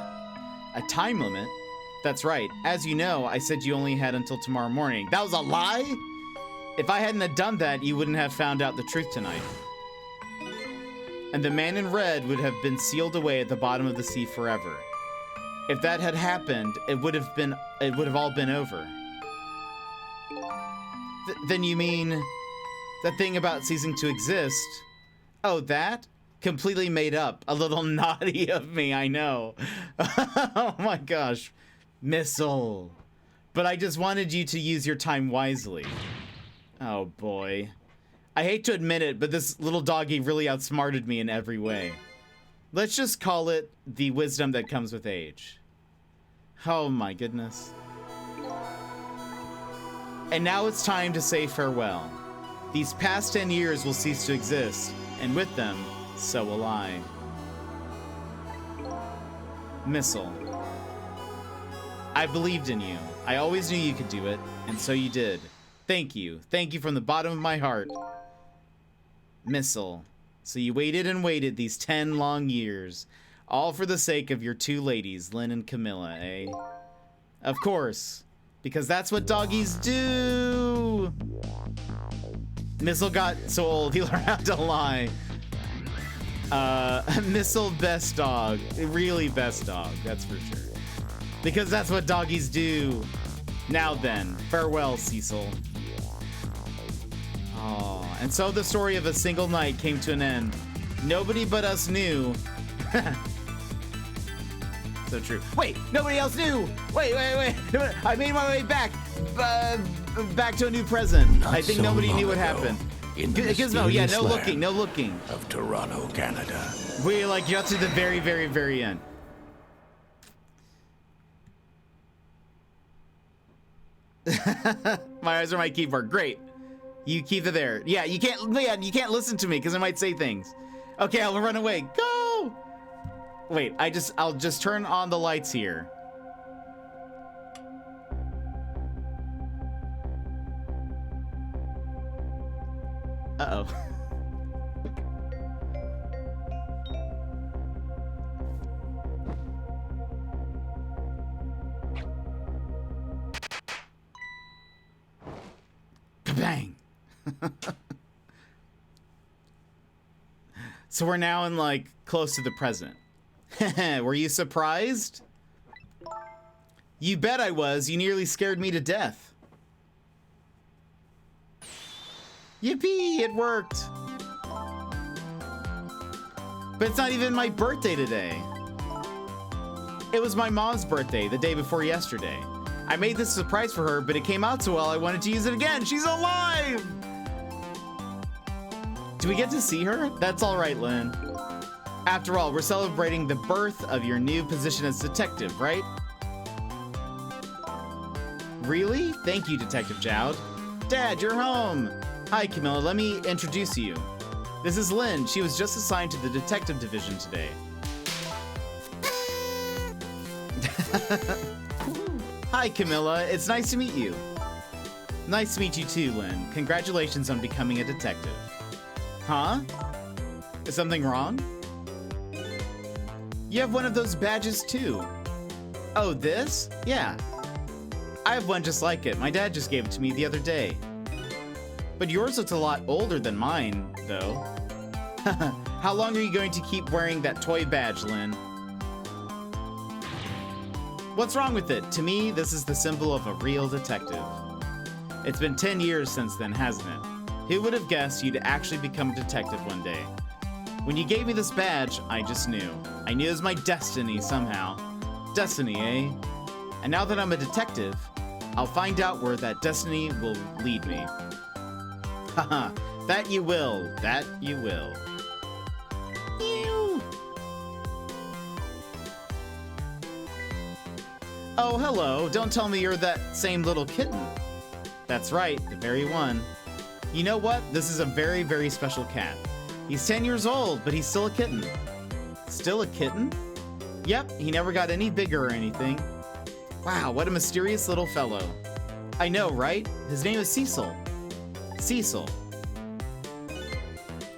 Speaker 2: A time limit? That's right. As you know, I said you only had until tomorrow morning. That was a lie? If I hadn't have done that, you wouldn't have found out the truth tonight. And the Man in Red would have been sealed away at the bottom of the sea forever. If that had happened, it would have all been over. Then you mean that thing about ceasing to exist? Oh, that? completely made up. A little naughty of me, I know. Oh my gosh. Missile. But I just wanted you to use your time wisely. Oh boy. I hate to admit it, but this little doggy really outsmarted me in every way. Let's just call it the wisdom that comes with age. Oh my goodness. And now it's time to say farewell. These past 10 years will cease to exist, and with them, so will I. Missile. I believed in you. I always knew you could do it, and so you did. Thank you. Thank you from the bottom of my heart. Missile. So you waited and waited these 10 long years, all for the sake of your two ladies, Lynn and Camilla, eh? Of course, because that's what doggies do. Missile got so old he learned how to lie. Missile best dog. Really best dog, that's for sure. Because that's what doggies do. Now then, farewell, Cecil. Oh, and so the story of a single night came to an end. Nobody but us knew. So true. Wait, nobody else knew. Wait. I made my way back. Back to a new present.
Speaker 3: Not
Speaker 2: I think
Speaker 3: so
Speaker 2: nobody
Speaker 3: long
Speaker 2: knew what
Speaker 3: ago,
Speaker 2: happened.
Speaker 3: in the
Speaker 2: Gizmo, yeah, no
Speaker 3: mysterious
Speaker 2: looking, no
Speaker 3: land
Speaker 2: looking.
Speaker 3: of Toronto, Canada.
Speaker 2: We like got to the very, very, very end. My eyes are my keyboard. Great. You keep it there. Yeah, you can't listen to me because I might say things. Okay, I'll run away. Go! Wait, I'll just turn on the lights here. Uh-oh. Kabang! So we're now in, like, close to the present. Were you surprised? You bet I was. You nearly scared me to death. Yippee! It worked! But it's not even my birthday today. It was my mom's birthday the day before yesterday. I made this a surprise for her, but it came out so well I wanted to use it again. She's alive! Do we get to see her? That's all right, Lynn. After all, we're celebrating the birth of your new position as detective, right? Really? Thank you, Detective Jowd. Dad, you're home! Hi, Camilla, let me introduce you. This is Lynn. She was just assigned to the detective division today. Hi, Camilla. It's nice to meet you. Nice to meet you too, Lynn. Congratulations on becoming a detective. Huh? Is something wrong? You have one of those badges too. Oh, this? Yeah. I have one just like it. My dad just gave it to me the other day. But yours looks a lot older than mine, though. How long are you going to keep wearing that toy badge, Lynn? What's wrong with it? To me, this is the symbol of a real detective. It's been 10 years since then, hasn't it? Who would have guessed you'd actually become a detective one day? When you gave me this badge, I just knew. I knew it was my destiny somehow. Destiny, eh? And now that I'm a detective, I'll find out where that destiny will lead me. Haha, that you will. That you will. Ew. Oh, hello. Don't tell me you're that same little kitten. That's right, the very one. You know what? This is a very, very special cat. He's 10 years old, but he's still a kitten. Still a kitten? Yep, he never got any bigger or anything. Wow, what a mysterious little fellow. I know, right? His name is Cecil. Cecil.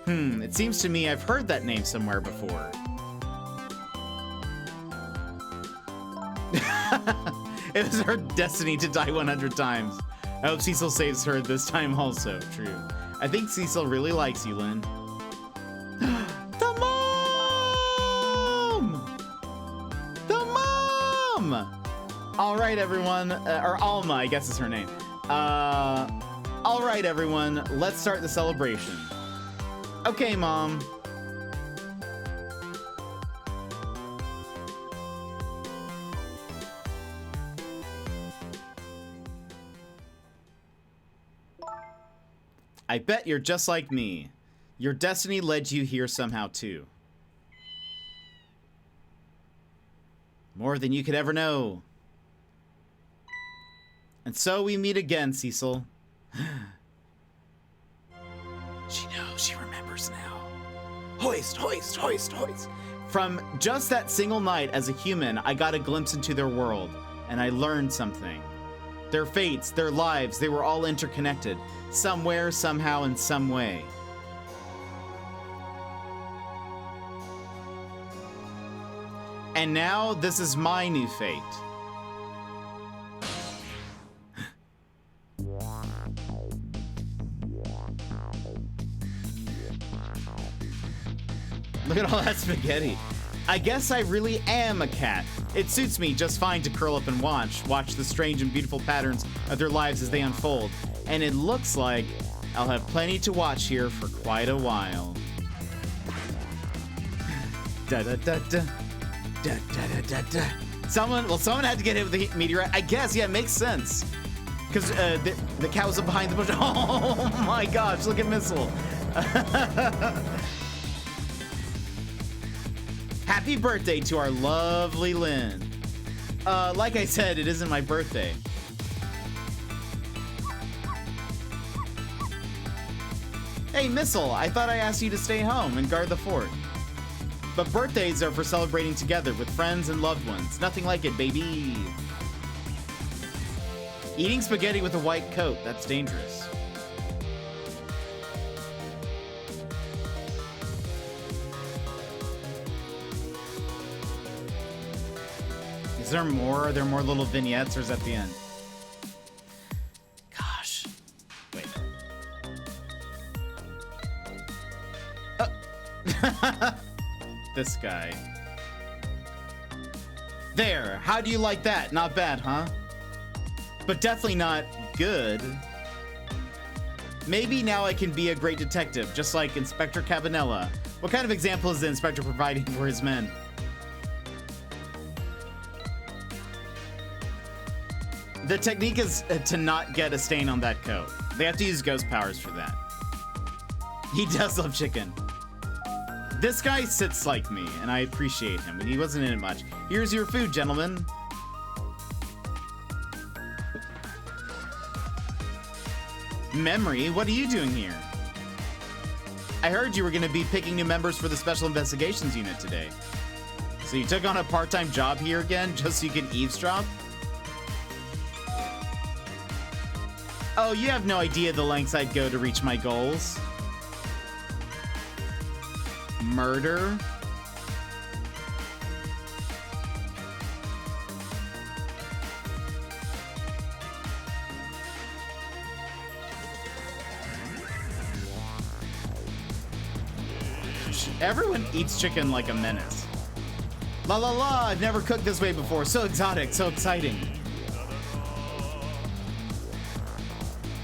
Speaker 2: It seems to me I've heard that name somewhere before. It was her destiny to die 100 times. I hope Cecil saves her this time also. True. I think Cecil really likes you, Lynn. The mom! The mom! All right, everyone. Or Alma, I guess is her name. All right, everyone. Let's start the celebration. Okay, Mom. I bet you're just like me. Your destiny led you here somehow, too. More than you could ever know. And so we meet again, Cecil. She knows, she remembers now. Hoist, hoist, hoist, hoist. From just that single night as a human, I got a glimpse into their world, and I learned something. Their fates, their lives, they were all interconnected. Somewhere, somehow, in some way. And now, this is my new fate. Look at all that spaghetti. I guess I really am a cat. It suits me just fine to curl up and watch the strange and beautiful patterns of their lives as they unfold. And it looks like I'll have plenty to watch here for quite a while. Da da da da. Da da da da da. Someone had to get hit with the meteorite. I guess, yeah, it makes sense. Because the cat was up behind the bush. Oh my gosh, look at Missile. Happy birthday to our lovely Lynn. Like I said, it isn't my birthday. Hey, Missile, I thought I asked you to stay home and guard the fort. But birthdays are for celebrating together with friends and loved ones. Nothing like it, baby. Eating spaghetti with a white coat, that's dangerous. Is there more? Are there more little vignettes, or is that the end? Gosh. Wait. This guy. There. How do you like that? Not bad, huh? But definitely not good. Maybe now I can be a great detective, just like Inspector Cabanela. What kind of example is the inspector providing for his men? The technique is to not get a stain on that coat. They have to use ghost powers for that. He does love chicken. This guy sits like me, and I appreciate him. He wasn't in it much. Here's your food, gentlemen. Memory, what are you doing here? I heard you were going to be picking new members for the Special Investigations Unit today. So you took on a part-time job here again, just so you can eavesdrop? Oh, you have no idea the lengths I'd go to reach my goals. Murder? Everyone eats chicken like a menace. La la la, I've never cooked this way before. So exotic, so exciting.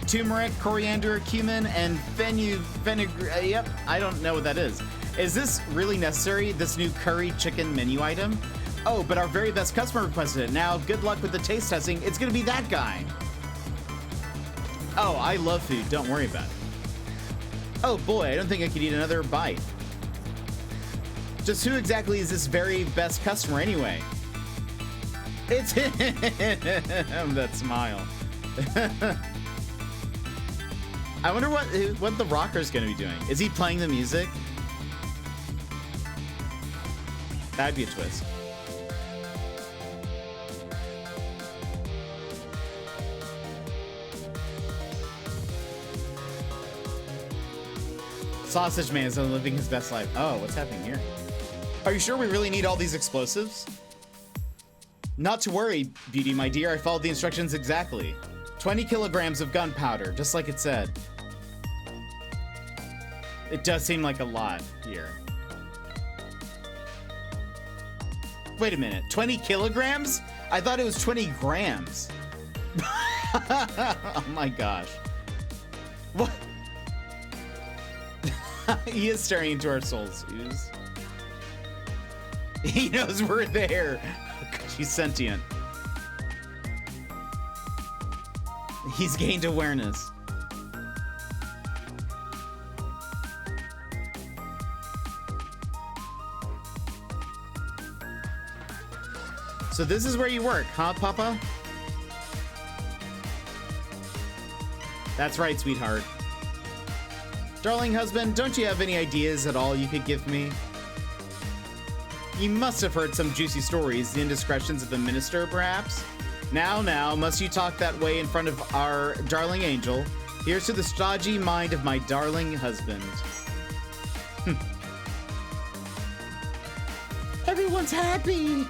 Speaker 2: Turmeric, coriander, cumin, and fenugreek. Yep, I don't know what that is. Is this really necessary, this new curry chicken menu item? Oh, but our very best customer requested it. Now, good luck with the taste testing. It's gonna be that guy. Oh, I love food. Don't worry about it. Oh boy, I don't think I could eat another bite. Just who exactly is this very best customer anyway? It's him! That smile. I wonder what the rocker's gonna be doing. Is he playing the music? That'd be a twist. Sausage Man is living his best life. Oh, what's happening here? Are you sure we really need all these explosives? Not to worry, Beauty, my dear. I followed the instructions exactly. 20 kilograms of gunpowder, just like it said. It does seem like a lot here. Wait a minute, 20 kilograms? I thought it was 20 grams. Oh my gosh. What? He is staring into our souls. He knows we're there. She's sentient. He's gained awareness. So this is where you work, huh, Papa? That's right, sweetheart. Darling husband, don't you have any ideas at all you could give me? You must have heard some juicy stories, the indiscretions of the minister, perhaps? Now, must you talk that way in front of our darling angel? Here's to the stodgy mind of my darling husband. Everyone's happy!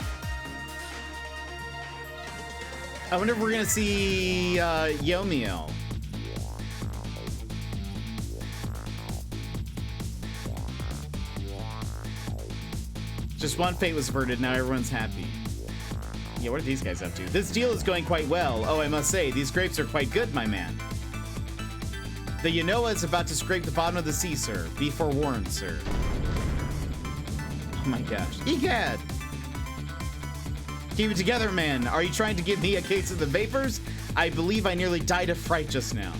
Speaker 2: I wonder if we're gonna see Yomiel. Just one fate was averted, now everyone's happy. Yeah, what are these guys up to? This deal is going quite well. Oh, I must say, these grapes are quite good, my man. The Yanoa is about to scrape the bottom of the sea, sir. Be forewarned, sir. Oh my gosh. Egad! Keep it together, man. Are you trying to give me a case of the vapors? I believe I nearly died of fright just now.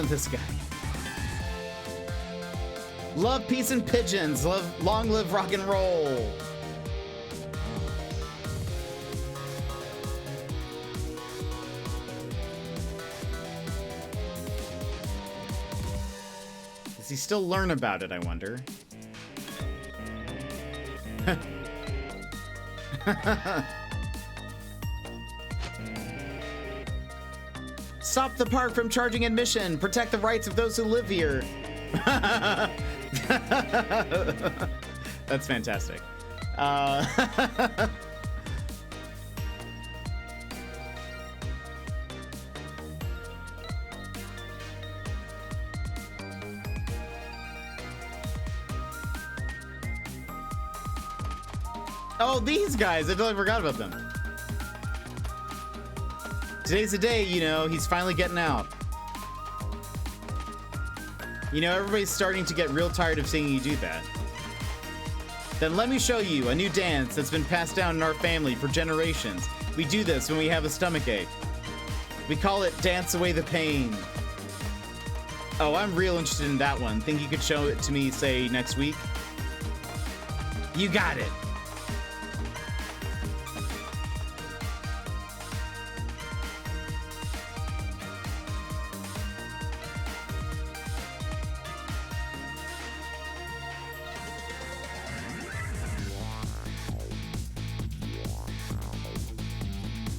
Speaker 2: This guy. Love, peace, and pigeons. Long live rock and roll. Does he still learn about it, I wonder? Stop the park from charging admission. Protect the rights of those who live here. That's fantastic. Oh, these guys. I totally forgot about them. Today's the day, you know, he's finally getting out. You know, everybody's starting to get real tired of seeing you do that. Then let me show you a new dance that's been passed down in our family for generations. We do this when we have a stomachache. We call it Dance Away the Pain. Oh, I'm real interested in that one. Think you could show it to me, say, next week? You got it.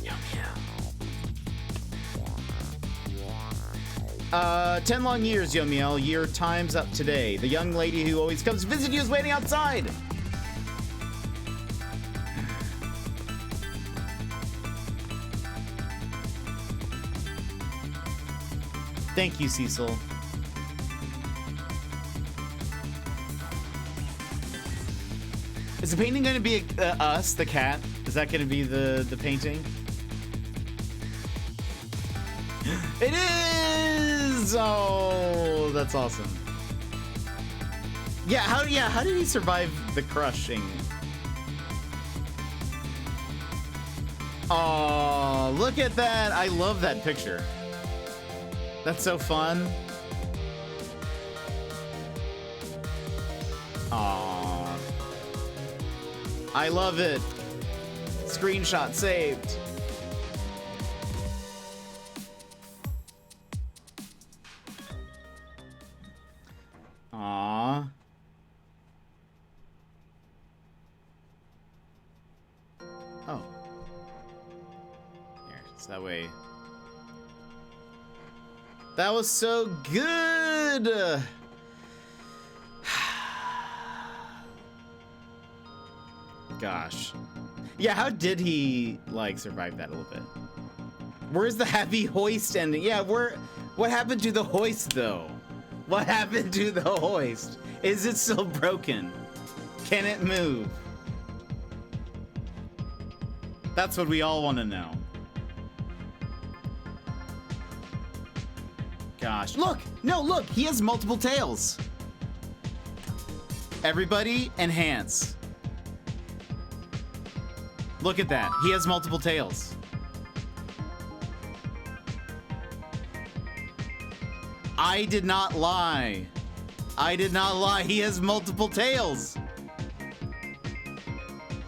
Speaker 2: Yum, yum. 10 long years, Yomiel. Your time's up today. The young lady who always comes to visit you is waiting outside. Thank you, Cecil. Is the painting going to be us, the cat? Is that going to be the painting? It is! Oh, that's awesome. Yeah, how did he survive the crushing? Oh, look at that. I love that picture. That's so fun. Aww. I love it. Screenshot saved. Aww. Oh. Here, it's that way. That was so good! Gosh. Yeah, how did he, like, survive that a little bit? Where's the happy Hoist ending? Yeah, what happened to the Hoist, though? What happened to the Hoist? Is it still broken? Can it move? That's what we all want to know. Gosh. Look! No, look! He has multiple tails! Everybody, enhance. Look at that. He has multiple tails. I did not lie. I did not lie. He has multiple tails.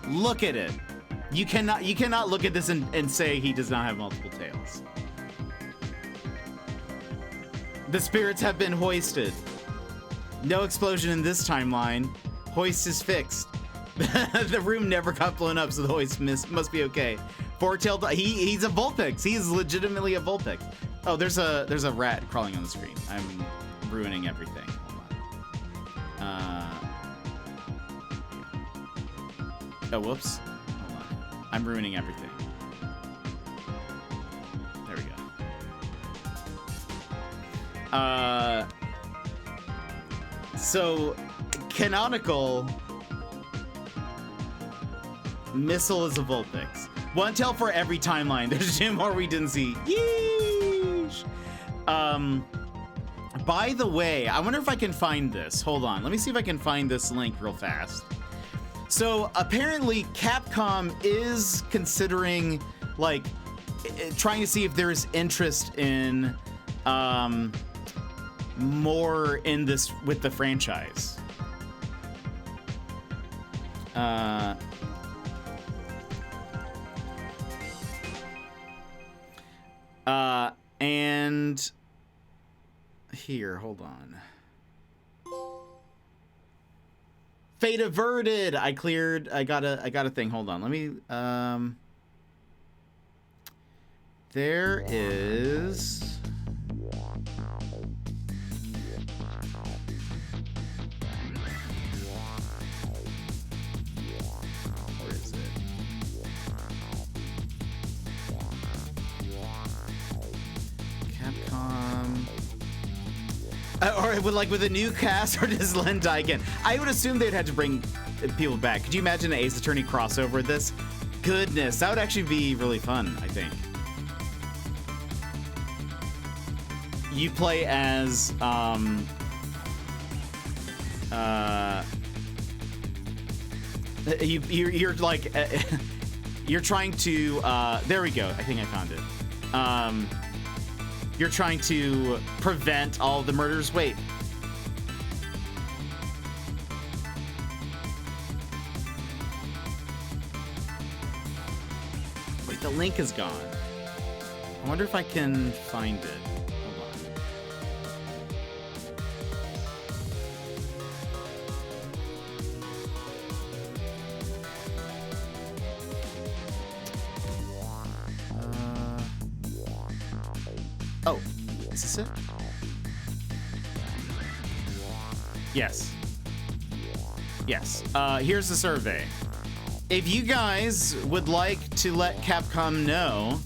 Speaker 2: Look at it. You cannot look at this and say he does not have multiple tails. The spirits have been hoisted. No explosion in this timeline. Hoist is fixed. The room never got blown up, so the hoist must be okay. Four-tailed. He's a Vulpix. He is legitimately a Vulpix. Oh, there's a rat crawling on the screen. I'm ruining everything. Hold on. Oh, whoops. Hold on. I'm ruining everything. There we go. So canonical Missile is a Vulpix. One tail for every timeline. There's 2 more we didn't see. Yeesh. By the way, I wonder if I can find this. Hold on. Let me see if I can find this link real fast. So apparently Capcom is considering like trying to see if there is interest in more in this with the franchise. And here, hold on. Fate averted. I got a thing. Hold on. Let me there is where is it? Capcom. Or with a new cast, or does Len die again? I would assume they'd have to bring people back. Could you imagine an Ace Attorney crossover with this? Goodness, that would actually be really fun, I think. You play as, you're like, you're trying to, there we go. I think I found it. You're trying to prevent all the murders. Wait. Wait, the link is gone. I wonder if I can find it. Hold on. Oh, is this it? Yes. Yes. Here's the survey. If you guys would like to let Capcom know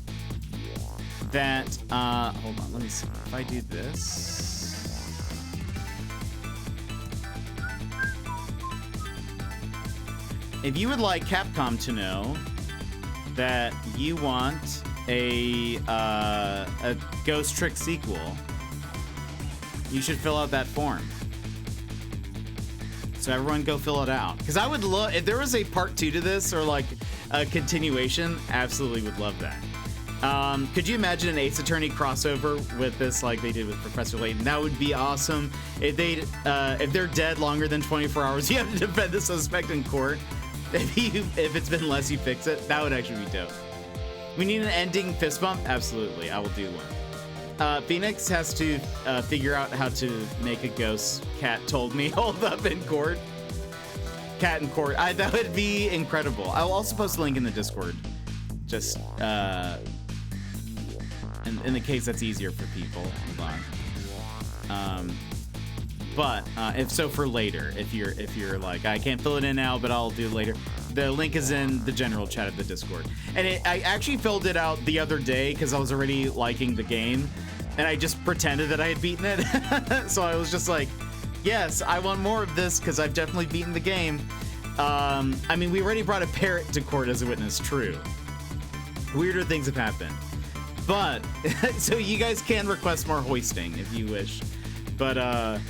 Speaker 2: that, hold on, let me see. If I do this. If you would like Capcom to know that you want a Ghost Trick sequel, you should fill out that form. So everyone go fill it out. Because I would love, if there was a part 2 to this, or like a continuation, absolutely would love that. Could you imagine an Ace Attorney crossover with this like they did with Professor Layton? That would be awesome. If they're dead longer than 24 hours, you have to defend the suspect in court. If it's been less, you fix it. That would actually be dope. We need an ending fist bump? Absolutely, I will do one. Phoenix has to figure out how to make a ghost cat told me hold up in court. Cat in court. That would be incredible. I'll also post a link in the Discord. Just in the case that's easier for people. Hold on. But if so, for later, if you're like, I can't fill it in now, but I'll do it later. The link is in the general chat of the Discord. And I actually filled it out the other day because I was already liking the game, and I just pretended that I had beaten it. So I was just like, yes, I want more of this because I've definitely beaten the game. I mean, we already brought a parrot to court as a witness, true. Weirder things have happened. But, so you guys can request more hoisting if you wish. But,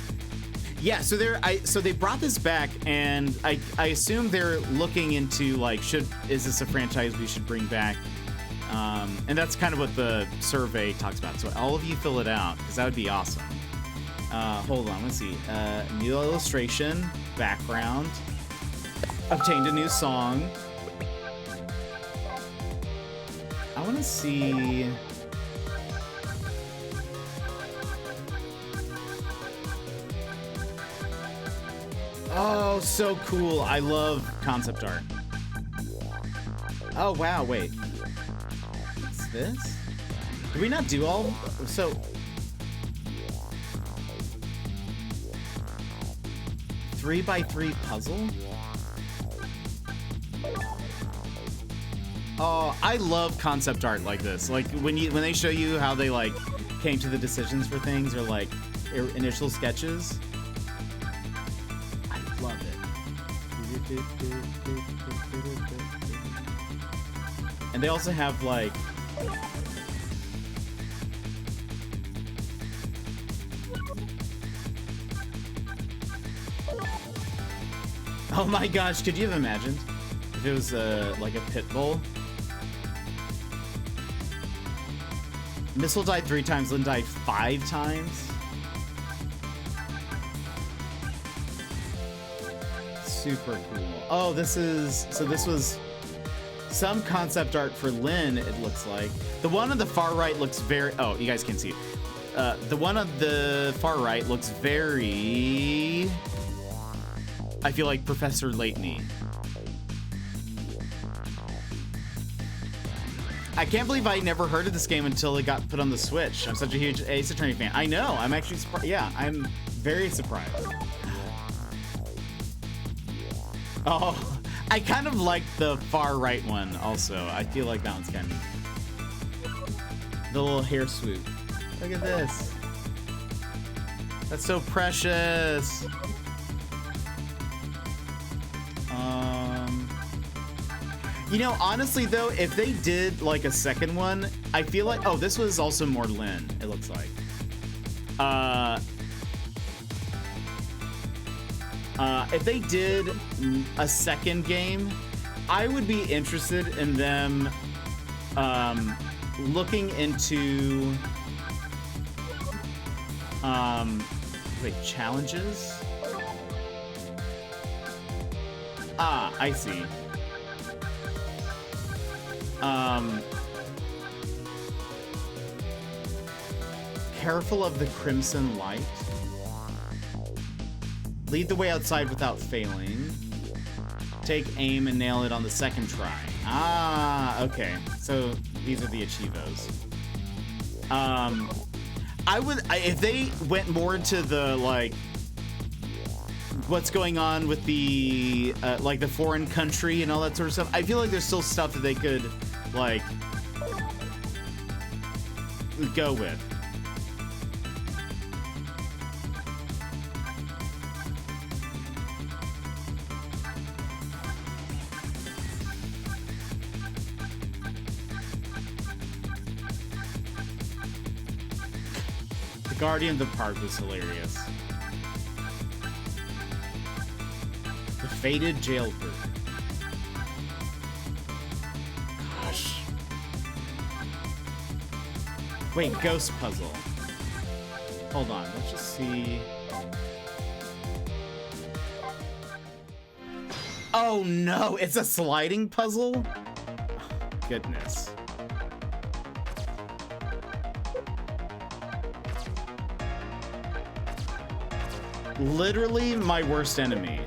Speaker 2: Yeah, so they brought this back, and I assume they're looking into like, is this a franchise we should bring back? And that's kind of what the survey talks about. So all of you fill it out, because that would be awesome. Hold on, let's see. New illustration, background, obtained a new song. I want to see. Oh, so cool. I love concept art. Oh, wow, wait. What's this? Did we not do all? So... 3x3 puzzle? Oh, I love concept art like this. Like, when they show you how they, like, came to the decisions for things, or, like, initial sketches. Love it. And they also have like oh my gosh, could you have imagined if it was like a pit bull? Missile died 3 times, Lynn died 5 times. Super cool. Oh, this was some concept art for Lynn, it looks like. The one on the far right looks very... Oh, you guys can see it. The one on the far right looks very... I feel like Professor Layton-y. I can't believe I never heard of this game until it got put on the Switch. I'm such a huge Ace Attorney fan. I know, I'm actually surprised. Yeah, I'm very surprised. Oh, I kind of like the far right one also. I feel like that one's kind of... The little hair swoop. Look at this. That's so precious. You know, honestly though, if they did like a second one, I feel like... Oh, this was also more Lynn, it looks like. If they did a second game, I would be interested in them looking into wait, challenges? Ah, I see. Careful of the crimson light. Lead the way outside without failing. Take aim and nail it on the second try. Ah, okay. So these are the achievos. If they went more into the, like, what's going on with the, like, the foreign country and all that sort of stuff, I feel like there's still stuff that they could, like, go with. Guardian of the Park was hilarious. The Fated Jailbird. Gosh. Wait, Ghost Puzzle. Hold on, let's just see. Oh no, it's a sliding puzzle? Oh, goodness. Literally my worst enemy.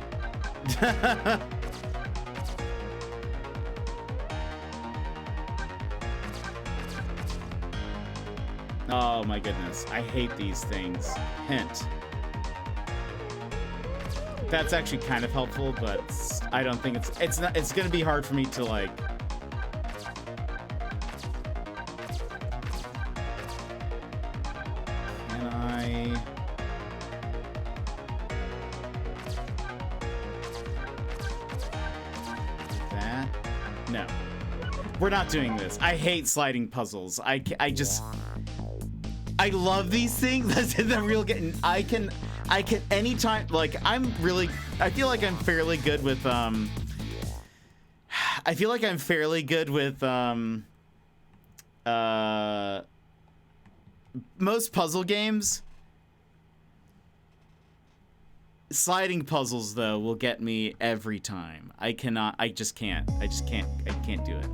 Speaker 2: Oh my goodness, I hate these things. Hint. That's actually kind of helpful, but I don't think it's gonna be hard for me to, like, we're not doing this. I hate sliding puzzles. I love these things. That's the real getting. I I can anytime, like, I feel like I'm fairly good with, most puzzle games. Sliding puzzles, though, will get me every time. I just can't do it.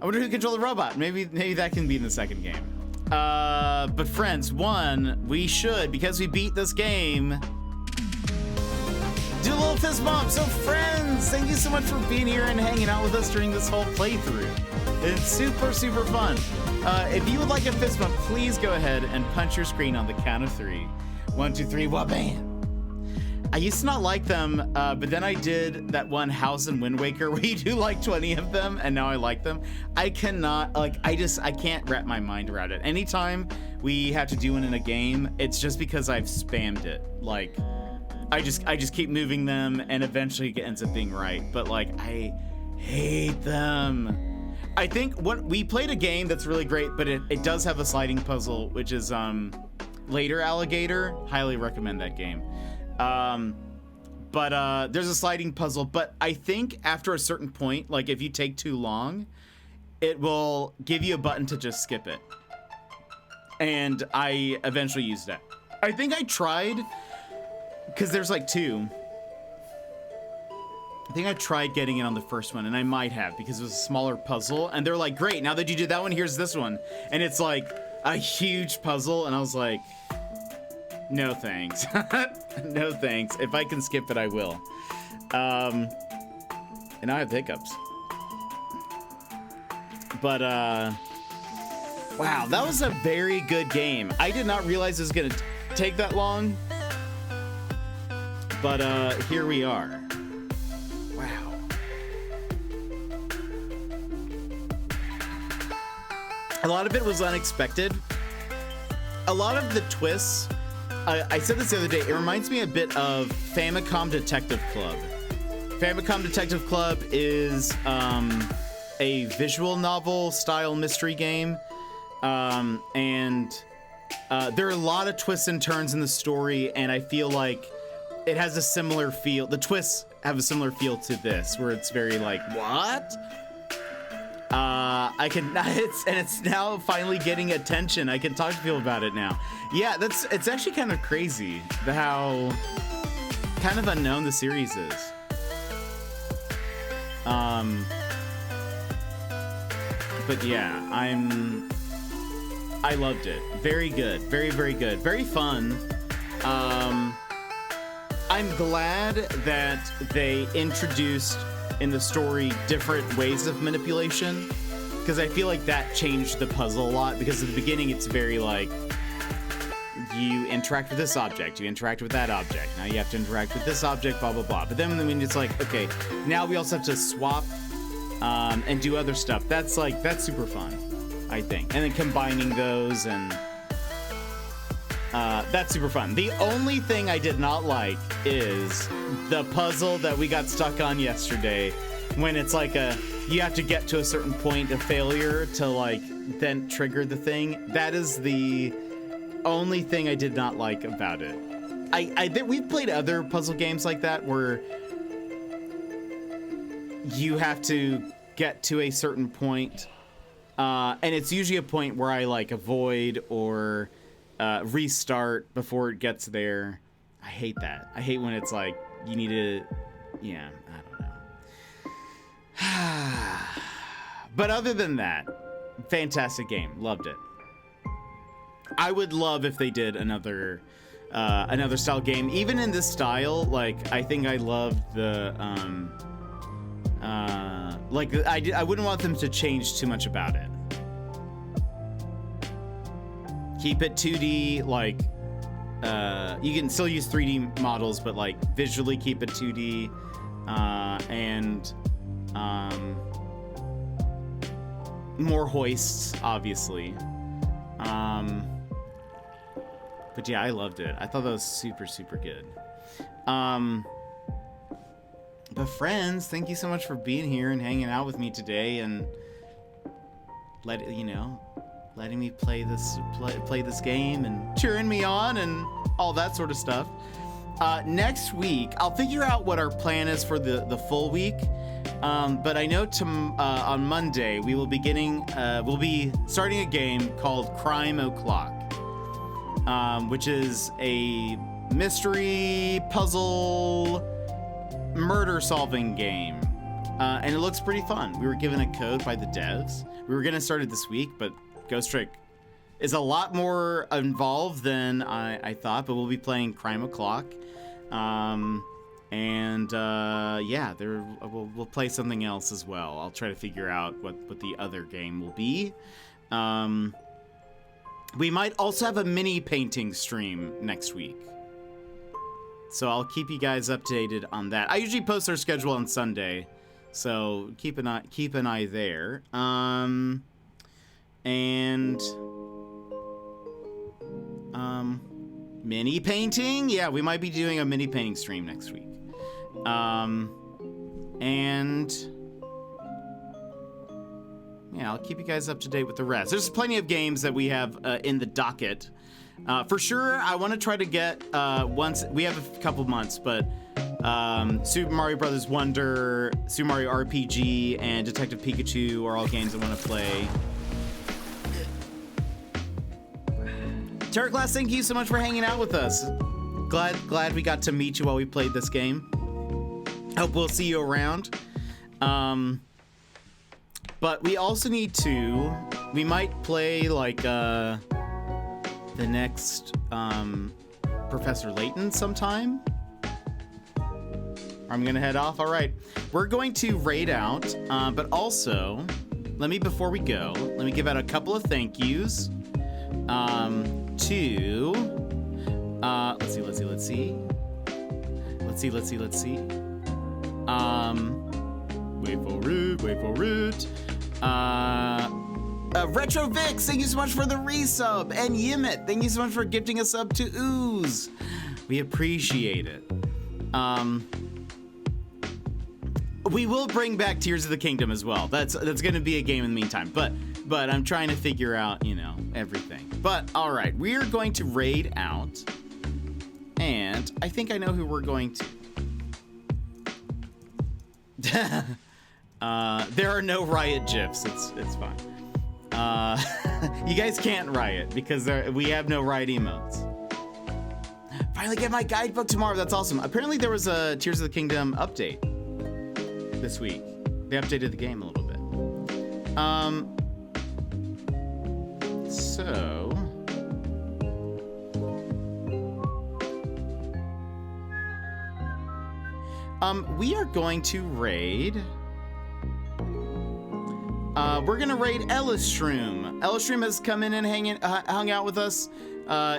Speaker 2: I wonder who controlled the robot. Maybe that can be in the second game. But friends, we should, because we beat this game, do a little fist bump. So friends, thank you so much for being here and hanging out with us during this whole playthrough. It's super, super fun. If you would like a fist bump, please go ahead and punch your screen on the count of 3. 1, 2, 3, wha-bam. I used to not like them, but then I did that one House and Wind Waker where you do like 20 of them, and now I like them. I cannot, like, I can't wrap my mind around it. Anytime we have to do one in a game, it's just because I've spammed it. Like, I just keep moving them, and eventually it ends up being right. But, like, I hate them. I think we played a game that's really great, but it does have a sliding puzzle, which is Later Alligator. Highly recommend that game. But there's a sliding puzzle, but I think after a certain point, like if you take too long, it will give you a button to just skip it. And I eventually used it. I think I tried, because there's like 2. I think I tried getting it on the first one, and I might have, because it was a smaller puzzle, and they're like, great, now that you did that one, here's this one. And it's like a huge puzzle, and I was like, no thanks. No thanks. If I can skip it, I will. And I have hiccups. But, wow, that was a very good game. I did not realize it was gonna take that long. But, here we are. Wow. A lot of it was unexpected. A lot of the twists, I said this the other day, it reminds me a bit of Famicom Detective Club. Famicom Detective Club is a visual novel style mystery game. And there are a lot of twists and turns in the story, and I feel like it has a similar feel. The twists have a similar feel to this, where it's very like, what? It's now finally getting attention. I can talk to people about it now. Yeah, it's actually kind of crazy how kind of unknown the series is. But yeah, I loved it. Very good. Very, very good. Very fun. I'm glad that they introduced in the story different ways of manipulation, because I feel like that changed the puzzle a lot, because at the beginning it's very like, you interact with this object, you interact with that object, now you have to interact with this object, blah, blah, blah. But then when it's like, okay, now we also have to swap and do other stuff. That's super fun, I think. And then combining those, and that's super fun. The only thing I did not like is the puzzle that we got stuck on yesterday, when it's like you have to get to a certain point of failure to like then trigger the thing. That is the only thing I did not like about it. We've played other puzzle games like that where you have to get to a certain point, and it's usually a point where I like avoid or restart before it gets there. I hate that. I hate when it's like you need to, yeah, I don't know. But other than that, fantastic game. Loved it. I would love if they did another style game, even in this style. Like, I think I loved the I wouldn't want them to change too much about it. Keep it 2D, like you can still use 3D models, but like visually keep it 2D, and more hoists, obviously. But yeah, I loved it. I thought that was super, super good. But friends, thank you so much for being here and hanging out with me today, and letting me play this game and cheering me on and all that sort of stuff. Next week, I'll figure out what our plan is for the full week. But I know on Monday we'll be starting a game called Crime O'Clock, which is a mystery puzzle murder solving game. And it looks pretty fun. We were given a code by the devs. We were gonna start it this week, but Ghost Trick is a lot more involved than I thought, but we'll be playing Crime O'Clock. We'll play something else as well. I'll try to figure out what the other game will be. We might also have a mini painting stream next week. So I'll keep you guys updated on that. I usually post our schedule on Sunday, so keep an eye there. Mini painting? Yeah, we might be doing a mini painting stream next week. I'll keep you guys up to date with the rest. There's plenty of games that we have in the docket. For sure, I want to try to get once we have a couple months, but Super Mario Brothers Wonder, Super Mario RPG, and Detective Pikachu are all games I want to play. Terror Class, thank you so much for hanging out with us. Glad we got to meet you while we played this game. Hope we'll see you around. But we also we might play like the next Professor Layton sometime. I'm gonna head off. All right, we're going to raid out, but also before we go, let me give out a couple of thank yous. Let's see. Wait for it. Retro Vix, thank you so much for the resub. And Yimit, thank you so much for gifting a sub to Ooze. We appreciate it. We will bring back Tears of the Kingdom as well. That's gonna be a game in the meantime. But I'm trying to figure out, everything. But all right, we're going to raid out, and I think I know who we're going to. There are no riot gifs. It's fine. You guys can't riot because we have no riot emotes. Finally get my guidebook tomorrow. That's awesome. Apparently there was a Tears of the Kingdom update this week. They updated the game a little bit. We are going to raid. We're gonna raid Ellistrom. Ellistrom has come in and hung out with us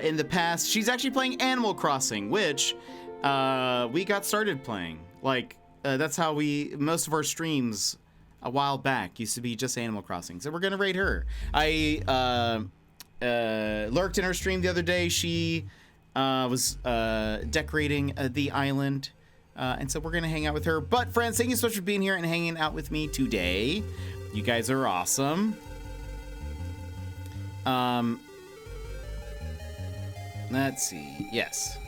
Speaker 2: in the past. She's actually playing Animal Crossing, which we got started playing. That's how most of our streams a while back used to be just Animal Crossing. So we're gonna raid her. I lurked in her stream the other day. She was decorating the island. And so we're going to hang out with her. But friends, thank you so much for being here and hanging out with me today. You guys are awesome. Let's see. Yes.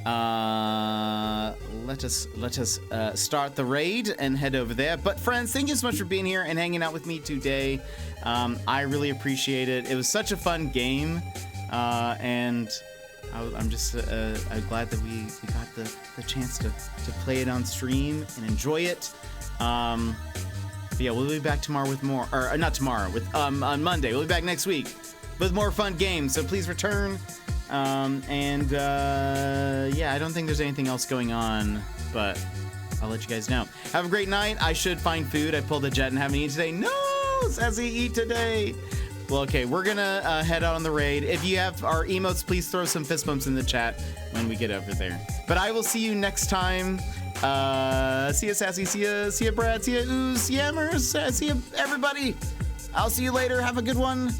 Speaker 2: Let us start the raid and head over there. But friends, thank you so much for being here and hanging out with me today. I really appreciate it. It was such a fun game. And I'm just I'm glad that we got the chance to play it on stream and enjoy it. But yeah, we'll be back tomorrow with more, or not tomorrow, on Monday. We'll be back next week with more fun games. So please return. Yeah, I don't think there's anything else going on, but I'll let you guys know. Have a great night. I should find food. I pulled a jet and haven't eaten today. No, Sassy, eat today. Well, okay, we're gonna head out on the raid. If you have our emotes, please throw some fist bumps in the chat when we get over there. But I will see you next time. See ya, Sassy. See ya, Brad. See ya, Ooze. See ya, Emers. See ya, everybody. I'll see you later. Have a good one.